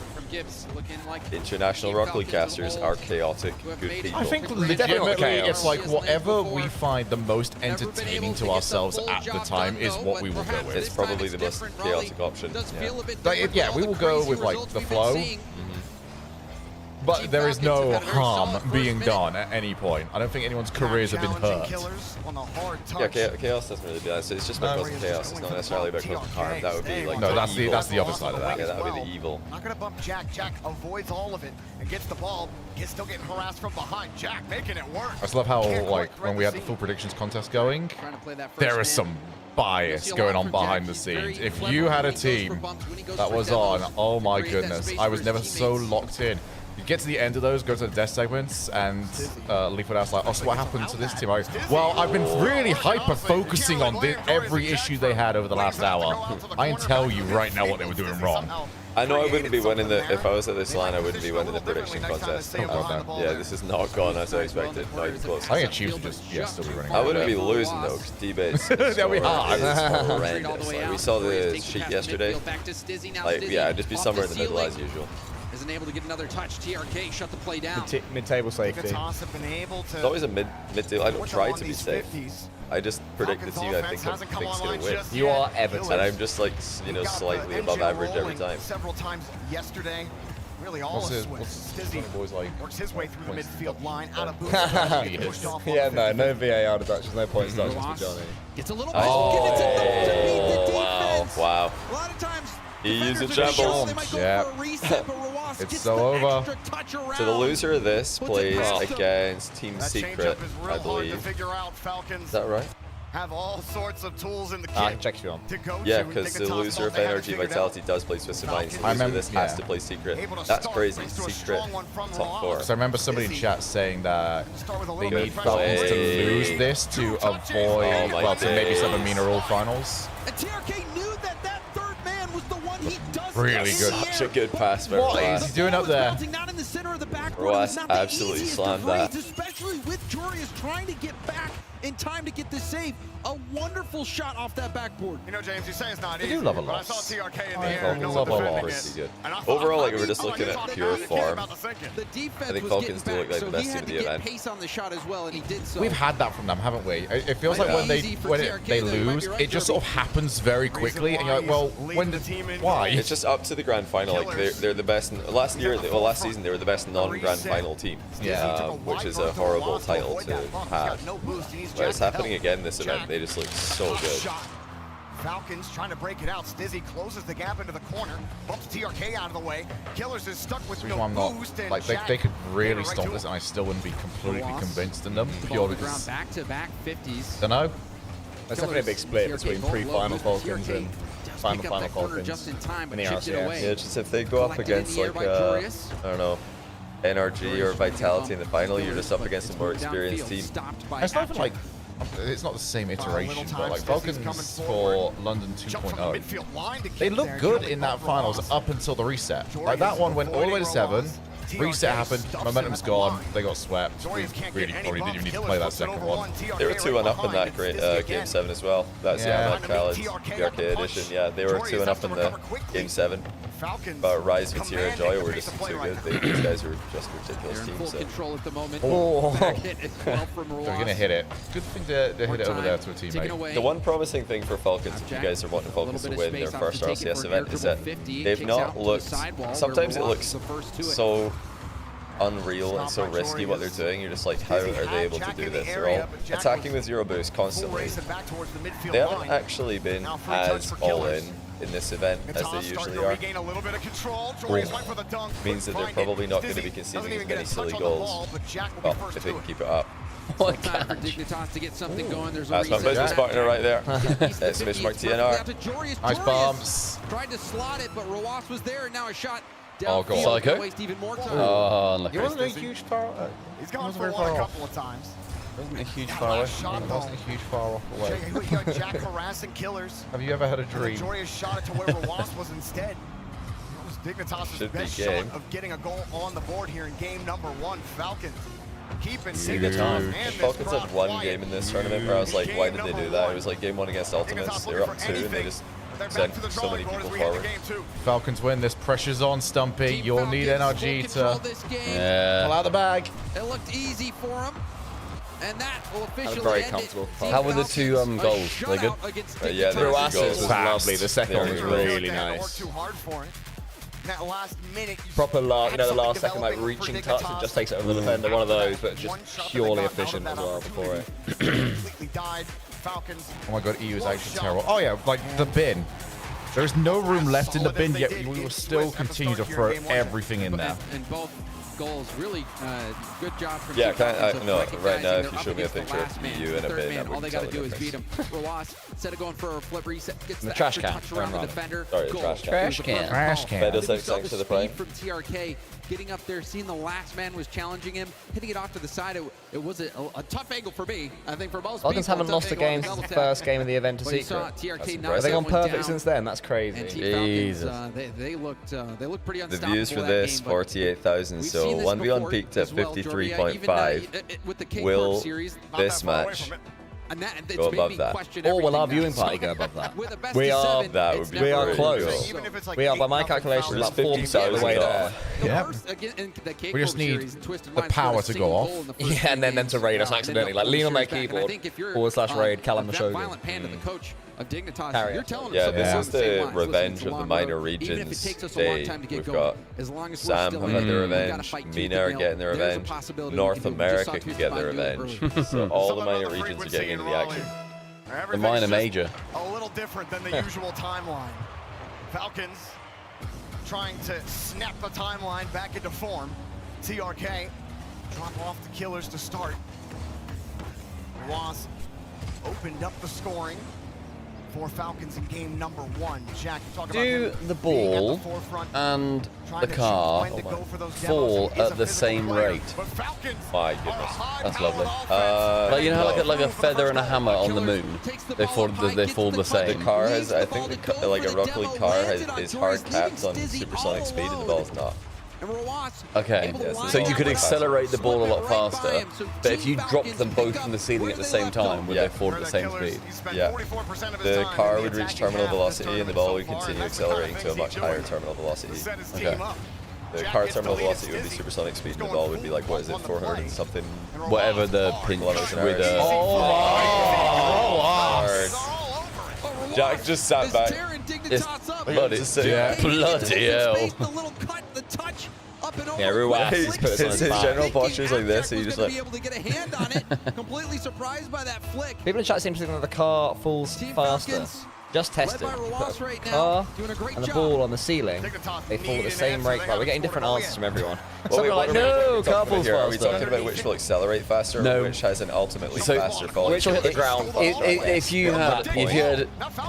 International Rock League casters are chaotic good people. I think legitimately it's like whatever we find the most entertaining to ourselves at the time is what we will go with. It's probably the most chaotic option. Yeah, we will go with like the flow. But there is no harm being done at any point. I don't think anyone's careers have been hurt. Yeah, chaos doesn't really do that. So it's just about causing chaos. It's not necessarily about causing harm. That would be like no, that's the other side of that. Yeah, that would be the evil. Not gonna bump Jack. Jack avoids all of it and gets the ball. He's still getting harassed from behind. Jack making it work. I just love how like when we had the full predictions contest going, there is some bias going on behind the scenes. If you had a team that was on, oh my goodness, I was never so locked in. You get to the end of those, go to the death segments, and Leaf would ask like, "Oh, so what happened to this team?" Well, I've been really hyper-focusing on every issue they had over the last hour. I can tell you right now what they were doing wrong. I know I wouldn't be winning if I was at this line, I wouldn't be winning the prediction contest. Yeah, this is not gone as I expected. Not even close. I think Chiefs would just still be running. I wouldn't be losing though, because D-Base is horrendous. Like, we saw the sheet yesterday. Like, yeah, I'd just be somewhere in the middle as usual. Isn't able to get another touch. TRK shut the play down. Mid-table safety. It's always a mid-table. I don't try to be safe. I just predict the team I think is going to win. You are Everton. And I'm just like, you know, slightly above average every time. Several times yesterday. Really all JOHNNYBOI's like works his way through the midfield line out of boost. Yeah, no VAR deductions, no points deductions for Johnny. It's a little wow. A lot of times he used a jumble. Yeah. It's so over. So the loser of this plays against Team Secret, I believe. Is that right? Have all sorts of tools in the kit. Check if you want. Yeah, because the loser of Energy Vitality does play Twisted Minds. The loser of this has to play Secret. That's crazy. Secret, top 4. So I remember somebody in chat saying that they need Falcons to lose this to avoid, well, to maybe some of the mineral finals. And TRK knew that third man was the one he does. Really good. Such a good pass for What is he doing up there? Ross absolutely slammed that. Especially with Jorius trying to get back in time to get this save. A wonderful shot off that backboard. You know, James, you say it's not easy. I do love a but I loss. saw TRK in the air. No one Overall, defending pretty it. good. Overall, like, if we're just looking at pure form, The defense I think was Falcons do getting look like back, the best so he team had of to the get event. pace on the shot as well, and he did so. We've had that from them, haven't we? It feels like when they lose, it just sort of happens very quickly, and you're like, well, why? It's just up to the grand final. Like they're the best. Last season they were the best non-grand final team. Yeah. Which is a horrible title to have. But it's happening again this event. They just look so good. Falcons trying to break it out. Stizzy closes the gap into the corner, bumps TRK out of the way. Killers is stuck with no boost. And like they could really stop this, and I still wouldn't be completely convinced in them. Purely because back-to-back 50s. Don't know. There's definitely a big split between pre-final Falcons and final Falcons in the RLCS. Yeah, just if they go up against like I don't know, NRG or Vitality in the final, you're just up against a more experienced team. It's not even like. It's not the same iteration, but like Falcons for London 2.0, they look good in that finals up until the reset. Like that one went all the way to 7, reset happened, momentum's gone, they got swept. We really probably didn't even need to play that second one. They were 2-1 in that great Game 7 as well. That's the Ahmad Khaled PRK edition. Yeah, they were 2-1 in the Game 7. But Rise, Vatira, Joy were just too good. These guys were just ridiculous teams. So. Control at the moment. They're gonna hit it. Good thing to hit it over there to a teammate. The one promising thing for Falcons, if you guys are wanting Falcons to win their first RLCS event, is that they've not looked. Sometimes it looks so unreal and so risky what they're doing. You're just like, how are they able to do this? They're all attacking with zero boost constantly. They haven't actually been as all in this event as they usually are. Means that they're probably not going to be conceding as many silly goals. Well, if they can keep it up. What time for Dignitas to get something going. There's That's my business partner right there. That's Mark TNR. Nice bombs. Tried to slot it, but Rawas was there, and now a shot. Oh, go on. Waste even more time. Oh, he wasn't a huge far. He's gone for one a couple of times. Wasn't a huge far away. Wasn't a huge far off away. You got Jack harassing Killers. Have you ever had a dream? Joyous shot it to where Rawas was instead. It was Dignitas' best shot of getting a goal on the board here in game number 1. Falcons keeping Falcons had one game in this tournament where I was like, why did they do that? It was like game 1 against Ultimates. They were up 2 and they just sent so many people forward. Falcons win. This pressure's on, Stumpy. You'll need NRG to pull out the bag. It looked easy for him. And that will officially very comfortable. How were the 2 goals? They good? Yeah, the last goals was lovely. The second one was really nice. That last minute, proper the last second like reaching touch that just takes it over the defender. One of those, but just purely efficient as well before it. Completely died. Falcons. Oh my god, EU is actually terrible. Oh yeah, like the bin. There is no room left in the bin, yet we will still continue to throw everything in there. And both goals. Really good job from Yeah, no, right now, if you show me a picture of you in a bin, all they got to do is beat him. Roas, instead of going for a flip reset, gets the trash extra can. touch around the defender. Sorry, Trash can. Trash can. Fed us out thanks to the play. From TRK, getting up there, seeing the last man was challenging him, hitting it off to the side. It was a tough angle for me. I think for most Falcons people, haven't lost a game since the first game of the event to Secret. Have they gone perfect since then? That's crazy. Jesus. They looked pretty unstoppable. The views for this, 48,000, so 1v1 peaked at 53.5. Will this match go above that? Or will our viewing party go above that? We are. That would be we are pretty close. cool. We are, by my calculations, about 40% of the way there. Yeah. We just need the power to go off. Yeah, and then to raid us accidentally. Like, lean on their keyboard, /raid, Callum the Shogun. You're telling Yeah, this is the revenge of the minor regions day. We've got Sam have had their revenge, MENA are getting their revenge, North America can get their revenge. So all the minor regions are getting into the action. The minor major. A little different than the usual timeline. Falcons trying to snap the timeline back into form. TRK drop off the killers to start. Wasp opened up the scoring for Falcons in game number 1. Jack, talk about Do the ball and the car fall at the same rate? My goodness, that's lovely. Like, you know how like a feather and a hammer on the moon, they fall the same. The car has, I think, like a Rocket League car is hard capped on supersonic speed, and the ball's not. Okay, so you could accelerate the ball a lot faster, but if you dropped them both from the ceiling at the same time, would they fall at the same speed? Yeah. The car would reach terminal velocity and the ball would continue accelerating to a much higher terminal velocity. Okay. The car terminal velocity would be supersonic speed and the ball would be like, what is it, 400 and something? Whatever the pinch with a... Jack just sat back. It's bloody, bloody hell. Yeah, Ruas his general posture is like this, so you just like... Completely surprised by that flick. People in chat seem to think that the car falls faster. Just tested. Car and the ball on the ceiling, they fall at the same rate. Right, we're getting different answers from everyone. Some are like, no, car falls faster. Are we talking about which will accelerate faster or which has an ultimately faster fall? Which will hit the ground? If you had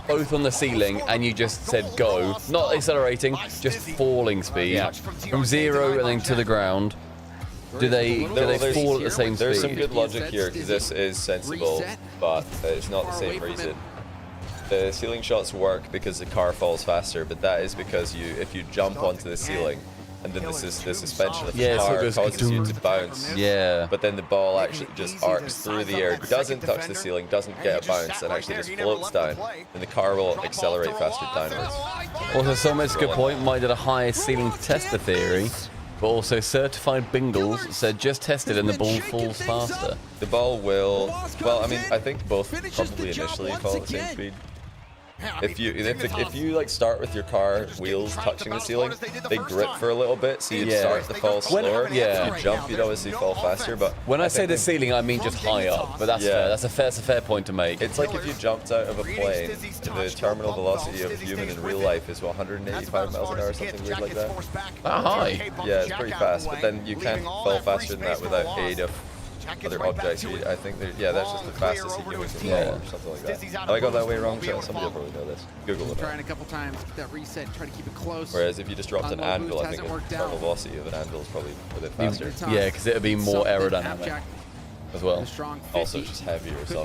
both on the ceiling and you just said go, not accelerating, just falling speed from 0 and then to the ground, do they fall at the same speed? There's some good logic here because this is sensible, but it's not the same reason. The ceiling shots work because the car falls faster, but that is because if you jump onto the ceiling and then the suspension of the car causes you to bounce. Yeah. But then the ball actually just arcs through the air, doesn't touch the ceiling, doesn't get a bounce, and actually just floats down. And the car will accelerate faster downwards. Also, so much good point. Mike did a high ceiling tester theory, but also certified Bingles said just test it and the ball falls faster. The ball will. Well, I mean, I think both probably initially fall at the same speed. If you like start with your car wheels touching the ceiling, they grip for a little bit, so you'd start the fall slower. If you jump, you'd obviously fall faster. But when I say the ceiling, I mean just high up. But that's fair. That's a fair point to make. It's like if you jumped out of a plane, the terminal velocity of a human in real life is 185 miles an hour, something weird like that. That high? Yeah, it's pretty fast. But then you can't fall faster than that without aid of other objects. I think that's just the fastest human can fall, or something like that. Have I got that way wrong? So somebody will probably know this. Google it. Trying a couple times, get that reset, try to keep it close. Whereas if you just dropped an anvil, I think the terminal velocity of an anvil is probably a bit faster. Yeah, because it would be more aerodynamic as well. Also, just heavier, so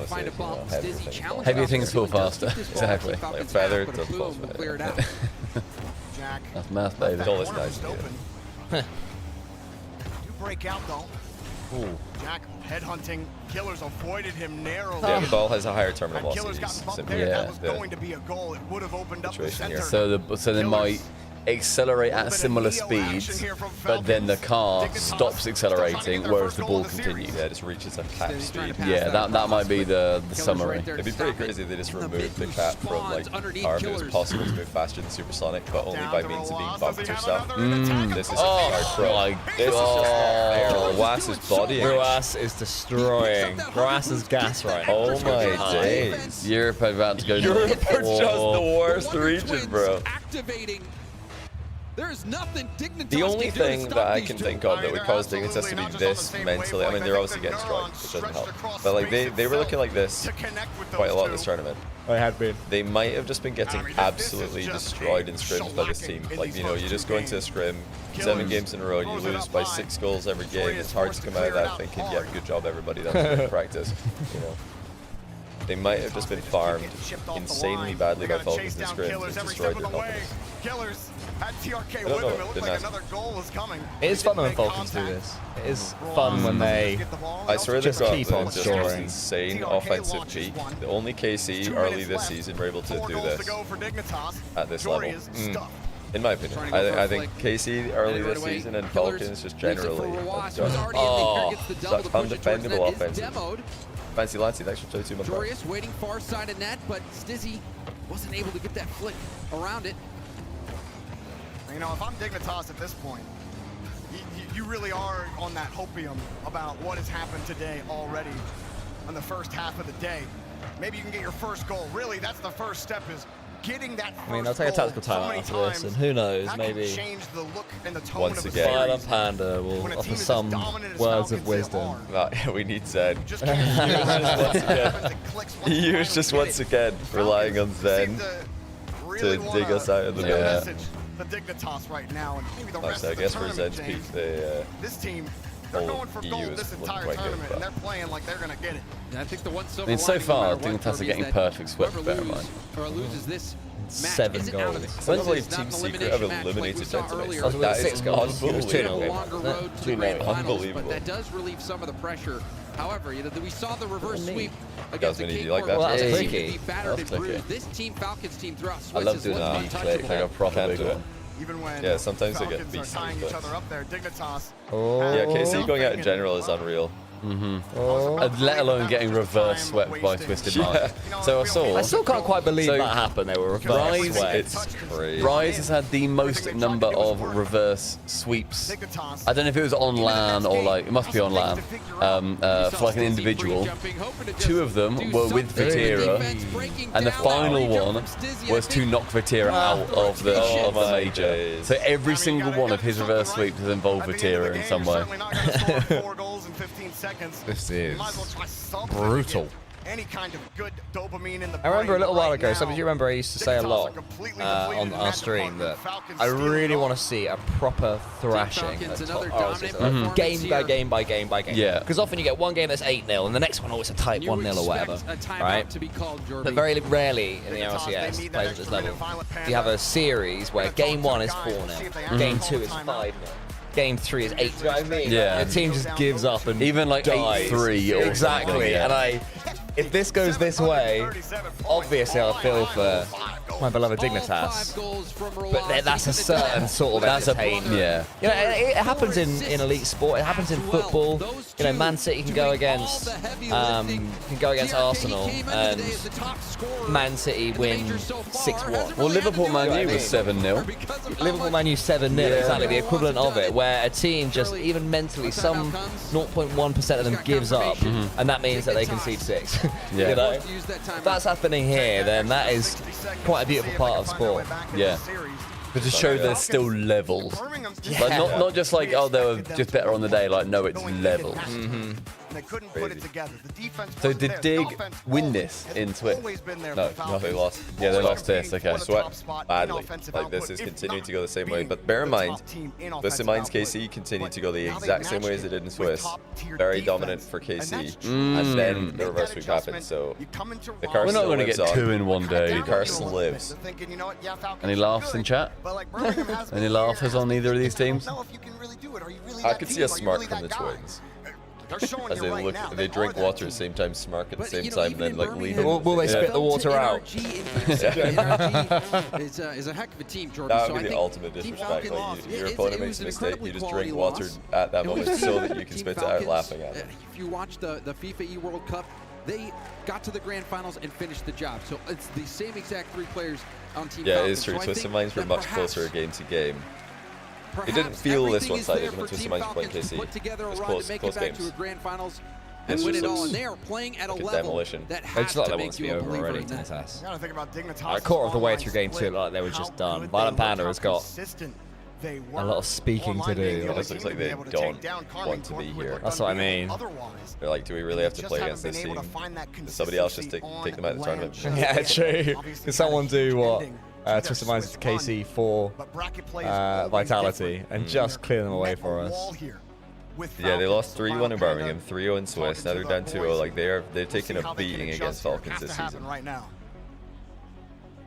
heavier things fall faster. Exactly. Like a feather doesn't fall faster. That's math, baby. It's always nice to do break out though. Ooh. Jack headhunting. Killers avoided him narrowly. Yeah, the ball has a higher terminal velocity. That was going to be a goal. It would have opened up the center. So they might accelerate at similar speeds, but then the car stops accelerating, whereas the ball continues. Yeah, it just reaches a cap speed. Yeah, that might be the summary. It'd be pretty crazy if they just removed the cap from like car. It was possible to move faster than supersonic, but only by means of being bumped or stuff. This is my God. Ruas is bodying. Ruas is destroying. Ruas is gas right now. Oh my days. Europe about to go. Europe are just the worst region, bro. Activating There's nothing Dignitas The only can do to thing stop that I these can two. think of that would cause Dignitas to be this mentally, I mean, they're obviously getting destroyed, which doesn't help. But like they were looking like this quite a lot this tournament. They had been. They might have just been getting absolutely destroyed in scrims by this team. Like, you know, you just go into a scrim, 7 games in a row, you lose by 6 goals every game. It's hard to come out of that thinking, yeah, good job everybody, that was great practice. You know. They might have just been farmed insanely badly by Falcons in scrims and destroyed their confidence. Killers at TRK I don't know, with them. It looked didn't like ask. another goal was coming. It is fun when Falcons do this. It is fun when they I swear they've just got keep on just scoring. insane offensive peak. The only KC early this season were able to do this at this level. In my opinion, I think KC early this season and Falcons just generally have done such undefendable offense. Fancy Lancy, thanks for 22 months. Glorious waiting far side of net, but Stizzy wasn't able to get that flick around it. You know, if I'm Dignitas at this point, you really are on that hopium about what has happened today already on the first half of the day. Maybe you can get your first goal. Really, that's the first step, is getting that first I mean, I'll take a tactical timeout after this, and who knows, maybe Once again, Fire and Panda will offer some words of wisdom. We need Zen. He was just once again relying on Zen to dig us out of the mess. The Dignitas right now, and maybe the rest So I of the guess for tournament, Zen's James. peak, the This team, they're going for EU gold is this looking entire quite good, tournament, and but- they're playing like they're going to get it. And I think the one I silver mean, so lining, far, no matter what, Dignitas are Kirby, getting is that perfect swept, whoever bear in loses mind. or loses this match 7 isn't out of goals. it. When's the This is not Team an Secret have elimination match like we eliminated saw Gentlemen? earlier. That is 6 goals. It was 2-0 unbelievable. A longer road to the grand finals, Unbelievable. but that does relieve some of the pressure. However, you know, we saw the reverse sweep against the Jasmine, do King you like that? Court, Well, that's which clicky. be battered That's and clicky. bruised. This Team Falcons team throughout I Swiss love is doing looking that. untouchable. Like a proper Can't big do it. one. Even when Yeah, sometimes they get Falcons are beasted, tying each but- other up there, Dignitas. Yeah, KC going out in general is unreal. Let alone getting reverse swept by Twisted Mind. So I still can't quite believe So, that happened. They were reverse Rise, swept. It's crazy. Rise has had the most number of reverse sweeps. I don't know if it was on LAN or like, it must be on LAN, for like an individual. 2 of them were with Vatira, and the final one was to knock Vatira out of the major. days. So every single one of his reverse sweeps has involved Vatira in some way. 4 goals in 15 seconds. This is Might as well try something. brutal. Any kind of good dopamine in the I remember a brain little while right ago, now. some of you remember I used to say a lot on our stream that I really want to see a proper thrashing of top RLCS. Game by game by game by game. Yeah. Because often you get one game that's 8-0 and the next one always a tight 1-0 or whatever. Right? But very rarely in the RLCS plays at this level. You have a series where game 1 is 4-0, game 2 is 5-0. Game 3 is 8. You know what I mean? Yeah. The team just gives up and Even like dies. 8-3 or exactly. something, yeah. And if this goes this way, obviously I'll feel for my beloved Dignitas. But that's a certain sort of entertainment. Yeah. You know, it happens in elite sport. It happens in football. You know, Man City can go against Arsenal, and Man City win 6-1. Well, Liverpool Man U was 7-0. Liverpool Man U 7-0, exactly the equivalent of it, where a team just even mentally, some 0.1% of them gives up, and that means that they concede 6. Yeah. You know, if that's happening here, then that is quite a beautiful part of sport. Yeah. But to show there's still levels. Like not just like, oh, they were just better on the day. Like, no, it's levels. They couldn't put it together. The defense So wasn't did there. Dig The offense win was this there. in It's Twitch? always been there No, for no, they Falcons. lost. Yeah, they lost this, okay. Swept badly. Like, this is continuing to go the same way. But bear in mind, Twisted Minds KC continued to go the exact same way as they did in Swiss. Very dominant for KC. And then the reverse sweep happened. So the curse We're not still going to lives get on. 2 in one day. The curse lives. Any laughs in chat? Any laughers on either of these teams? I could see a smirk from the Twins. As they look, they drink water at the same time, smirk at the same time, and then like lean in. Will they spit the water out? NRG is a heck of a team, Jordan. That So would be I the think ultimate Team disrespect. Falcons, Like, your it opponent was makes a an mistake, incredibly you just quality drink water loss. at that It was moment so that Team you can spit it Falcons, out laughing at it. If you watch the FIFA E-World Cup, they got to the grand finals and finished the job. So it's the same exact 3 players on Team Yeah, Falcons. it is true. So I Twisted think Minds were that much perhaps closer game to game. It didn't feel this everything is one-sided there when for Twisted Team Minds were playing Falcons to KC. put together a It was run close, to make close it back games. to a grand finals and This win just it all. looks And they are playing at a like a level demolition. that They has just like to they make want to you be a over believer already, in that. Dignitas. Gotta think about Dignitas. A quarter of the way through game 2, like they were just done. Violent Panda has got They a lot of speaking to do. It just looks like they don't want to be here. That's what I mean. They're like, do we really have to play against this team? Does somebody else just take them out of the tournament? Yeah, true. Can someone do what Twisted Minds to KC for Vitality and just clear them away for us? Yeah, they lost 3-1 in Birmingham, 3-0 in Swiss. Now they're down 2-0. Like they're taking a beating against Falcons this season.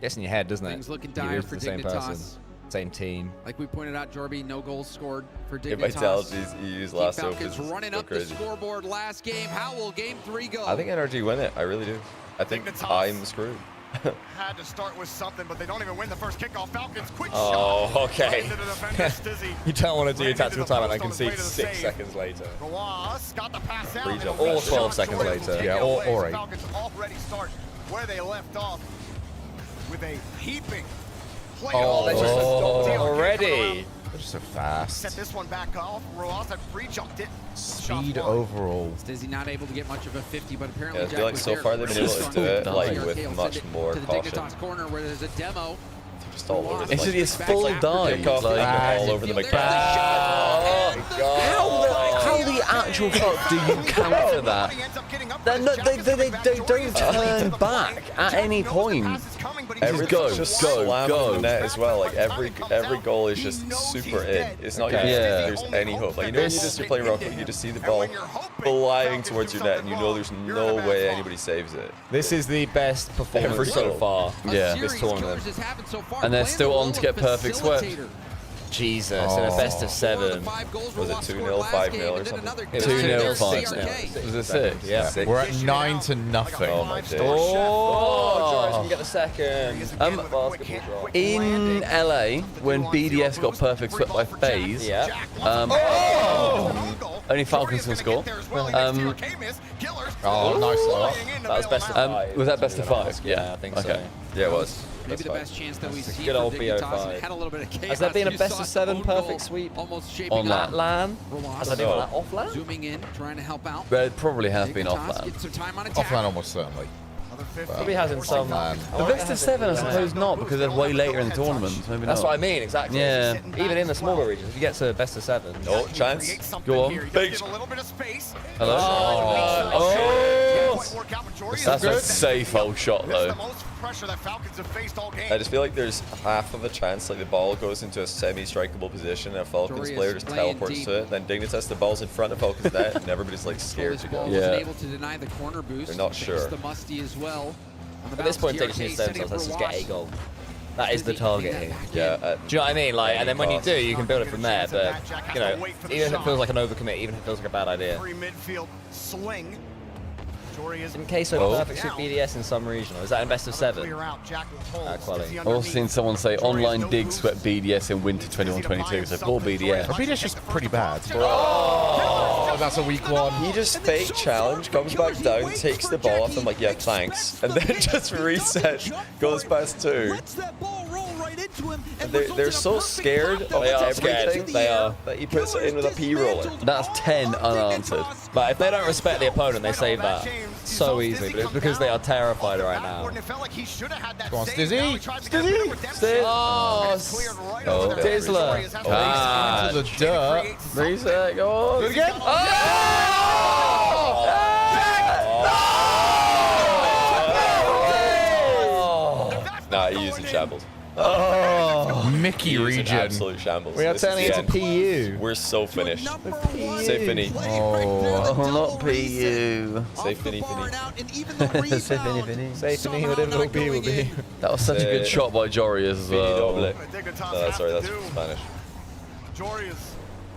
Gets in your head, doesn't it? Things looking You dire lose for to the same Dignitas. person, same team. Like we pointed out, Jorby, no goals scored for Yeah, Dignitas. Vitality's EU's last hope Falcons is running so up the crazy. scoreboard last game. How will game 3 go? I think NRG win it. I really do. I think I'm screwed. Had to start with something, but they don't even win the first kickoff. Falcons, quick Oh, shot. okay. Right into the defender, Stizzy. You don't want to do your Ran into tactical the timeout and post on his way concede to the 6 save. seconds later. Roas got the pass out. Free and jump. a Or weak 12 shot. seconds Joyce will later. take Yeah, it or away. 8. Falcons already start where they left off with a heaping play. Already. They're just so fast. Set this one back off. Roas had free jumped it. Speed overall. Stizzy not able to get much of a 50, but apparently Yeah, I feel like so far they've been able to do it like with much more caution. Dignitas corner where there's a demo. Just all over the It's place. just full dive. Kickoff, Like, all over the how the actual fuck do you counter that? They don't turn back at any point. Everything's just go. the net as well. Like every goal is just super in. It's not even there's any hope. Like you know when you're playing Rocket, you just see the ball flying towards your net, and you know there's no way anybody saves it. This is the best performance so far. Yeah, this tournament. And they're still on to get perfect swept. Jesus, in a best of 7. Was it 2-0, 5-0 or something? 2-0, 5-0. Was it 6? Yeah. We're at 9-0. Oh my days. Joris can get the second. In LA, when BDS got perfect swept by FaZe, only Falcons can score. Nice. That was best of 5. Was that best of 5? Yeah, I think so. Okay. Yeah, it was. Maybe the best chance that we see good for old Dignitas. BO5. Had a little bit of chaos. Has there been a You best saw of it, 7 own perfect goal, sweep almost shaping On that up. LAN? Has there been one off LAN? Zooming in, trying to help out. There probably has been Dignitas off LAN. gets some time on attack. Offline almost certainly. Probably has in some. The best of 7, I suppose not, because they're way later in the tournament. Maybe That's not. what I mean, exactly. Yeah. Even in the smaller regions, if you get to best of 7. Oh, chance. Go on. Big. Hello? That's a safe old shot, though. I just feel like there's half of a chance like the ball goes into a semi-strikeable position and a Falcons player just teleports to it. Then Dignitas, the ball's in front of Falcons net and everybody's like scared to go. Wasn't able to deny the corner boost. They're not sure. The musty as well. At this point, Dignitas needs to say themselves, let's just get a goal. That is the target here. Yeah. Do you know what I mean? Like, and then when you do, you can build it from there. But you know, even if it feels like an overcommit, even if it feels like a bad idea. Midfield swing. In case of perfect sweep BDS in some regional, is that in best of 7? Quality. I've also seen someone say online dig swept BDS in winter 21-22, so poor BDS. BDS just pretty bad. Oh, that's a weak one. He just fake challenge, comes back down, takes the ball off, and like, yeah, thanks. And then just resets, goes past 2. They're so scared of everything that he puts it in with a P roller. That's 10 unanswered. But if they don't respect the opponent, they save that so easily. But it's because they are terrified right now. Go on, Stizzy. Stizzy. Oh, Dizzler. Into the dirt. Reset, go on. Do it again. Nah, he used in shambles. Oh, Mickey He was in region. absolute shambles. We are This is turning the into end. PU. We're so finished. Say Finny. Oh, not PU. Say Finny, Finny. Say Finny, Finny. Say Finny, whatever it will be. That was such a good shot by Jorius as Finny well. doble. No, sorry, that's Spanish. Jorius,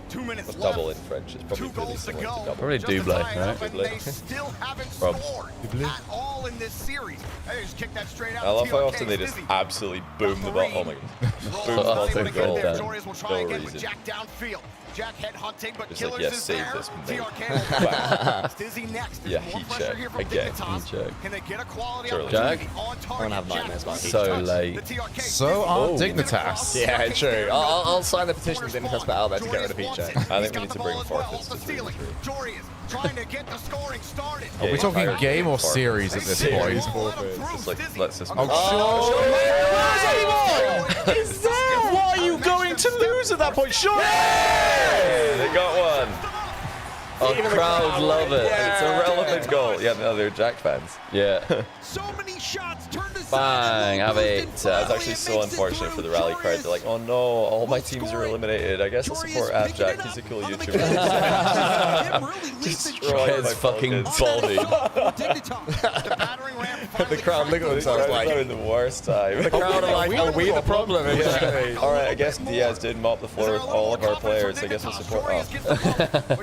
2 minutes What's left. double in French? It's probably really similar to double. Probably double, right? They still haven't Rob. scored at all in this series. They just kicked that straight out. I love how TRK, often they just Stizzy. absolutely boom the ball. Oh my god. Boom the ball That's to a the good goal. done. Jorius will try No again with reason. Jack downfield. Jack head hunting, but Just like, Killers yeah, is save there. this, mate. TRK will back. Stizzy next. Yeah, More heat pressure check here from again. Dignitas. Heat check. Can they get a quality Surely. opportunity Jack? on I target? don't have nightmares about Jack, So touch. late. The TRK So are Stizzy. Dignitas. Yeah, true. I'll sign the petition to Dignitas put Albert to get rid of Peach. I think we need to bring forfeits to 3-3. Jorius trying to get the scoring started. Are we talking game or series at this point? Just like, let's just Oh, sure. Why are you going nothing to lose at that point. Sure. They got one. Oh, crowd love it. It's a relevant goal. Yeah, no, they're Jack fans. Yeah. So many shots turned aside. Bang, have it. It's actually so unfortunate for the rally crowd. They're like, oh no, all my teams are eliminated. I guess I'll support Jack. He's a cool YouTuber. Destroy his fucking body. The crowd look at themselves like they're in the worst time. The crowd are like, are we the problem? All right, I guess Diaz did mop the floor with all of our players. I guess we'll support.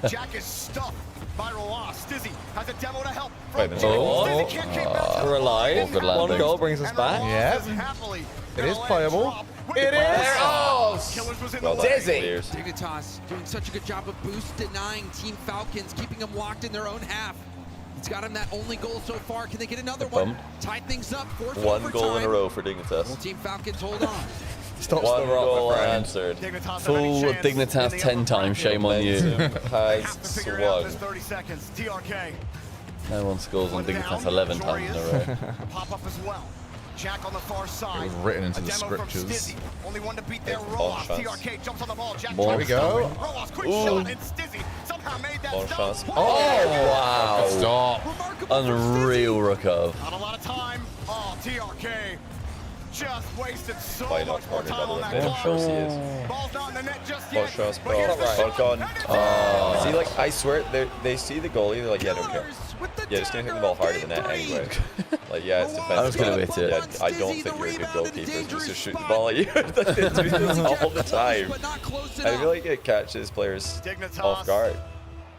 Jack is stuffed. Viral loss. Stizzy has a demo to help. Wait a minute. We're alive. One goal brings us back. Yeah. It is playable. It is. Well done, Dizzy. Dignitas doing such a good job of boost denying Team Falcons, keeping them locked in their own half. It's got him that only goal so far. Can they get another one? Tie things up. One goal in a row for Dignitas. Will Team Falcons hold on? One goal unanswered. Full Dignitas 10 times. Shame on you. Has swung. 30 seconds. TRK. No one scores on Dignitas 11 times in a row. Pop up as well. Jack on the far side. It was written into the scriptures. Only one to beat their Rojas. TRK jumps on the ball. Jack There we go. Rojas, quick shot, and Stizzy somehow made that stop. Oh, wow. Stop. Unreal recover. Not a lot of time. Oh, TRK just wasted so Why much not more corner time double on that it? clock. RLCS. Ball's not in the net just yet. Shots, but here's the shot. See, like, I swear, they see the goalie, they're like, yeah, don't care. Yeah, just gonna hit the ball hard in the net anyway. Like, yeah, it's defensive. I was gonna hit it. Yeah, I don't think you're a good goalkeeper. It's just to shoot the ball at you. They do this all the time. I feel like it catches players off guard.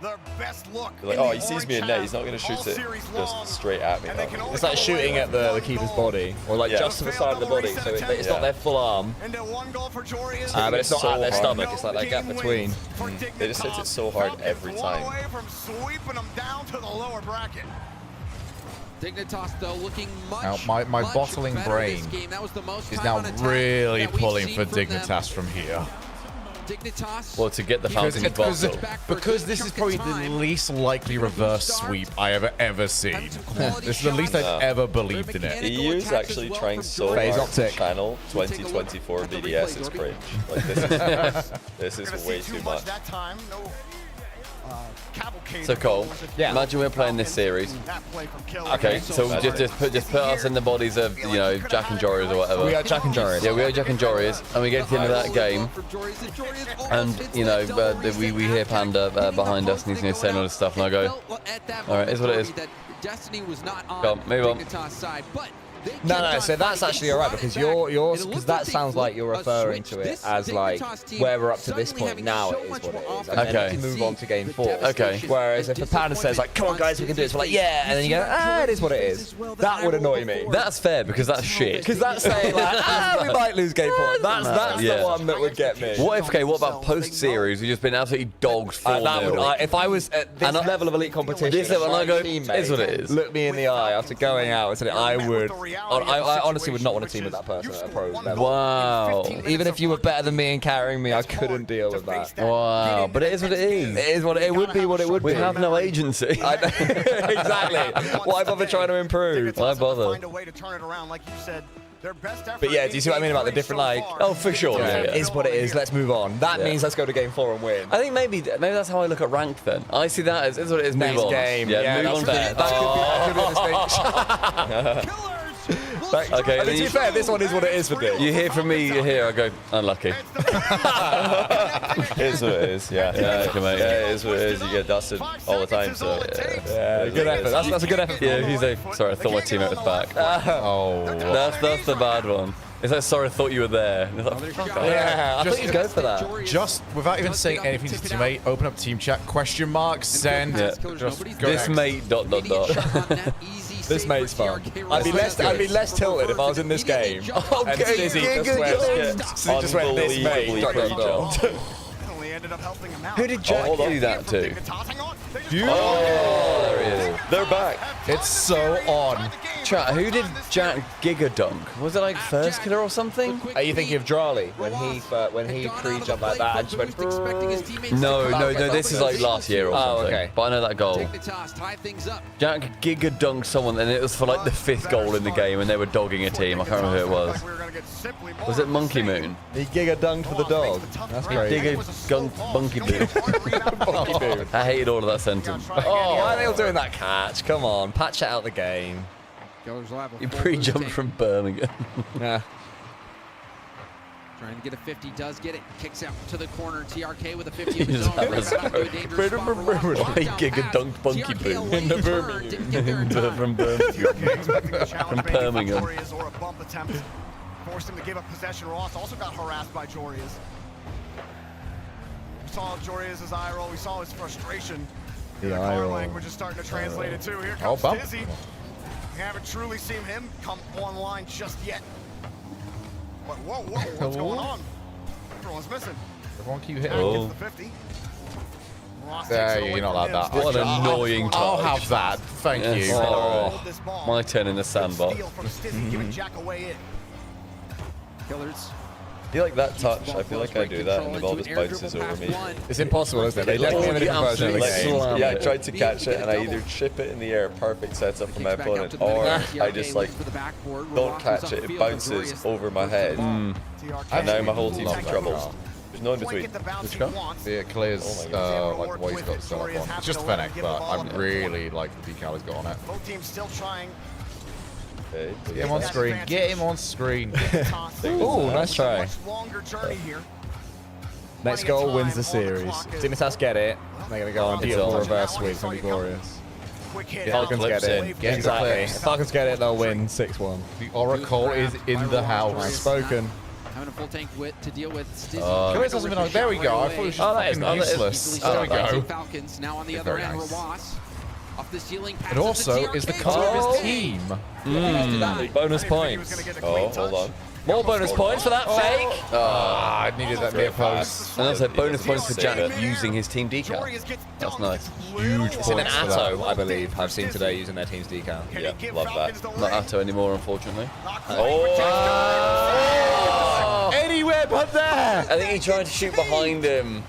Their best look. They're like, oh, he sees me in net. He's not gonna shoot it just straight at me. It's like shooting at the keeper's body, or like just to the side of the body, so it's not their full arm. But it's not at their stomach. It's like that gap between. They just hit it so hard every time. Dignitas though looking much. Now, my bottling brain is now really pulling for Dignitas from here. Dignitas. Well, to get the Falcons bottle. Because this is probably the least likely reverse sweep I have ever seen. This is the least I've ever believed in it. EU is actually trying so hard to channel 2024 BDS. It's cringe. Like, this is way too much. So Cole, imagine we're playing this series. Okay, so just put us in the bodies of, you know, Jack and Joris or whatever. We are Jack and Joris. Yeah, we are Jack and Joris, and we get to the end of that game, and you know we hear Panda behind us, and he's going to say all this stuff, and I go, all right, it's what it is. Go on, move on. No, so that's actually alright because because that sounds like you're referring to it as like where we're up to this point now it is what it is. And then we can move on to game 4. Okay. Whereas if a Panda says like, come on guys, we can do this, we're like, yeah, and then you go, it is what it is. That would annoy me. That's fair because that's shit. Because that's saying like, we might lose game 4. That's the one that would get me. What about post-series? We've just been absolutely dogged 4-0. If I was at this level of elite competition, this level, and I go, it's what it is. Look me in the eye after going out and said I would. I honestly would not want to team with that person at a pro level. Wow. Even if you were better than me and carrying me, I couldn't deal with that. Wow. But it is what it is. It is what it would be. What it would be. We have no agency. Exactly. Why bother trying to improve? Why bother? But yeah, do you see what I mean about the different like? Oh, for sure. It is what it is. Let's move on. That means let's go to game 4 and win. I think maybe that's how I look at ranked then. I see that as what it is. Next move on. game. Yeah, move on. That could be a Okay, to be fair, this one is what it is for me. You hear from me here, I go, unlucky. It is what it is, yeah. Mate. Yeah, it is what it is. You get dusted all the time, so yeah, good effort. That's a good effort. Yeah, if you say, sorry, I thought my teammate was back. Oh, that's the bad one. It's like, sorry, I thought you were there. Yeah, I thought you'd go for that. Just without even saying anything to his teammate, open up team chat, question mark, send. Yeah. Just go this mate ... This mate's fun. I'd be less tilted if I was in this game. And Stizzy just went this mate ... Who did Jack do that to? Oh, there he is. They're back. It's so on. Chat, who did Jack Giga dunk? Was it like first killer or something? Are you thinking of Drawley when he pre-jumped like that and just went? No, this is like last year or something. Okay. But I know that goal. Jack Giga dunked someone, and it was for like the 5th goal in the game, and they were dogging a team. I can't remember who it was. Was it Monkey Moon? He Giga dunked for the dog. That's great. Giga dunked Monkey Moon. I hated all of that sentence. Oh, why are they all doing that catch? Come on, patch it out the game. He pre-jumped from Birmingham. Yeah. Trying to get a 50, does get it. Kicks out to the corner. TRK with a 50 of his own. Why Giga dunked Monkey Moon? In the Birmingham. From Birmingham. Or a bump attempt. Forced him to give up possession. Ross also got harassed by Jorias. We saw Jorias' IRL. We saw his frustration. The IRL IRL language is starting to translate it too. Here comes Dizzy. We haven't truly seen him come online just yet. But whoa, what's going on? Everyone's missing. Everyone keep hitting. You're not like that. What an annoying touch. I'll have that. Thank you. Oh, my turn in the sandbox. Killers. I feel like that touch, I feel like I do that and the ball just bounces over me. It's impossible, isn't it? They definitely have a different version of the game. Yeah, I tried to catch it and I either chip it in the air, perfect setup for my opponent, or I just like don't catch it, it bounces over my head. And now my whole team's in trouble. There's no in between. Which car? Yeah, it clears like what he's got set up on. It's just Fennec, but I really like the decal he's got on it. Both teams still trying. Get him on screen. Get him on screen. Ooh, nice try. Next goal wins the series. Dimitas get it. They're going to go on beautiful reverse sweep. It's going to be glorious. Falcons get it. Exactly. If Falcons get it, they'll win 6-1. The Oracle is in the house. Spoken. Having a full tank wit to deal with Stizzy. There we go. I thought it was just fucking useless. There we go. Falcons now on the other end. Rawas off the ceiling. It also is the color of his team. Bonus points. Oh, hold on. More bonus points for that fake. I needed that near post. And also bonus points for Jack using his team decal. That's nice. Huge It's in an points for Atto, I believe, I've seen today using their team's decal. Yeah, love that. Not Atto anymore, unfortunately. Anywhere but there. I think he tried to shoot behind him.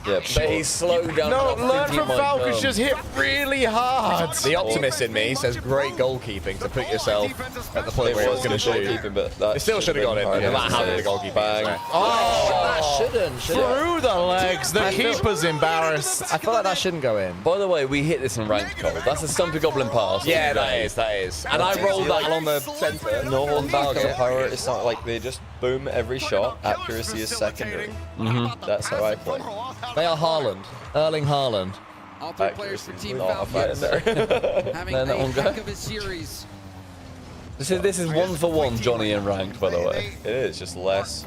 Yeah, but he's slowed down. No, learn from Falcons, just hit really hard. The optimist in me says great goalkeeping to put yourself at the point where it was going to shoot. But it still should have gone in, no matter how good the goalkeeper bang. Oh, shouldn't. Through the legs, the keeper's embarrassed. I feel like that shouldn't go in. By the way, we hit this in ranked, Cole. That's a Stumpy Goblin pass. Yeah, that is. And I rolled that along the centre. No one back on power. It's not like they just boom every shot. Accuracy is secondary. That's how I play. They are Haaland. Erling Haaland. All 3 players for Team not Falcons having Then that a one go. heck of a series. This is 1-for-1 Johnny in ranked, by the way. It is just less,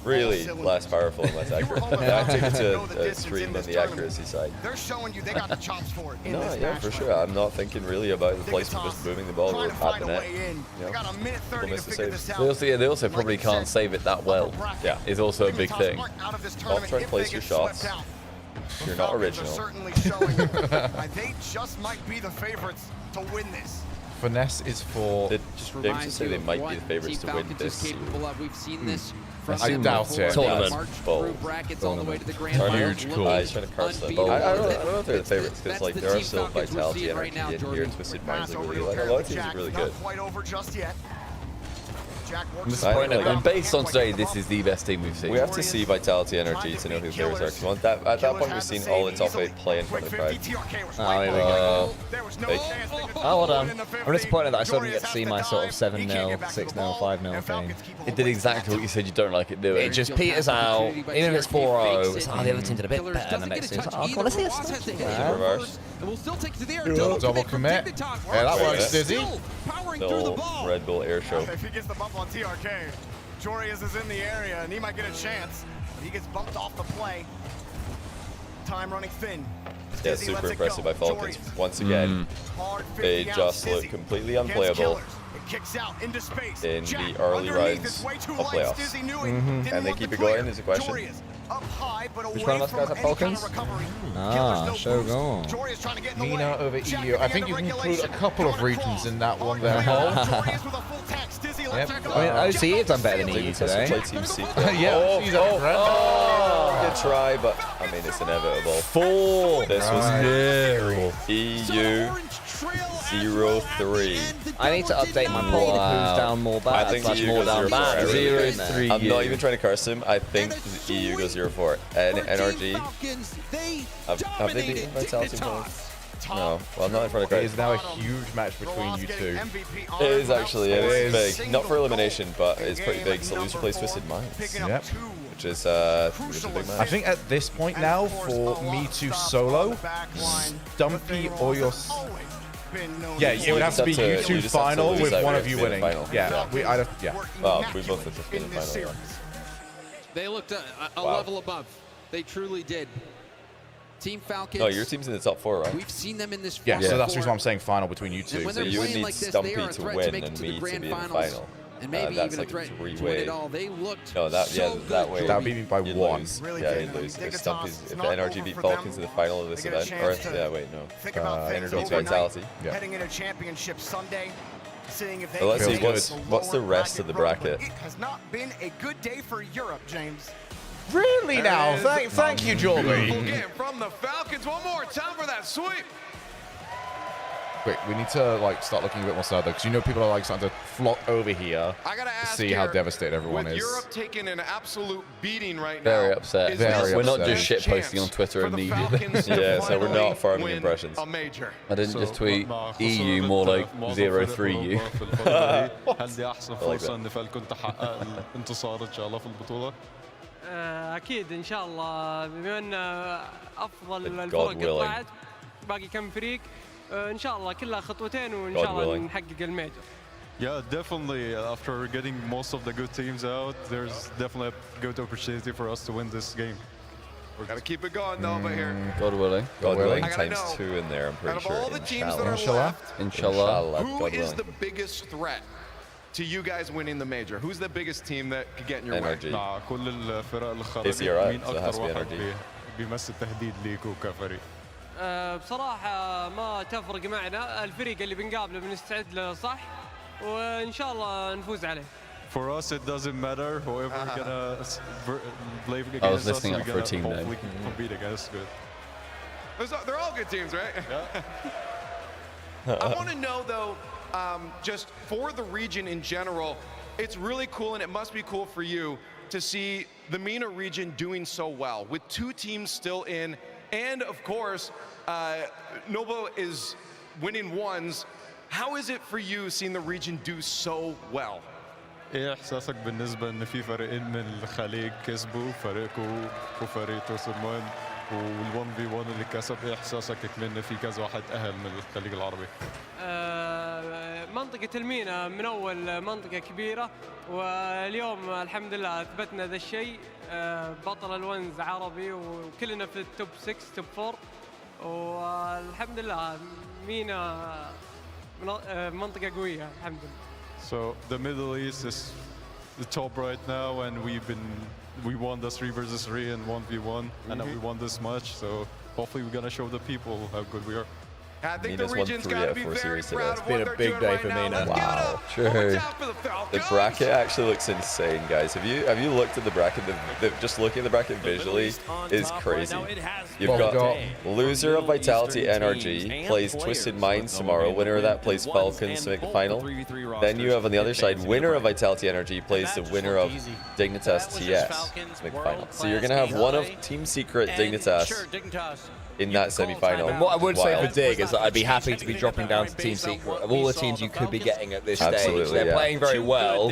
really less powerful and less accurate. I took it to extreme on the accuracy side. They're showing you they got the chops for it. No, yeah, for sure. I'm not thinking really about the placement, just moving the ball at the net. They got a minute 30 to figure this out. They also probably can't save it that well. Yeah, is also a big thing. Don't try and place your shots. You're not original. Certainly showing they just might be the favorites to win this. Finesse is for. They just say they might be the favorites to win this. We've seen this from I doubt it. March through brackets all the way to the grand final. Huge cool. He's trying to curse them. I don't know if they're the favorites because like there are still vitality energy in here. Twisted Minds are really like a lot of teams are really good. Quite over just yet. And based on today, this is the best team we've seen. We have to see vitality energy to know who favorites are. Because at that point, we've seen all the top 8 play in front of the crowd. Oh, here we go. Oh, well done. I'm disappointed that I still didn't get to see my sort of 7-0, 6-0, 5-0 thing. It did exactly what you said you don't like it doing. It just peters out. Even if it's 4-0, it's like, oh, the other team did a bit better than the next team. It's like, oh, come on, let's see this. Reverse. Double commit. Yeah, that works, Dizzy. Still Red Bull air show. If he gets the bump on TRK, Jorias is in the area and he might get a chance. But he gets bumped off the play. Time running thin. Yeah, super impressive by Falcons. Once again, they just look completely unplayable in the early rounds of playoffs. And they keep it going is a question. up high, but away Which one of us guys have Falcons? Ah, Shogun. Mina over EU. I think you can include a couple of regions in that one there, Paul. Yep. I mean, OC has done better than EU today. Yeah, Good try, but I mean, it's inevitable. 4. This was terrible. EU 0-3. I need to update my poll to who's down more bad. I think slash EU more goes down 0-4 bad. every 0-3. I'm not even trying to curse him. I think EU goes 0-4. And NRG. Have they beaten Vitality? No. Well, not in front of It crowd. is now a huge match between you two. It is actually. It's big. Not for elimination, but it's pretty big. So loser plays Twisted Minds. Yep. Which is a big match. I think at this point now, for me to solo, Stumpy or your... Yeah, it would have to be you two final with one of you winning. Yeah, yeah. Well, we both have to be in the final. They looked a level above. They truly did. Team Falcons. No, your team's in the top 4, right? We've seen them in this. Yeah, so that's the reason why I'm saying final between you two. So you would need Stumpy to win and me to be in the final. And maybe that's even like a threat a to win it 3-way. all. They looked No, that way. That would be by you'd 1. Lose. Yeah, you'd lose. If the NRG beat Falcons in the final of this event, or NRG beats Vitality. Yeah. Heading into championship Sunday, seeing if they So let's see can what's the rest of the bracket. It has not been a good day for Europe, James. Really now? Thank you, Jordy. Game from the Falcons. One more time for that sweep. Quick, we need to start looking a bit more sad though, because you know people are starting to flock over here to see how devastated everyone is. Europe taking an absolute beating right Very now. upset. We're not just shit posting on Twitter immediately. Yeah, so we're not farming impressions. A major. I didn't just tweet EU, more like 0-3 EU. هل دي احسن فرصه ان فالكون تحقق الانتصار ان شاء الله في البطوله؟ اكيد ان شاء الله بما ان افضل الفرق طلعت باقي كم فريق ان شاء الله كلها خطوتين وان شاء الله نحقق الميجر. Yeah, definitely. After getting most of the good teams out, there's definitely a good opportunity for us to win this game. We're gonna keep it going though, but here. God willing. God willing. I gotta times know, 2 in there, I'm pretty sure. Out of all the teams that are left, Inshallah. who is the biggest threat to you guys winning the major? Who's the biggest team that could get in your way? NRG. مع كل الفرق اللي خرجت ACRI, مين so it has اكتر to be واحد NRG. بيمثل تهديد ليكوا كفريق؟ بصراحة ما تفرق معنا الفريق اللي بنقابله بنستعد له صح وإن شاء الله نفوز عليه. For us, it doesn't matter. Whoever gonna play against I was listening us, up for a team name. hopefully compete against. Good. They're all good teams, right? I want to know though, just for the region in general, it's really cool and it must be cool for you to see the MENA region doing so well with 2 teams still in, and of course, Nobo is winning ones. How is it for you seeing the region do so well? ايه احساسك بالنسبه ان في فريقين من الخليج كسبوا فريقكم وفريق توسرمان وال1 في 1 اللي كسب؟ ايه احساسك كمان ان في كذا واحد اهل من الخليج العربي؟ منطقة المينا من أول منطقة كبيرة واليوم الحمد لله أثبتنا ذا الشيء. بطل الونز عربي وكلنا في التوب 6 توب 4 والحمد لله مينا منطقة قوية الحمد لله. So the Middle East is the top right now, and we won the 3 versus 3 and 1v1, and then we won this match. So hopefully we're gonna show the people how good we are. I think the region's got to be very proud of what they're doing right now. Wow, true. The bracket actually looks insane, guys. Have you looked at the bracket? Just looking at the bracket visually is crazy. You've got loser of Vitality NRG plays Twisted Minds tomorrow. Winner of that plays Falcons to make the final. Then you have on the other side winner of Vitality NRG plays the winner of Dignitas TS to make the final. So you're gonna have one of Team Secret Dignitas in that semi-final. And what I would say for Dig is that I'd be happy to be dropping down to Team Secret. Of all the teams you could be getting at this stage, they're playing very well,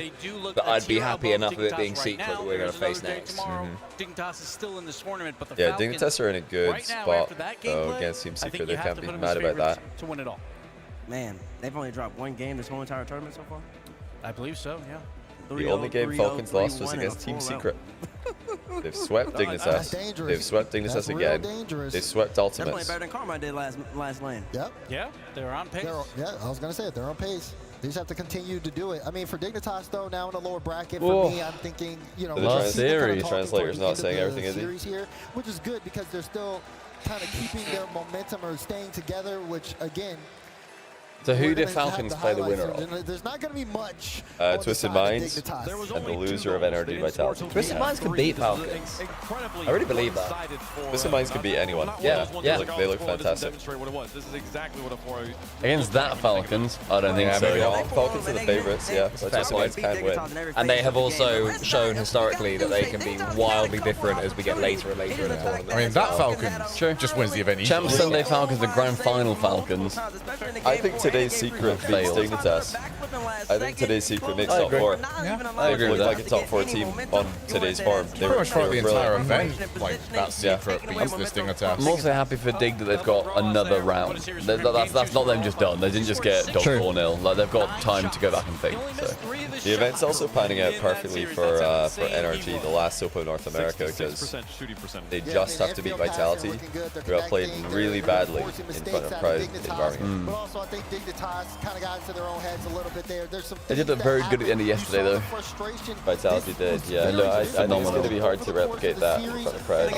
but I'd be happy enough of it being Secret that we're going to face next. Dignitas is still in this tournament, but the Yeah, Falcons, Dignitas are in a good right now, spot after that though, gameplay, against Team I think Secret. you They have can't to be put them mad as about that. favorites to win it all. Man, they've only dropped 1 game this whole entire tournament so far? I believe so, yeah. The only game Falcons lost was against Team Secret. They've swept Dignitas. They've swept Dignitas again. They swept They're Ultimates. playing better than Karma did last lane. Yep. Yeah, they're on pace. Yeah, I was going to say it. They're on pace. They just have to continue to do it. I mean, for Dignitas, though, now in the lower bracket, for me, I'm thinking, you know, the translator's not saying everything, is he? Here, which is good because they're still kind of keeping their momentum or staying together, which, again, so who did Falcons play the winner of? There's not going to be much. Twisted Minds and the loser of NRG Vitality. Twisted Minds can beat Falcons. I really believe that. Twisted Minds can beat anyone. Yeah. They look fantastic. Against that Falcons, I don't think so. Falcons are the favorites, yeah. But Twisted Minds can win. And they have also shown historically that they can be wildly different as we get later and later in the tournament. I mean, that Falcons just wins the event easily. Champ Sunday Falcons, the grand final Falcons. I think today's secret beats Dignitas. I think today's secret makes top 4. I agree with that. Like a top 4 team on today's form. They pretty much throughout the entire event, brilliant. like that secret beats this Dignitas. I'm also happy for Dig that they've got another round. That's not them just done. They didn't just get dog 4-0. Like, they've got time to go back and think. So. The event's also panning out perfectly for NRG, the last Open North America, because they just have to beat Vitality, who have played really badly in front of crowd in Birmingham. But also, I think Dignitas kind of got into their own heads a little bit there. There's some they did look very good at the end of yesterday, though. Vitality did, yeah. No, I think it's going to be hard to replicate that in front of crowd.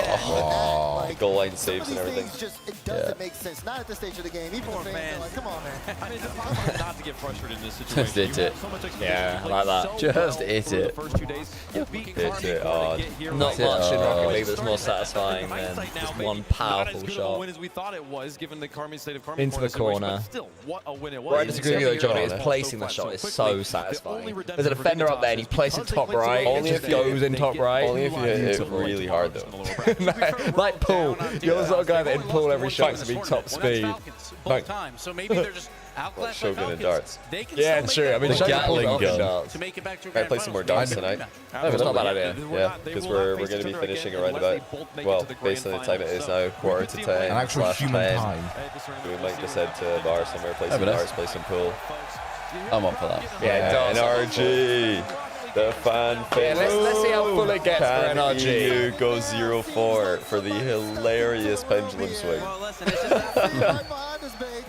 The goal line saves and everything. It doesn't make sense. Not at this stage of the game. Even the fans are like, come on, man. I mean, it's hard not to get frustrated in this situation. Just hit it. Yeah, I like that. Just hit it. Hit it on. Not much in Rocket League that's more satisfying than just one powerful shot. Into the corner. Where I disagree with you, Johnny, is placing the shot is so satisfying. There's a defender up there and you place it top right, it just goes in top right. Only if you hit it really hard, though. Like Pool. You're the sort of guy that in Pool every shot to be top speed. Both times, so maybe they're just Like Shogun and darts. Yeah, true. I mean, the Gatling gun. To make it back to Can I play some more darts tonight? It's not a bad idea. Yeah, because we're going to be finishing around about, well, based on the time it is now, 9:45 to 10. An actual human time. We might just head to a bar somewhere, play some darts, play some pool. I'm up for that. Yeah, NRG. The fan favorite. Yeah, let's see how full it gets for NRG. EU go 0-4 for the hilarious pendulum swing.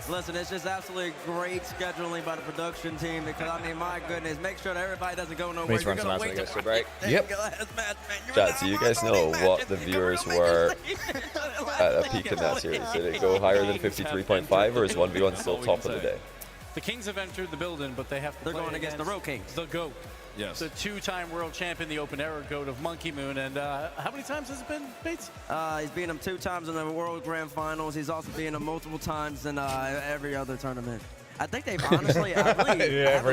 Listen, it's just absolutely great scheduling by the production team because, I mean, my goodness, make sure that everybody doesn't go nowhere. You're going to wait to break. Yep. Chat, do you guys know what the viewers were at a peak in that series? Did it go higher than 53.5 or is 1v1 still top of the day? The Kings have entered the building, but they have to They're going against the Road Kings. The GOAT. Yes. The two-time world champion, the open era GOAT of Monkey Moon. And how many times has it been, Bates? He's beaten him 2 times in the World Grand Finals. He's also beaten him multiple times in every other tournament. I think they've honestly, I haven't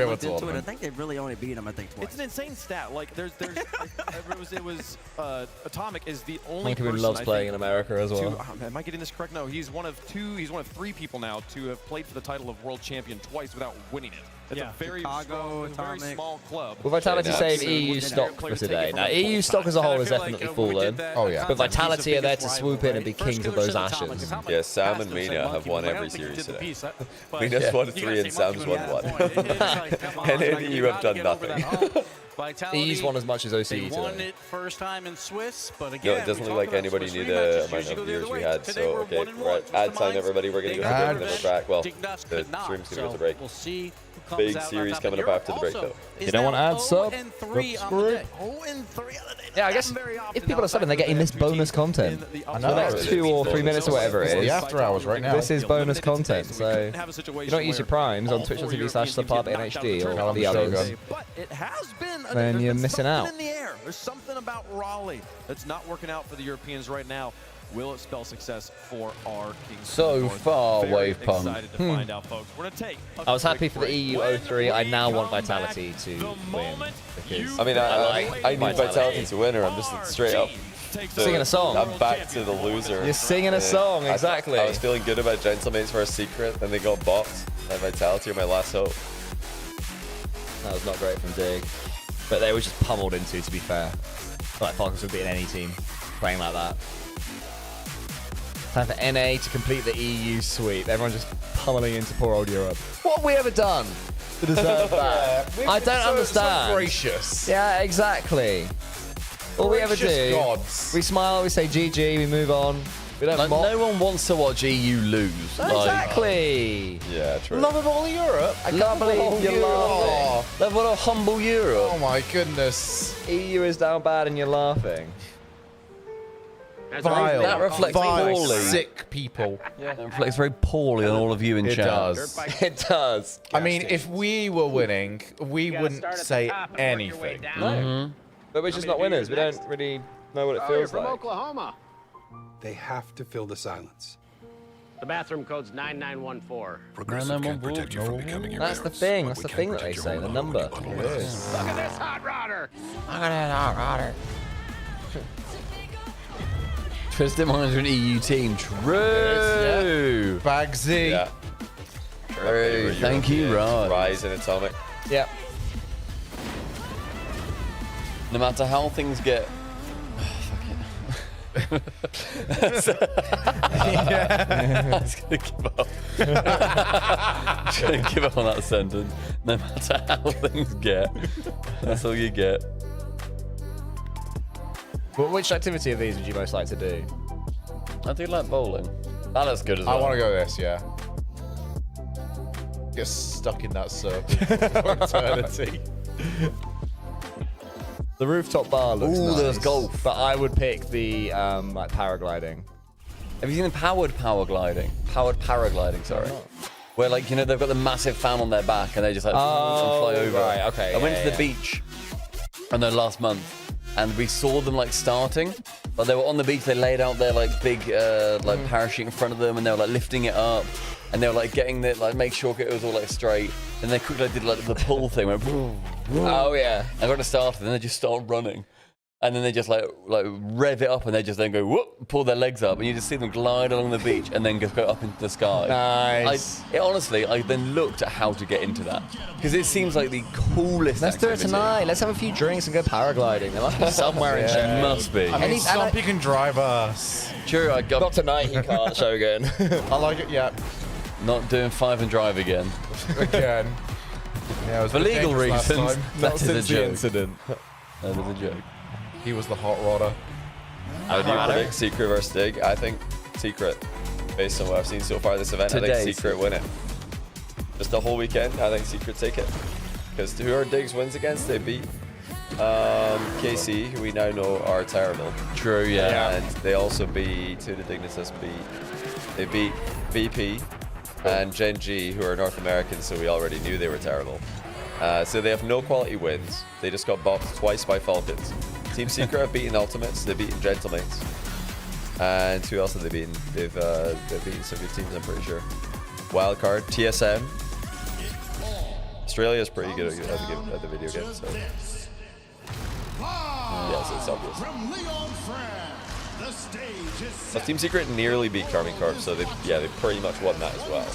looked into it. I think they've really only beat him, I think, twice. It's an insane stat. Like, there's it was Atomic is the only Monkey Moon person, loves playing in America as well. Am I getting this correct? No, he's one of 3 people now to have played for the title of world champion twice without winning it. It's a very very small club. Will Vitality save EU stock for today? Now, EU stock as a whole has definitely fallen. Oh, yeah. But Vitality are there to swoop in and be kings of those ashes. Yeah, Sam and Mina have won every series today. Mina's won 3 and Sam's won 1. And then EU have done nothing. EU's won as much as OCE They won today. it first time in Swiss, but again, No, it doesn't look like anybody knew the amount of viewers we had, so okay, we're at ad time, everybody. We're going to go to break and then we're back. Well, the stream's going to go to break. We'll see. Big series coming up after the break, though. You don't want to add sub? Screw. Yeah, I guess if people are subbing, they're getting this bonus content. For the next 2 or 3 minutes or whatever it is. The after hours right now. This is bonus content, so you don't use your primes on twitch.tv/subpubnhd or the others. But it has been Then you're missing out. in the air. There's something about Raleigh that's not working out for the Europeans right now. Will it spell success for our Kings? So far, Wave Punk. Excited to find out, folks. We're gonna take. I was happy for the EU 03. I now want Vitality to win because I mean, I need Vitality to win, or I'm just straight up singing a song. I'm back to the loser. You're singing a song, exactly. I was feeling good about Gentlemates for a secret, then they got boxed. And Vitality are my last hope. That was not great from Dig, but they were just pummeled into. To be fair, like Falcons would be in any team playing like that. Time for NA to complete the EU sweep. Everyone just pummeling into poor old Europe. What have we ever done to deserve that? I don't understand. So gracious. Yeah, exactly. All we ever do, gods. we smile, we say GG, we move on. Like, no one wants to watch EU lose. Exactly. Yeah, true. Love of all Europe. I can't believe you're laughing. Love what a humble Europe. Oh my goodness. EU is down bad and you're laughing. Vile, that reflects poorly. Sick people. Yeah, that reflects very poorly on all of you in chat. It does. It does. I mean, if we were winning, we wouldn't say anything. No. But we're just not winners. We don't really know what it feels from like. Oklahoma. They have to fill the silence. The bathroom code's 9914. Progressive can't protect you from becoming your That's the thing. That's the thing that they say. The number. Look at this hot rodder. Look at that hot rodder. Tristan monitor an EU team. True. Bagsy. Yeah. True. Thank you, Rod. Rise in Atomic. Yeah. No matter how things get. I was gonna give up. Gonna give up on that sentence. No matter how things get, that's all you get. Well, which activity of these would you most like to do? I do like bowling. That looks good as well. I want to go this, yeah. Get stuck in that circle for eternity. The rooftop bar looks nice. there's golf. But I would pick the like paragliding. Have you seen the powered paragliding? Powered paragliding, sorry. Where, like, you know, they've got the massive fan on their back and they just like fly over. Right, okay. I went to the beach last month and we saw them like starting, but they were on the beach. They laid out their like big like parachute in front of them and they were like lifting it up and they were like getting it, like make sure it was all like straight. And they quickly did like the pull thing. Went, oh yeah. I got to start and then they just start running. And then they just like rev it up and they just then go whoop, pull their legs up and you just see them glide along the beach and then just go up into the sky. Nice. Honestly, I then looked at how to get into that because it seems like the coolest Let's do it activity. tonight. Let's have a few drinks and go paragliding. There must be somewhere in Shogun. There must be. I mean, Stumpy can drive us. True, I got. Not tonight, you can't, Shogun. I like it, yeah. Not doing 5 and drive again. Again. Yeah, it was for legal reasons. That is a joke. Incident. That is a joke. He was the hot rodder. How do you predict Secret versus Dig? I think Secret, based on what I've seen so far this event. Today, I think Secret win it. Just the whole weekend, I think Secret take it. Because who are Dig's wins against? They beat KC, who we now know are terrible. True, yeah. And they also beat, who did Dignitas beat? They beat VP and Gen G, who are North Americans, so we already knew they were terrible. So they have no quality wins. They just got boxed twice by Falcons. Team Secret have beaten Ultimates, they've beaten Gentlemates. And who else have they beaten? They've beaten some good teams, I'm pretty sure. Wildcard, TSM. Australia is pretty good at the video game, so. Yes, it's obvious. But Team Secret nearly beat Carmine Corp, so they pretty much won that as well.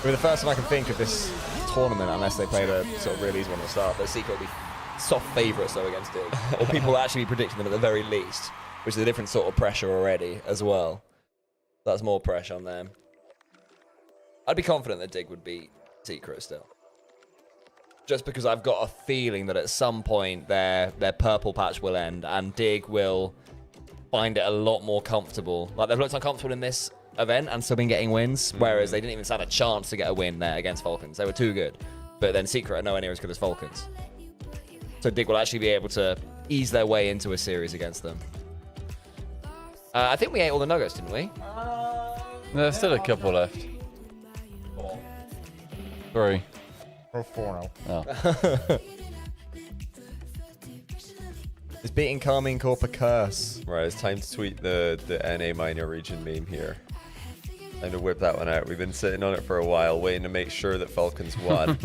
We're the first time I can think of this tournament, unless they played a sort of really easy one at the start, but Secret will be soft favourites though against Dig. Or people will actually be predicting them at the very least, which is a different sort of pressure already as well. That's more pressure on them. I'd be confident that Dig would beat Secret still. Just because I've got a feeling that at some point their purple patch will end and Dig will find it a lot more comfortable. Like, they've looked uncomfortable in this event and still been getting wins, whereas they didn't even stand a chance to get a win there against Falcons. They were too good. But then Secret are nowhere near as good as Falcons. So Dig will actually be able to ease their way into a series against them. I think we ate all the nuggets, didn't we? There's still a couple left. 3. Or 4 now. Oh. Is beating Carmine Corp a curse? Right, it's time to tweet the NA minor region meme here. Time to whip that one out. We've been sitting on it for a while, waiting to make sure that Falcons won.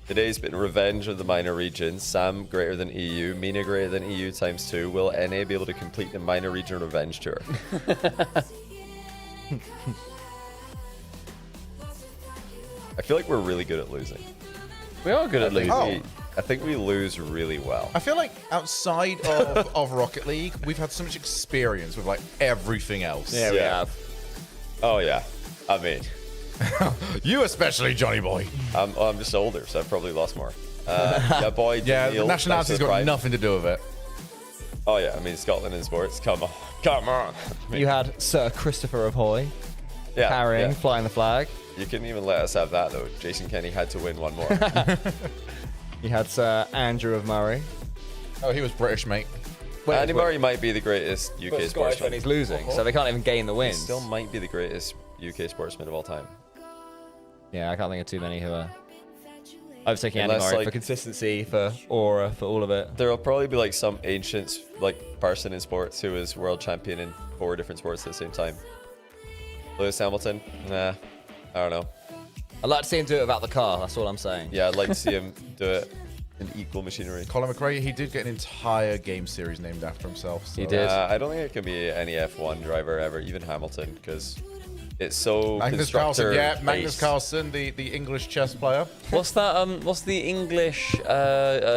Today's been revenge of the minor regions. Sam greater than EU, Mina greater than EU times 2. Will NA be able to complete the minor region revenge tour? I feel like we're really good at losing. We are good at losing. I think we lose really well. I feel like outside of Rocket League, we've had so much experience with like everything else. Yeah, we have. Oh yeah. I mean, you especially, Johnny Boy. I'm just older, so I've probably lost more. Yeah, boy. Yeah, the nationality's got nothing to do with it. Oh yeah, I mean Scotland in sports. Come on, come on. I mean, you had Sir Christopher Ahoy carrying, flying the flag. You couldn't even let us have that though. Jason Kenny had to win one more. You had Sir Andrew of Murray. Oh, he was British, mate. Andy Murray might be the greatest UK sportsman. When he's losing, so they can't even gain the wins. He still might be the greatest UK sportsman of all time. Yeah, I can't think of too many who are. I was taking Andy Murray for consistency, for aura, for all of it. There'll probably be like some ancient person in sports who is world champion in 4 different sports at the same time. Lewis Hamilton? Nah, I don't know. I'd like to see him do it without the car, that's all I'm saying. Yeah, I'd like to see him do it in equal machinery. Colin McRae, he did get an entire game series named after himself. So. He did. I don't think it can be any F1 driver ever, even Hamilton, because it's so Magnus Carlsen, Magnus Carlsen, the English chess player. What's that? What's the English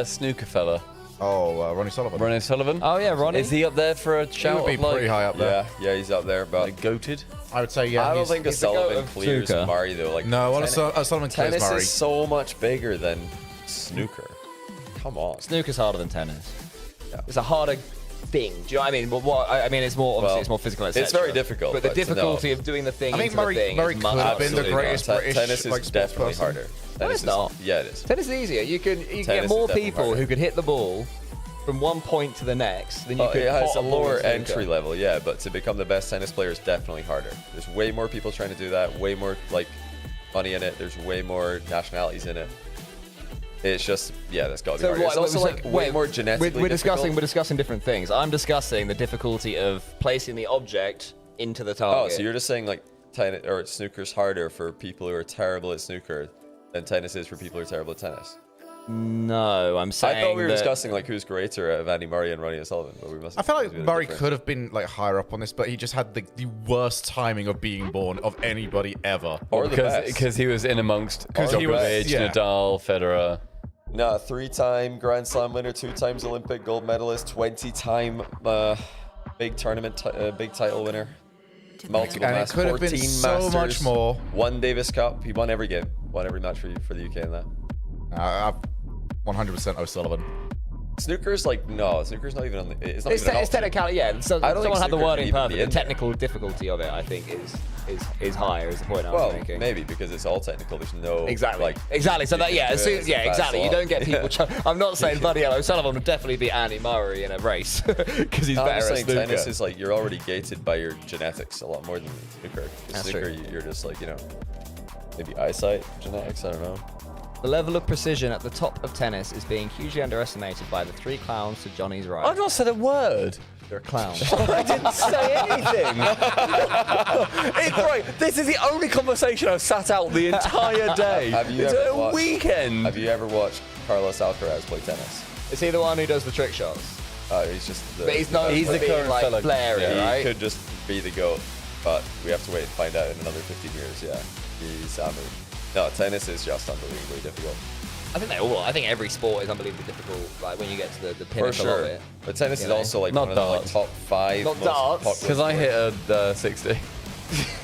snooker fella? Oh, Ronnie Sullivan. Ronnie Sullivan. Oh yeah, Ronnie. Is he up there for a shout? He would be pretty high up there. Yeah, he's up there, but goated. I would say yeah. I don't think Sullivan clears Murray though. Like no, Sullivan clears tennis Murray. Is so much bigger than snooker. Come on. Snooker's harder than tennis. Yeah. It's a harder thing. Do you know what I mean? But I mean, it's more obviously it's more physical. It's very difficult. But the difficulty of doing the thing. I think Murray could have been the greatest British tennis is definitely harder. No, it's not. Yeah, it is. Tennis is easier. You can get more people who could hit the ball from one point to the next than you could. It's a lower entry level, yeah, but to become the best tennis player is definitely harder. There's way more people trying to do that, way more money in it. There's way more nationalities in it. It's just, yeah, that's got to be harder. It's also way more genetically we're discussing different things. I'm discussing the difficulty of placing the object into the target. Oh, so you're just saying tennis or snooker's harder for people who are terrible at snooker than tennis is for people who are terrible at tennis? No, I'm saying. I thought we were discussing who's greater of Andy Murray and Ronnie O'Sullivan, but we must. I feel like Murray could have been higher up on this, but he just had the worst timing of being born of anybody ever. Or because he was in amongst Djokovic, Nadal, Federer. No, 3-time Grand Slam winner, 2 times Olympic gold medalist, 20-time big tournament, big title winner, multiple and Masters, it could have been so much more. 1 Davis Cup, he won every game, won every match for the UK in that. 100% O'Sullivan. Snooker's snooker's not even on the. It's technicality, yeah. So I don't someone had the wording perfect. The the technical difficulty of it, I think, is higher. Is the point I was making? Maybe because it's all technical. There's no exactly. So that exactly. You don't get people. I'm not saying bloody hell O'Sullivan would definitely beat Andy Murray in a race because he's better at snooker. Tennis is you're already gated by your genetics a lot more than snooker. Snooker, you're just maybe eyesight, genetics. I don't know. The level of precision at the top of tennis is being hugely underestimated by the 3 clowns to Johnny's right. I've not said a word. You're a clown. I didn't say anything. This is the only conversation I've sat out the entire day. Weekend. Have you ever watched Carlos Alcaraz play tennis? Is he the one who does the trick shots? He's just. He's the current fella. He could just be the GOAT, but we have to wait and find out in another 15 years. Yeah, he's No, tennis is just unbelievably difficult. I think they all are. I think every sport is unbelievably difficult, when you get to the pinnacle of it. But tennis is also one of the top 5 not most darts. popular. Because I hit a 60.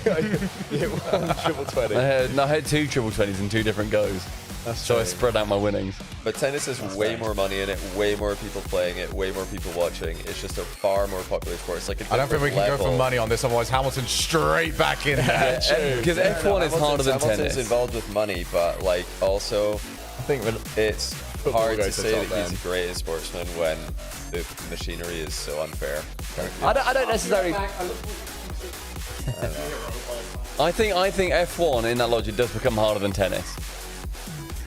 You hit 1 triple 20. I hit 2 triple 20s in 2 different goes. So I spread out my winnings. But tennis has way more money in it, way more people playing it, way more people watching. It's just a far more popular sport. It's like a I don't think we can go for money on this, otherwise Hamilton's straight back in there. Because F1 is harder than tennis. Hamilton's involved with money, but also I think it's hard to say that he's the greatest sportsman when the machinery is so unfair. I don't necessarily. I think F1 in that logic does become harder than tennis.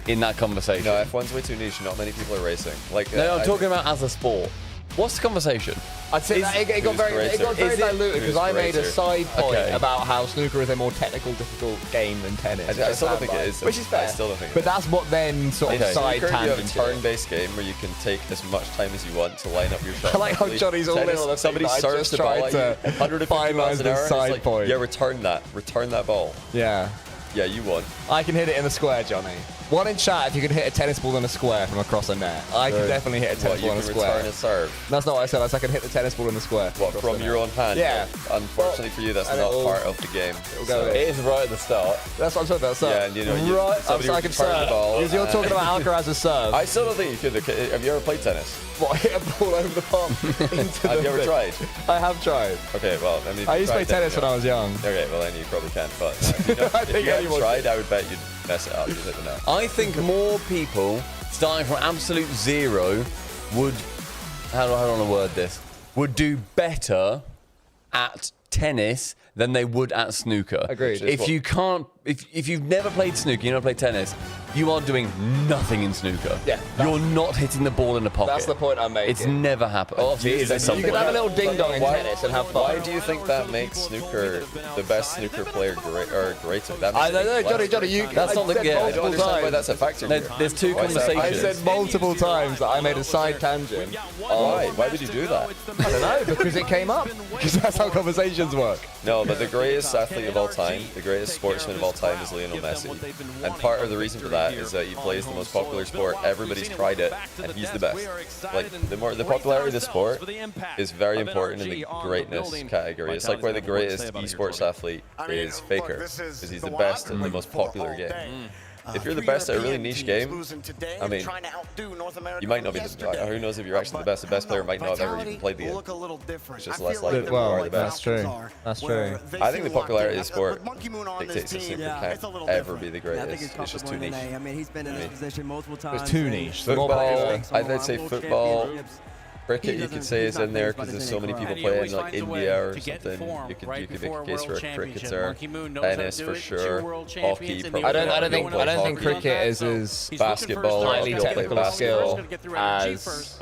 In that conversation. No, F1's way too niche. Not many people are racing. No, I'm talking about as a sport. What's the conversation? I'd say that it got very diluted because I made a side point about how snooker is a more technical, difficult game than tennis. I still don't think it is. Which is fair. I still don't think but that's what then sort of side tangent. You have a turn-based game where you can take as much time as you want to line up your shot. I like how Johnny's all in on the somebody serves the ball at you 150 miles an hour. Side point. Yeah, return that ball. Yeah. Yeah, you won. I can hit it in the square, Johnny. One in chat, if you could hit a tennis ball in a square from across a net. I could definitely hit a tennis ball in a square. Return a serve. That's not what I said. I said I could hit the tennis ball in the square. What, from your own hand? Yeah. Well, unfortunately for you, that's not part of the game. It is right at the start. That's what I'm talking about. So, yeah, and you know, right, so I can serve. Because you're talking about Alcaraz's serve. I still don't think you could. Have you ever played tennis? What, hit a ball over the palm? Have you ever tried? I have tried. Okay, well, I mean, I used to play tennis when I was young. Okay, well then you probably can't. But you know, if you ever tried, I would bet you'd mess it up. You'd hit the net. I think more people starting from absolute zero would, how do I want to word this, would do better at tennis than they would at snooker. Agreed. If you can't, if you've never played snooker, you never played tennis, you are doing nothing in snooker. Yeah. You're not hitting the ball in the pocket. That's the point I'm making. It's never happened. Obviously, you can have a little ding-dong in tennis and have fun. Why do you think that makes snooker the best snooker player greater? That I don't know, Johnny, you... That's not the... I don't understand why that's a factor here. There's two conversations. I said multiple times that I made a side tangent. Why? Why would you do that? I don't know, because it came up. Because that's how conversations work. No, but the greatest athlete of all time, the greatest sportsman of all time is Lionel Messi. And part of the reason for that is that he plays the most popular sport. Everybody's tried it, and he's the best. Like, the popularity of the sport is very important in the greatness category. It's like where the greatest esports athlete is Faker, because he's the best in the most popular game. If you're the best at a really niche game, I mean, you might not be the, who knows if you're actually the best. The best player might not have ever even played the game. It's just less likely that you are the best. That's true. That's true. I think the popularity of the sport dictates that snooker can't ever be the greatest. It's just too niche. I mean, he's been in this position multiple times. It's too niche. Football, I'd say football. Cricket, you could say, is in there because there's so many people playing, like India or something. You could make a case for a cricketer. Tennis for sure. Hockey, probably. I don't think cricket is as basketball. highly technical skill as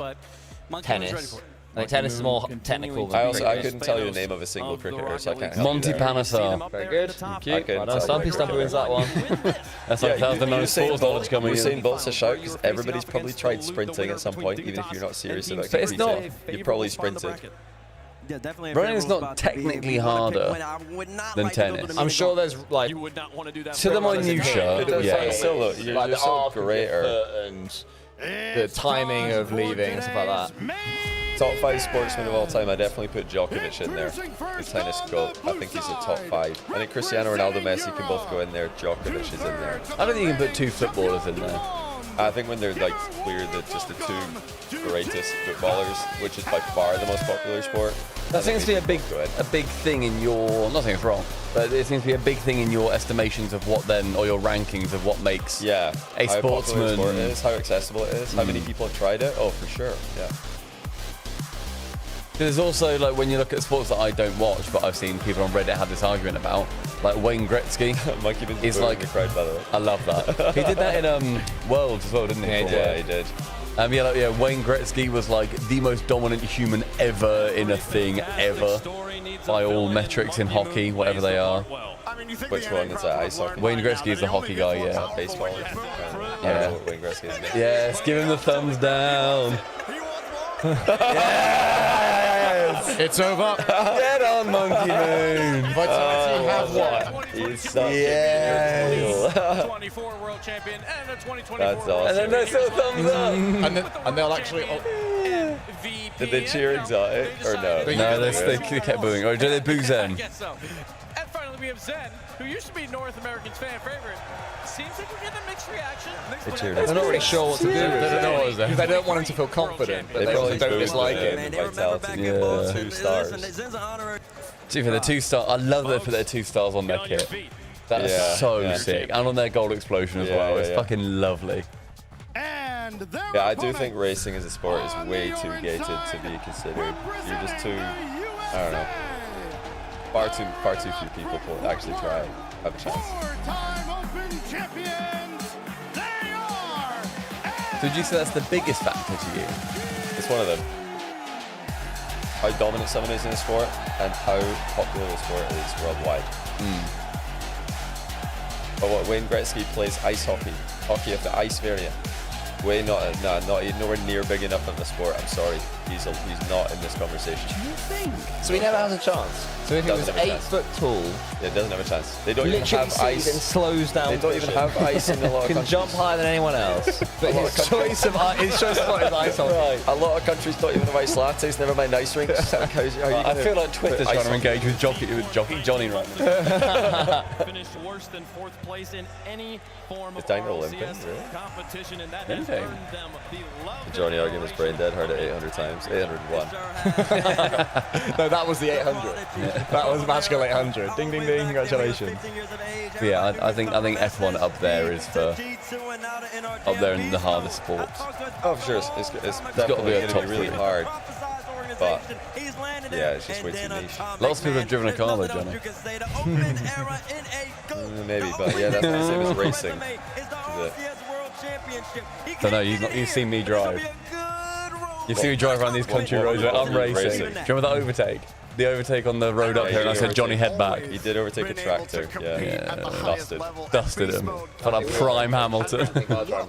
tennis. I think tennis is more technical than cricket. I couldn't tell you the name of a single cricketer, so I can't help Monty you there. Panesar. Very good. Thank you. Well done, Stumpy wins that one. That's like the no sports knowledge coming in. Usain Bolt's a shout because everybody's probably tried sprinting at some point, even if you're not serious about competing. You probably sprinted. Yeah, definitely. Running is not technically harder than tennis. I'm sure there's like to the minutia. Yeah, still, like the arc greater and the timing of leaving and stuff like that. Top 5 sportsmen of all time, I definitely put Djokovic in there. The tennis GOAT. I think he's a top 5. I think Cristiano Ronaldo, Messi can both go in there. Djokovic is in there. I don't think you can put two footballers in there. I think when they're like clear that just the two greatest footballers, which is by far the most popular sport. That seems to be a big thing in your. Nothing's wrong, but it seems to be a big thing in your estimations of what then, or your rankings of what makes a sportsman. How it is, how accessible it is, how many people have tried it. Oh, for sure, yeah. There's also, like, when you look at sports that I don't watch, but I've seen people on Reddit have this argument about, like Wayne Gretzky is like, cried, by the way. I love that. He did that in Worlds as well, didn't he? Yeah, he did. Wayne Gretzky was like the most dominant human ever in a thing ever, by all metrics in hockey, whatever they are. Which one is that? Ice hockey? Wayne Gretzky is the hockey guy, yeah. Baseball. Yeah. Wayne Gretzky is. Yes, give him the thumbs down. Yes! It's over. Get on, Monkey Moon. Vitality have what? He's such a 24 world champion and a 2024 That's awesome. And then there's still thumbs up. And they'll actually... Did they cheer exotic or no? No, they kept booing. Or did they boo Zen? And finally, we have Zen, who used to be North America's fan favorite. Seems like we're getting a mixed reaction. They're not really sure what to do with it. Because they don't want him to feel confident, but they also don't dislike him. Vitality. Yeah. 2 stars. See, for the 2 star, I love that they put their 2 stars on their kit. That's so sick. And on their gold explosion as well. It's fucking lovely. Yeah, I do think racing as a sport is way too gated to be considered. You're just too, I don't know, far too few people actually try have a chance. So would you say that's the biggest factor to you? It's one of them. How dominant someone is in a sport and how popular the sport is worldwide. But what Wayne Gretzky plays ice hockey, hockey of the ice variant. Nowhere near big enough of a sport. I'm sorry. he's not in this conversation. So he never has a chance. So if he was 8 foot tall, yeah, it doesn't have a chance. They don't even have ice. And slows down. They don't even have ice in a lot of Can countries. jump higher than anyone else. But his choice of ice is ice hockey. Right. A lot of countries don't even have ice lattes. Never mind ice rinks. Like, how I feel like Twitter's trying to engage with Jockey Johnny right now. Finished worse than 4th place in any form of RLCS competition, and that has earned them the love. Johnny arguing was brain dead, heard it 800 times. 801. No, that was the 800. That was magical 800. Ding, ding, ding. Congratulations. Yeah, I think F1 up there is for up there in the hardest sports. Oh, for sure. It's got to be a top really three. hard. But yeah, it's just way too niche. Lots of people have driven a car though, Johnny. Maybe, but yeah, that's the same as racing. So no, you've seen me drive. You've seen me drive around these country roads where I'm racing. Do you remember that overtake? The overtake on the road up here, and I said, Johnny, head back. He did overtake a tractor, yeah. Dusted him. For that prime Hamilton.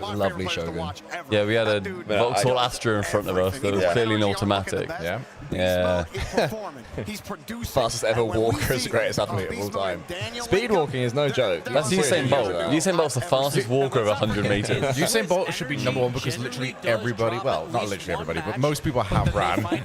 Lovely Shogun. Yeah, we had a Vauxhall Astra in front of us that was clearly an automatic. Yeah. Yeah. Fastest ever walker is the greatest athlete of all time. Speed walking is no joke. That's Usain Bolt. Usain Bolt's the fastest walker of 100 meters. Usain Bolt should be #1 because literally everybody, well, not literally everybody, but most people have ran. I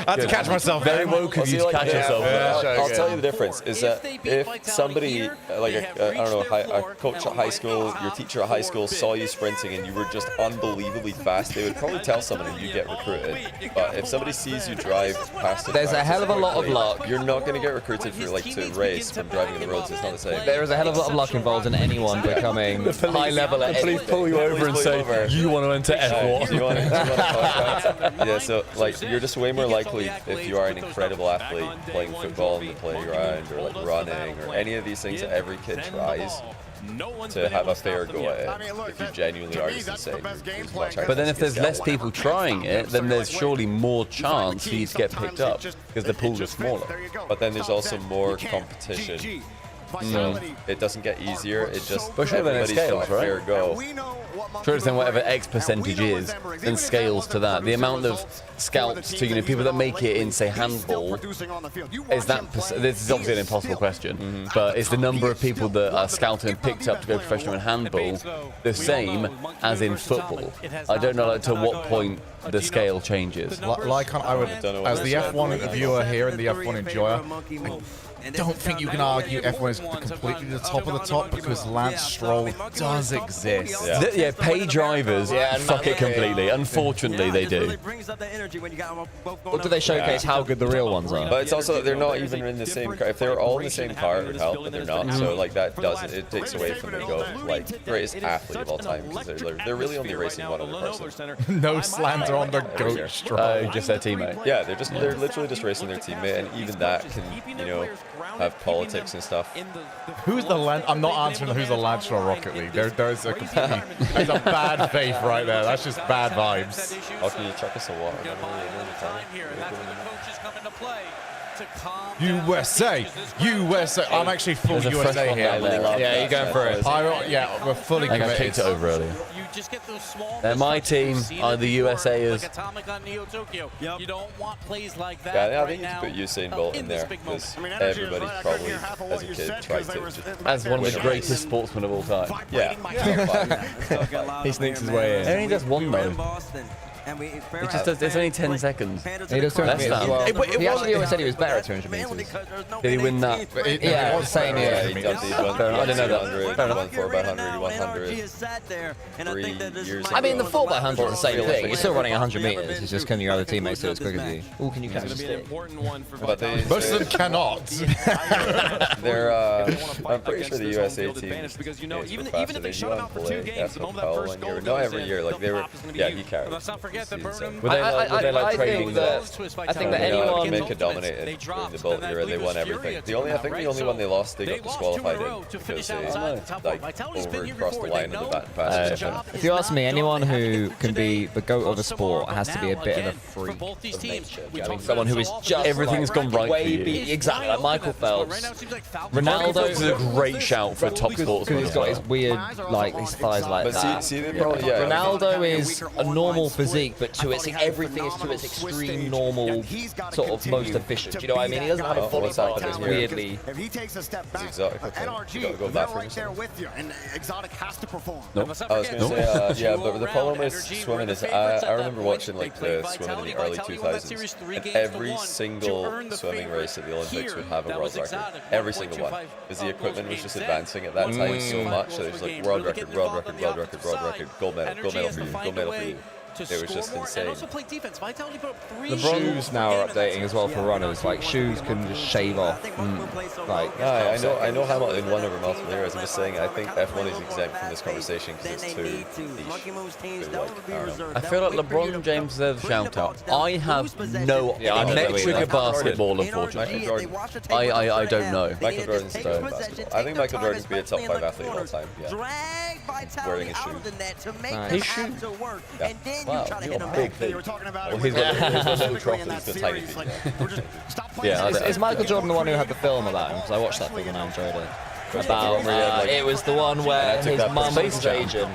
had to catch myself. Very woke of you to catch yourself. I'll tell you the difference is that if somebody, like I don't know, a coach at high school, your teacher at high school saw you sprinting and you were just unbelievably fast, they would probably tell someone and you get recruited. But if somebody sees you drive past There's a hell of a lot of luck. You're not going to get recruited for to race from driving the roads. It's not the same. There is a hell of a lot of luck involved in anyone becoming high level at Please pull you over and say, you want to enter F1. Do you want to contract? Yeah, so like you're just way more likely if you are an incredible athlete playing football in the playground or like running or any of these things that every kid tries to have a fair go at it. If you genuinely are just insane, but then if there's less people trying it, then there's surely more chance for you to get picked up because the pool is smaller. But then there's also more competition. So it doesn't get easier, it just everybody's got a fair go. Sure, then whatever X percentage is, then scales to that. The amount of scouts to, people that make it in, say, handball, is that, this is obviously an impossible question, but is the number of people that are scouted and picked up to go professional in handball the same as in football? I don't know to what point the scale changes. Like I would, as the F1 viewer here and the F1 enjoyer, I don't think you can argue F1 is completely the top of the top because Lance Stroll does exist. Yeah, pay drivers fuck it completely. Unfortunately, they do. Or do they showcase how good the real ones are? But it's also they're not even in the same car. If they were all in the same car, it would help, but they're not. So like that doesn't. It takes away from the go like greatest athlete of all time because they're really only racing one other person. No slander on the GOAT Stroll. Just their teammate. Yeah, they're literally just racing their teammate, and even that can have politics and stuff. Who's the Lance? I'm not answering who's the Lance Stroll Rocket League. There's a completely, there's a bad faith right there. That's just bad vibes. How can you chuck us a water? USA, USA. I'm actually full USA here. Yeah, you're going for it. Yeah, we're fully committed. I kicked it over earlier. They're my team. Are the USA's? You don't want plays like that. Yeah, I think you can put Usain Bolt in there because everybody probably, as a kid, tries to. As one of the greatest sportsmen of all time. Yeah. He sneaks his way in. And he does one though. It just does. It's only 10 seconds. He does 200 meters as well. He actually always said he was better at 200 meters. Did he win that? Yeah, same year. He did. He won. I didn't know that. He won 4x100. He won 100. 3 years ago. I mean, the 4x100 is the same thing. You're still running 100 meters. It's just can your other teammates do it as quick as you? Oh, can you catch a stick? But most of them cannot. They're. I'm pretty sure the USA team is faster. They won play. That's what Powell won year. Not every year. Like they were. Yeah, he carried. Were they like trading the? I think that anyone Jamaica dominated in the Bolt era. They won everything. The only one they lost, they got disqualified in because they crossed the line of the bat and pass. If you ask me, anyone who can be the GOAT of a sport has to be a bit of a freak of nature. I mean, someone who is just everything's gone right for you. Exactly, like Michael Phelps. Ronaldo is a great shout for a top sportsman. Because he's got his weird, like his thighs like that. See, they probably, Ronaldo is a normal physique. streak, but to its everything is to its extreme normal sort of most efficient. Do you know what I mean? He doesn't have a body part that's weirdly. If he takes a step back, Exotic, NRG, go they're right there with you, and Exotic has to perform. Nope. I was going to say, yeah, but the problem is swimming is, I remember watching like the swimming in the early 2000s, and every single swimming race at the Olympics would have a world record. Every single one. Because the equipment was just advancing at that time so much, so it was like world record, world record, world record, world record, gold medal for you, gold medal for you. It was just insane. The shoes now are updating as well for runners. Like shoes can just shave off. Like yeah, I know Hamilton won over multiple years. I'm just saying I think F1 is exempt from this conversation because it's too I feel like LeBron James deserves a shout out. I have no metric of basketball, unfortunately. I don't know. Michael Jordan's better at basketball. I think Michael Jordan could be a top 5 athlete of all time. Yeah. Wearing his shoes. His shoes. Yeah. Wow, you're big. Well, he's got little trophies, the tiny feet. Yeah, is Michael Jordan the one who had the film about him? Because I watched that film and I enjoyed it. About it was the one where his mum was his agent.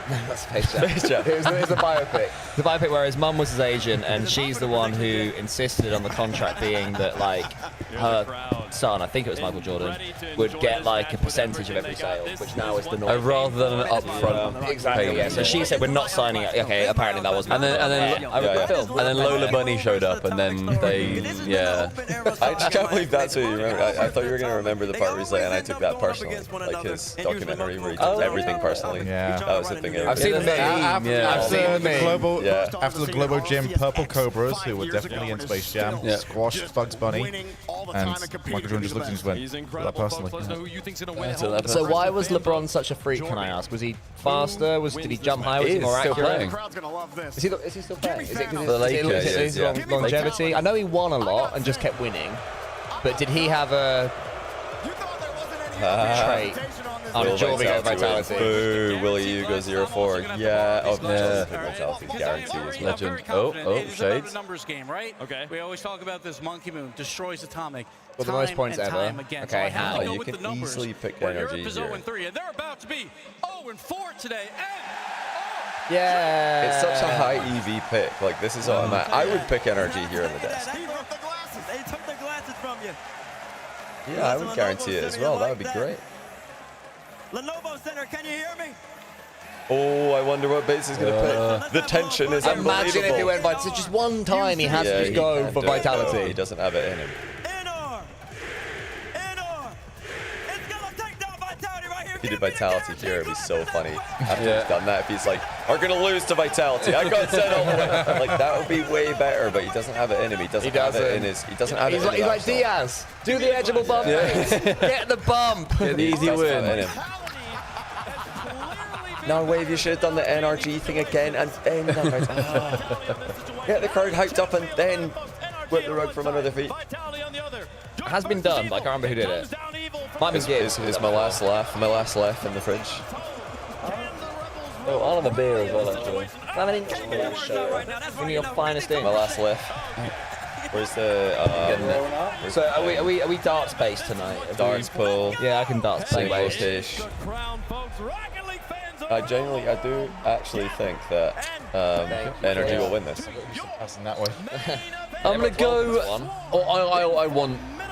That's Space Jam. It was the biopic. The biopic where his mum was his agent, and she's the one who insisted on the contract being that like her son, I think it was Michael Jordan, would get like a percentage of every sale, which now is the norm. Rather than an upfront. Exactly. Yeah. So she said we're not signing it. Okay. Apparently that wasn't. And then Lola Bunny showed up, and then they I just can't believe that's what you remember. I thought you were gonna remember the part where he's like, and I took that personally, like his documentary where he took everything personally. Yeah. That was the thing. I've seen the meme. I've seen the global after the Globo Gym Purple Cobras, who were definitely in Space Jam, squashed Bugs Bunny, and Michael Jordan just looked and just went, that personally. So why was LeBron such a freak? Can I ask? Was he faster? Did he jump higher? Was he more accurate? Is he still playing? Is it because of longevity? I know he won a lot and just kept winning, but did he have a trait? Vitality. Boo, Willie Hugo 04. Yeah. Oh, yeah. Vitality guarantee is legend. Oh, shades. Numbers game, right? Okay. We always talk about this monkey moon destroys atomic. Well, the most points ever. Okay, how? You can easily pick energy here. 0-3, and they're about to be 0-4 today. Yeah. It's such a high EV pick. Like this is automatic. I would pick energy here on the desk. They broke the glasses. They took the glasses from you. Yeah, I would guarantee it as well. That would be great. Lenovo Center, can you hear me? Oh, I wonder what base is going to pick. The tension is unbelievable. Imagine if he went by just one time he has to go for vitality. He doesn't have it in him. If he did vitality here, it'd be so funny. After he's done that, if he's like, "We're gonna lose to vitality," I got set all the way. Like that would be way better, but he doesn't have it in him. He doesn't have it in his. He doesn't have it. He's like Diaz. Do the edgeable bump. Get the bump. Get the easy win. No, Wave, you should have done the NRG thing again and then get the crowd hyped up and then whip the rug from under their feet. It has been done, but I can't remember who did it. Might be Gibbs. Is my last laugh in the fridge. Oh, I'll have a beer as well, actually. Have an inch show. Give me your finest in. My last laugh. Where's the? So are we darts based tonight? Darts pool. Yeah, I can darts play based. I do actually think that Energy will win this. Passing that way. I'm gonna go.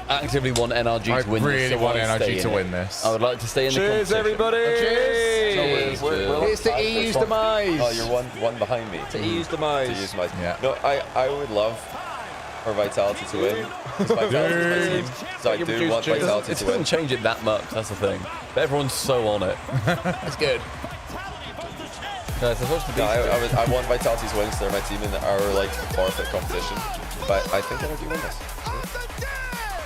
I actively want NRG to win this. I really want NRG to win this. I would like to stay in the competition. Cheers, everybody! Cheers! Here's to EU's demise. Oh, you're one behind me. To EU's demise. To EU's demise. Yeah. No, I would love for Vitality to win. Vitality's my team, so I do want Vitality to win. It doesn't change it that much, that's the thing. But everyone's so on it. That's good. I want Vitality to win, so they're my team in our like forfeit competition. But I think Energy win this.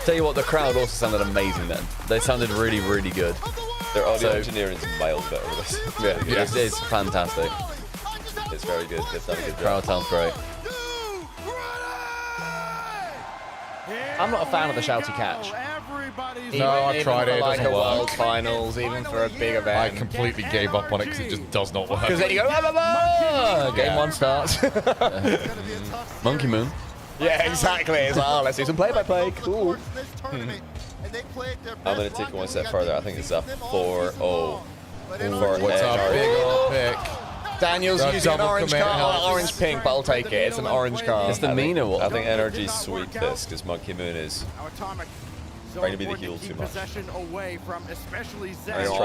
Tell you what, the crowd also sounded amazing then. They sounded really, really good. Their audio engineering is miles better with this. Yeah, it's fantastic. It's very good. They've done a good job. Crowd sounds great. I'm not a fan of the shouty catch. No, I've tried it. It like doesn't a work. World Finals, even for a big event. I completely gave up on it because it just does not work. Because then you go, game one starts. Monkey Moon. Yeah, exactly. It's like, let's do some play-by-play. Cool. I'm going to take it one step further. I think it's a 4-0. What's up, big old pick? Daniel's using an orange card, orange pink, but I'll take it. It's an orange card. It's the meaner one. I think Energy sweep this because Monkey Moon is trying to be the heel too much. I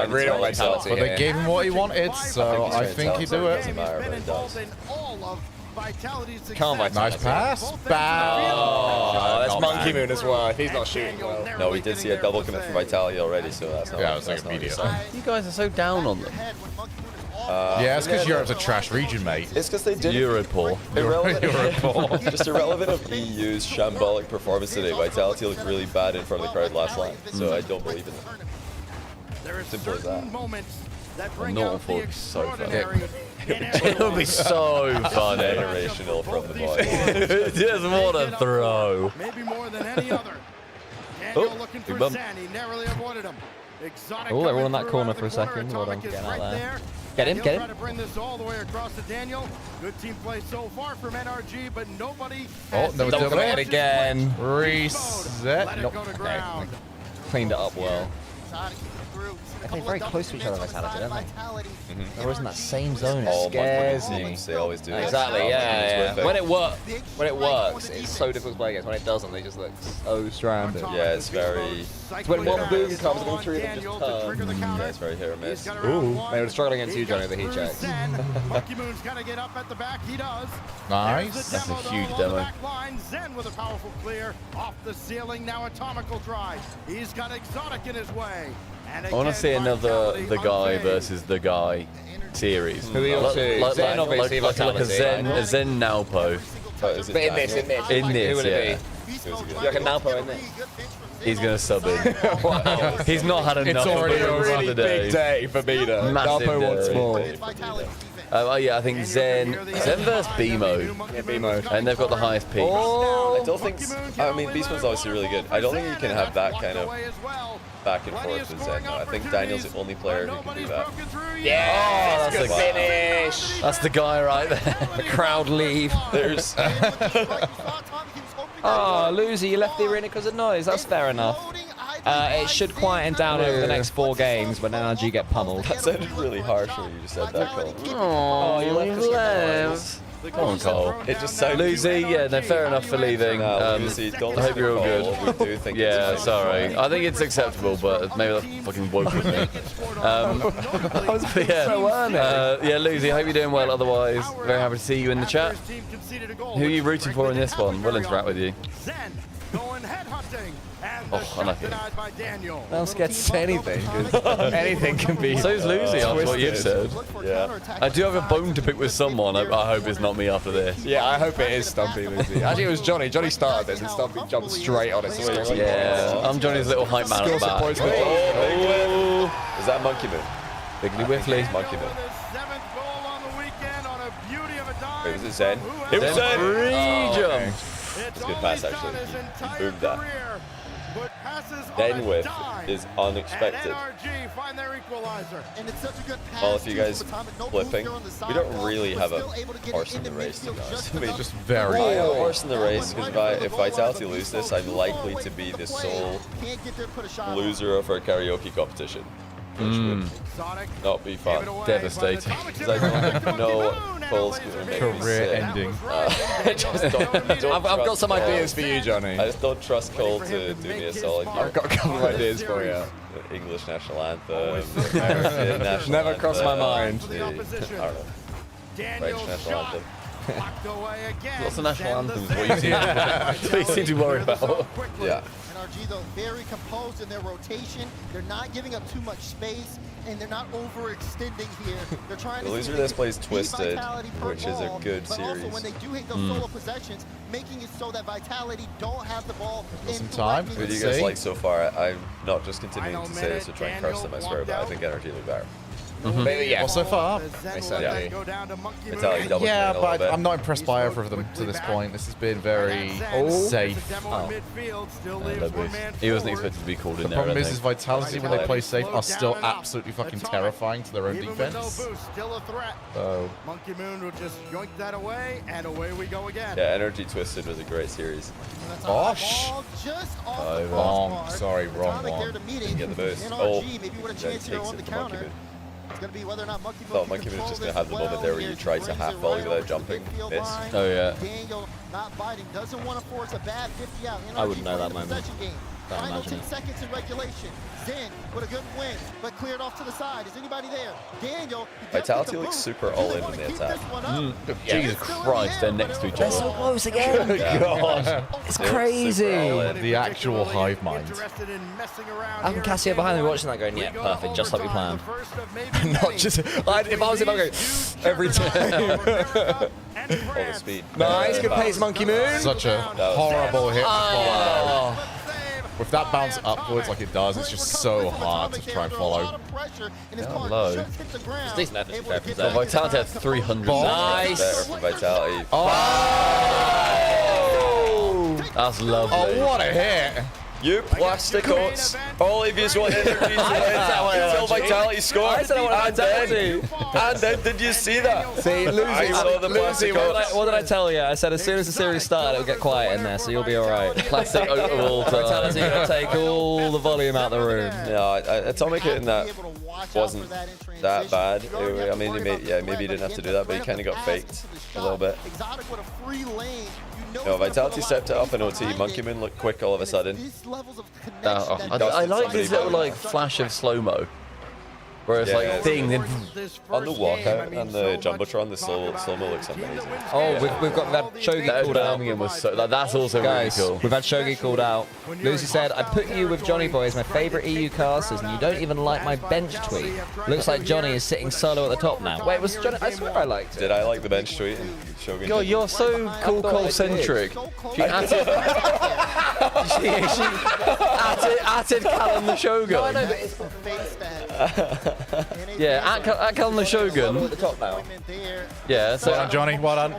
really don't like Vitality. But they gave him what he wanted, so I think he do it. Doesn't matter, but it does. Come on, nice pass. Bam. Oh, that's Monkey Moon as well. If he's not shooting well. No, we did see a double commit from Vitality already, so that's not. Yeah, it was like immediate. You guys are so down on them. Yeah, it's because Europe's a trash region, mate. It's because they did Europol. Irrelevant. Just irrelevant of EU's shambolic performance today. Vitality looked really bad in front of the crowd last line, so I don't believe in them. Simple as that. Norton Ford is so funny. It would be so fun. Generational from the boy. Just what a throw. Maybe more than any other. Oh, looking big for bump. Zen. He narrowly avoided him. Oh, they're all in that corner for a second. Well done, getting out there. Get in, get in. Try to bring this all the way across to Daniel. Good team play so far from NRG, but nobody. Oh, no, Don't commit it again. Reset. Nope. Okay. Cleaned it up well. They're very close to each other, Vitality, aren't they? They're always in that same zone. It All scares me. teams, they always do that. Exactly, yeah. When it works, it's so difficult to play against. When it doesn't, they just look so stranded. Yeah, it's very. When one boom comes, all three of them just turn. Yeah, it's very hit or miss. Ooh, they were struggling against you, Johnny, the heat checks. Monkey Moon's got to get up at the back. He does. Nice. That's a huge demo. Zen with a powerful clear off the ceiling. Now atomical drive. He's got Exotic in his way. I want to see another the guy versus the guy series. Who are you to? Zen, obviously, like a Zen Nalpo. But in this, who will it be? You reckon Nalpo in this? He's going to sub in. Wow. He's not had enough. It's already a really today. big day for Mina. Massive Nalpo wants more. Yeah, I think Zen versus B mode. Yeah, B mode. And they've got the highest peak. I don't think. I mean, Beast Mode's obviously really good. I don't think you can have that kind of back and forth with Zen. I think Daniel's the only player who can do that. Yeah, that's good finish. That's the guy right there. The crowd leave. There's. Oh, loser, you left the arena because of noise. That's fair enough. It should quieten down over the next 4 games when NRG get pummeled. That sounded really harsh when you just said that, Cole. Oh, you left. Come on, Cole. It just sounded. Lucy, yeah, no, fair enough for leaving. Lucy, don't I hope you're all good. We do think yeah, sorry. I think it's acceptable, but maybe that fucking woke with me. Yeah, Lucy, I hope you're doing well. Otherwise, very happy to see you in the chat. Who are you rooting for in this one? We'll interact with you. Oh, unlucky. I'm scared to say anything, because anything can be. So's Lucy after what you've said. Yeah. I do have a bone to pick with someone. I hope it's not me after this. Yeah, I hope it is Stumpy, Lucy. Actually, it was Johnny. Johnny started this, and Stumpy jumped straight on it. So yeah, I'm Johnny's little hype man at the back. Oh, is that Monkey Moon? Biggly Whiffly. Monkey Moon. Wait, was it Zen? It was Zen. Jump. It's a good pass, actually. He boomed that. Then whiff is unexpected. Well, if you guys flipping, we don't really have a horse in the race, to be honest. I mean, just very. I have a horse in the race because if Vitality lose this, I'm likely to be the sole loser of our karaoke competition. Which would not be fun. Devastating. Because I don't know what Cole's going to make me Career say. ending. Just don't I've got some ideas for you, Johnny. I just don't trust Cole to do me a solid here. I've got a couple of ideas for you. The English national anthem, American national Never crossed my mind. I don't know. French national anthem. What's the national anthem? What you seem to worry about. Yeah. NRG, though, very composed in their rotation. They're not giving up too much space, and they're not overextending here. They're trying The to loser of this plays Twisted, which is a good but series. also when they do hit those solo possessions, making it so that Vitality don't have the ball in some time. Who do you guys like so far? I'm not just continuing to say this to try and curse them, I swear, but I think NRG look better. Maybe, yeah. Well, so far. Yeah. Vitality double Yeah, a little but bit. I'm not impressed by either of them to this point. This has been very safe. He wasn't expected to be called in The there. problem I is think. Vitality, when they play safe, are still absolutely fucking terrifying to their own defense. Still a threat. So. Monkey Moon will just yoink that away, and away we go again. Yeah, Energy Twisted was a great series. Gosh. Wrong. Sorry, wrong one. Didn't get the boost. Oh, then takes it from Monkey Moon. It's going to be whether or not Monkey thought Monkey Moon was just going to have the moment there where you try to half volley without jumping. Miss. Oh, yeah. Daniel not biting, doesn't want to force a bad 50 out. I wouldn't know that moment. Final 10 seconds in regulation. Zen with a good win, but cleared off to the side. Is anybody there? Daniel. Vitality looks super all in when they attack. Jesus Christ, they're next to each other. They're so close again. God. It's crazy. The actual hive mind. I'm Cassia behind me watching that going, yeah, perfect, just like we planned. Not just. If I was him, I'd go every time. All the speed. Nice, good pace, Monkey Moon. Such a horrible hit. With that bounce upwards like it does, it's just so hard to try and follow. Down low. It's decent effort to go So Vitality has 300. Nice. Better for Vitality. Oh! That's lovely. Oh, what a hit! You plastic oats. All of you want energy to win until Vitality scores. And then did you see that? See, Lucy, I saw the plastic oats. what did I tell you? I said as soon as the series started, it'll get quiet in there, so you'll be alright. Plastic oat of all time. Vitality gonna take all the volume out of the room. No, Atomic hitting that wasn't that bad. I mean, maybe he didn't have to do that, but he kind of got faked a little bit. No, Vitality stepped it up in OT. Monkey Moon looked quick all of a sudden. I like this little like flash of slow-mo. Where it's like thing on the walkout and the Jumbotron, the slow-mo looks amazing. Oh, we've got Shogi called out. Was so, that's also Guys, really cool. we've had Shogi called out. Lucy said, I put you with JOHNNYBOI as my favourite EU casters and you don't even like my bench tweet. Looks like Johnny is sitting solo at the top now. Wait, was Johnny? I swear I liked it. Did I like the bench tweet? And Shogun God, you're so cool-centric. She added Callum the Shogun. No, I know, but it's Yeah, at Callum the Shogun. at the top now. Yeah, so Well done, Johnny. Well done.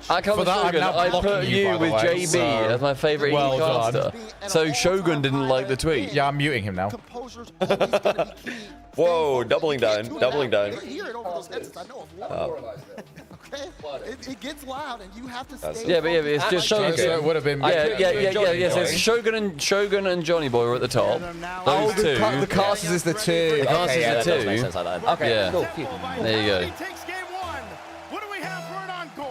at Callum the Shogun, I put you with JB as my favourite well caster. So Shogun didn't like the tweet. Yeah, I'm muting him now. Whoa, doubling down. It gets loud, and you have to stay. Yeah, but it's just Shogun. So it would have been. Yeah. So it's Shogun and JOHNNYBOI were at the top. Those two. The casters is the two. The casters Okay, are that does make sense two. like that. Okay, Yeah. cool. There you go.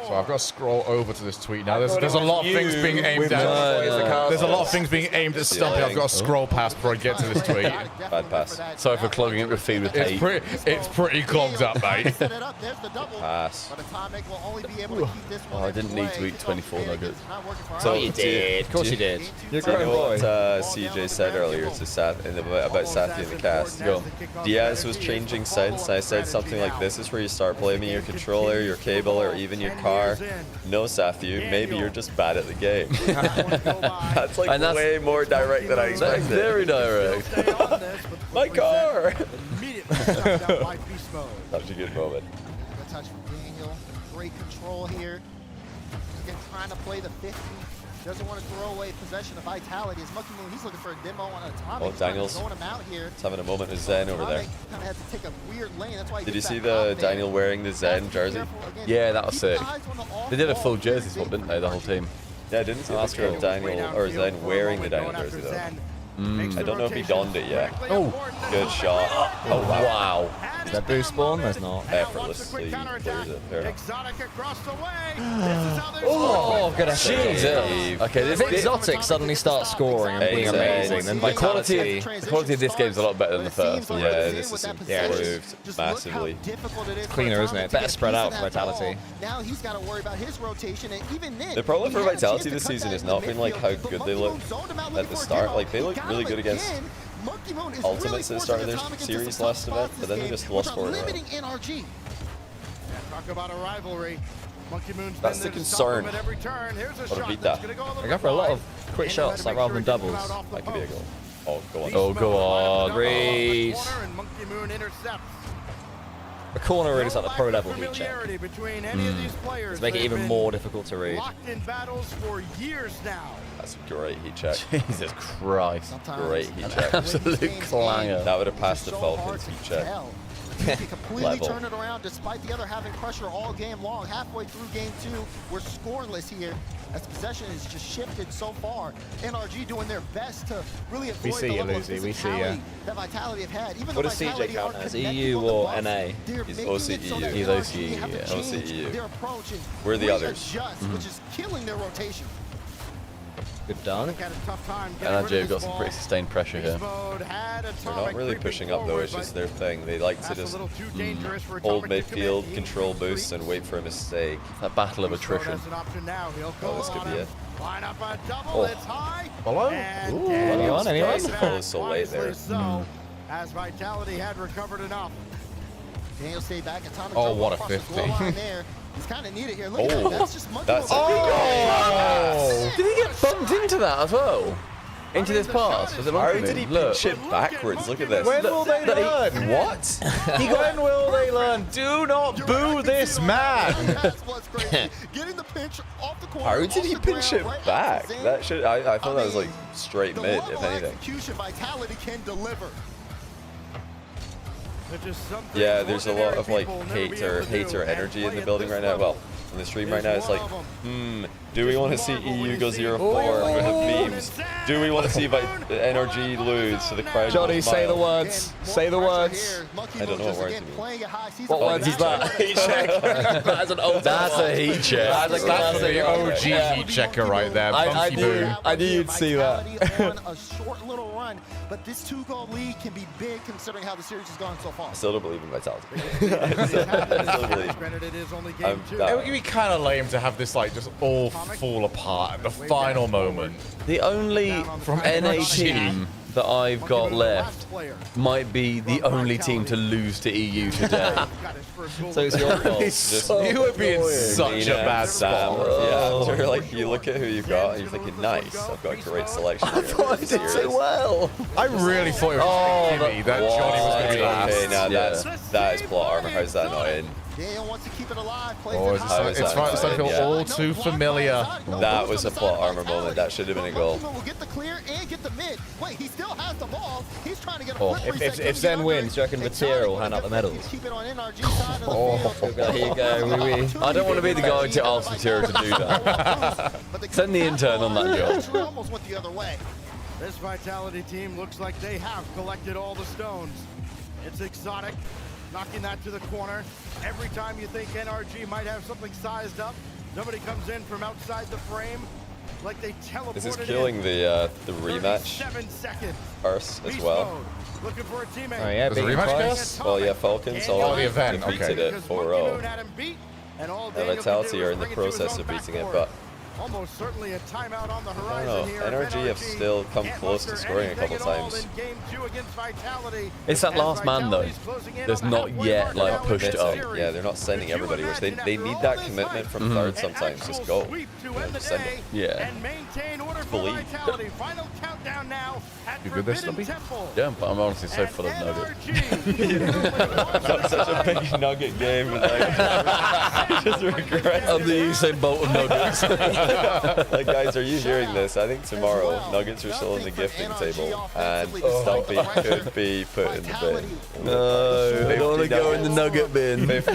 So I've got to scroll over to this tweet now. There's a lot of things being aimed at. There's a lot of things being aimed at Stumpy. I've got to scroll past before I get to this tweet. Bad pass. Sorry for clogging up your feed with hate. It's pretty clogged up, mate. Pass. Oh, I didn't need to eat 24 nuggets. So You did. Of course you did. Do you know what CJ said earlier to about Sathi in the cast? Go. Diaz was changing sense. I said something like, this is where you start blaming your controller, your cable, or even your car. No, Sathu, maybe you're just bad at the game. That's like way more direct than I expected. That's very direct. My car! That's a good moment. Good touch from Daniel. Great control here. Again, trying to play the 50. Doesn't want to throw away possession of Vitality. As Monkey Moon, he's looking for a demo on Atomic. Oh, Daniel's going him out here. having a moment with Zen over there. Kind of had to take a weird lane. That's why Did you see the Daniel wearing the Zen jersey? Yeah, that was sick. They did a full jersey swap, didn't they, the whole team? Yeah, I didn't see a picture of Daniel or Zen wearing the Daniel jersey though. I don't know if he donned it yet. Oh, good shot. Oh wow. Is that boost spawn? There's not. Effortlessly clears it. Fair enough. Oh, good effort. Jesus. Okay, If Exotic suddenly starts scoring and being amazing, then the Vitality... quality of this game is a lot better than the first. Yeah, this is improved massively. It's cleaner, isn't it? Better spread out for Vitality. Now he's got to worry about his rotation, and even then, The problem for Vitality this season has not been like how good they look at the start. Like they look really good against Ultimates at the start of their series last event, but then they just lost 4 in a row. Talk about a rivalry. Monkey Moon's That's the concern. At every turn. Here's a Or beat shot that. I go for a lot of quick shots, like rather than doubles. That could be a goal. Oh, go on. Oh, go on, Reed. Monkey Moon intercepts. The corner really is like the pro level heat check. To make it even more difficult to read. Locked in battles for years now. That's a great heat check. Jesus Christ. Great heat check. Absolute clanger. That would have passed the Falcons heat check. RLCS completely turn it around despite the other having pressure all game long. Halfway through game 2, we're scoreless here as possession has just shifted so far. NRG doing their best to really avoid the level of physicality that Vitality have had. Even what does CJ count as? EU or NA? He's OCEU. He's OCEU, yeah. OCEU. We're the others. Which is killing their rotation. Good dunk. NRG have got some pretty sustained pressure here. They're not really pushing up though, it's just their thing. They like to just hold midfield, control boosts, and wait for a mistake. That battle of attrition. Oh, this could be it. Follow? Anyone? Oh, it's so late there. As Vitality had recovered enough. Daniel stay back. Oh, what a 50. He's kind of needed here. Look at that. That's just that's oh! Did he get bumped into that as well? Into this pass? Was it How did he pinch it backwards? Look at this. When will they learn? What? When will they learn? Do not boo this man. How did he pinch it back? That should. I thought that was like straight mid, if anything. Vitality can deliver. Yeah, there's a lot of like hater energy in the building right now. Well, in the stream right now, it's like, do we want to see EU go 0-4 with memes? Do we want to see NRG lose so the crowd? Johnny, say the words. Say the words. I don't know what words mean. What words is that? Heat check. That's an old. That's a heat check. That's the OG heat checker right there. I knew you'd see that. A short little run, but this 2-goal lead can be big considering how the series has gone so far. I still don't believe in Vitality. I still believe. It would be kind of lame to have this like just all fall apart at the final moment. The only from NA team that I've got left might be the only team to lose to EU today. So it's your fault. You would be in such a bad spot. Yeah, so like you look at who you've got and you're thinking, nice, I've got a great selection. I thought I did so well. I really thought it was Jimmy that Johnny was going to be last. Okay, now that is plot armor. How's that not in? Daniel wants to keep it alive. It's starting to feel all too familiar. That was a plot armor moment. That should have been a goal. Will get the clear and get the mid. Wait, he still has the ball. He's trying to get a flip reset. If Zen wins, do you reckon Vatira will hand out the medals? Keep it on NRG side of the field. Here you go. I don't want to be the guy to ask Vatira to do that. Send the intern on that job. Almost went the other way. This Vitality team looks like they have collected all the stones. It's exotic. Knocking that to the corner. Every time you think NRG might have something sized up, somebody comes in from outside the frame, like they teleported. This is killing the rematch arse as well. Looking for a teammate. Oh yeah, big rematch. Well, yeah, Falcons all the event defeated it 4-0. And Vitality are in the process of beating it, but almost certainly a timeout on the I horizon don't know. NRG have still come close to scoring a couple times. It's that last man though. There's not yet like pushed it up. Yeah, they're not sending everybody, which they need that commitment from third sometimes. Just go. Just send it. Yeah. Believe. You good this, Stumpy? Yeah, but I'm honestly so full of nuggets. That's such a big nugget game. I just regret. I'm the Usain Bolt of nuggets. Like, guys, are you hearing this? I think tomorrow nuggets are still in the gifting table, and Stumpy could be put in the bin. No, I don't want to go in the nugget bin. 50.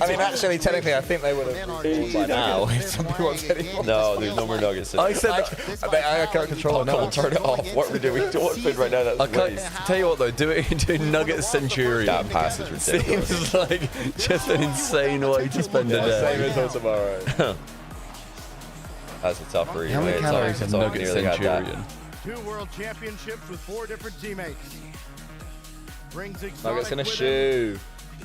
I mean, actually, technically, I think they would have by now if somebody wants any more. No, there's no more nuggets. I said I can't control it now. Come on, turn it off. What are we doing? Don't spin right now. That's waste. Tell you what though, do Nugget Centurion. That pass is ridiculous. Seems like just an insane way to spend a day. Same until tomorrow. That's a tough read. How many calories in Nugget Centurion? 2 world championships with 4 different teammates. Brings Nugget's gonna shoe.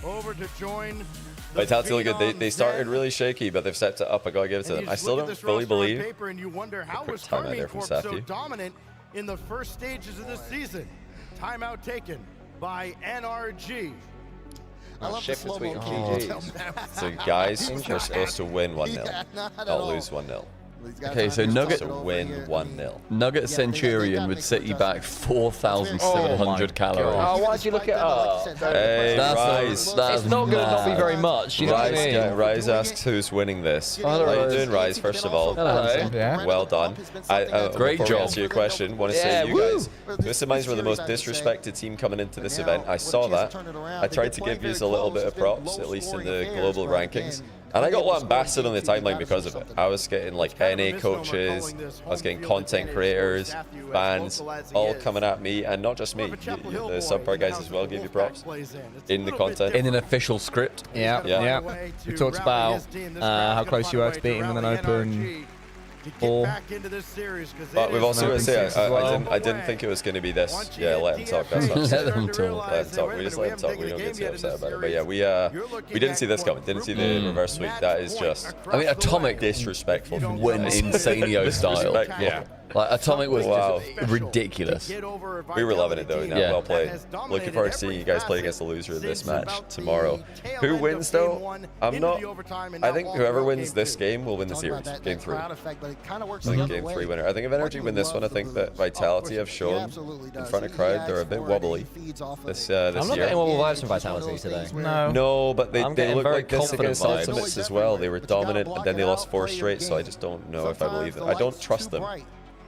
Over to join. Vitality look good. They started really shaky, but they've stepped it up. I gotta give it to them. I still don't fully believe. And you wonder how was time out there from so Safety. dominant in the first stages of this season. Timeout taken by NRG. I love the slow-mo So guys, we're supposed to win 1-0, not lose 1-0. Okay, so Nugget to win 1-0. Nugget Centurion would set you back 4,700 calories. Oh, why'd you look it up? Hey, Rise. It's not going to not be very much. You know what I mean? Rise asks who's winning this. Hello, How are you Rise. doing, Rise, first of all? Hello. Yeah. Well done. Great Before we job. answer your question, want to say you guys, Mr. Mines were the most disrespected team coming into this event. I saw that. I tried to give you a little bit of props, at least in the global rankings. And I got lambasted on the timeline because of it. I was getting like NA coaches, I was getting content creators, fans, all coming at me, and not just me. The subpar guys as well gave you props in the content. In an official script. Yeah. We talked about how close you were to beating them in an open 4. But we've also got to say, I didn't think it was going to be this. Yeah, let him talk. That's what I'm saying. Let them talk. Let him talk. We just let him talk. We don't get too upset about it. But yeah, we didn't see this coming. Didn't see the reverse sweep. That is just, I mean, Atomic disrespectful. went Insanio style. Yeah. Like, Atomic was just ridiculous. We were loving it though. Now, well played. Looking forward to seeing you guys play against the loser of this match tomorrow. Who wins though? I'm not. I think whoever wins this game will win the series. Game 3. I think Game 3 winner. I think if Energy win this one, I think that Vitality have shown in front of crowd they're a bit wobbly this year. I'm not getting wobble vibes from Vitality today. No, but they look very like this confident against vibes. Ultimates as well. They were dominant, but then they lost 4 straight. So I just don't know if I believe them. I don't trust them.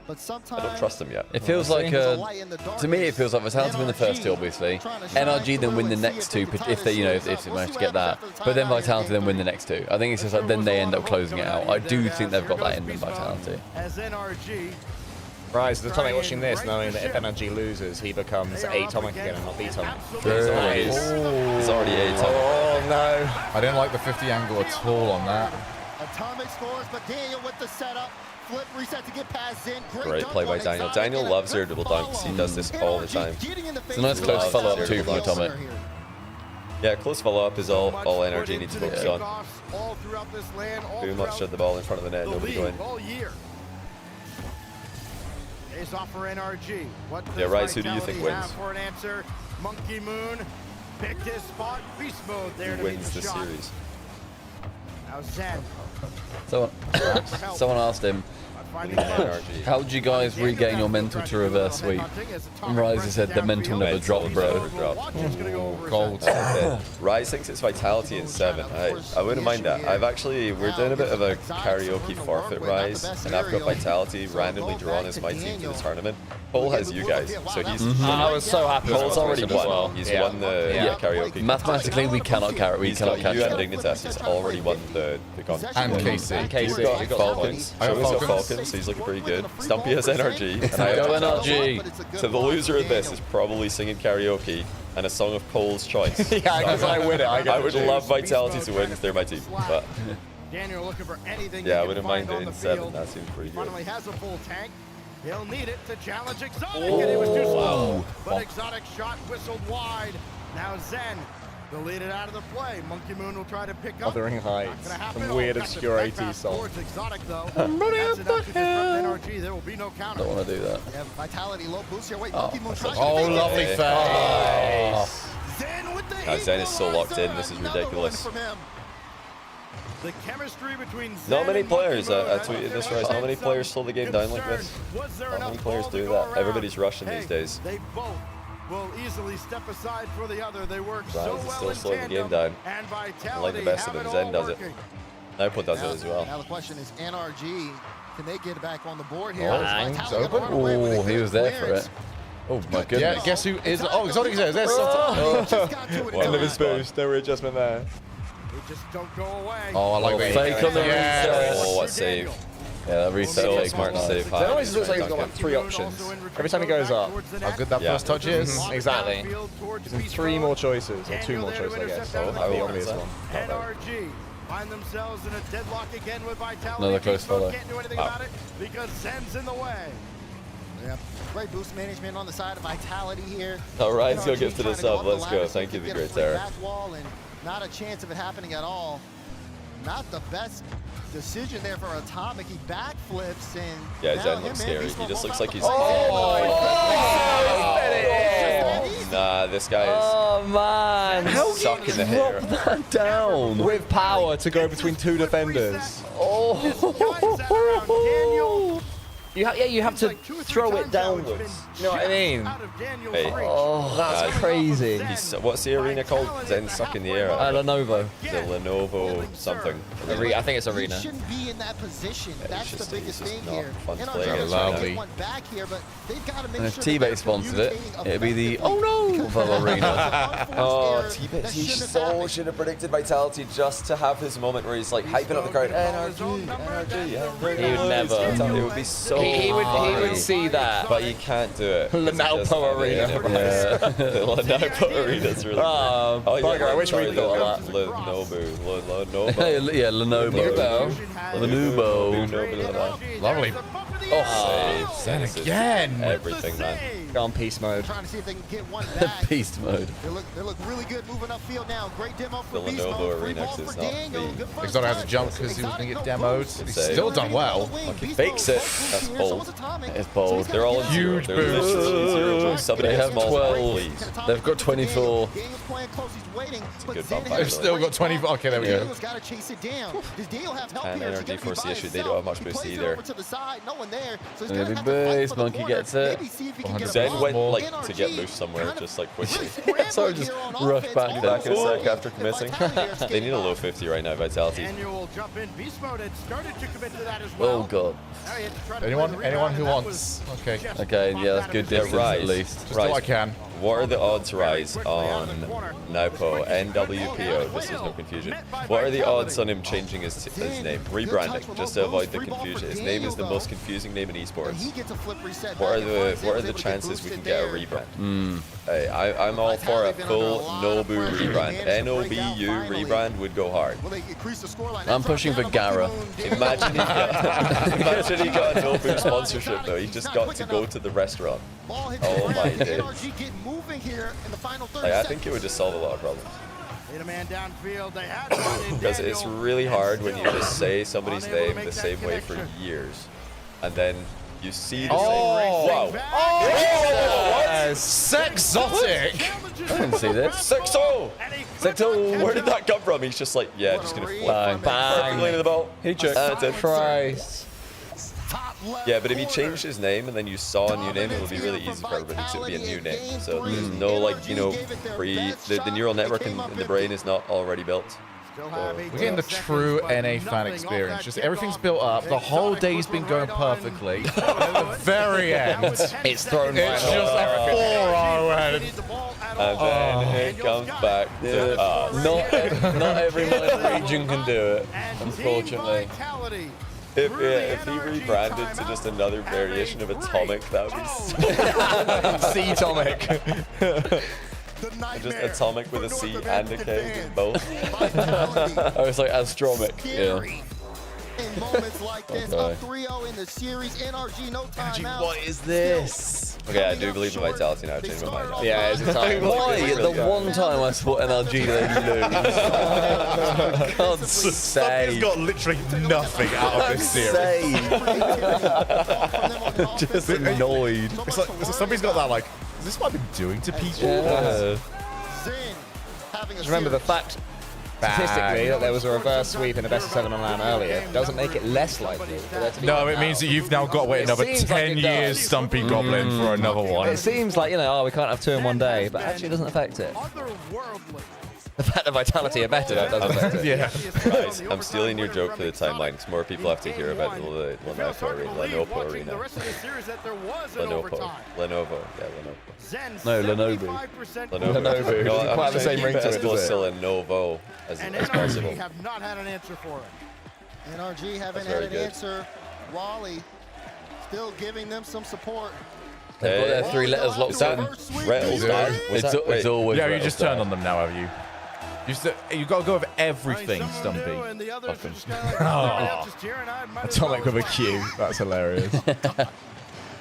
I don't trust them yet. It feels like, to me, it feels like Vitality win the first 2, obviously. NRG then win the next 2, if they, if they manage to get that. But then Vitality then win the next 2. I think it's just like then they end up closing it out. I do think they've got that in them, Vitality. Rise, the Atomic watching this, knowing that if NRG loses, he becomes Atomic again and not the Atomic. He's already Atomic. Oh no. I didn't like the 50 angle at all on that. Atomic scores, but Daniel with the setup. Flip reset to get past in. Great play by Daniel. Daniel loves their double dunks. He does this all the time. It's a nice close follow-up too from Atomic. Yeah, close follow-up is all Energy needs to focus on. Too much at the ball in front of the net, nobody going. Yeah, Rise, who do you think wins? Monkey Moon picked his spot. Beast mode there. Who wins the series? Now Zen. Someone asked him, how did you guys regain your mental to reverse sweep? And Rise said the mental never dropped, bro. Cold. Rise thinks it's Vitality in 7. I wouldn't mind that. We're doing a bit of a karaoke forfeit, Rise, and I've got Vitality randomly drawn as my team for the tournament. Cole has you guys, so he's. I was so happy. Cole's already won. He's won the karaoke. Mathematically, we cannot catch you and Dignitas. He's already won the contest. And Casey. He's got Falcons. Shogun's got Falcons, so he's looking pretty good. Stumpy has NRG. And I Go NRG. So the loser of this is probably singing karaoke and a song of Cole's choice. Yeah, because I win it. I would love Vitality to win if they're my team. But Daniel looking for anything. yeah, I wouldn't mind it in 7. That seems pretty good. Finally has a full tank. He'll need it to challenge Exotic, and he was too slow. But Exotic shot whistled wide. Now Zen will lead it out of the play. Monkey Moon will try to pick up. Othering heights. Some weird obscure AT song. Exotic though. NRG, there will be no counter. Don't want to do that. Yeah, Vitality low boost here. Wait, Monkey Moon tries Oh, lovely face. Zen with the Zen is so locked in. This is ridiculous. The chemistry between Not many players, I tweeted this, Rise, not many players slow the game down like this. Not many players do that. Everybody's rushing these days. They both will easily step aside for the other. They work so Rise is well still in slowing the game tandem, down. and Vitality I like the best of them. Zen does it. Output does it as well. Now the question is, NRG, can they get back on the board here? It's open. Oh, he was there for it. Oh my goodness. Yeah, guess who is? Oh, Exotic is there. End of his boost. No readjustment there. Just don't go away. Oh, I like the fake on the reset. Oh, what save. Yeah, that reset So fake smart to save. It always looks like he's got like 3 options. Every time he goes up. How good that first touch is. Exactly. Gives him 3 more choices, or 2 more choices, I guess. So I the will obvious one. NRG find themselves in a deadlock again with Vitality. Another close follow. Can't do anything about it because Zen's in the way. Yeah, great boost management on the side of Vitality here. All right, let's go get to the sub. Let's go. Thank you, the great Sarah. Not a chance of it happening at all. Not the best decision there for Atomic. He backflips and yeah, Zen looks scary. He just looks like he's. Nah, this guy is. Oh man! How did sucking you the hair. drop that down? With power to go between 2 defenders. Oh. You have to throw it downwards. You know what I mean? Hey. Oh, that's crazy. What's the arena called? Zen suck in the air. Lenovo. The Lenovo something. I think it's arena. Shouldn't be in that position. That's the biggest thing here. Fun to play play lovely. And if T-Bait sponsored it, it'd be the oh no for arena. Oh, T-Bait, he so should have predicted Vitality just to have his moment where he's like hyping up the crowd. NRG. He would never. It would be so He would see that. But you can't do it. Lenovo arena. Lenovo arena's really bugger, I wish we thought of that. Lenovo. Yeah, Lenovo. Lovely. Oh, Zen again. Everything, man. Go on peace mode. Trying to see if they can get one back. Beast mode. They look really good moving upfield now. Great demo for The Lenovo arena is not He's not had to jump because he was going to get demoed. He's still done well. He fakes it. That's bold. It's bold. They're all in Huge zero. They're literally zero. Somebody They has have small 12. please. They've got 24. Good bump. They've still got 20. Okay, there we go. 10 energy force the issue. They don't have much boost either. Maybe base, Monkey gets it. Zen went like to get loose somewhere, just like quickly. So just rush back Be back in a sec after committing. They need a low 50 right now, Vitality. Oh god. Anyone who wants. Okay. Okay, yeah, that's good distance at least. Just all I can. What are the odds, Rise, on Naupo, NWPO, just there's no confusion. What are the odds on him changing his name, rebranding, just to avoid the confusion? His name is the most confusing name in esports. What are the chances we can get a rebrand? Hey, I'm all for a full Nobu rebrand. NOBU rebrand would go hard. I'm pushing for Gara. Imagine he got a Nobu sponsorship though. He just got to go to the restaurant. Oh my days. Like, I think it would just solve a lot of problems. Because it's really hard when you just say somebody's name the same way for years, and then you see the same. Wow! Sexotic! I didn't see this. Sexo! Sexo! Where did that come from? He's just like, yeah, just gonna fly. Bang! Into the ball. He just Christ. Yeah, but if he changed his name and then you saw a new name, it would be really easy for everybody because it would be a new name. So there's no, like, you know, the neural network in the brain is not already built. We're getting the true NA fan experience. Just everything's built up. The whole day's been going perfectly. At the very end, it's thrown. It's just a 4-hour end. And then it comes back to us. Not every region can do it, unfortunately. If he rebranded to just another variation of Atomic, that would be C-Tomic. Just Atomic with a C and a K in both. Oh, it's like Astromic. Yeah. In moments like this, up 3-0 in the series, NRG, no timeout. What is this? Okay, I do believe in Vitality now. I changed my mind. Yeah, it's a time. Why? The one time I support NRG, they lose. God's sake. He's got literally nothing out of this series. Just annoyed. It's like somebody's got that like, is this what I've been doing to people? Yeah. Just remember the fact, statistically, that there was a reverse sweep in the best of 7 on LAN earlier doesn't make it less likely for there to be. No, it means that you've now got to wait another 10 years, Stumpy Goblin, for another one. It seems like, you know, we can't have 2 in one day, but actually it doesn't affect it. The fact that Vitality are better, that doesn't affect it. Yeah. Guys, I'm stealing your joke for the timeline because more people have to hear about the Lenovo Arena. Lenovo. Yeah, Lenovo. No, Lenovo. Lenovo. No, I'm quite the same ring to as it, close is to it? Lenovo as possible. NRG have not had an answer for it. NRG haven't That's had very an good. answer. Raleigh still giving them some support. They've got their 3 letters locked in. Rattles dad? It's always Yeah, you Rattles just dad. turned on them now, have you? You got to go with everything, Stumpy. Atomic with a Q. That's hilarious.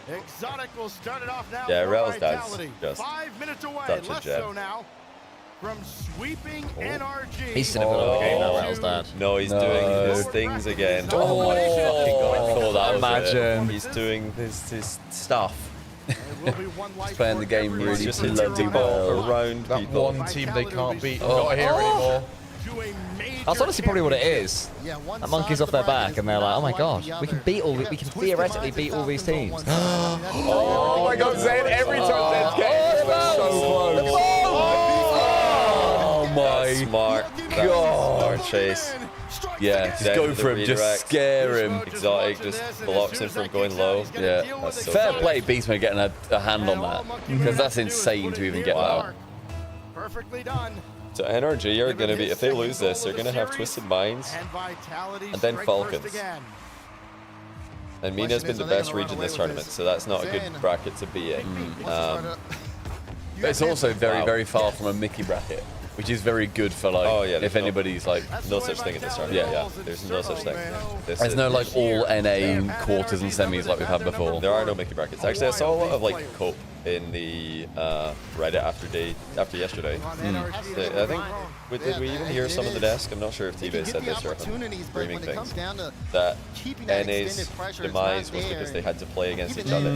Exotic will start it off now. Yeah, for Rattles dad's Vitality. just 5 minutes away. such a Less gem. so now. From sweeping NRG. He's still in the game now, Rattles dad. No, he's doing his things again. Oh my fucking god. Oh, that Imagine. He's doing his stuff. He's playing the game really Just bloody hitting well. around That people. one team they can't beat. Not here anymore. That's honestly probably what it is. That monkey's off their back, and they're like, oh my gosh, we can theoretically beat all these teams. Oh my god, Zen, every time Zen's getting so close. Oh my smart god. Chase. Yeah, just go for him, just scare him. Exotic just blocks him from going low. Yeah, that's so fair cool. play, Beastman getting a hand on that, because that's insane to even get that. Perfectly done. So NRG are going to be, if they lose this, they're going to have Twisted Minds and then Falcons. And MENA's been the best region this tournament, so that's not a good bracket to be in. But it's also very, very far from a Mickey bracket, which is very good for like, if anybody's like... No such thing in this tournament. Yeah, there's no such thing. There's no like all NA quarters and semis like we've had before. There are no Mickey brackets. Actually, I saw a lot of like Cope in the Reddit after yesterday. I think, did we even hear some of the desk? I'm not sure if TV said this or if I'm dreaming things. That NA's demise was because they had to play against each other.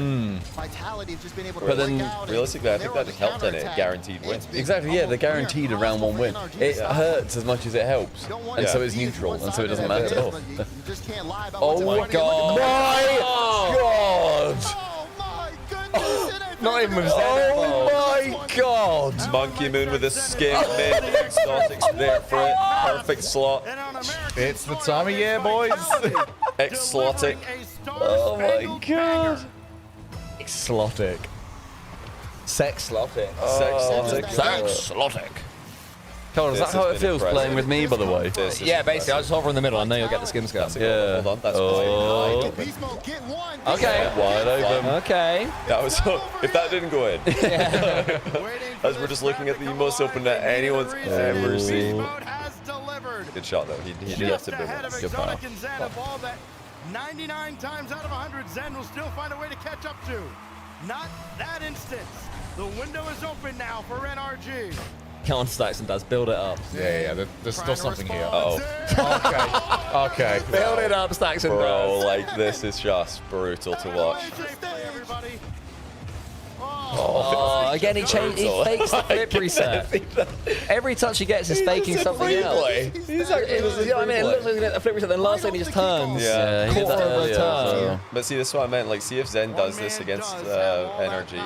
But then, realistically, I think that helped NA, guaranteed win. Exactly, yeah, they're guaranteed a round 1 win. It hurts as much as it helps, and so it's neutral, and so it doesn't matter. Oh my god! Not even with Zen. Oh my god! Monkey Moon with a skim mid. Exotic's there for it. Perfect slot. It's the time of year, boys. Exotic. Oh my god! Exotic. Sex-lotic. Sex-lotic. Cole, is that how it feels playing with me, by the way? Yeah, basically, I just hover in the middle. I know you'll get the skin scan. Yeah. Hold on, that's Okay. Wide open. Okay. That was if that didn't go in. As we're just looking at the most open net anyone's ever seen. Good shot though. He did have to boom it. Good foul. 99 times out of 100, Zen will still find a way to catch up to. Not that instance. The window is open now for NRG. Come on, Stacks and does build it up. Yeah, there's still something here. Uh-oh. Okay. Build it up, Stacks and Bro, like this is just brutal to watch. Oh, again, he fakes the flip reset. Every touch he gets is faking something else. You know what I mean? It looks like he gets a flip reset, then last thing he just turns. Yeah, quarter of a turn. But see, this is what I meant. Like, see if Zen does this against NRG.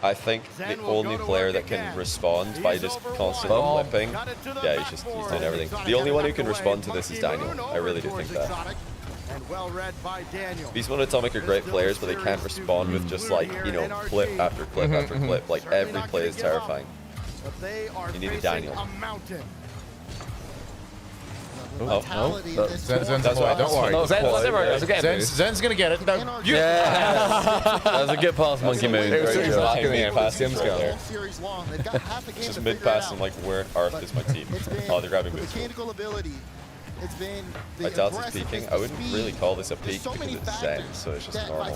I think the only player that can respond by just constantly flipping, yeah, he's doing everything. The only one who can respond to this is Daniel. I really do think that. Beastman and Atomic are great players, but they can't respond with just like, you know, clip after clip after clip. Like every play is terrifying. You need a Daniel. Zen's away, don't worry. No, Zen's gonna get it. No. Yeah. That was a good pass, Monkey Moon. It was just mid pass and like, where Arth is my team. Oh, they're grabbing boots. Vitality's peaking. I wouldn't really call this a peak because it's Zen, so it's just normal.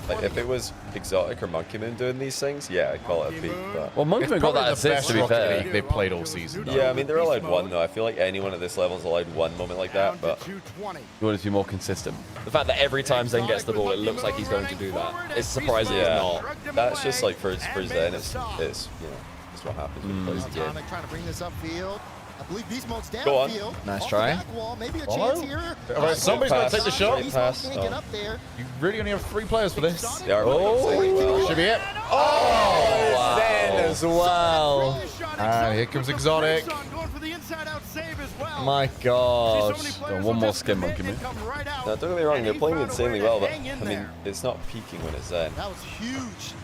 Like if it was Exotic or Monkey Moon doing these things, yeah, I'd call it a peak. But well, Monkey Moon got that assist, to be fair. They've played all season. Yeah, I mean they're allowed one though. I feel like anyone at this level is allowed one moment like that. But you want it to be more consistent. The fact that every time Zen gets the ball, it looks like he's going to do that. It's surprising it's not. That's just like for Zen, it's you know, it's what happens when he plays the game. Trying to bring this upfield. I believe Beast Mode's downfield. Go on. Nice try. Maybe a chance here. All right, somebody's going to take the shot. You really only have 3 players for this. They are should be it. Oh, wow. Zen as well. And here comes Exotic. My God. One more skin, Monkey Moon. Now, don't get me wrong, they're playing insanely well, but I mean, it's not peaking when it's Zen. That was huge.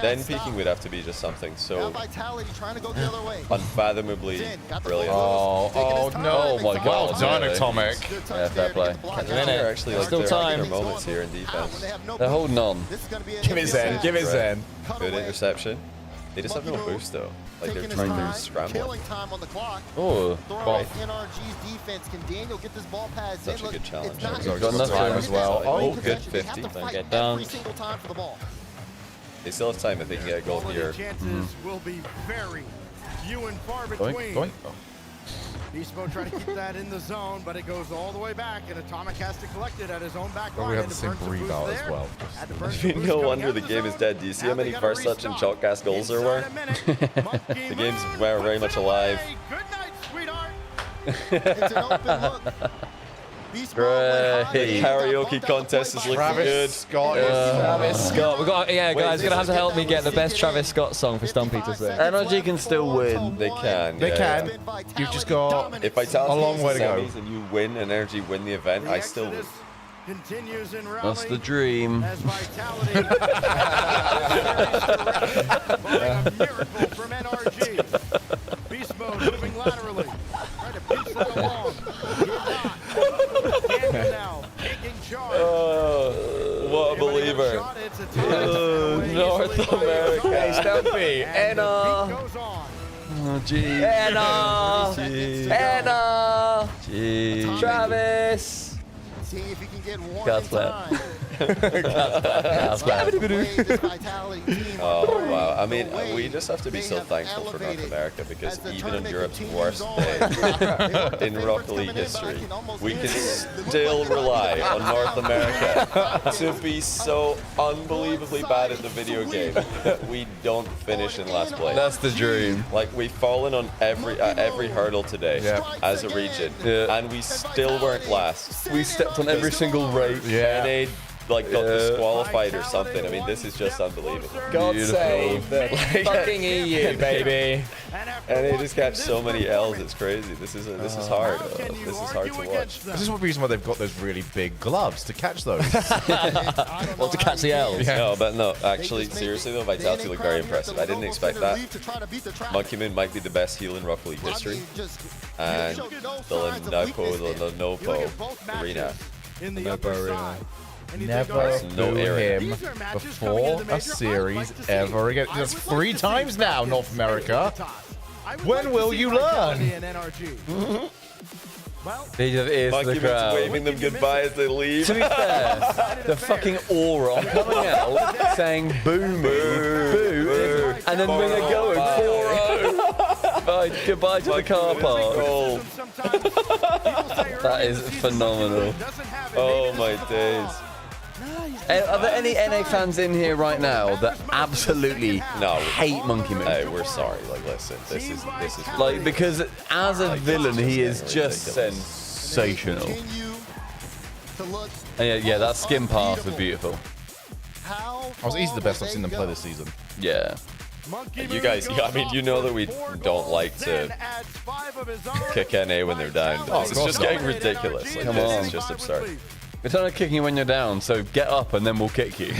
Then peaking would have to be just something so Vitality trying to go the other way. unfathomably brilliant. Oh no! Oh my God! Well done, Atomic. Yeah, fair play. They're actually like still time. Their moments here in defense. They're holding on. Give me Zen. Give me Zen. Good interception. They just have no boost though. Like they're trying to scramble. Oh, NRG's defense. Can Daniel get this ball past Zen? Such a good challenge. Got enough time as well. Oh, good 50. Don't get done. They still have time if they can get a goal here. Will be very few and far between. Beast Mode trying to keep that in the zone, but it goes all the way back, and Atomic has to collect it at his own back line. We have the same breathe out as well. No wonder the game is dead. Do you see how many first touch and chalk cast goals there were? The game's very much alive. Good night, sweetheart. It's an open look. Great. Karaoke contest is looking good. Travis Scott. Guys, you're gonna have to help me get the best Travis Scott song for Stumpy to sing. NRG can still win. They can. They can. You've just got a long way to go. And you win, Energy win the event, I still win. Continues in Raleigh. That's the dream. As Vitality. A miracle from NRG. Beast mode moving laterally. Trying to pinch that along. Now, taking charge. What a believer. North America. Hey, Stumpy. Anna. Oh, geez. Anna. Jeez. Travis. See if you can get one God's plan. Oh, wow. I mean, we just have to be so thankful for North America because even on Europe's worst day in Rocket League history, we can still rely on North America to be so unbelievably bad at the video game that we don't finish in last place. That's the dream. Like, we've fallen on every hurdle today as a region, and we still weren't last. We stepped on every single rate. And they got disqualified or something. I mean, this is just unbelievable. God save the fucking EU, baby. And they just catch so many L's. It's crazy. This is hard. This is hard to watch. This is the reason why they've got those really big gloves to catch those. Well, to catch the L's. Yeah. No, but no. Actually, seriously though, Vitality looked very impressive. I didn't expect that. Monkey Moon might be the best heal in Rocket League history, and the Nopo arena. Never boo him before a series ever again. That's 3 times now, North America. When will you learn? They just ears to the crowd. Waving them goodbye as they leave. To be fair, the fucking aura coming out saying boo me, boo, and then when they're going 4-0. Bye, goodbye to the car park. That is phenomenal. Oh my days. Are there any NA fans in here right now that absolutely hate Monkey Moon? Hey, we're sorry. Like, listen, this is like, because as a villain, he is just sensational. And yeah, that skin pass was beautiful. I was easily the best I've seen them play this season. Yeah. You guys, I mean, you know that we don't like to kick NA when they're down. It's just getting ridiculous. Like, Come on. It's just absurd. It's not kicking you when you're down, so get up and then we'll kick you.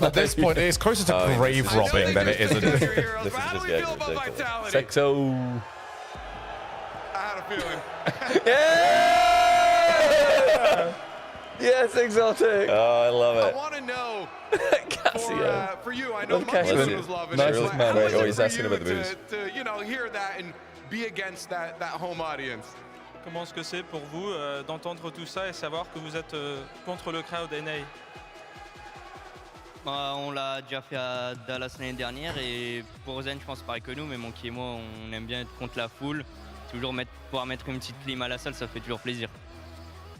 At this point, it's closer to grave robbing than it is. This is just getting ridiculous. Sexo. I had a feeling. Yeah! Yes, exotic. Oh, I love it. I want to know for you. I know Monkey Monkey was loving nice it. man. Oh, he's asking about the booze. To hear that and be against that home audience. Comment est-ce que c'est pour vous d'entendre tout ça et savoir que vous êtes contre le crowd NA? On l'a déjà fait à Dallas l'année dernière et pour Zen, je pense pareil que nous, mais Monkey et moi, on aime bien être contre la foule. Toujours pouvoir mettre une petite clim à la salle, ça fait toujours plaisir.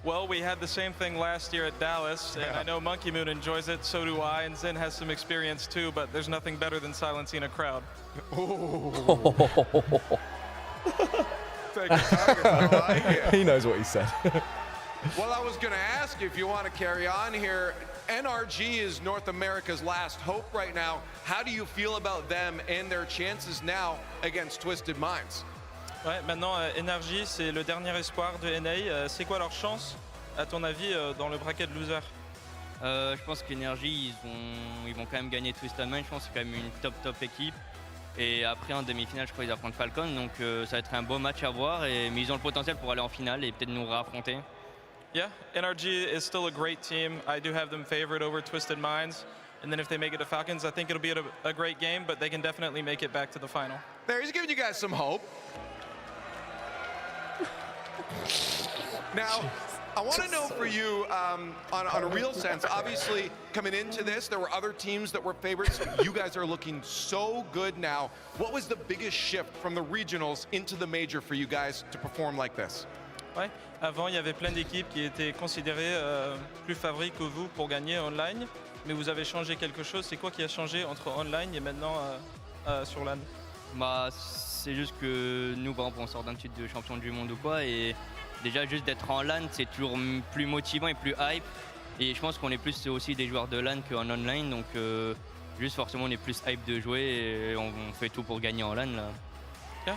Well, we had the same thing last year at Dallas, and I know Monkey Moon enjoys it, so do I, and Zen has some experience too, but there's nothing better than silencing a crowd. He knows what he said. Well, I was going to ask you if you want to carry on here. NRG is North America's last hope right now. How do you feel about them and their chances now against Twisted Minds? Ouais, maintenant, NRG, c'est le dernier espoir de NA. C'est quoi leur chance, à ton avis, dans le bracket loser? Je pense qu'NRG, ils vont quand même gagner Twisted Minds. Je pense que c'est quand même une top équipe. Et après, en demi-finale, je crois qu'ils affrontent Falcon. Donc, ça va être un beau match à voir. Mais ils ont le potentiel pour aller en finale et peut-être nous réaffronter. Yeah, NRG is still a great team. I do have them favored over Twisted Minds. And then if they make it to Falcons, I think it'll be a great game, but they can definitely make it back to the final. There, he's giving you guys some hope. Now, I want to know for you, on a real sense, obviously, coming into this, there were other teams that were favorites. You guys are looking so good now. What was the biggest shift from the regionals into the major for you guys to perform like this? Ouais, avant, il y avait plein d'équipes qui étaient considérées plus favoris que vous pour gagner online, mais vous avez changé quelque chose. C'est quoi qui a changé entre online et maintenant sur LAN? Bah, c'est juste que nous, par exemple, on sort d'un titre de champion du monde ou quoi, et déjà juste d'être en LAN, c'est toujours plus motivant et plus hype. Et je pense qu'on est plus aussi des joueurs de LAN qu'en online, donc juste forcément on est plus hype de jouer et on fait tout pour gagner en LAN là. Yeah.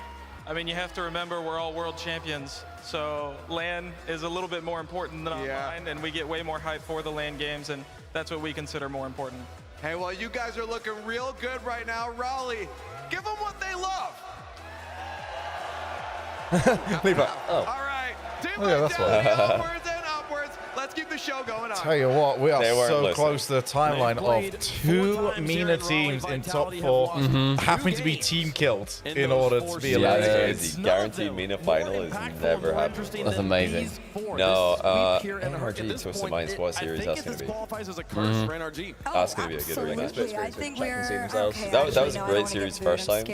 I mean, you have to remember we're all world champions, so LAN is a little bit more important than online, and we get way more hype for the LAN games, and that's what we consider more important. Hey, well, you guys are looking real good right now. Raleigh, give them what they love. Leave it. All right. Oh, yeah, that's why. Upwards and upwards. Let's keep the show going on. Tell you what, we are so listening. close to the timeline of 2 MENA teams in top 4 having to be team killed in order to be eliminated. The guaranteed MENA final is never happened. That's amazing. No, NRG Twisted Minds, what series that's going to be? That's going to be a good rematch. I think we're That was a great series first time.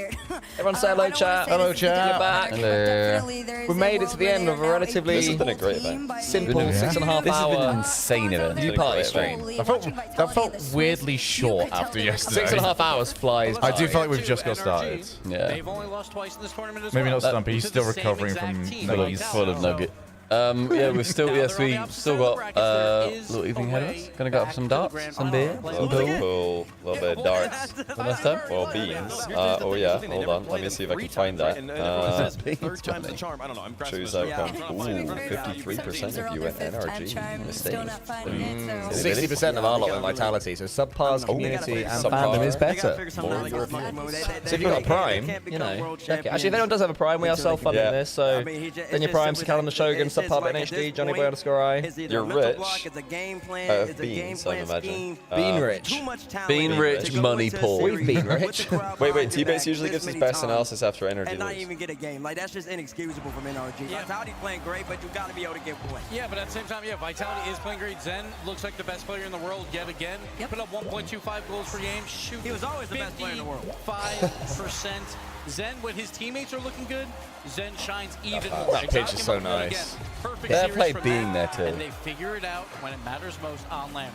Everyone say hello, chat. Hello, chat. You're back. Hello. We made it to the end of a relatively This has been a great event. simple 6.5 This has been an hour insane event. new party stream. That felt weirdly short after yesterday. 6.5 hours flies by. I do feel like we've just got started. Yeah. They've only lost twice in this tournament as Maybe well. not Stumpy, he's still recovering from He's full of nugget. Yeah, we've still got a little evening ahead of us. Gonna go up some darts, some beer, some pool. A little bit of darts. Last time? Well, beans. Oh yeah, hold on. Let me see if I can find that. Choose outcome. Ooh, 53% of you at NRG. Mistake. 60% of our lot in Vitality, so subpars, community, and fandom is better. More European. So if you've got a Prime, you know, check it. Actually, if anyone does have a Prime, we are self-funding this, so then your Primes to Callum the Shogun, subpar NHD, JOHNNYBOI_I. You're rich. Beans, I imagine. Bean rich. Bean rich, money poor. We've been rich. Wait, T-Base usually gives his best analysis after NRG and not loses. even get a game. Like, that's just inexcusable from NRG. Yeah. Vitality's playing great, but you got to be able to get points. Yeah, but at the same time, yeah, Vitality is playing great. Zen looks like the best player in the world yet again. Put up 1.25 goals per game. Shoot. He was always the best player in the world. 5%. Zen, when his teammates are looking good, Zen shines even more. That pitch is so nice. Again, perfect Fair series play from being them, there too. And they figure it out when it matters most on LAN.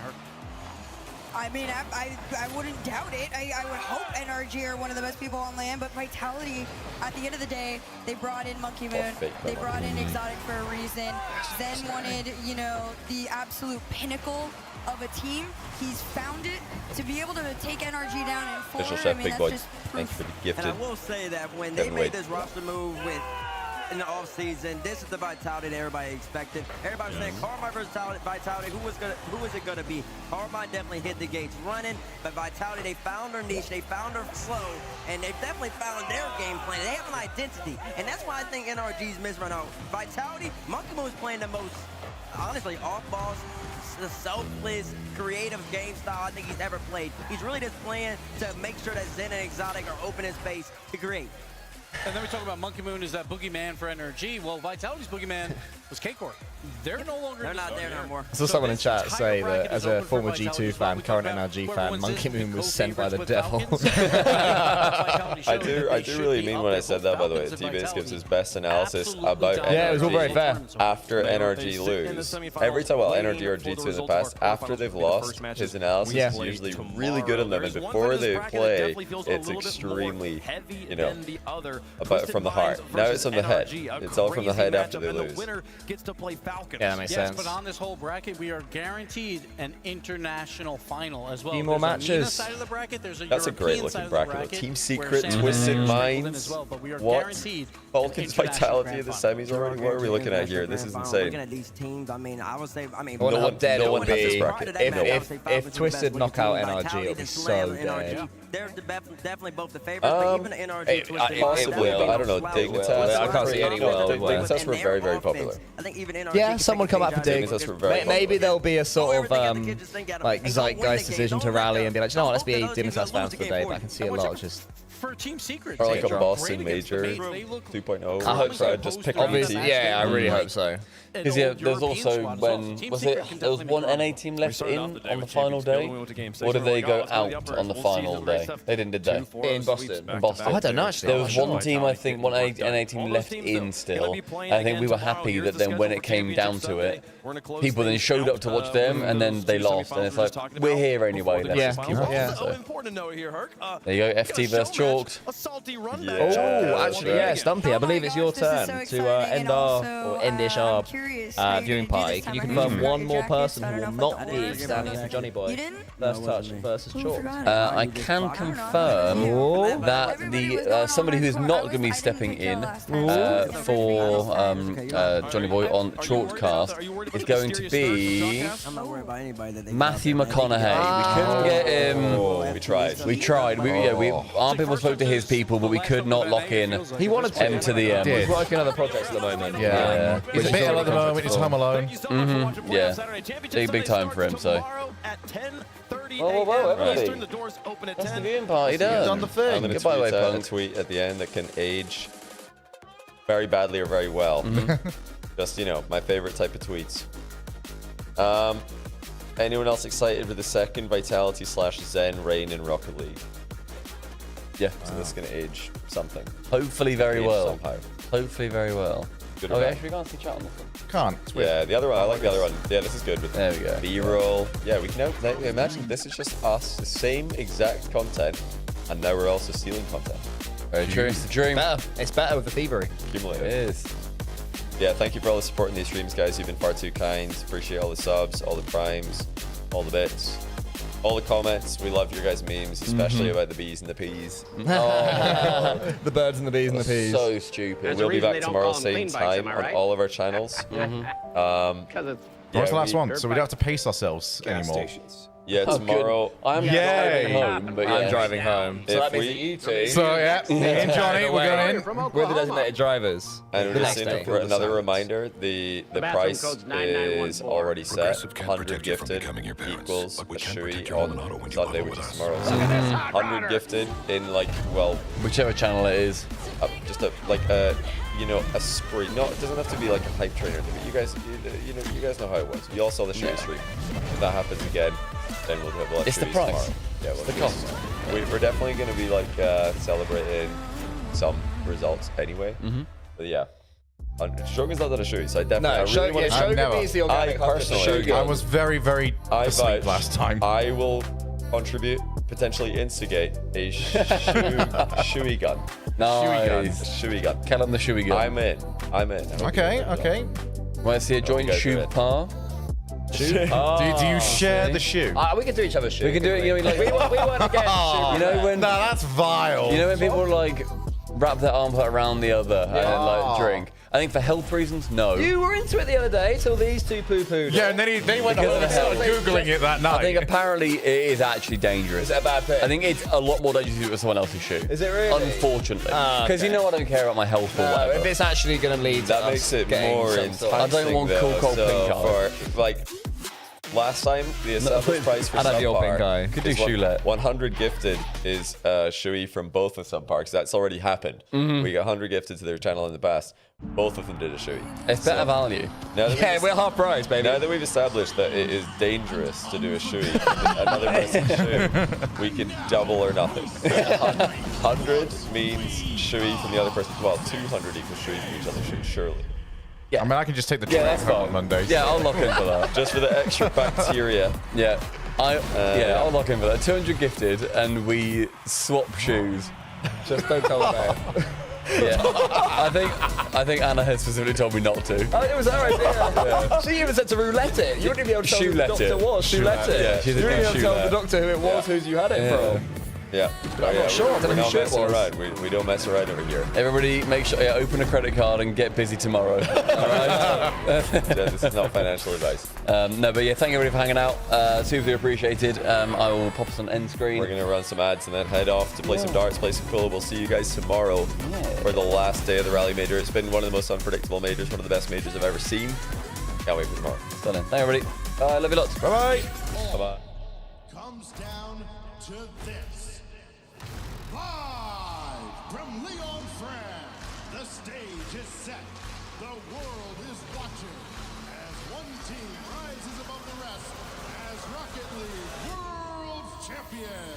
I mean, I wouldn't doubt it. I would hope NRG are one of the best people on LAN, but Vitality, at the end of the day, they brought in Monkey Moon. They brought in Exotic for a reason. Zen wanted, you know, the absolute pinnacle of a team. He's found it. To be able to take NRG down in 4, Official chef, I mean, big that's boy. just Thank you for the gifted. And I will say that when they made this roster move in the offseason, this is the Vitality that everybody expected. Everybody was saying Carmine versus Vitality, who is it gonna be? Carmine definitely hit the gates running, but Vitality, they found their niche, they found their flow, and they've definitely found their game plan. They have an identity, and that's why I think NRG's missed right now. Vitality, Monkey Moon is playing the most, honestly, off-balls, the selfless, creative game style I think he's ever played. He's really just playing to make sure that Zen and Exotic are open in space to create. And then we talk about Monkey Moon is that boogeyman for NRG. Well, Vitality's boogeyman was K-Core. They're no longer. They're not there no more. I saw someone in chat say that as a former G2 fan, current NRG fan, Monkey Moon was sent by the devil. I do really mean when I said that, by the way. T-Base gives his best analysis about NRG. Yeah, it was all very fair. After NRG lose. Every time, well, NRG or G2 in the past, after they've lost, his analysis is usually really good on them. And before they play, it's extremely, you know, about from the heart. Now it's on the head. It's all from the head after they lose. Yeah, that makes sense. But on this whole bracket, we are guaranteed an international final as well. Few more There's a MENA matches. side of the bracket, there's a That's a great European side looking of the bracket. Team where Secret, San Twisted Francisco will win Minds. as well, but we are What? guaranteed Falcons an international Vitality in the grand semis already? What are we looking at here? This is insane. Looking at these teams, I mean, I would say, Well, how dead it would be this bracket. if Twisted knock out NRG, it would be so dead. They're definitely both the favorites, but even the NRG Twisted Possibly, but I don't know. Dignitas. I can't see any world where. Dignitas were very, very popular. I think even NRG Yeah, someone come out for Dig. Dignitas were very Maybe there'll be a sort of like zeitgeist decision to rally and be like, you know what, let's be Dignitas fans for the day. But I can see a lot of just. For Team Secret. Or like a They're Boston great against the Major mates. They look 2.0. I hope so. Just pick Obviously, team. yeah, I really hope so. Because yeah, there's also when there was one NA team left in on the final day, or did they go out on the final day? They didn't, did they? In Boston. In Boston. Oh, I don't know actually. There was one team, I think, one NA team left in still. I think we were happy that then when it came down to it, people then showed up to watch them, and then they lost. And it's like, we're here anyway. Let's just keep watching. So. Important to know here, Herc. There you go, FT versus Chalk. talked. A salty run Yeah. match. Oh, actually, yeah, Stumpy, I believe it's your gosh, this is turn so to exciting, end and our, also, or end-ish I'm our curious how you're viewing gonna do party. this Can you time. I heard confirm you one more forgot your person jacket, who so I will don't know not if be that standing in for Johnny Boy? You didn't? First touch versus Chalk. I can confirm that the somebody who is not going to be stepping in for Johnny Boy on Shortcast is going to be Matthew McConaughey. We couldn't get him. We tried. We tried. Our people spoke to his people, but we could not lock in. He wanted to. M to the M. He's working on other projects at the moment. Yeah. He's a bit ill at the moment. He's home alone. Yeah. Big time for him, so. Whoa, everybody. That's the viewing party done. You've done the thing. I'm going to tweet out a tweet at the end that can age very badly or very well. Just, you know, my favorite type of tweets. Anyone else excited for the second Vitality / Zen reign in Rocket League? Yeah. So this is going to age something. Hopefully very well. Somehow. Hopefully very well. Good Okay, should we go and see chat on this one? Can't. It's weird. Yeah, the other one. I like the other one. Yeah, this is good. With there we go. B-roll. Yeah, we can now imagine this is just us, the same exact content, and now we're also stealing content. Very true. It's the dream. It's better with the thievery. Accumulated. It is. Yeah, thank you for all the support in these streams, guys. You've been far too kind. Appreciate all the subs, all the primes, all the bits, all the comments. We love your guys' memes, especially about the bees and the peas. The birds and the bees and the peas. So stupid. We'll be back tomorrow, same time, on all of our channels. Because What's the last one? So we don't have to pace ourselves anymore. Yeah, tomorrow. I'm driving home, but I'm driving home. So that means that you two. So yeah, me and Johnny, we're going in. We're the designated drivers. And just for another reminder, the price is already set. 100 gifted equals a Shui on Sunday, which is tomorrow. So 100 gifted in whichever channel it is. Just a spree. No, it doesn't have to be like a hype trainer thing. But you guys know how it was. You all saw the Shui stream. If that happens again, then we'll have It's the Shuis price. tomorrow. Yeah, It's the cost. We're definitely going to be celebrating some results anyway. But yeah. Shogun's not done a Shui, so I definitely really want to Shogun needs the organic personally, I was very, very asleep last time. I will contribute, potentially instigate a Shui gun. Nice. Shui gun. Cal on the Shui gun. I'm in. Okay. Want to see a joint shoe par? Do you share the shoe? We can do each other's shoe. We can do it. You know, we weren't against shoe. You know when? No, that's vile. You know when people wrap their arm around the other and then drink? I think for health reasons, no. You were into it the other day till these two poo-pooed. Yeah, and then they went home and started Googling it that night. I think apparently it is actually dangerous. Is it a bad thing? I think it's a lot more dangerous to do it with someone else's shoe. Is it really? Unfortunately. Because you know I don't care about my health or whatever. If it's actually going to lead to that makes it more intense. I don't want cool pink eye. For last time, the established price for Subpar could do shoelet. 100 gifted is Shui from both of Subpar, because that's already happened. We got 100 gifted to their channel in the past. Both of them did a Shui. It's better value. We're half price, baby. Now that we've established that it is dangerous to do a Shui, another person's Shui, we can double or nothing. 100 means Shui from the other person. Well, 200 equals Shui from each other's Shui, surely. Yeah. I mean, I can just take the train home on Monday. Yeah, I'll lock in for that. Just for the extra bacteria. Yeah. I'll lock in for that. 200 gifted, and we swap shoes. Just don't tell Bear. Yeah. I think Anna has specifically told me not to. Oh, it was her idea. She even said to roulette it. You wouldn't be able to tell who the doctor was. Shoelette it. Yeah, you wouldn't be able to tell the doctor who it was, who you had it from. Yeah. I'm not sure. I don't know who it was. We don't mess around over here. Everybody, make sure open a credit card and get busy tomorrow. All right. This is not financial advice. No, but yeah, thank you everybody for hanging out. Super appreciated. I will pop us on end screen. We're gonna run some ads and then head off to play some darts, play some pool. We'll see you guys tomorrow for the last day of the Rally Major. It's been one of the most unpredictable majors, one of the best majors I've ever seen. Can't wait for tomorrow. Stunning. Thank you, everybody. Bye. Love you lots. Bye bye. Bye bye. Comes down to this. Live from Lyon, France, the stage is set. The world is watching as one team rises above the rest as Rocket League World Champion.